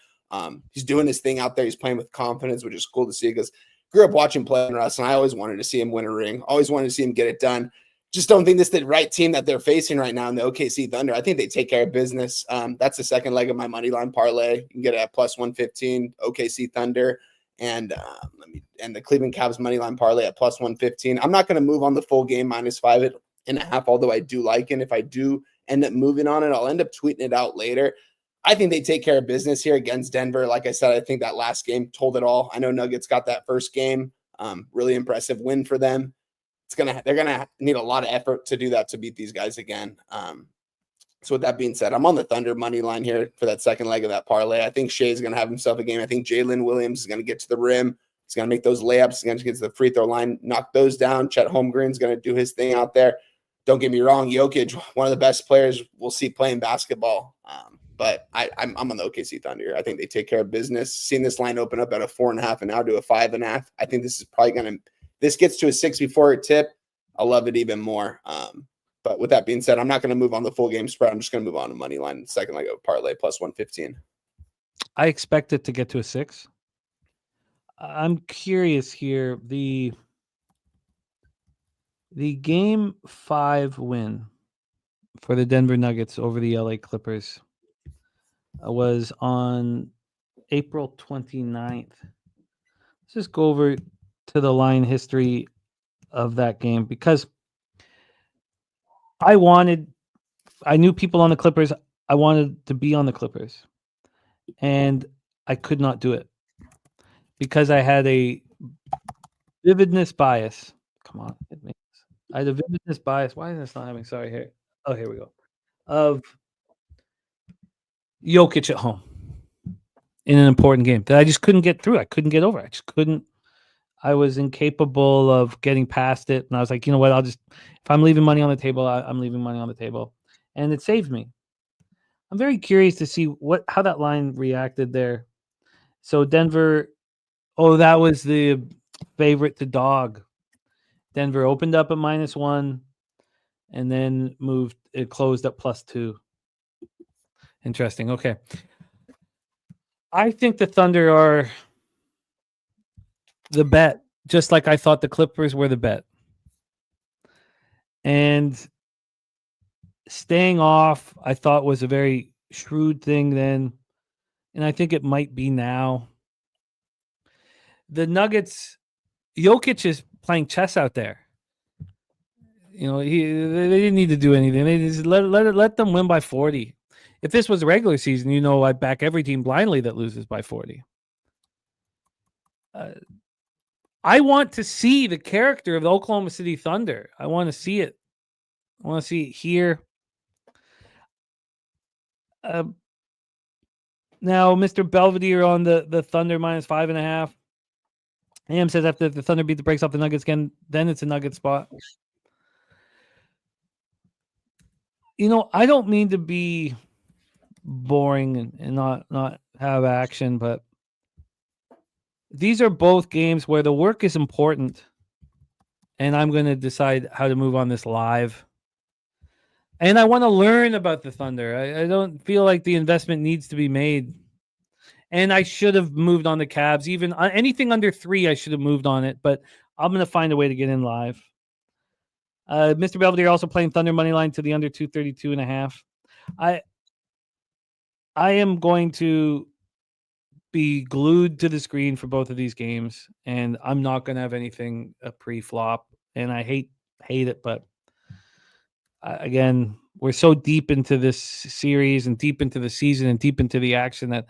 He's doing his thing out there. He's playing with confidence, which is cool to see because grew up watching playing Russ, and I always wanted to see him win a ring. Always wanted to see him get it done. Just don't think this is the right team that they're facing right now in the OKC Thunder. I think they take care of business. That's the second leg of my money line parlay. You can get it at plus 115, OKC Thunder, and the Cleveland Cavs money line parlay at plus 115. I'm not going to move on the full game minus 5.5, although I do like it. If I do end up moving on it, I'll end up tweeting it out later. I think they take care of business here against Denver. Like I said, I think that last game told it all. I know Nuggets got that first game. Really impressive win for them. They're gonna need a lot of effort to do that, to beat these guys again. So with that being said, I'm on the Thunder money line here for that second leg of that parlay. I think Shea's gonna have himself a game. I think Jalen Williams is gonna get to the rim. He's gonna make those layups. He's gonna get to the free throw line, knock those down. Chet Holmgren's gonna do his thing out there. Don't get me wrong, Jokic, one of the best players we'll see playing basketball. But I'm on the OKC Thunder. I think they take care of business. Seeing this line open up at a 4.5 and now to a 5.5. I think this is probably going to – this gets to a 6 before it tip. I'll love it even more. But with that being said, I'm not going to move on the full game spread. I'm just going to move on to money line, second leg of parlay, plus 115. I expect it to get to a 6. I'm curious here. The game 5 win for the Denver Nuggets over the LA Clippers was on April 29th. Let's just go over to the line history of that game because I knew people on the Clippers. I wanted to be on the Clippers, and I could not do it because I had a vividness bias. Come on, hit me. I had a vividness bias. Why is this not having? Sorry, here. Oh, here we go. Of Jokic at home in an important game that I just couldn't get through. I couldn't get over. I just couldn't. I was incapable of getting past it, and I was like, you know what? I'll just if I'm leaving money on the table, I'm leaving money on the table, and it saved me. I'm very curious to see how that line reacted there. So Denver, oh, that was the favorite to dog. Denver opened up at -1 and then it closed up +2. Interesting. Okay. I think the Thunder are the bet, just like I thought the Clippers were the bet. And staying off, I thought was a very shrewd thing then. And I think it might be now. The Nuggets, Jokic is playing chess out there. You know, they didn't need to do anything. They just let them win by 40. If this was a regular season, you know, I'd back every team blindly that loses by 40. I want to see the character of the Oklahoma City Thunder. I want to see it. I want to see it here. Now, Mr. Belvedere on the Thunder -5.5. Am says after the Thunder beat the brakes off the Nuggets again, then it's a Nugget spot. You know, I don't mean to be boring and not have action, but these are both games where the work is important, and I'm going to decide how to move on this live. And I want to learn about the Thunder. I don't feel like the investment needs to be made. And I should have moved on the Cavs. Even anything under 3, I should have moved on it. But I'm going to find a way to get in live. Mr. Belvedere also playing Thunder money line to the under 232.5. I am going to be glued to the screen for both of these games, and I'm not going to have anything pre-flop. And I hate it, but again, we're so deep into this series and deep into the season and deep into the action that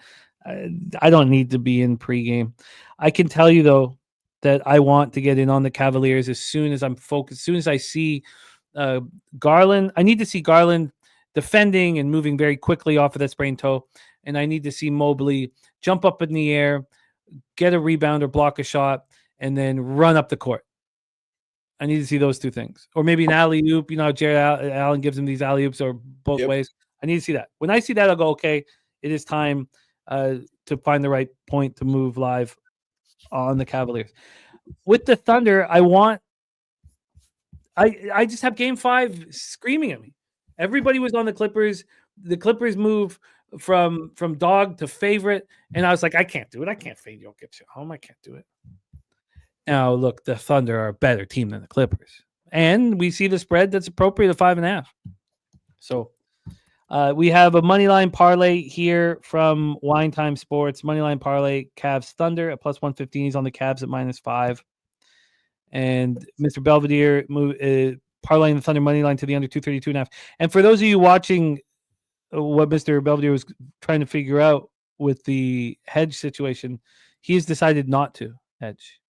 I don't need to be in pregame. I can tell you though that I want to get in on the Cavaliers as soon as I'm focused. As soon as I see Garland, I need to see Garland defending and moving very quickly off of that sprained toe, and I need to see Mobley jump up in the air, get a rebound or block a shot, and then run up the court. I need to see those two things, or maybe an alley-oop. You know, Jared Allen gives him these alley-oops or both ways. I need to see that. When I see that, I'll go, okay, it is time to find the right point to move live on the Cavaliers. With the Thunder, I just have Game 5 screaming at me. Everybody was on the Clippers. The Clippers move from dog to favorite, and I was like, I can't do it. I can't fade Jokic at home. I can't do it. Now, look, the Thunder are a better team than the Clippers. And we see the spread that's appropriate at 5.5. So we have a moneyline parlay here from Wine Time Sports. Moneyline parlay, Cavs Thunder at +115. He's on the Cavs at -5. And Mr. Belvedere parlaying the Thunder moneyline to the under 232.5. And for those of you watching what Mr. Belvedere was trying to figure out with the hedge situation, he's decided not to hedge.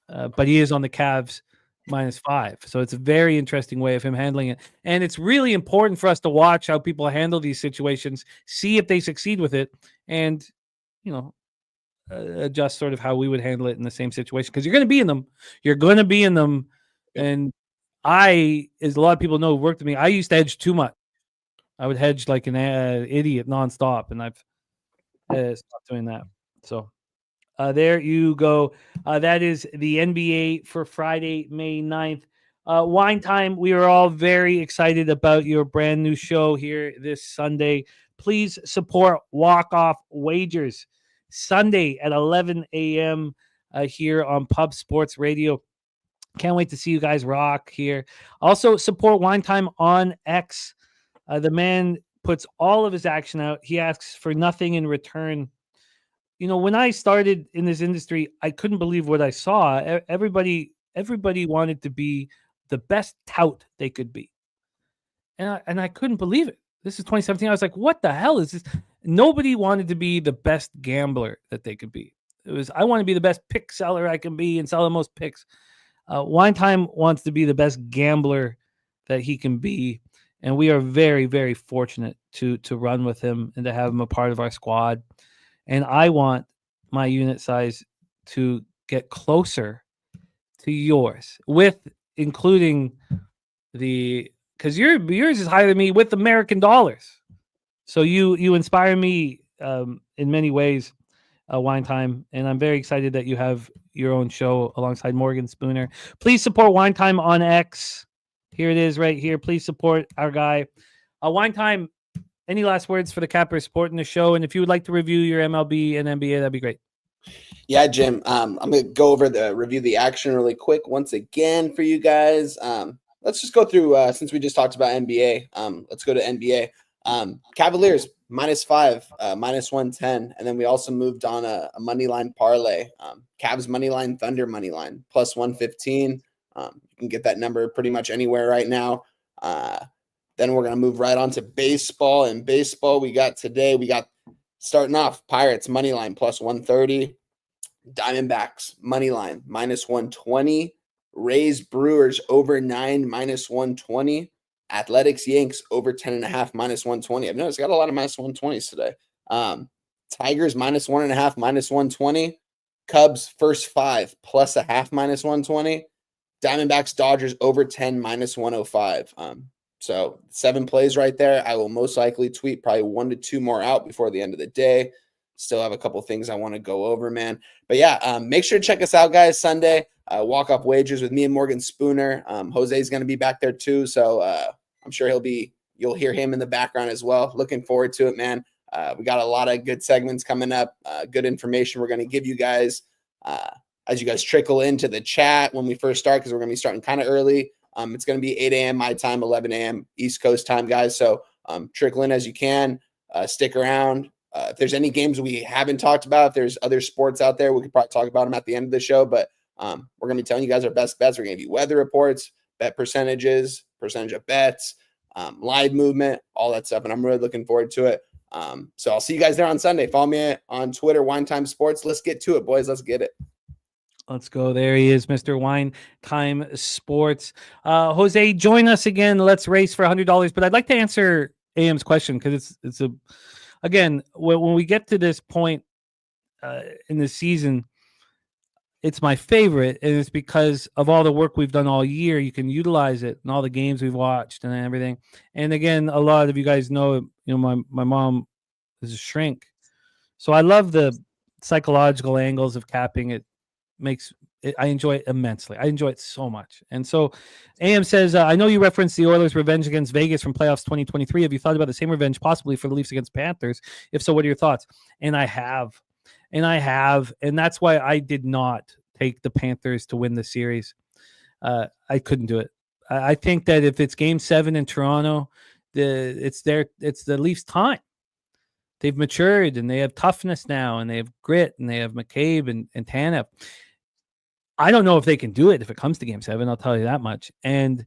But he is on the Cavs -5. So it's a very interesting way of him handling it. And it's really important for us to watch how people handle these situations, see if they succeed with it, and, you know, adjust sort of how we would handle it in the same situation. Because you're going to be in them. You're going to be in them. And as a lot of people know who worked with me, I used to hedge too much. I would hedge like an idiot nonstop, and I've stopped doing that. So there you go. That is the NBA for Friday, May 9th. Wine Time, we are all very excited about your brand new show here this Sunday. Please support Walk Off Wagers Sunday at 11 a.m. Here on Pub Sports Radio. Can't wait to see you guys rock here. Also, support Wine Time on X. The man puts all of his action out. He asks for nothing in return. You know, when I started in this industry, I couldn't believe what I saw. Everybody wanted to be the best tout they could be. And I couldn't believe it. This is 2017. I was like, what the hell is this? Nobody wanted to be the best gambler that they could be. It was, I want to be the best pick seller I can be and sell the most picks. Wine Time wants to be the best gambler that he can be, and we are very, very fortunate to run with him and to have him a part of our squad. And I want my unit size to get closer to yours, with including because yours is higher than me with American dollars. So you inspire me in many ways, Wine Time, and I'm very excited that you have your own show alongside Morgan Spooner. Please support Wine Time on X. Here it is right here. Please support our guy. Wine Time, any last words for the cappers supporting the show? And if you would like to review your MLB and NBA, that'd be great. Yeah, Jim, I'm going to go over review the action really quick once again for you guys. Let's just go through, since we just talked about NBA, let's go to NBA. Cavaliers, -5, -110. And then we also moved on a money line parlay. Cavs money line, Thunder money line, +115. You can get that number pretty much anywhere right now. Then we're going to move right on to baseball. And baseball, we got starting off, Pirates money line, +130. Diamondbacks money line, -120. Rays Brewers over 9, -120. Athletics Yanks over 10.5, -120. I've noticed I got a lot of -120s today. Tigers -1.5, -120. Cubs first 5 +0.5, -120. Diamondbacks Dodgers over 10, -105. So 7 plays right there. I will most likely tweet probably 1 to 2 more out before the end of the day. Still have a couple things I want to go over, man. But yeah, make sure to check us out, guys. Sunday, walk-off wagers with me and Morgan Spooner. Jose's going to be back there too, so I'm sure you'll hear him in the background as well. Looking forward to it, man. We got a lot of good segments coming up, good information we're going to give you guys as you guys trickle into the chat when we first start, because we're going to be starting kind of early. It's going to be 8 a.m. my time, 11 a.m. East Coast time, guys. So trickle in as you can. Stick around. If there's any games we haven't talked about, if there's other sports out there, we could probably talk about them at the end of the show. But we're going to be telling you guys our best bets. We're going to give you weather reports, bet percentages, percentage of bets, live movement, all that stuff. And I'm really looking forward to it. So I'll see you guys there on Sunday. Follow me on Twitter, Wine Time Sports. Let's get to it, boys. Let's get it. Let's go. There he is, Mr. Wine Time Sports. Jose, join us again. Let's race for $100. But I'd like to answer AM's question, because it's again, when we get to this point in the season, it's my favorite, and it's because of all the work we've done all year. You can utilize it and all the games we've watched and everything. And again, a lot of you guys know, my mom is a shrink, so I love the psychological angles of capping. It makes it, I enjoy it immensely. I enjoy it so much. And so AM says, I know you referenced the Oilers' revenge against Vegas from playoffs 2023. Have you thought about the same revenge possibly for the Leafs against Panthers? If so, what are your thoughts? And I have, and that's why I did not take the Panthers to win the series. I couldn't do it. I think that if it's Game 7 in Toronto, it's the Leafs' time. They've matured and they have toughness now, and they have grit, and they have McCabe and Tanev. I don't know if they can do it if it comes to Game 7. I'll tell you that much. And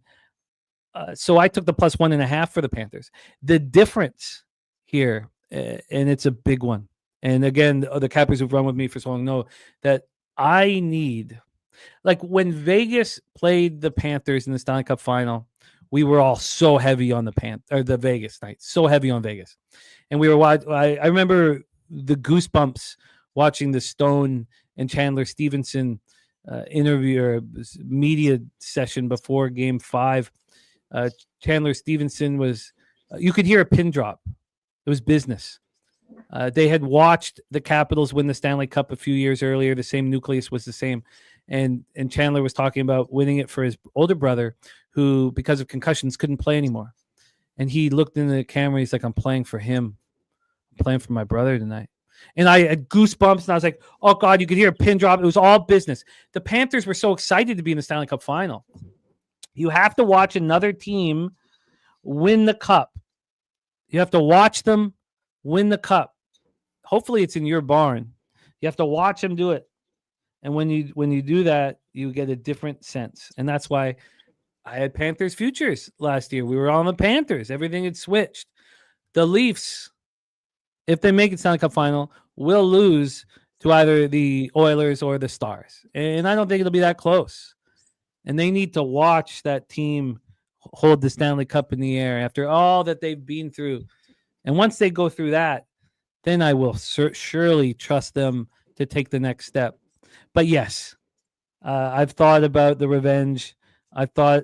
so I took the +1.5 for the Panthers. The difference here, and it's a big one. And again, the cappers who've run with me for so long know that I need, like when Vegas played the Panthers in the Stanley Cup final, we were all so heavy on the Vegas night, so heavy on Vegas. And we were I remember the goosebumps watching the Stone and Chandler Stevenson interview or media session before Game 5. Chandler Stevenson was, you could hear a pin drop. It was business. They had watched the Capitals win the Stanley Cup a few years earlier. The same nucleus was the same. And Chandler was talking about winning it for his older brother, who, because of concussions, couldn't play anymore. And he looked in the camera. He's like, I'm playing for him. I'm playing for my brother tonight. And I had goosebumps, and I was like, oh, God, you could hear a pin drop. It was all business. The Panthers were so excited to be in the Stanley Cup final. You have to watch another team win the cup. You have to watch them win the cup. Hopefully it's in your barn. You have to watch them do it. And when you do that, you get a different sense. And that's why I had Panthers futures last year. We were on the Panthers. Everything had switched. The Leafs, if they make it Stanley Cup final, will lose to either the Oilers or the Stars. And I don't think it'll be that close. And they need to watch that team hold the Stanley Cup in the air after all that they've been through. And once they go through that, then I will surely trust them to take the next step. But yes, I've thought about the revenge.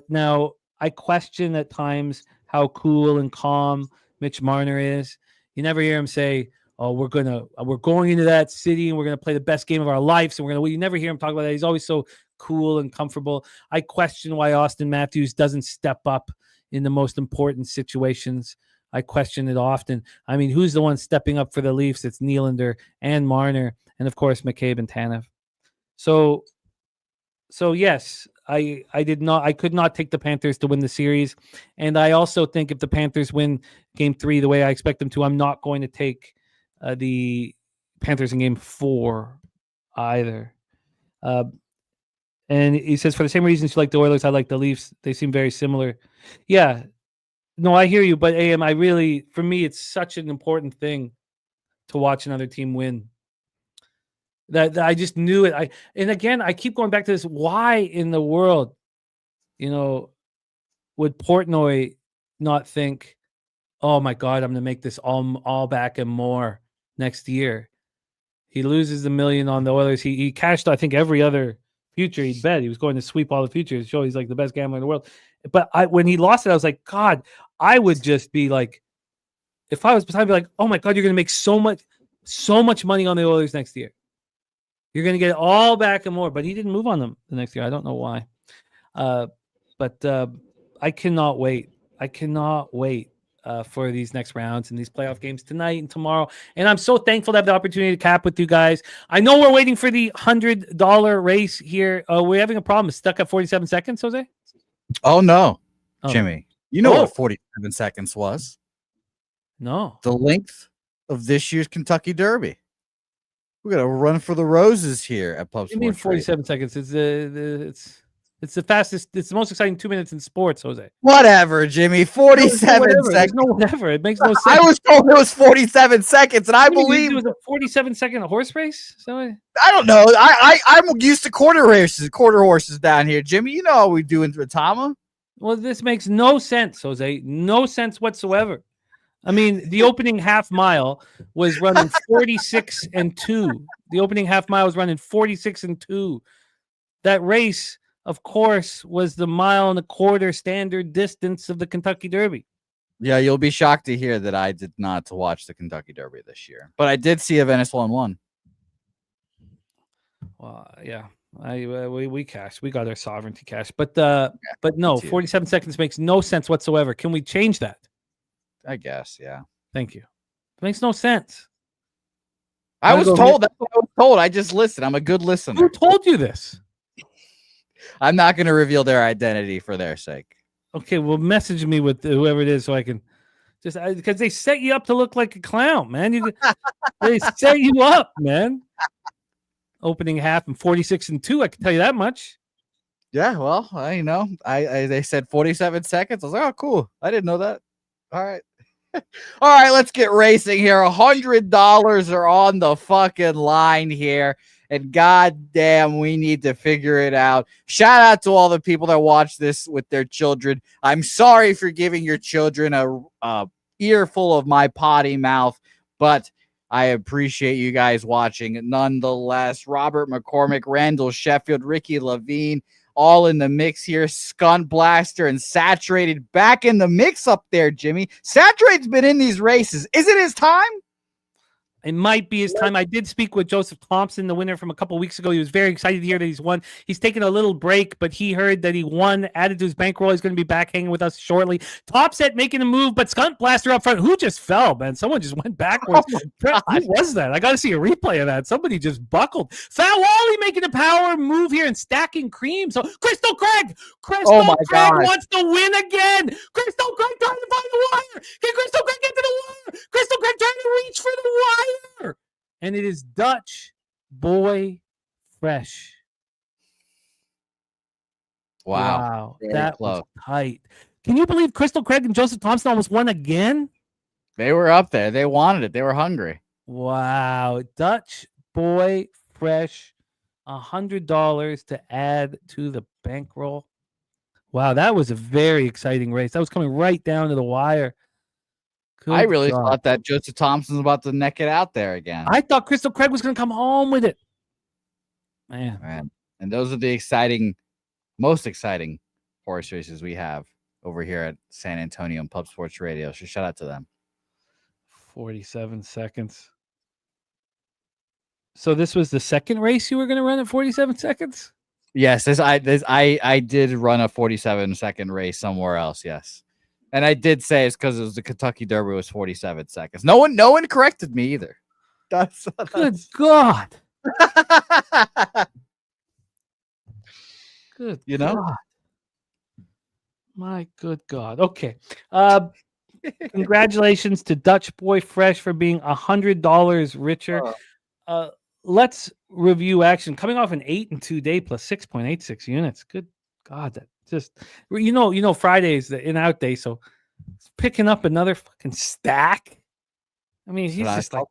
Now I question at times how cool and calm Mitch Marner is. You never hear him say, "Oh, we're going into that city and we're gonna play the best game of our lives and we're gonna." You never hear him talk about that. He's always so cool and comfortable. I question why Austin Matthews doesn't step up in the most important situations. I question it often. I mean, who's the one stepping up for the Leafs? It's Nylander and Marner, and of course McCabe and Tanev. So yes, I could not take the Panthers to win the series, and I also think if the Panthers win Game 3 the way I expect them to, I'm not going to take the Panthers in Game 4 either. And he says, for the same reasons you like the Oilers, I like the Leafs. They seem very similar. Yeah. No, I hear you, but AM, for me, it's such an important thing to watch another team win. That I just knew it. And again, I keep going back to this. Why in the world, would Portnoy not think, oh my God, I'm going to make this all back and more next year? He loses $1 million on the Oilers. He cashed, I think, every other future he'd bet. He was going to sweep all the futures, show he's like the best gambler in the world. But when he lost it, I was like, God, I would just be like, if I was beside, I'd be like, oh my God, you're going to make so much money on the Oilers next year. You're going to get it all back and more. But he didn't move on them the next year. I don't know why. But I cannot wait. For these next rounds and these playoff games tonight and tomorrow. And I'm so thankful to have the opportunity to cap with you guys. I know we're waiting for the $100 race here. We're having a problem. It's stuck at 47 seconds, Jose? Oh, no, Jimmy. You know what 47 seconds was? No. The length of this year's Kentucky Derby. We're going to run for the roses here at Pub Sports. You mean 47 seconds? It's the fastest. It's the most exciting 2 minutes in sports, Jose. Whatever, Jimmy. 47 seconds. No, whatever. It makes no sense. I was told it was 47 seconds, and I believe it was a 47-second horse race. So I don't know. I'm used to quarter horses down here, Jimmy. You know how we do in Retama. Well, this makes no sense, Jose. No sense whatsoever. I mean, the opening half mile was running 46-2. The opening half mile was running 46-2. That race, of course, was the 1.25 mile standard distance of the Kentucky Derby. Yeah, you'll be shocked to hear that I did not watch the Kentucky Derby this year, but I did see a Venezuelan. Well, yeah, we cashed. We got our sovereignty cash, but no, 47 seconds makes no sense whatsoever. Can we change that? I guess, yeah. Thank you. It makes no sense. I was told. That's what I was told. I just listened. I'm a good listener. Who told you this? I'm not going to reveal their identity for their sake. Okay, well, message me with whoever it is so I can just because they set you up to look like a clown, man. They set you up, man. Opening half and 46-2. I can tell you that much. Yeah, well, they said 47 seconds. I was like, oh, cool. I didn't know that. All right. All right, let's get racing here. $100 are on the fucking line here. And goddamn, we need to figure it out. Shout out to all the people that watch this with their children. I'm sorry for giving your children a earful of my potty mouth, but I appreciate you guys watching nonetheless. Robert McCormick, Randall Sheffield, Ricky Levine, all in the mix here. Skunt Blaster and Saturated back in the mix up there, Jimmy. Saturated's been in these races. Is it his time? It might be his time. I did speak with Joseph Thompson, the winner from a couple weeks ago. He was very excited to hear that he's won. He's taken a little break, but he heard that he won, added to his bankroll. He's going to be back hanging with us shortly. Topset making a move, but Skunt Blaster up front. Who just fell, man? Someone just went backwards. Oh, who was that? I got to see a replay of that. Somebody just buckled. Fat Wally making a power move here and stacking cream. So Crystal Craig Craig wants to win again. Crystal Craig trying to find the wire. Can Crystal Craig get to the wire? Crystal Craig trying to reach for the wire. And it is Dutch Boy Fresh. Wow. That was tight. Can you believe Crystal Craig and Joseph Thompson almost won again? They were up there. They wanted it. They were hungry. Wow. Dutch Boy Fresh $100 to add to the bankroll. Wow, that was a very exciting race. That was coming right down to the wire. I really thought that Joseph Thompson was about to neck it out there again. I thought Crystal Craig was going to come home with it. Man. And those are the most exciting horse races we have over here at San Antonio and Pub Sports Radio. So shout out to them. 47 seconds. So this was the second race you were going to run at 47 seconds? Yes, I did run a 47-second race somewhere else. Yes, and I did say it's because it was the Kentucky Derby was 47 seconds. No one corrected me either. That's good God. Good, God. My good God. Okay. Congratulations to Dutch Boy Fresh for being $100 richer. Let's review action. Coming off an 8-2 day plus 6.86 units. Good God, that just Friday's the in-out day, so it's picking up another fucking stack. I mean, he's just like,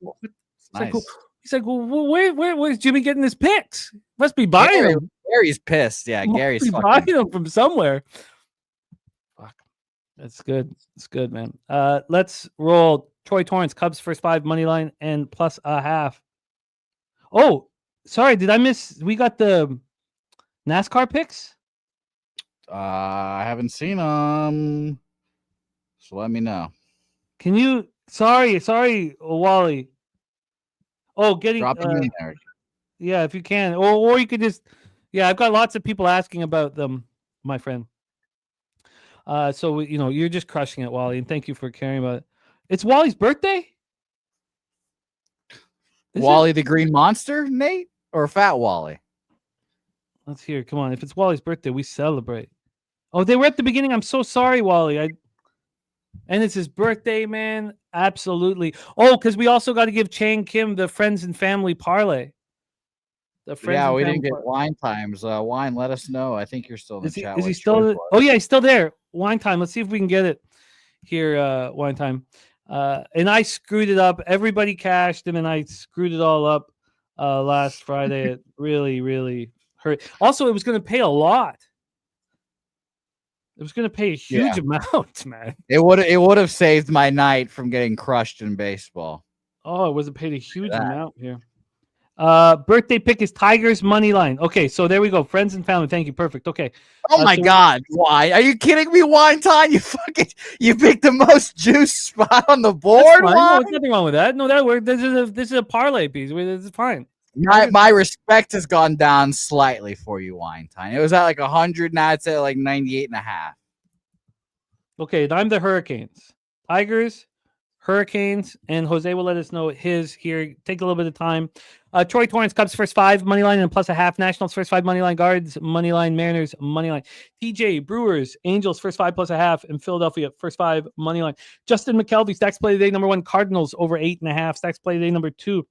he's like, well, where's Jimmy getting his picks? Must be buying them. Gary's pissed. Yeah, Gary's buying them from somewhere. Fuck, that's good. It's good, man. Let's roll. Troy Torrance, Cubs first 5 money line and plus a half. Oh, sorry, did I miss? We got the NASCAR picks. I haven't seen them, so let me know. Can you? Sorry, Wally. Oh, drop them in there. Yeah, if you can, or you could just. Yeah, I've got lots of people asking about them, my friend. So you're just crushing it, Wally, and thank you for caring about it. It's Wally's birthday. Wally the Green Monster, Nate, or Fat Wally? Let's hear. Come on. If it's Wally's birthday, we celebrate. Oh, they were at the beginning. I'm so sorry, Wally. And it's his birthday, man. Absolutely. Oh, because we also got to give Chang Kim the friends and family parlay. We didn't get Wine Times. Wine, let us know. I think you're still in the chat. Is he still? Oh, yeah, he's still there. Wine Time. Let's see if we can get it here. Wine Time. And I screwed it up. Everybody cashed him, and I screwed it all up last Friday. It really, really hurt. Also, it was going to pay a lot. It was going to pay a huge amount, man. It would have saved my night from getting crushed in baseball. Oh, it wasn't paid a huge amount here. Birthday pick is Tigers money line. Okay, so there we go. Friends and family. Thank you. Perfect. Okay. Oh my God. Why? Are you kidding me, Wine Time? You picked the most juice spot on the board. No, there's nothing wrong with that. No, that worked. This is a parlay piece. It's fine. My respect has gone down slightly for you, Wine Time. It was at like 100. Now it's at like 98.5. Okay, I'm the Hurricanes. Tigers, Hurricanes, and Jose will let us know his here. Take a little bit of time. Troy Torrance, Cubs first 5 money line and plus a half. Nationals first 5 money line. Guards money line. Mariners money line. TJ Brewers, Angels first 5 plus a half, and Philadelphia first 5 money line. Justin McKelvey, stacks play today number 1. Cardinals over 8.5. Stacks play today number 2.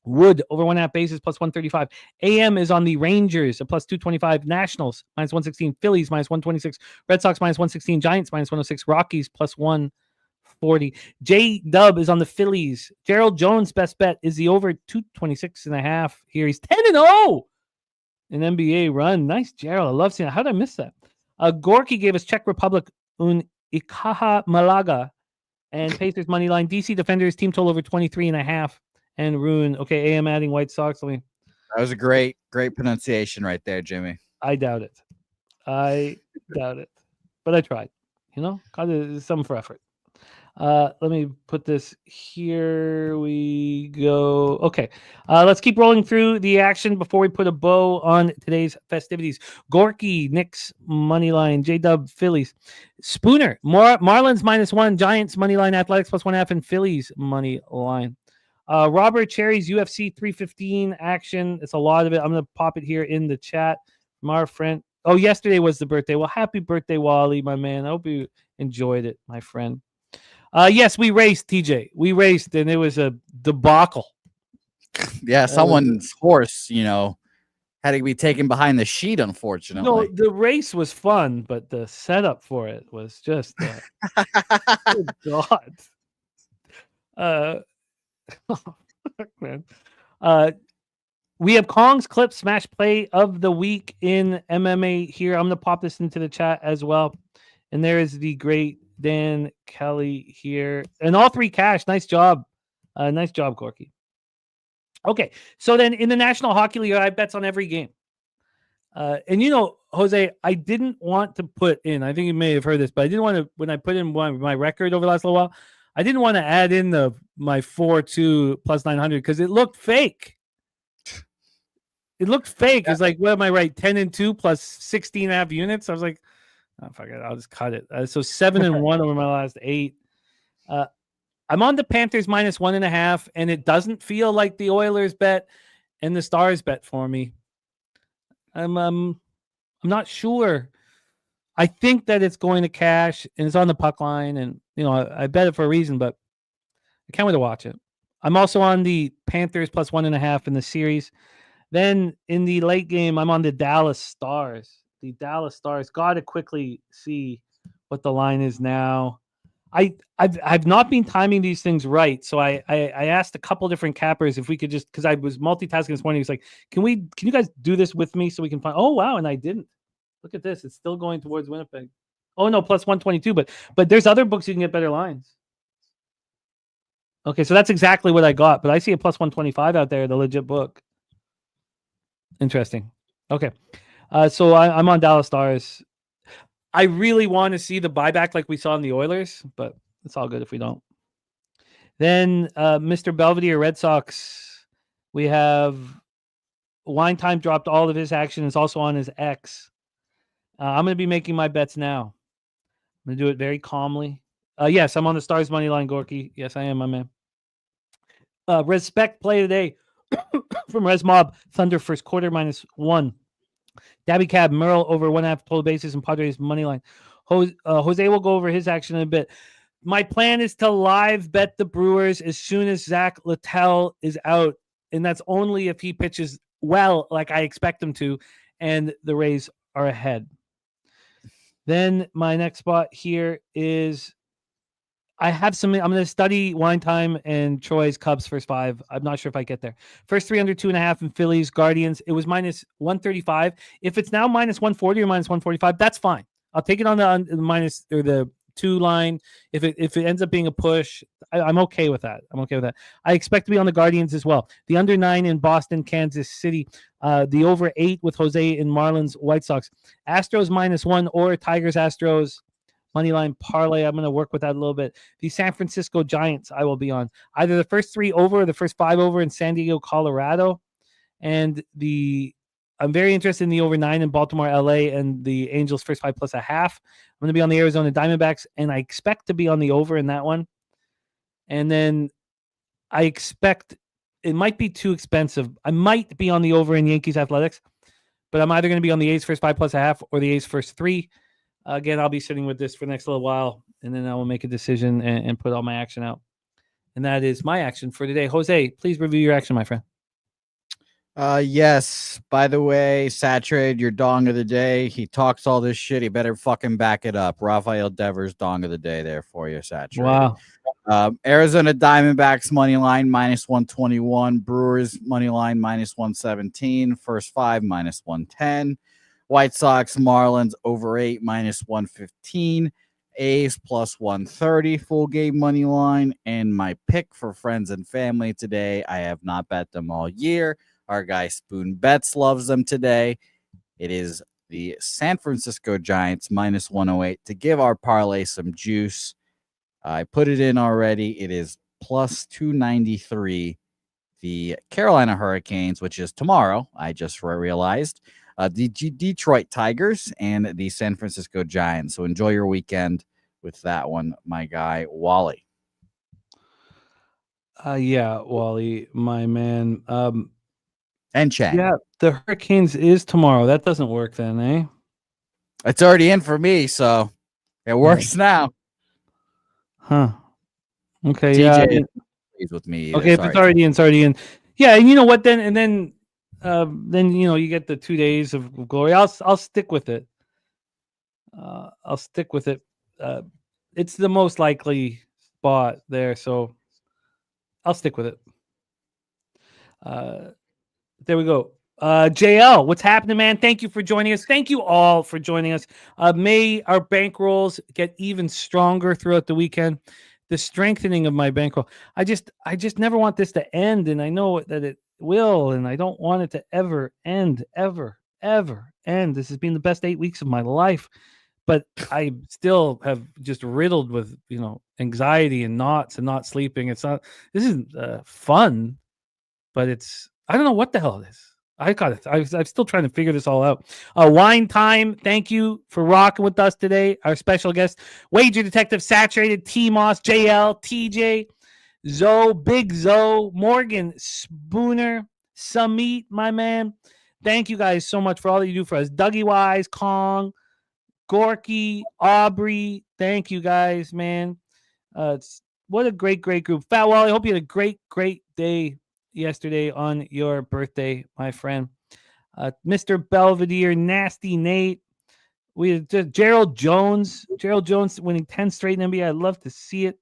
Wood over 1.5 bases plus 135. AM is on the Rangers, a plus 225. Nationals minus 116. Phillies minus 126. Red Sox minus 116. Giants minus 106. Rockies plus 140. J Dub is on the Phillies. Gerald Jones' best bet is the over 226.5 here. He's 10-0 in NBA run. Nice, Gerald. I love seeing that. How did I miss that? Gorky gave us Czech Republic un Ikaha Malaga and Pacers money line. DC Defenders team total over 23.5. And Rune. Okay, AM adding White Sox. That was a great pronunciation right there, Jimmy. I doubt it. But I tried. Got some for effort. Let me put this here. We go. Okay. Let's keep rolling through the action before we put a bow on today's festivities. Gorky, Knicks money line, J-Dub, Phillies. Spooner, Marlins -1, Giants money line, Athletics plus 1.5, and Phillies money line. Robert Cherry's UFC 315 action. It's a lot of it. I'm going to pop it here in the chat from our friend. Oh, yesterday was the birthday. Well, happy birthday, Wally, my man. I hope you enjoyed it, my friend. Yes, we raced, TJ. We raced, and it was a debacle. Yeah, someone's horse, had to be taken behind the sheet, unfortunately. No, the race was fun, but the setup for it was just good God. Man. We have Kong's clip smash play of the week in MMA here. I'm going to pop this into the chat as well. And there is the great Dan Kelly here. And all three cash. Nice job. Nice job, Corky. Okay. So then in the National Hockey League, I have bets on every game. And Jose, I didn't want to put in, I think you may have heard this, but I didn't want to, when I put in my record over the last little while, I didn't want to add in my 4-2 plus 900 because it looked fake. It looked fake. It's like, what am I right? 10-2 plus 16.5 units. I was like, oh, fuck it. I'll just cut it. So 7-1 over my last 8. I'm on the Panthers minus 1.5, and it doesn't feel like the Oilers bet and the Stars bet for me. I'm not sure. I think that it's going to cash, and it's on the puck line, and I bet it for a reason, but I can't wait to watch it. I'm also on the Panthers plus 1.5 in the series. Then in the late game, I'm on the Dallas Stars. The Dallas Stars. Got to quickly see what the line is now. I've not been timing these things right, so I asked a couple different cappers if we could just, because I was multitasking this morning. He was like, can you guys do this with me so we can find? Oh wow, and I didn't. Look at this. It's still going towards Winnipeg. Oh no, plus 122. But there's other books you can get better lines. Okay, so that's exactly what I got. But I see a plus 125 out there, the legit book. Interesting. Okay. So I'm on Dallas Stars. I really want to see the buyback like we saw in the Oilers, but it's all good if we don't. Then Mr. Belvedere Red Sox, we have Wine Time dropped all of his action. It's also on his X. I'm going to be making my bets now. I'm going to do it very calmly. Yes, I'm on the Stars money line, Gorky. Yes, I am, my man. Respect play today from Res Mob. Thunder first quarter -1. Dabby Cab, Merle over 1.5 total bases and Padres money line. Jose will go over his action in a bit. My plan is to live bet the Brewers as soon as Zach Littell is out, and that's only if he pitches well, like I expect him to, and the Rays are ahead. Then my next spot here is I have some. I'm going to study Wine Time and Troy's Cubs first 5. I'm not sure if I get there. First 3 under 2.5 in Phillies Guardians. It was minus 135. If it's now minus 140 or minus 145, that's fine. I'll take it on the minus or the 2 line. If it ends up being a push, I'm okay with that. I expect to be on the Guardians as well. The under 9 in Boston, Kansas City. The over 8 with Jose in Marlins, White Sox. Astros -1 or Tigers Astros. Moneyline parlay. I'm going to work with that a little bit. The San Francisco Giants, I will be on either the first 3 over or the first 5 over in San Diego, Colorado. And I'm very interested in the over 9 in Baltimore, LA, and the Angels first 5 plus 0.5. I'm going to be on the Arizona Diamondbacks, and I expect to be on the over in that one. And then I expect it might be too expensive. I might be on the over in Yankees Athletics, but I'm either going to be on the A's first 5 plus 0.5 or the A's first 3. Again, I'll be sitting with this for the next little while, and then I will make a decision and put all my action out. And that is my action for today. Jose, please review your action, my friend. Yes. By the way, Saturate, your dong of the day. He talks all this shit. He better fucking back it up. Rafael Devers, dong of the day there for you, Saturate. Wow. Arizona Diamondbacks money line -121. Brewers money line -117. First 5 -110. White Sox, Marlins over 8 -115. A's plus 130 full game money line. And my pick for friends and family today, I have not bet them all year. Our guy Spoon Bets loves them today. It is the San Francisco Giants -108 to give our parlay some juice. I put it in already. It is plus 293. The Carolina Hurricanes, which is tomorrow, I just realized. The Detroit Tigers and the San Francisco Giants. So enjoy your weekend with that one, my guy, Wally. Yeah, Wally, my man. And Chang. Yeah, the Hurricanes is tomorrow. That doesn't work then, eh? It's already in for me, so it works now. Huh. Okay, TJ yeah. Is with me. Okay, if it's already in, it's already in. Yeah, and you know what? Then you get the 2 days of glory. I'll stick with it. I'll stick with it. It's the most likely spot there, so I'll stick with it. There we go. JL, what's happening, man? Thank you for joining us. Thank you all for joining us. May our bankrolls get even stronger throughout the weekend. The strengthening of my bankroll. I just never want this to end, and I know that it will, and I don't want it to ever end, ever end. This has been the best 8 weeks of my life, but I still have just riddled with anxiety and knots and not sleeping. This isn't fun, but I don't know what the hell it is. I'm still trying to figure this all out. Wine time. Thank you for rocking with us today. Our special guest, Wager Detective Saturated, T-Moss, JL, TJ, Zoe, Big Zoe, Morgan, Spooner, Summit, my man. Thank you guys so much for all that you do for us. Dougie Wise, Kong, Gorky, Aubrey. Thank you guys, man. What a great group. Fat Wally, I hope you had a great day yesterday on your birthday, my friend. Mr. Belvedere, Nasty Nate. We had Gerald Jones winning 10 straight in NBA. I'd love to see it.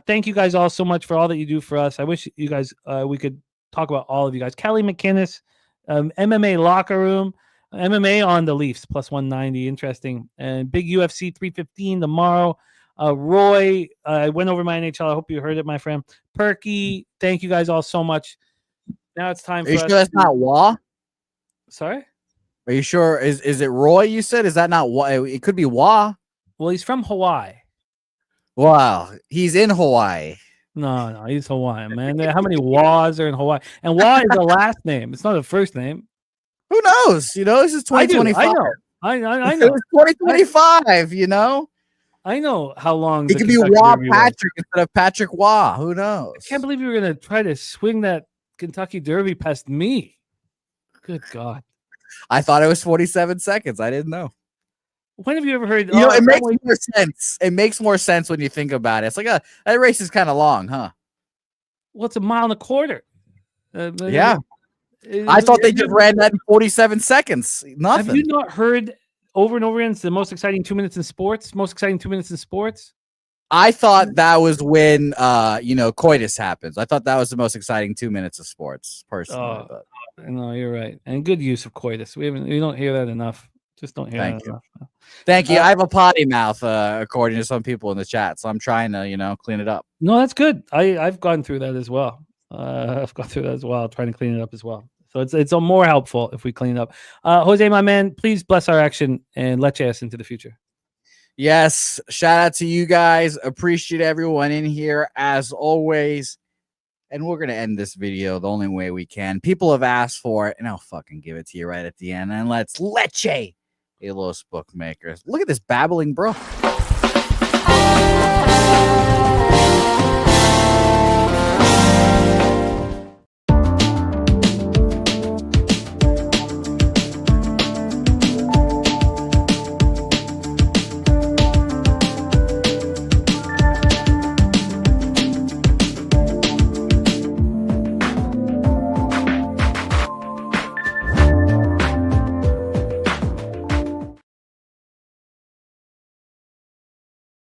Thank you guys all so much for all that you do for us. I wish you guys we could talk about all of you guys. Kelly McInnes, MMA Locker Room, MMA on the Leafs plus 190. Interesting. And big UFC 315 tomorrow. Roy, I went over my NHL. I hope you heard it, my friend. Perky, thank you guys all so much. Now it's time for us. Are you sure that's not Wah? Sorry? Are you sure? Is it Roy you said? Is that not Wah? It could be Wah. Well, he's from Hawaii. Wow. He's in Hawaii. No, he's Hawaiian, man. How many Wahs are in Hawaii? And Wah is the last name. It's not a first name. Who knows? This is 2025. I know. I know. It's 2025, I know how long it could be Wah Patrick instead of Patrick Wah. Who knows? I can't believe you were going to try to swing that Kentucky Derby past me. Good God. I thought it was 47 seconds. I didn't know. When have you ever heard? It makes more sense. It makes more sense when you think about it. It's like that race is kind of long, huh? Well, it's a mile and a quarter. Yeah. I thought they just ran that in 47 seconds. Nothing. Have you not heard over and over again? It's the most exciting 2 minutes in sports. Most exciting 2 minutes in sports. I thought that was when coitus happens. I thought that was the most exciting 2 minutes of sports, personally. No, you're right. And good use of coitus. We don't hear that enough. Just don't hear that enough. Thank you. I have a potty mouth, according to some people in the chat, so I'm trying to, clean it up. No, that's good. I've gone through that as well. Trying to clean it up as well. So it's more helpful if we clean it up. Jose, my man, please bless our action and let us into the future. Yes. Shout out to you guys. Appreciate everyone in here as always. And we're going to end this video the only way we can. People have asked for it, and I'll fucking give it to you right at the end. And let's leche a los bookmakers. Look at this babbling, bro.